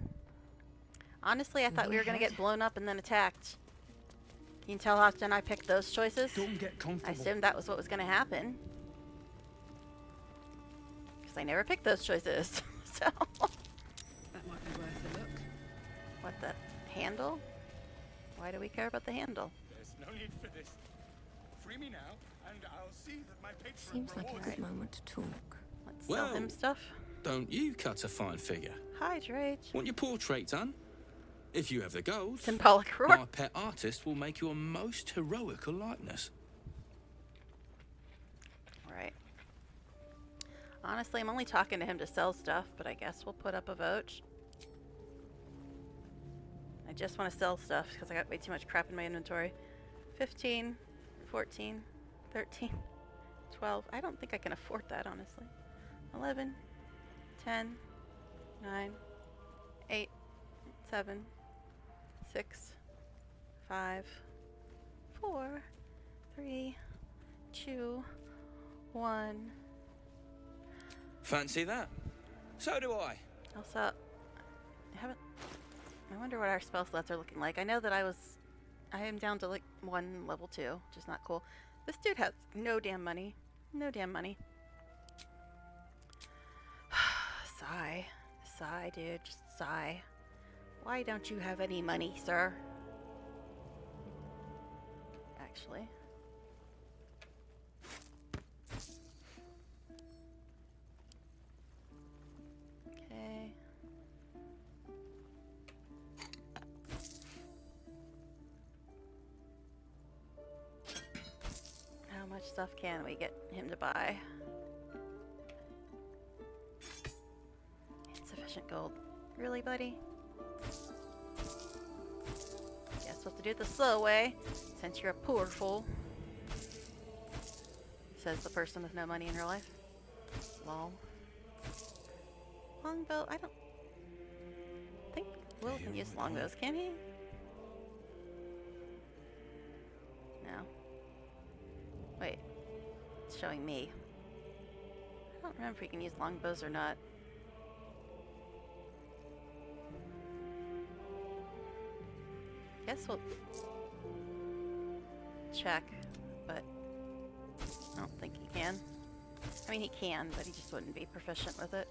Honestly, I thought we were going to get blown up and then attacked. You can tell how often I picked those choices. Don't get comfortable. I assumed that was what was going to happen. Because I never picked those choices. So. That might be worth a look. What, the handle? Why do we care about the handle? There's no need for this. Free me now, and I'll see that my patron Seems like a rewards good you. moment to talk. Let's sell him stuff. Don't you cut a fine figure? Hydrate. Want your portrait done? If you have the gold, symbolic reward. My pet artist will make you a most heroical likeness. Right. Honestly, I'm only talking to him to sell stuff, but I guess we'll put up a vote. I just want to sell stuff because I got way too much crap in my inventory. 15, 14, 13, 12. I don't think I can afford that, honestly. 11, 10, 9, 8, 7, 6, 5, 4, 3, 2, 1. Fancy that? So do I. Also, I wonder what our spell slots are looking like. I know that I am down to like 1 level 2, which is not cool. This dude has no damn money. No damn money. Sigh. Sigh, dude. Just sigh. Why don't you have any money, sir? Actually. Okay. How much stuff can we get him to buy? Insufficient gold. Really, buddy? Guess we'll have to do it the slow way, since you're a poor fool. Says the person with no money in her life. Lol. Longbow, I don't think Will can use longbows, can he? No. Wait. showing me. I don't remember if we can use longbows or not. Guess we'll check, but I don't think he can. I mean, he can, but he just wouldn't be proficient with it.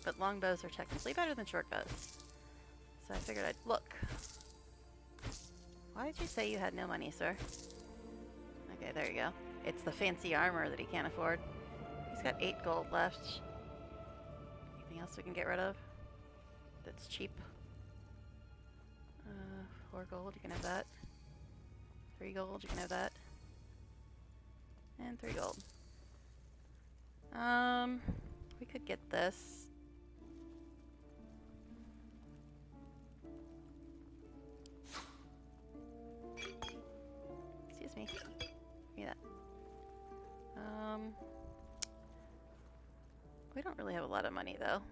But longbows are technically better than short bows. So I figured I'd look. Why did you say you had no money, sir? Okay, there you go. It's the fancy armor that he can't afford. He's got 8 gold left. Anything else we can get rid of that's cheap? 4 gold, you can have that. 3 gold, you can have that. And 3 gold. We could get this. Excuse me. Give me that. We don't really have a lot of money though.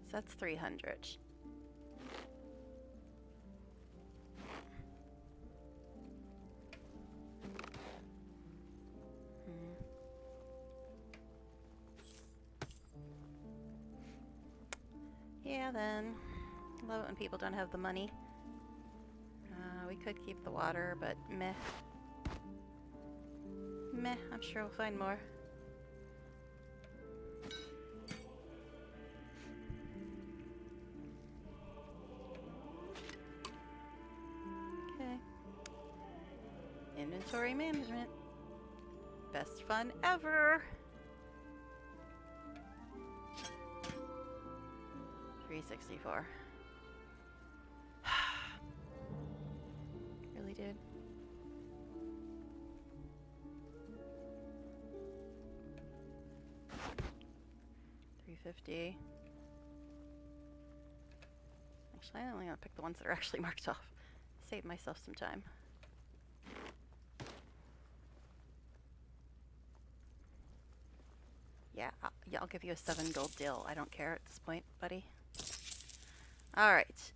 So that's 300. Yeah, then. I love it when people don't have the money. We could keep the water, but meh. Meh, I'm sure we'll find more. Okay. Inventory management. Best fun ever! 364. Really, dude? $350. Actually, I'm only gonna pick the ones that are actually marked off. Save myself some time. Yeah, I'll give you a 7 gold deal. I don't care at this point, buddy. Alright.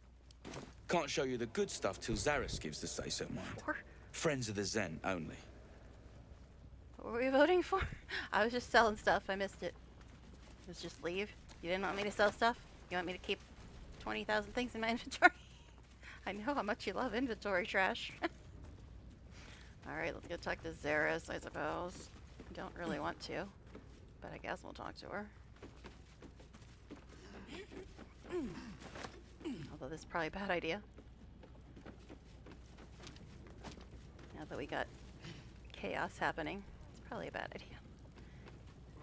Can't show you the good stuff till Zaris gives the say-so, mind. Friends of the Zen only. What were we voting for? I was just selling stuff. I missed it. It was just leave. You didn't want me to sell stuff? You want me to keep 20,000 things in my inventory? I know how much you love inventory trash. Alright, let's go talk to Zaris, I suppose. I don't really want to, but I guess we'll talk to her. Although this is probably a bad idea. Now that we got chaos happening, it's probably a bad idea.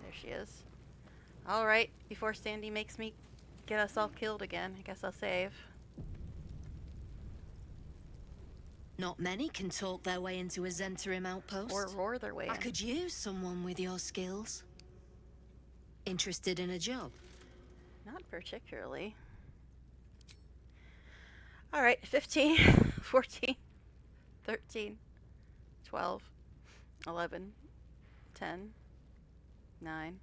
There she is. Alright, before Sandy makes me get us all killed again, I guess I'll save. Not many can talk their way into a Zentarim outpost. Or roar their way in. I could use someone with your skills. Interested in a job? Not particularly. Alright, 15, 14, 13, 12, 11, 10, 9,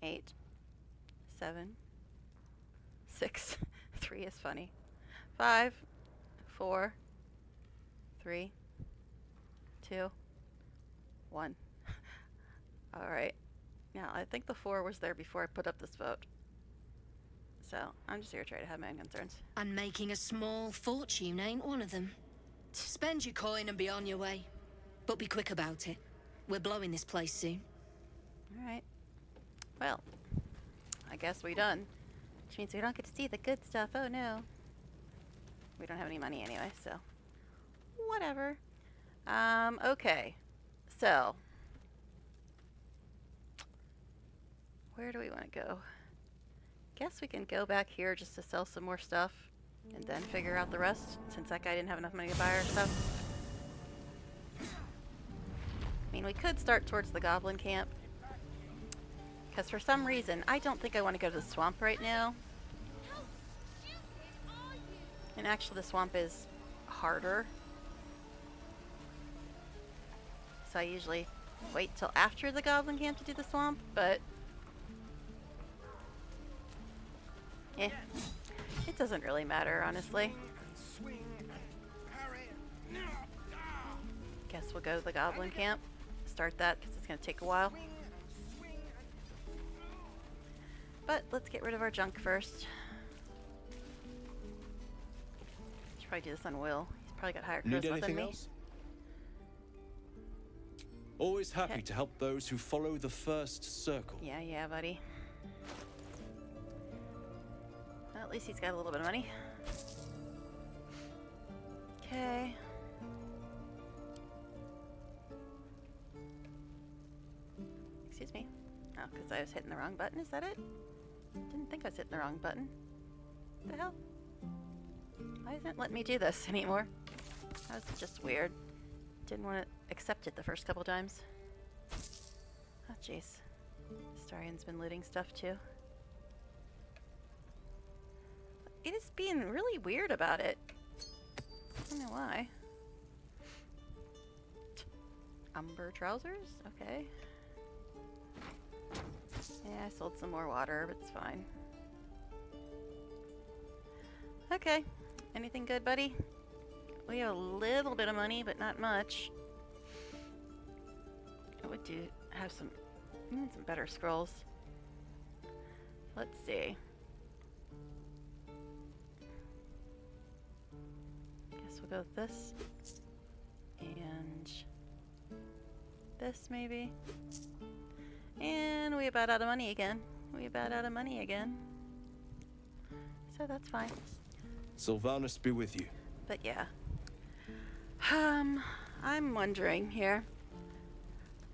8, 7, 6, 3 is funny, 5, 4, 3, 2, 1. Alright, now I think the 4 was there before I put up this vote. So, I'm just here to try to have my own concerns. And making a small fortune ain't one of them. Spend your coin and be on your way. But be quick about it. We're blowing this place soon. Alright. Well, I guess we're done. Which means we don't get to see the good stuff. Oh no. We don't have any money anyway, so whatever. Okay. So, where do we want to go? Guess we can go back here just to sell some more stuff and then figure out the rest, since that guy didn't have enough money to buy our stuff. I mean, we could start towards the goblin camp, because for some reason I don't think I want to go to the swamp right now. And actually the swamp is harder, so I usually wait till after the goblin camp to do the swamp, but eh, it doesn't really matter, honestly. we'll go to the goblin camp. Start that because it's going to take a while. But let's get rid of our junk first. Should probably do this on Will. He's probably got higher Need charisma than anything me. else? Always happy to help those who follow the first circle. Yeah, buddy. Well, at least he's got a little bit of money. Okay. Excuse me. Oh, because I was hitting the wrong button. Is that it? Didn't think I was hitting the wrong button. What the hell? Why isn't it letting me do this anymore? That was just weird. Didn't want to accept it the first couple times. Oh, jeez. Starian's been looting stuff too. It is being really weird about it. I don't know why. Umber trousers? Okay. Yeah, I sold some more water, but it's fine. Okay. Anything good, buddy? We have a little bit of money, but not much. I would have some better scrolls. Let's see. Guess we'll go with this. And this maybe. And we about out of money again. So that's fine. Sylvanus be with you. But yeah. I'm wondering here.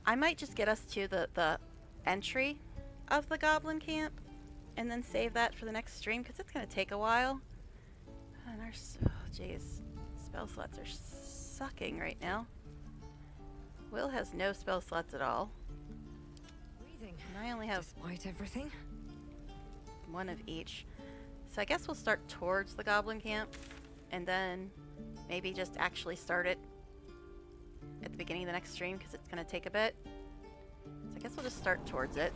I might just get us to the entry of the goblin camp and then save that for the next stream because it's going to take a while. And our, oh jeez, spell slots are sucking right now. Will has no spell slots at all. Breathing. And I only have despite everything. one of each. So I guess we'll start towards the goblin camp and then maybe just actually start it at the beginning of the next stream because it's going to take a bit. So I guess we'll just start towards it.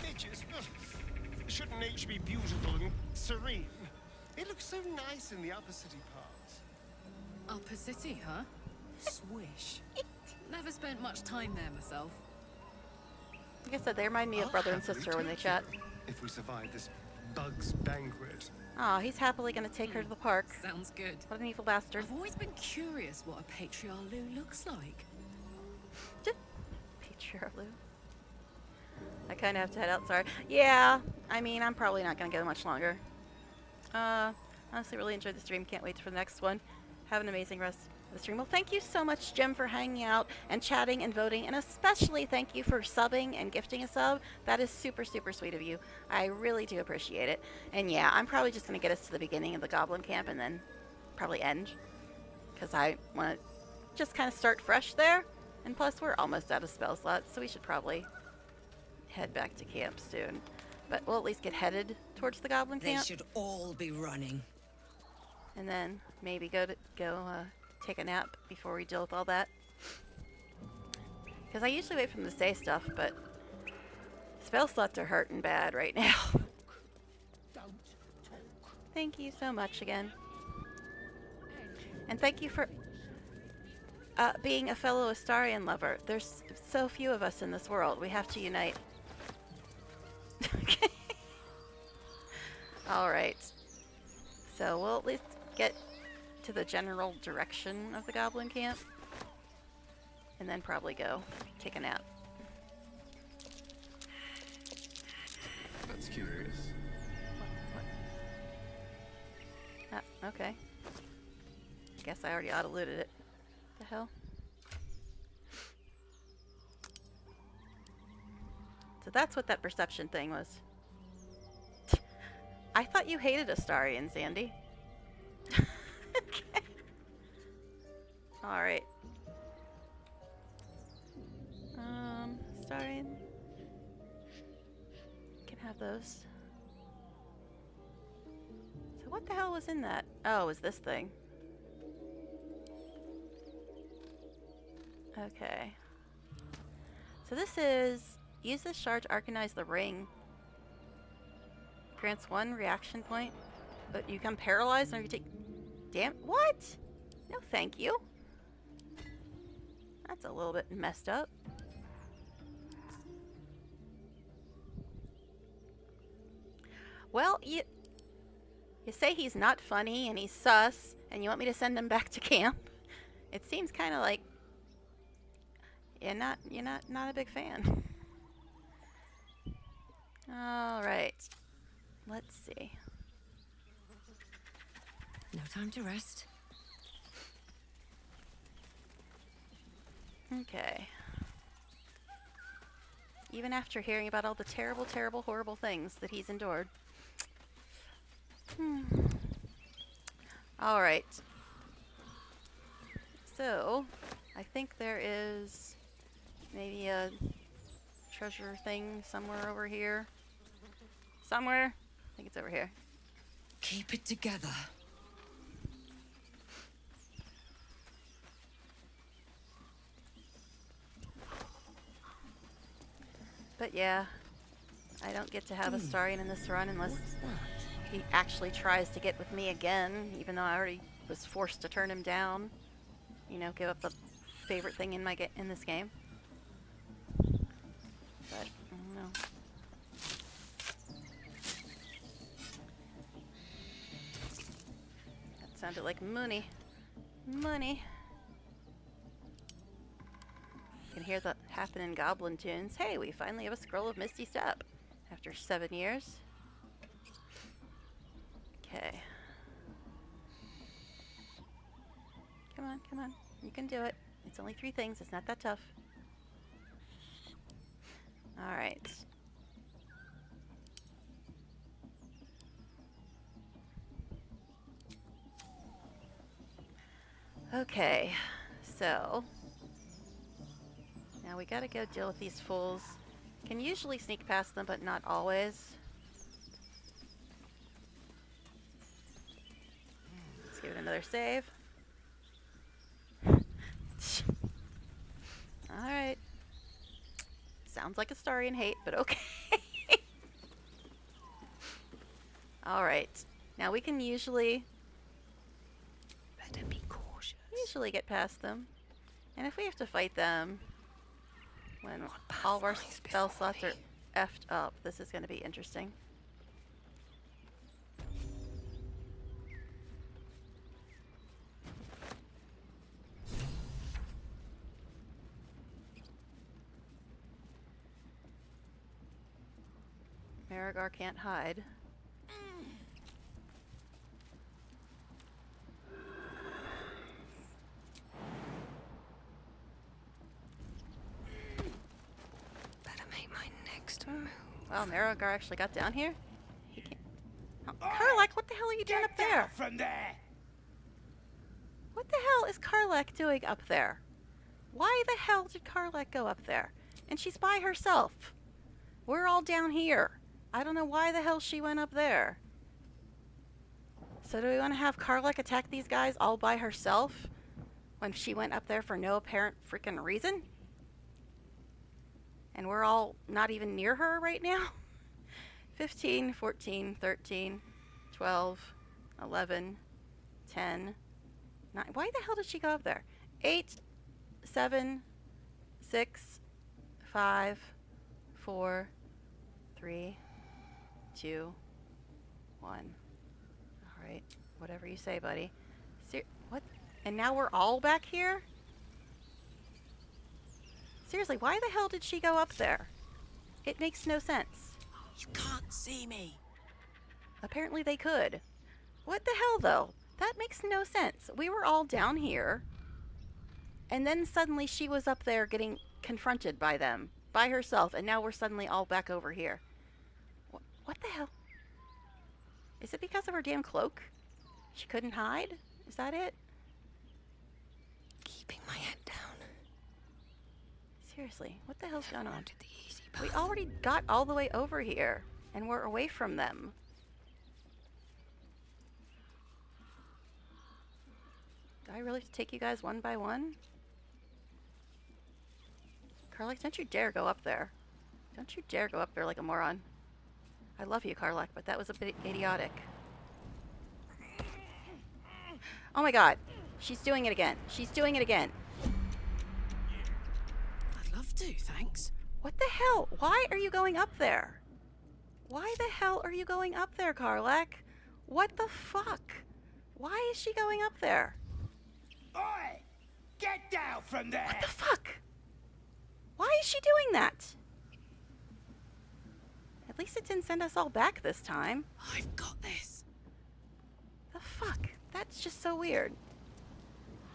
Bitches, shouldn't nature be beautiful and serene? It looks so nice in the upper city parts. Upper City, huh? Swish. Never spent much time there myself. Like I said, they remind me of brother and sister when they chat. If we survive this bug's banquet. Aw, he's happily going to take her to the park. Sounds good. What an evil bastard. I've always been curious what a Patriarlu looks like. Patriarlu. I kind of have to head out, sorry. Yeah, I mean, I'm probably not going to go much longer. Honestly, really enjoyed the stream. Can't wait for the next one. Have an amazing rest of the stream. Well, thank you so much, Jim, for hanging out and chatting and voting. And especially thank you for subbing and gifting a sub. That is super, super sweet of you. I really do appreciate it. And yeah, I'm probably just going to get us to the beginning of the goblin camp and then probably end. Because I want to just kind of start fresh there. And plus, we're almost out of spell slots, so we should probably head back to camp soon. But we'll at least get headed towards the goblin camp. They should all be running. And then maybe go take a nap before we deal with all that. Because I usually wait for them to say stuff, but spell slots are hurting bad right now. Thank you so much again. And thank you for being a fellow Astarian lover. There's so few of us in this world. We have to unite. Alright. So we'll at least get to the general direction of the goblin camp. And then probably go take a nap. That's curious. What? Ah, okay. Guess I already auto-looted it. The hell? So that's what that perception thing was. I thought you hated Astarians, Andy. Okay. Alright. Astarian. Can have those. So what the hell was in that? Oh, it was this thing. Okay. So this is... Use this shard to arcanize the ring. Grants 1 reaction point. But you become paralyzed whenever you take... Damn... What? No thank you. That's a little bit messed up. Well, you say he's not funny and he's sus, and you want me to send him back to camp? It seems kind of like you're not a big fan. All right. Let's see. No time to rest. Okay. Even after hearing about all the terrible, terrible, horrible things that he's endured. All right. So, I think there is maybe a treasure thing somewhere over here. Somewhere? I think it's over here. Keep it together. But yeah, I don't get to have Astarion in this run unless he actually tries to get with me again, even though I already was forced to turn him down. You know, give up the favorite thing in this game. But I don't know. That sounded like money. Money. You can hear that happen in goblin tunes. Hey, we finally have a scroll of Misty Step after 7 years. Okay. Come on, come on. You can do it. It's only 3 things. It's not that tough. All right. Okay. So now we gotta go deal with these fools. Can usually sneak past them, but not always. Let's give it another save. Alright. Sounds like Astarion hate, but okay. Alright. Now we can usually... Better be cautious. Usually get past them. And if we have to fight them when all of our spell slots are effed up, this is going to be interesting. Marigar can't hide. Better make my next move. Wow, Marigar actually got down here? He can't. Oh, Karlak, what the hell are you doing up there? From there! What the hell is Karlak doing up there? Why the hell did Karlak go up there? And she's by herself. We're all down here. I don't know why the hell she went up there. So do we want to have Karlak attack these guys all by herself when she went up there for no apparent freaking reason? And we're all not even near her right now? 15, 14, 13, 12, 11, 10, 9. Why the hell did she go up there? 8, 7, 6, 5, 4, 3, 2, 1. Alright, whatever you say, buddy. What? And now we're all back here? Seriously, why the hell did she go up there? It makes no sense. You can't see me. Apparently they could. What the hell, though? That makes no sense. We were all down here, and then suddenly she was up there getting confronted by them, by herself, and now we're suddenly all back over here. What the hell? Is it because of her damn cloak? She couldn't hide? Is that it? Keeping my head down. Seriously, what the hell's going on? We already got all the way over here, and we're away from them. Do I really have to take you guys one by one? Karlak, don't you dare go up there. Don't you dare go up there like a moron. I love you, Karlak, but that was a bit idiotic. Oh my god. She's doing it again. She's doing it again. do, thanks. What the hell? Why are you going up there? Why the hell are you going up there, Karlak? What the fuck? Why is she going up there? Oi! Get down from there! What the fuck? Why is she doing that? At least it didn't send us all back this time. I've got this. The fuck? That's just so weird.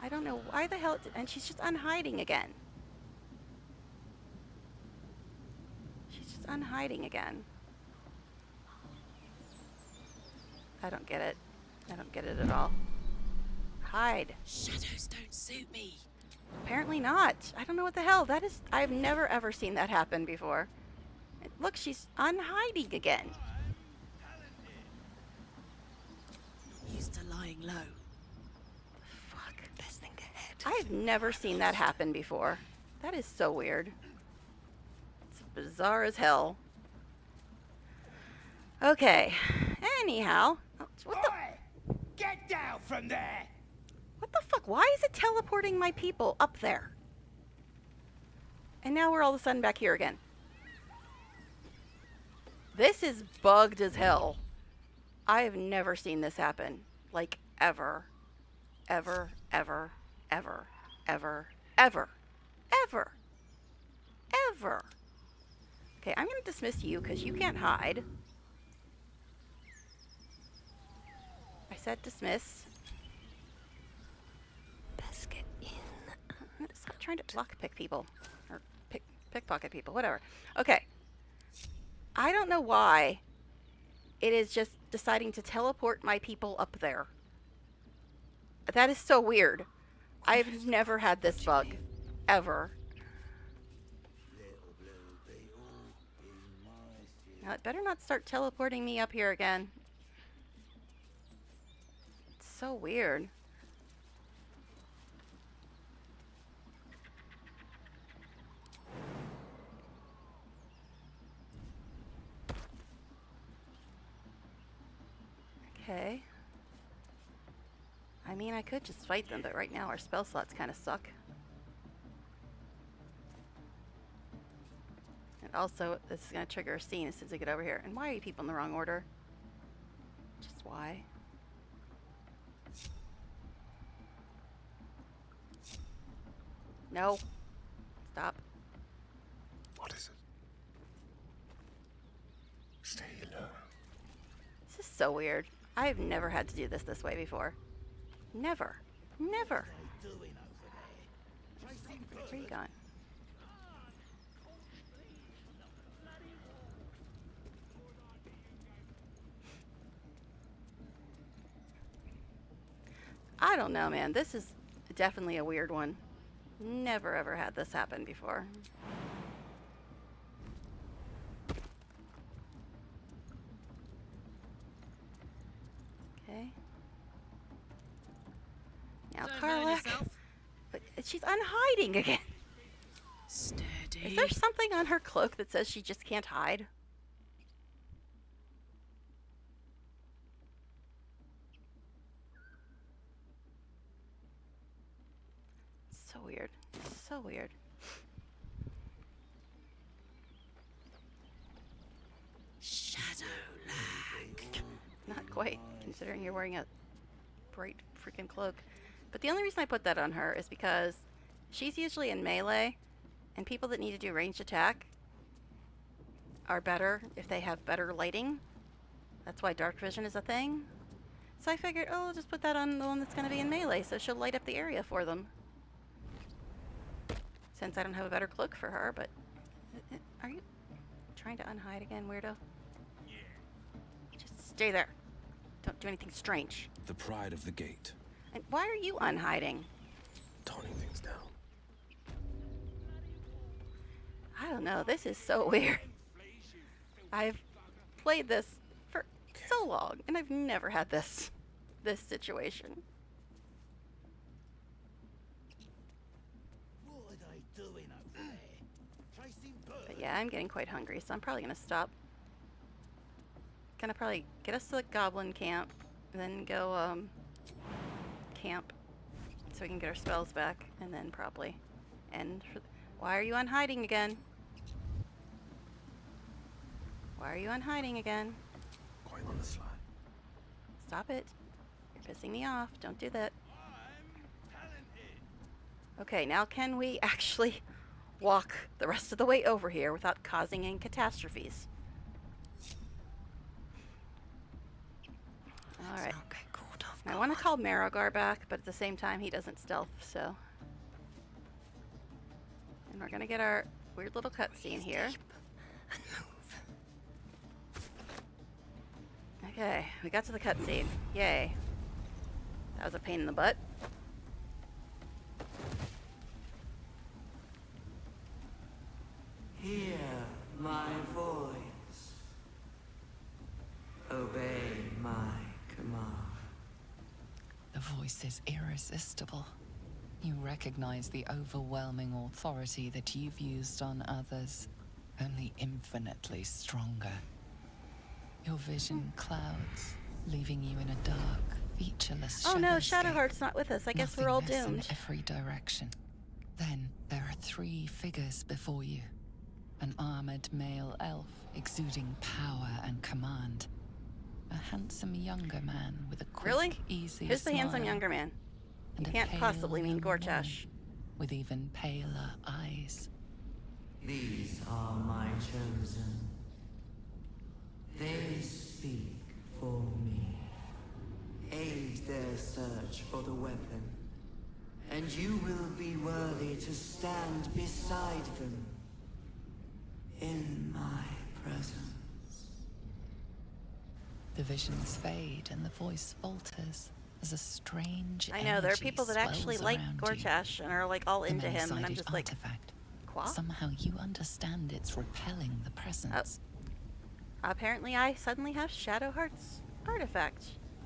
I don't know why the hell it did, and she's just unhiding again. She's just unhiding again. I don't get it. I don't get it at all. Hide. Shadows don't suit me. Apparently not. I don't know what the hell. That is... I've never ever seen that happen before. Look, she's unhiding again. Used to lying low. Fuck. Best thing ahead. I've never seen that happen before. That is so weird. It's bizarre as hell. Okay. Anyhow. What the... Oi! Get down from there! What the fuck? Why is it teleporting my people up there? And now we're all of a sudden back here again. This is bugged as hell. I have never seen this happen. Like, ever. Ever, ever, ever, ever, ever, ever, ever. Okay, I'm going to dismiss you because you can't hide. I said dismiss. Best get in. I'm going to stop trying to lockpick people. Or pickpocket people, whatever. Okay. I don't know why it is just deciding to teleport my people up there. That is so weird. I've never had this bug. Ever. Now it better not start teleporting me up here again. It's so weird. Okay. I mean, I could just fight them, but right now our spell slots kind of suck. And also, this is going to trigger a scene as soon as I get over here. And why are you people in the wrong order? Just why? No. Stop. What is it? Stay low. This is so weird. I've never had to do this way before. Never. Never. Where are you going? I don't know, man. This is definitely a weird one. Never ever had this happen before. Okay. Now, Karlak. But she's unhiding again. Steady. Is there something on her cloak that says she just can't hide? So weird. So weird. Shadow lag. Not quite, considering you're wearing a bright freaking cloak. But the only reason I put that on her is because she's usually in melee, and people that need to do ranged attack are better if they have better lighting. That's why dark vision is a thing. So I figured, oh, I'll just put that on the one that's going to be in melee, so she'll light up the area for them. Since I don't have a better cloak for her, but... Are you trying to unhide again, weirdo? Just stay there. Don't do anything strange. The pride of the gate. And why are you unhiding? Toning things down. I don't know. This is so weird. I've played this for so long, and I've never had this situation. But yeah, I'm getting quite hungry, so I'm probably gonna stop. Gonna probably get us to the goblin camp, and then go camp so we can get our spells back, and then probably end Why are you unhiding again? Why are you unhiding again? Quite on the sly. Stop it. You're pissing me off. Don't do that. Okay, now can we actually walk the rest of the way over here without causing any catastrophes? Alright. I want to call Marogar back, but at the same time he doesn't stealth, so. And we're gonna get our weird little cutscene here. Okay, we got to the cutscene. Yay. That was a pain in the butt. Hear my voice. Obey my command. The voice is irresistible. You recognize the overwhelming authority that you've used on others, only infinitely stronger. Your vision clouds, leaving you in a dark, featureless Oh no, shadowscape. Shadowheart's not with us. I guess we're all Nothingness doomed. in every direction. Then there are 3 figures before you. An armored male elf exuding power and command. A handsome younger man with a quick, Really? easy Who's the handsome smile. younger man? And He a can't pale possibly mean young Gortash. woman with even paler eyes. These are my chosen. They speak for me. Aid their search for the weapon, and you will be worthy to stand beside them in my presence. The visions fade and the voice falters as a strange I know, there are energy people that actually swells like around you. Gortash and are like all The into him, and I'm many-sided just like, artifact. Qua? Somehow you understand it's repelling the presence. Apparently I suddenly have Shadowheart's artifact.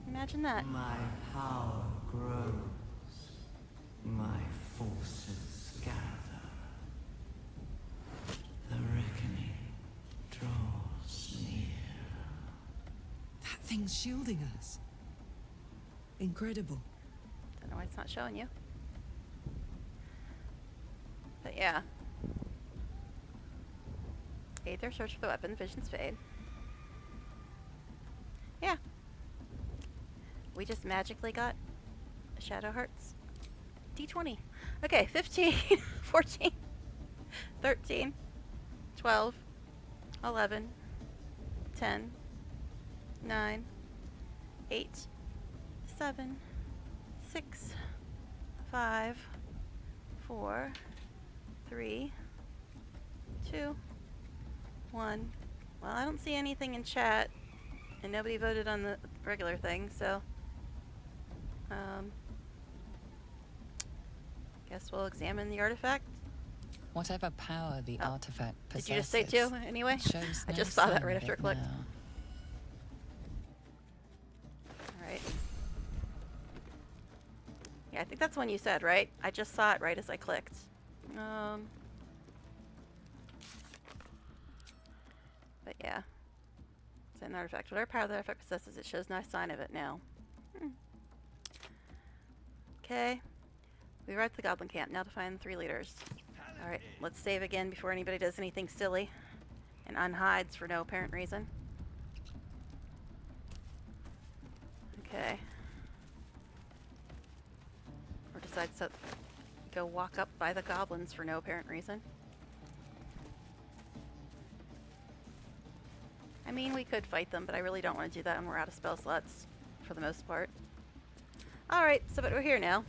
Imagine that. My power grows. My forces gather. The reckoning draws near. That thing's shielding us. Incredible. Don't know why it's not showing you. But yeah. Aid their search for the weapon, visions fade. Yeah. We just magically got Shadowheart's D20. Okay, 15, 14, 13, 12, 11, 10, 9, 8, 7, 6, 5, 4, 3, 2, 1. Well, I don't see anything in chat, and nobody voted on the regular thing, so guess we'll examine the artifact. Whatever power the artifact possesses. Did you just say 2 anyway? Shows I no just saw that sign right of after I it clicked. now. Alright. Yeah, I think that's one you said, right? I just saw it right as I clicked. But yeah. It's an artifact. Whatever power the artifact possesses, it shows no sign of it now. Okay. We arrived at the Goblin Camp. Now to find the 3 leaders. Alright, let's save again before anybody does anything silly and unhides for no apparent reason. Okay. Or decides to go walk up by the goblins for no apparent reason. I mean, we could fight them, but I really don't want to do that when we're out of spell slots, for the most part. Alright, so but we're here now.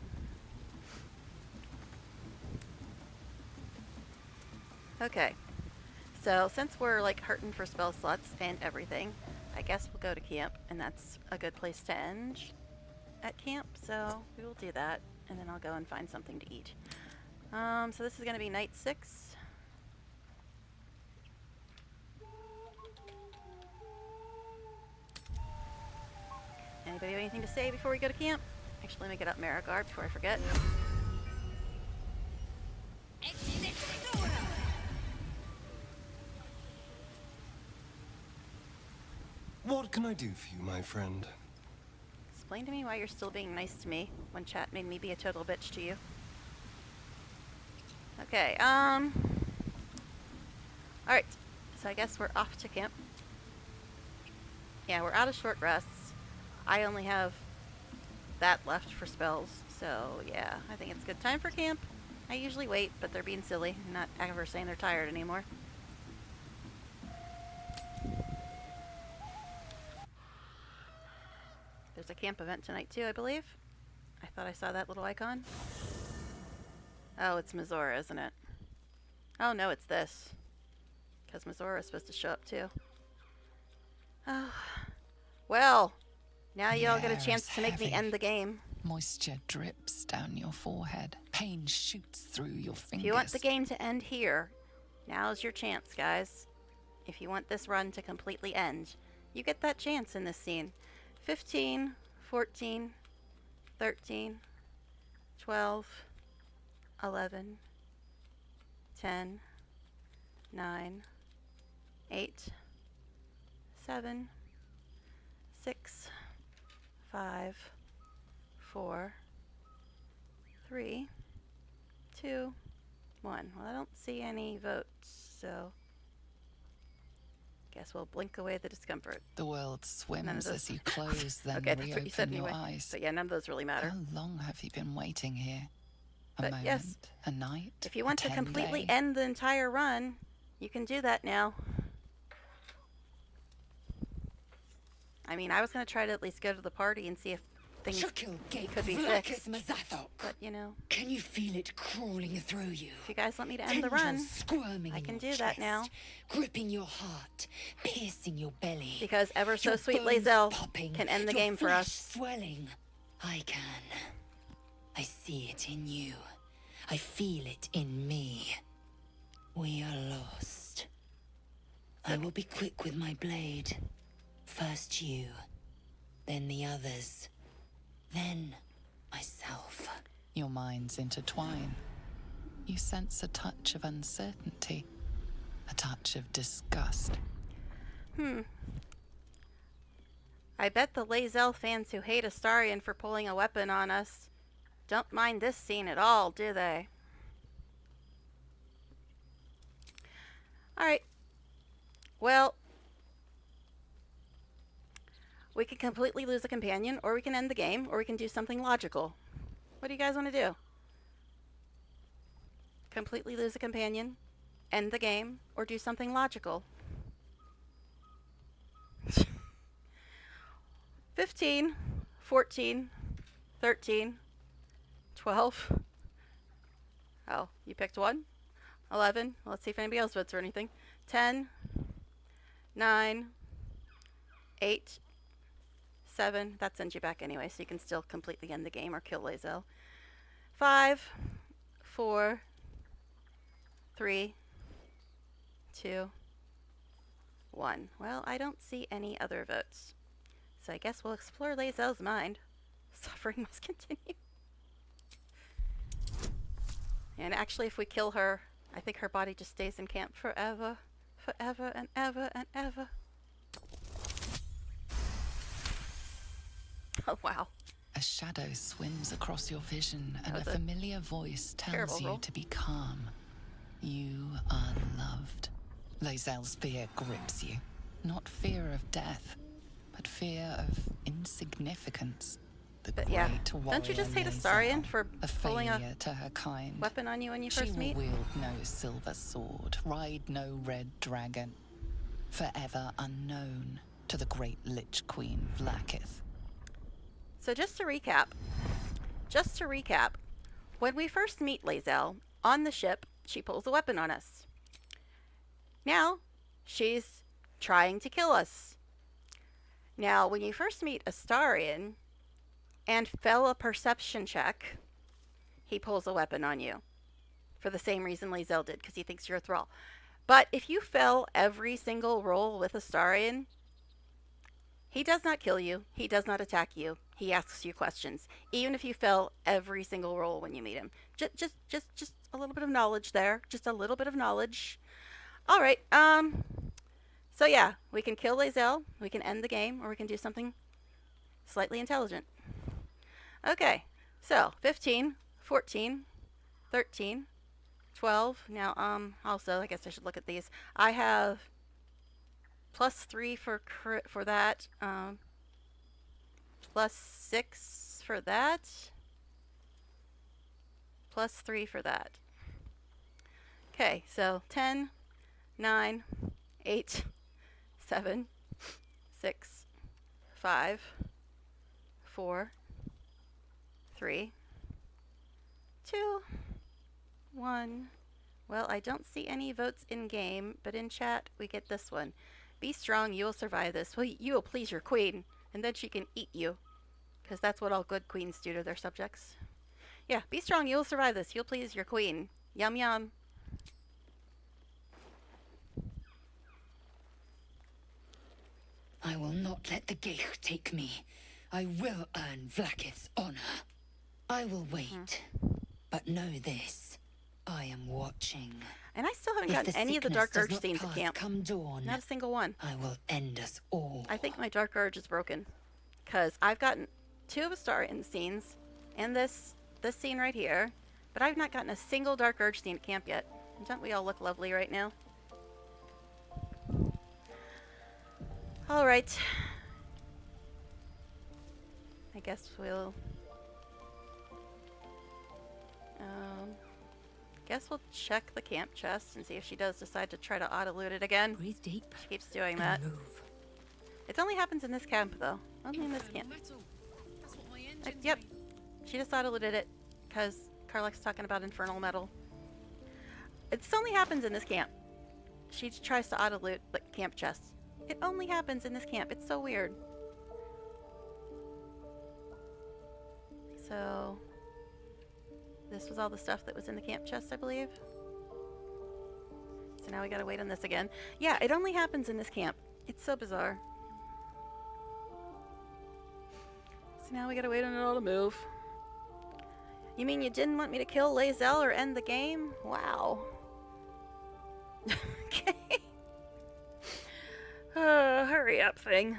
Okay. So, since we're, like, hurting for spell slots and everything, I guess we'll go to camp, and that's a good place to end at camp, so we will do that, and then I'll go and find something to eat. So this is going to be night 6. Anybody have anything to say before we go to camp? Actually, let me get up Maragard before I forget. What can I do for you, my friend? Explain to me why you're still being nice to me when chat made me be a total bitch to you. Okay, alright. So I guess we're off to camp. Yeah, we're out of short rests. I only have that left for spells. So, yeah, I think it's a good time for camp. I usually wait, but they're being silly. Not ever saying they're tired anymore. There's a camp event tonight too, I believe. I thought I saw that little icon. Oh, it's Mizora, isn't it? Oh, no, it's this. Because Mizora is supposed to show up too. Oh. Well, now The y'all get a air chance is to make me heavy. end the game. Moisture drips down your forehead. Pain shoots through your fingers. If you want the game to end here, now's your chance, guys. If you want this run to completely end, you get that chance in this scene. 15, 14, 13, 12, 11, 10, 9, 8, 7, 6, 5, 4, 3, 2, 1. Well, I don't see any votes, so guess we'll blink away the discomfort. The world None of swims those. as you close, then Okay, that's what you said reopen your anyway. eyes. But yeah, none of those really matter. How long have you been waiting here? A But moment, yes, a night, if you want to 10 completely day? end the entire run, you can do that now. I mean, I was going to try to at least go to the party and see if things could be fixed. But, you know, Can you feel it crawling through you? if you guys want me to end the run, squirming I in can your do that now. chest, gripping your heart, piercing your belly. Because ever so Your sweet bones Lae'zel popping, can end the your game for flesh us. swelling. I can. I see it in you. I feel it in me. We are lost. I will be quick with my blade. First you, then the others, then myself. Your minds intertwine. You sense a touch of uncertainty, a touch of disgust. I bet the Lae'zel fans who hate Astarion for pulling a weapon on us don't mind this scene at all, do they? Alright. Well, we can completely lose a companion, or we can end the game, or we can do something logical. What do you guys want to do? Completely lose a companion, end the game, or do something logical? 15, 14, 13, 12. Oh, you picked one? 11. Well, let's see if anybody else votes or anything. 10, 9, 8, 7. That sends you back anyway, so you can still completely end the game or kill Lae'zel. 5, 4, 3, 2, 1. Well, I don't see any other votes. So I guess we'll explore Lae'zel's mind. Suffering must continue. And actually, if we kill her, I think her body just stays in camp forever. Forever and ever and ever. Oh, wow. A shadow swims across your vision, and That a was a familiar voice terrible tells you roll. to be calm. You are loved. Lae'zel's fear grips you. Not fear of death, but fear of insignificance. The But great yeah, warrior don't you just hate Lae'zel, Astarion for a pulling a failure to her kind. weapon on you when you She first will meet? wield no silver sword, ride no red dragon, forever unknown to the great Lich Queen Vlaakith. So just to recap, when we first meet Lae'zel on the ship, she pulls a weapon on us. Now, she's trying to kill us. Now, when you first meet Astarion and fail a perception check, he pulls a weapon on you. For the same reason Lae'zel did, because he thinks you're a thrall. But if you fail every single roll with Astarion, he does not kill you. He does not attack you. He asks you questions, even if you fail every single roll when you meet him. Just a little bit of knowledge there. Just a little bit of knowledge. All right. So yeah, we can kill Lae'zel. We can end the game, or we can do something slightly intelligent. Okay. So 15, 14, 13, 12. Now, also, I guess I should look at these. I have +3 for that, +6 for that, +3 for that. Okay, so 10, 9, 8, 7, 6, 5, 4, 3, 2, 1. Well, I don't see any votes in game, but in chat we get this one. Be strong, you will survive this. Well, you will please your queen, and then she can eat you. Because that's what all good queens do to their subjects. Yeah, be strong, you will survive this. You'll please your queen. Yum yum. I will not let the Geich take me. I will earn Vlaakith's honor. I will wait. But know this. I am watching. And I still haven't If gotten the any of the sickness Dark does Urge not scenes at pass camp. come dawn, Not a single one. I will end us all. I think my Dark Urge is broken. Because I've gotten 2 of the Star in scenes, and this scene right here, but I've not gotten a single Dark Urge scene at camp yet. Don't we all look lovely right now? Alright. I guess we'll... guess we'll check the camp chest and see if she does decide to try to auto-loot it again. Breathe deep. She keeps doing that. Move. It only happens in this camp, though. Only in this camp. Yep. She just auto-looted it because Karlach's talking about infernal metal. It only happens in this camp. She tries to auto-loot the camp chests. It only happens in this camp. It's so weird. So... this was all the stuff that was in the camp chest, I believe. So now we gotta wait on this again. Yeah, it only happens in this camp. It's so bizarre. So now we gotta wait on it all to move. You mean you didn't want me to kill Lae'zel or end the game? Wow. Okay. Hurry up thing.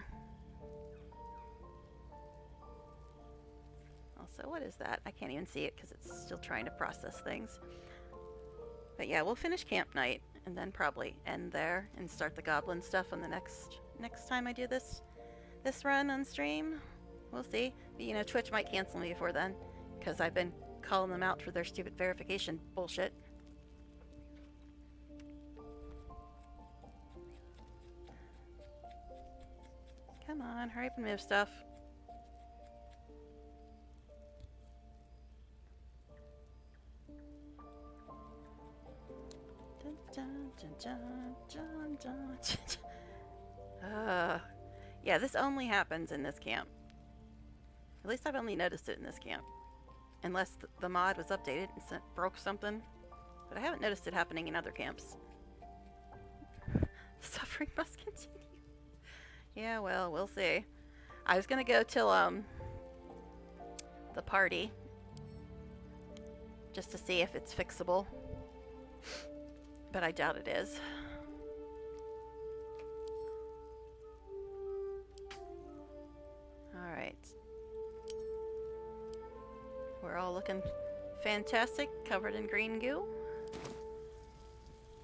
Also, what is that? I can't even see it because it's still trying to process things. But yeah, we'll finish camp night and then probably end there and start the goblin stuff on the next time I do this run on stream. We'll see. But, you know, Twitch might cancel me before then because I've been calling them out for their stupid verification bullshit. Come on, hurry up and move stuff. Dun, dun, dun, dun, dun, dun. Yeah, this only happens in this camp. At least I've only noticed it in this camp. Unless the mod was updated and broke something. But I haven't noticed it happening in other camps. Suffering must continue. Yeah, well, we'll see. I was gonna go till, the party. Just to see if it's fixable. But I doubt it is. Alright. We're all looking fantastic, covered in green goo.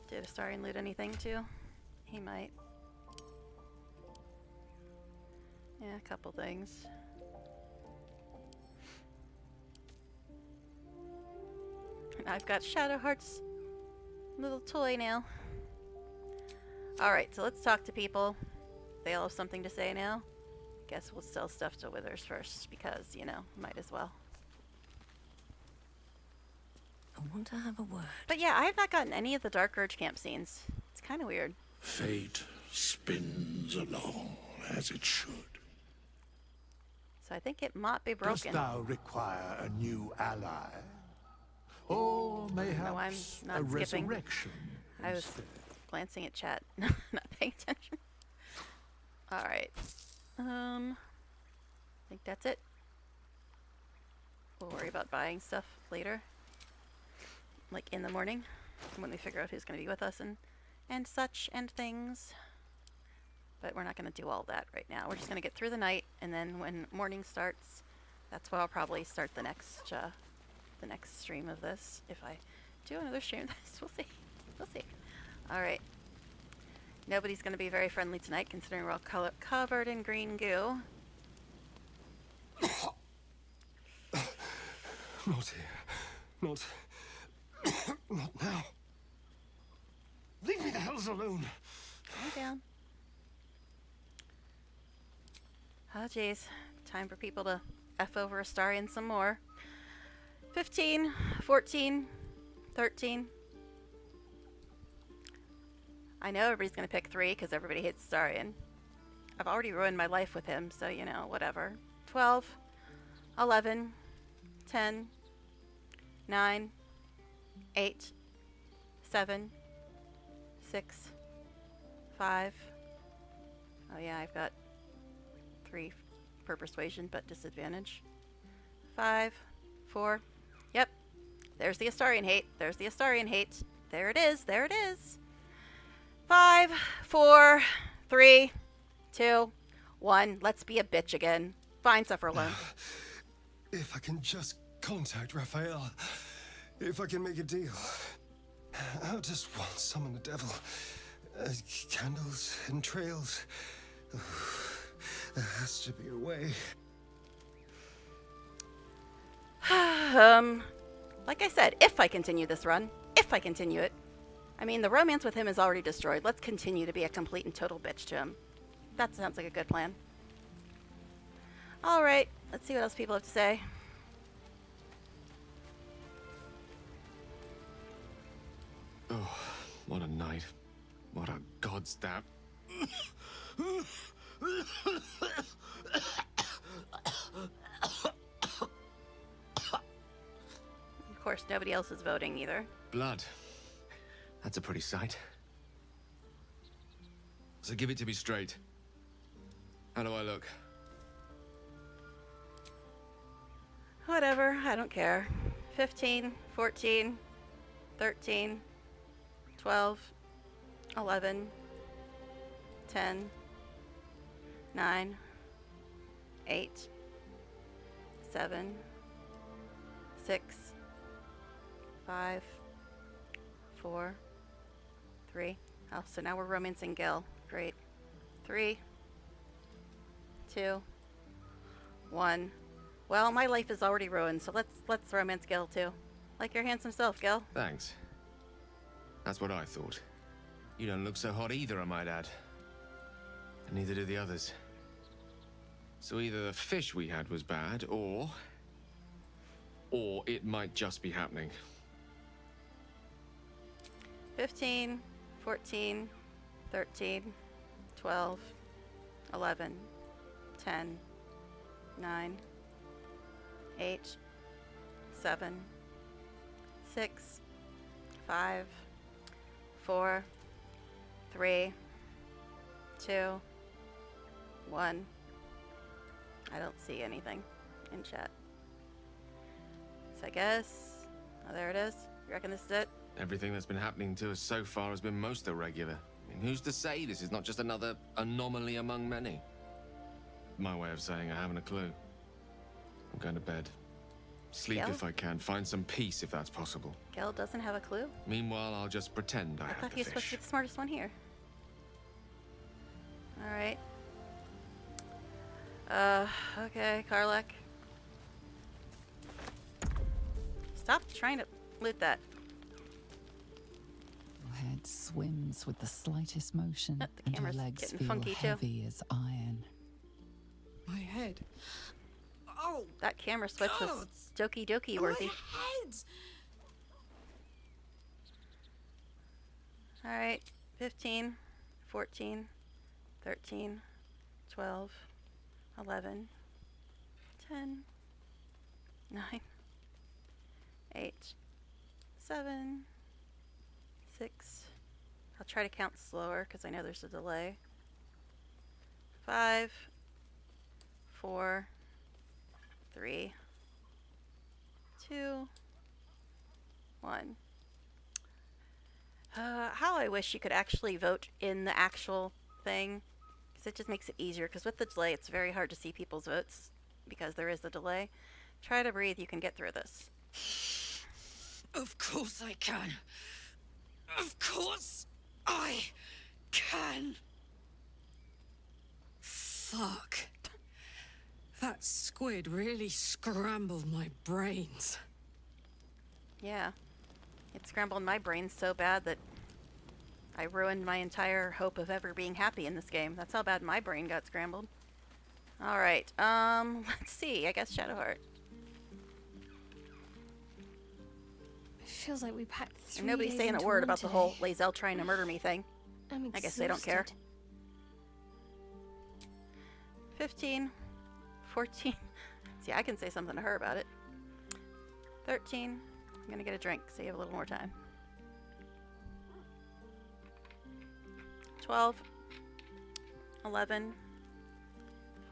Did Astarion loot anything too? He might. Yeah, a couple things. And I've got Shadowheart's little toy now. Alright, so let's talk to people. They all have something to say now. Guess we'll sell stuff to Withers first because, you know, might as well. I want to have a word. But yeah, I have not gotten any of the Dark Urge camp scenes. It's kind of weird. Fate spins along as it should. So I think it might be broken. Dost thou require a new ally? Or mayhaps no, I'm a not skipping. resurrection? I was glancing at chat, not paying attention. Alright. I think that's it. We'll worry about buying stuff later. Like in the morning, when we figure out who's going to be with us and such and things. But we're not going to do all that right now. We're just going to get through the night, and then when morning starts, that's when I'll probably start the next stream of this, if I do another stream of this. We'll see. We'll see. All right. Nobody's going to be very friendly tonight, considering we're all covered in green goo. Not here. Not... not now. Leave me the hells alone. Calm down. Oh, jeez. Time for people to F over Astarion some more. 15, 14, 13. I know everybody's going to pick 3 because everybody hates Astarion. I've already ruined my life with him, so, you know, whatever. 12, 11, 10, 9, 8, 7, 6, 5. Oh yeah, I've got 3 per persuasion, but disadvantage. 5, 4. Yep. There's the Astarion hate. There's the Astarion hate. There it is. There it is. 5, 4, 3, 2, 1. Let's be a bitch again. Fine, suffer alone. If I can just contact Raphael. If I can make a deal. I'll just once summon the devil. Candles and trails. There has to be a way. Like I said, if I continue this run, if I continue it. I mean, the romance with him is already destroyed. Let's continue to be a complete and total bitch to him. That sounds like a good plan. Alright, let's see what else people have to say. Oh, what a night. What a godstab. Of course, nobody else is voting either. Blood. That's a pretty sight. So give it to me straight. How do I look? Whatever, I don't care. 15, 14, 13, 12, 11, 10, 9, 8, 7, 6, 5, 4, 3. Oh, so now we're romancing Gil. Great. 3, 2, 1. Well, my life is already ruined, so let's romance Gil too. Like your handsome self, Gil. Thanks. That's what I thought. You don't look so hot either, I might add. And neither do the others. So either the fish we had was bad, or it might just be happening. 15, 14, 13, 12, 11, 10, 9, 8, 7, 6, 5, 4, 3, 2, 1. I don't see anything in chat. So I guess... Oh, there it is. You reckon this is it? Everything that's been happening to us so far has been most irregular. I mean, who's to say this is not just another anomaly among many? My way of saying I haven't a clue. I'm going to bed. Sleep Gil? if I can. Find some peace if that's possible. Gil doesn't have a clue? Meanwhile, I'll just pretend I I have thought the he was supposed to fish. be the smartest one here. Alright. Okay, Karlak. Stop trying to loot that. Your head swims with the slightest motion, The and your camera's legs getting feel funky too. heavy as iron. My head. Oh! That camera switch was Doki Doki worthy. Head! Alright, 15, 14, 13, 12, 11, 10, 9, 8, 7, 6. I'll try to count slower because I know there's a delay. 5, 4, 3, 2, 1. How I wish you could actually vote in the actual thing, because it just makes it easier, because with the delay it's very hard to see people's votes because there is a delay. Try to breathe, you can get through this. Of course I can. Of course I can. Fuck. That squid really scrambled my brains. Yeah. It scrambled my brain so bad that I ruined my entire hope of ever being happy in this game. That's how bad my brain got scrambled. Alright, let's see. I guess Shadowheart. It feels like we packed 3 And nobody's days saying a into word one about the today. whole Lae'zel trying to murder me thing. I'm I guess they don't care. exhausted. 15. 14. See, I can say something to her about it. 13. I'm gonna get a drink, so you have a little more time. 12. 11.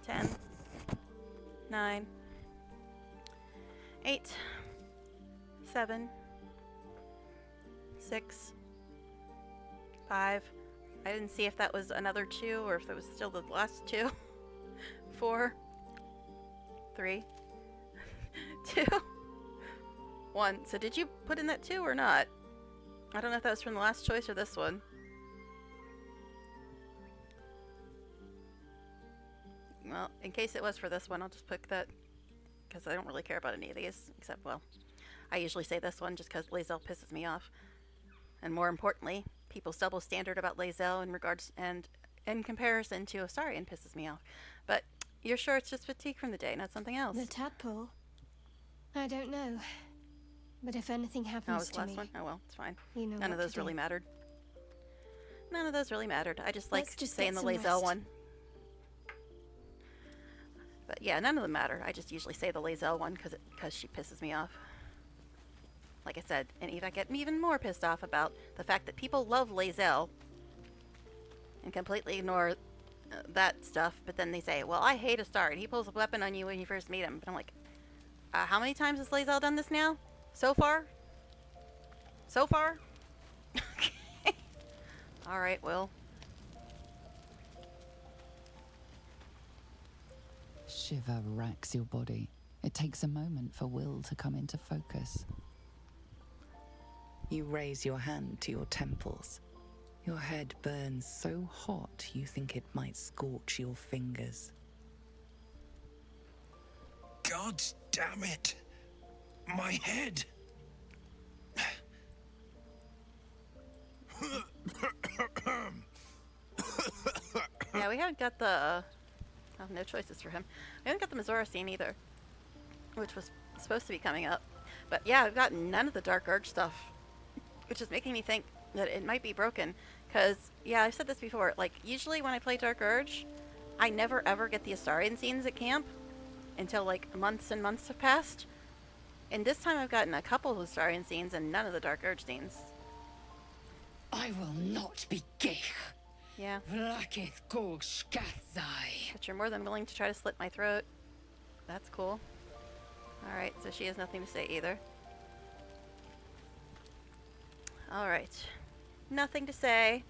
10. 9. 8. 7. 6. 5. I didn't see if that was another 2 or if it was still the last 2. 4. 3. 2. 1. So did you put in that 2 or not? I don't know if that was from the last choice or this one. Well, in case it was for this one, I'll just pick that because I don't really care about any of these, except, well, I usually say this one just because Lae'zel pisses me off. And more importantly, people's double standard about Lae'zel in regards and in comparison to Astarion pisses me off. But you're sure it's just fatigue from the day, not something else? The tadpole? I don't know. But if anything Oh, it happens was the to last me, one? Oh well, it's fine. you know None what of those to really do. mattered. None of those really mattered. I just like Let's just saying get the some Lae'zel rest. one. But yeah, none of them matter. I just usually say the Lae'zel one because she pisses me off. Like I said, and I get even more pissed off about the fact that people love Lae'zel and completely ignore that stuff, but then they say, well, I hate Astarion. He pulls a weapon on you when you first meet him. But I'm like, how many times has Lae'zel done this now? So far? So far? Alright, Will. Shiver racks your body. It takes a moment for will to come into focus. You raise your hand to your temples. Your head burns so hot you think it might scorch your fingers. God damn it! My head! Yeah, we haven't got the... oh, no choices for him. We haven't got the Mizora scene either, which was supposed to be coming up. But yeah, I've got none of the Dark Urge stuff, which is making me think that it might be broken. Because, yeah, I've said this before, like, usually when I play Dark Urge, I never ever get the Astarion scenes at camp until, like, months and months have passed. And this time I've gotten a couple of Astarion scenes and none of the Dark Urge scenes. I will not be gay. Yeah. Vlakith Gorg Skathzai. But you're more than willing to try to slit my throat. That's cool. Alright, so she has nothing to say either. Alright. Nothing to say.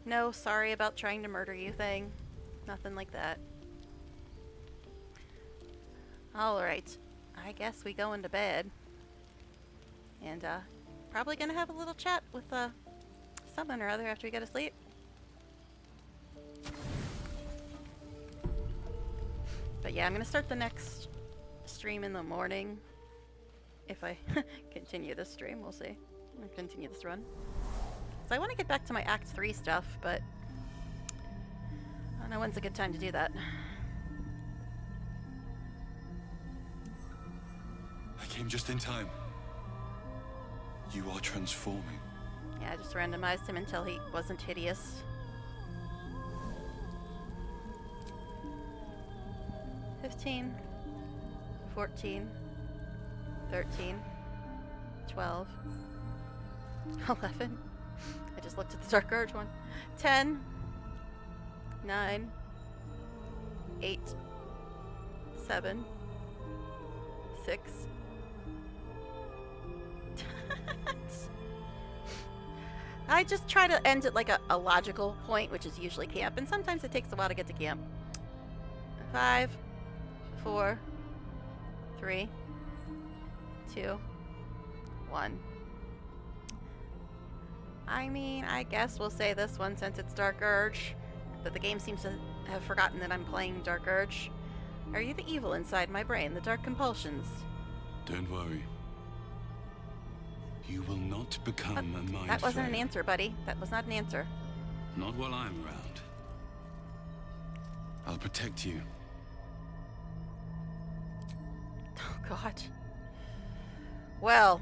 No sorry about trying to murder you thing. Nothing like that. Alright. I guess we go into bed. And, probably gonna have a little chat with, someone or other after we go to sleep. But yeah, I'm gonna start the next stream in the morning. If I continue this stream, we'll see. I'm gonna continue this run. So I want to get back to my Act 3 stuff, but I don't know when's a good time to do that. I came just in time. You are transforming. Yeah, I just randomized him until he wasn't hideous. 15, 14, 13, 12, 11. I just looked at the Dark Urge one. 10, 9, 8, 7, 6. I just try to end at like a logical point, which is usually camp, and sometimes it takes a while to get to camp. 5, 4, 3, 2, 1. I mean, I guess we'll say this one since it's Dark Urge. But the game seems to have forgotten that I'm playing Dark Urge. Are you the evil inside my brain, the dark compulsions? Don't worry. You will not become a mind That wasn't an flayer. answer, buddy. That was not an answer. Not while I'm around. I'll protect you. Oh, God. Well,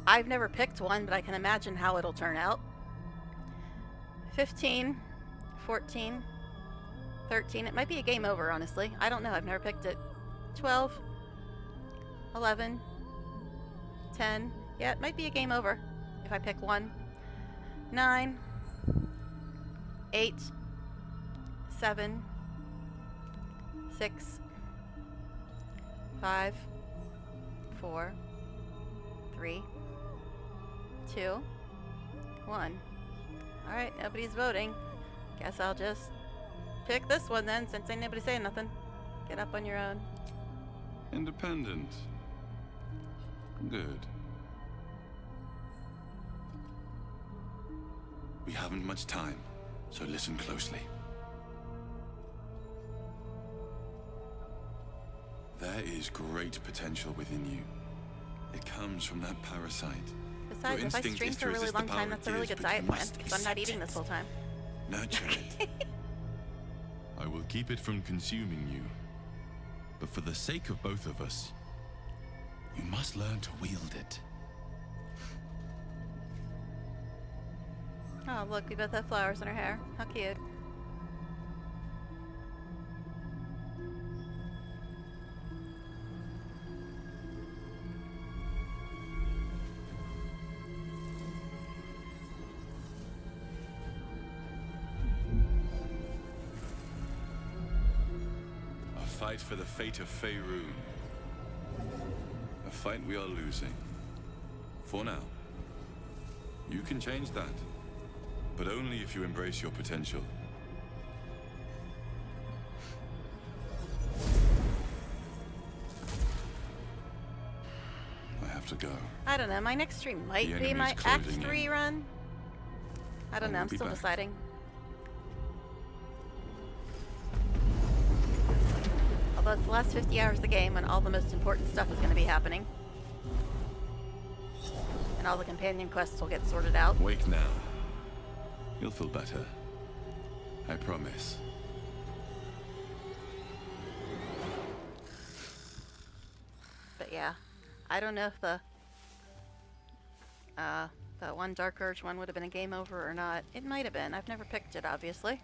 I've never picked one, but I can imagine how it'll turn out. 15, 14, 13. It might be a game over, honestly. I don't know. I've never picked it. 12, 11, 10. Yeah, it might be a game over if I pick one. 9, 8, 7, 6, 5, 4, 3, 2, 1. Alright, nobody's voting. Guess I'll just pick this one then, since ain't nobody saying nothing. Get up on your own. Independent. Good. We haven't much time, so listen closely. There is great potential within you. It comes from that parasite. Besides, Your if I instinct stream is for to a really resist long the power time, it that's a really gives, good but you diet plan, must because I'm not accept eating it. this whole time. Nurture it. I will keep it from consuming you. But for the sake of both of us, you must learn to wield it. Oh, look, we both have flowers in our hair. How cute. A fight for the fate of Faerun. A fight we are losing. For now. You can change that. But only if you embrace your potential. I have to go. I don't know, my next stream might The be my enemy's Act closing 3 in. run. I don't know, I'm will be still back. deciding. Although it's the last 50 hours of the game when all the most important stuff is going to be happening. And all the companion quests will get sorted out. Wake now. You'll feel better. I promise. But yeah, I don't know if the one Dark Urge one would have been a game over or not. It might have been. I've never picked it, obviously.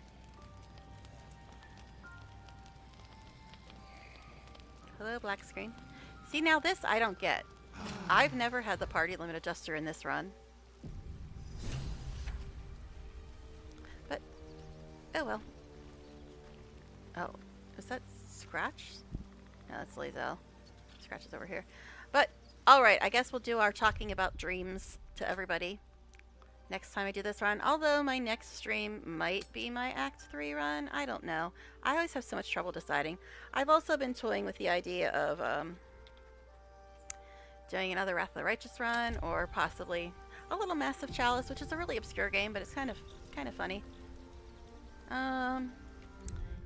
Hello, black screen. See, now this I don't get. I've never had the party limit adjuster in this run. But, oh well. Oh, is that Scratch? No, that's Lazel. Scratch is over here. But, alright, I guess we'll do our talking about dreams to everybody next time I do this run. Although my next stream might be my Act 3 run. I don't know. I always have so much trouble deciding. I've also been toying with the idea of doing another Wrath of the Righteous run, or possibly a little Massive Chalice, which is a really obscure game, but it's kind of funny.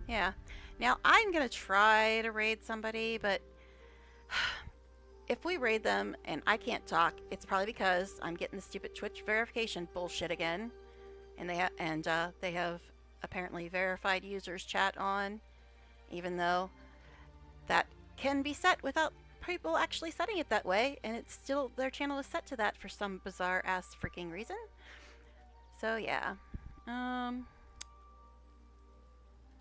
Yeah. Now I'm gonna try to raid somebody, but if we raid them and I can't talk, it's probably because I'm getting the stupid Twitch verification bullshit again, and they have apparently verified users chat on, even though that can be set without people actually setting it that way, and it's still, their channel is set to that for some bizarre ass freaking reason. So yeah,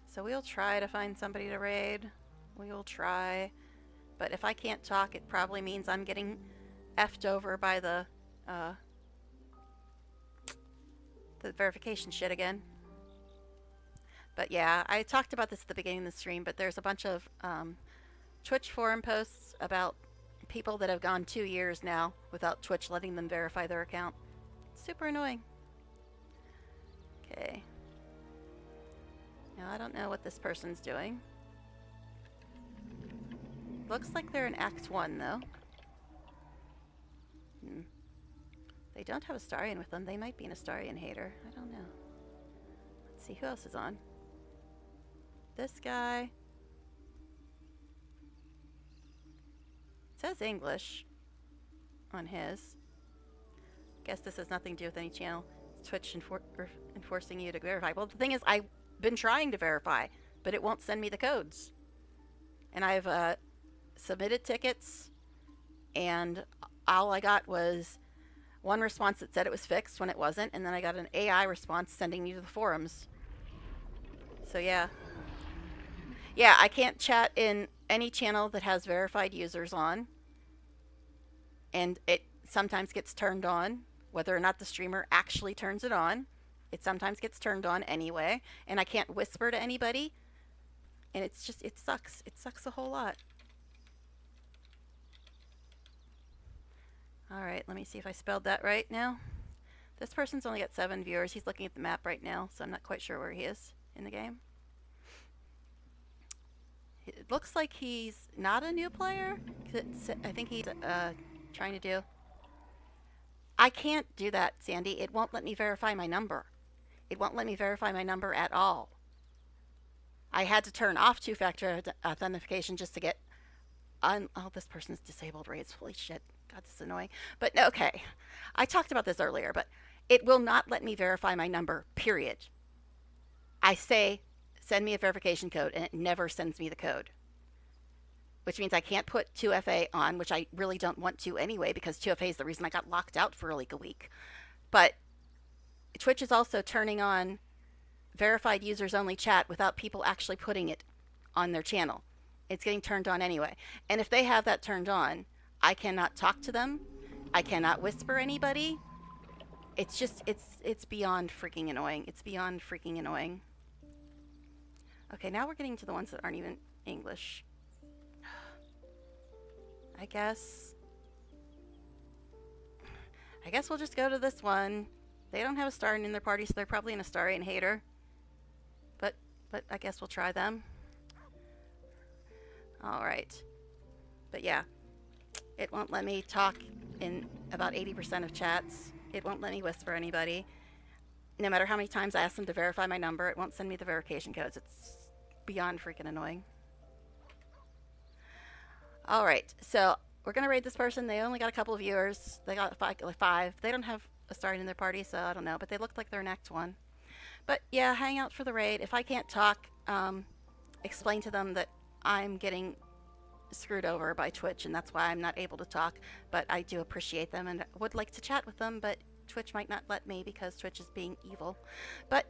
so we'll try to find somebody to raid. We'll try, but if I can't talk, it probably means I'm getting effed over by the verification shit again. But yeah, I talked about this at the beginning of the stream, but there's a bunch of Twitch forum posts about people that have gone 2 years now without Twitch letting them verify their account. It's super annoying. Okay. Now I don't know what this person's doing. Looks like they're in Act 1 though. They don't have Astarion with them. They might be an Astarion hater. I don't know. Let's see who else is on. This guy. It says English on his. Guess this has nothing to do with any channel. It's Twitch enforcing you to verify. Well, the thing is, I've been trying to verify, but it won't send me the codes. And I've submitted tickets, and all I got was one response that said it was fixed when it wasn't, and then I got an AI response sending me to the forums. So yeah. Yeah, I can't chat in any channel that has verified users on, and it sometimes gets turned on, whether or not the streamer actually turns it on. It sometimes gets turned on anyway, and I can't whisper to anybody, and it's just, it sucks. It sucks a whole lot. Alright, let me see if I spelled that right now. This person's only got 7 viewers. He's looking at the map right now, so I'm not quite sure where he is in the game. It looks like he's not a new player. I think he's trying to do... I can't do that, Sandy. It won't let me verify my number. It won't let me verify my number at all. I had to turn off two-factor authentication just to get... oh, this person's disabled rates. Holy shit. God, this is annoying. But okay. I talked about this earlier, but it will not let me verify my number, period. I say, send me a verification code, and it never sends me the code. Which means I can't put 2FA on, which I really don't want to anyway, because 2FA is the reason I got locked out for like a week. But Twitch is also turning on verified users only chat without people actually putting it on their channel. It's getting turned on anyway. And if they have that turned on, I cannot talk to them. I cannot whisper anybody. It's just, it's beyond freaking annoying. It's beyond freaking annoying. Okay, now we're getting to the ones that aren't even English. I guess we'll just go to this one. They don't have a Astarion in their party, so they're probably an Astarion hater. But I guess we'll try them. Alright. But yeah. It won't let me talk in about 80% of chats. It won't let me whisper anybody. No matter how many times I ask them to verify my number, it won't send me the verification codes. It's beyond freaking annoying. Alright, so we're going to raid this person. They only got a couple of viewers. They got five. They don't have a Astarion in their party, so I don't know. But they look like they're an Act 1. But yeah, hang out for the raid. If I can't talk, explain to them that I'm getting screwed over by Twitch, and that's why I'm not able to talk. But I do appreciate them and would like to chat with them, but Twitch might not let me because Twitch is being evil. But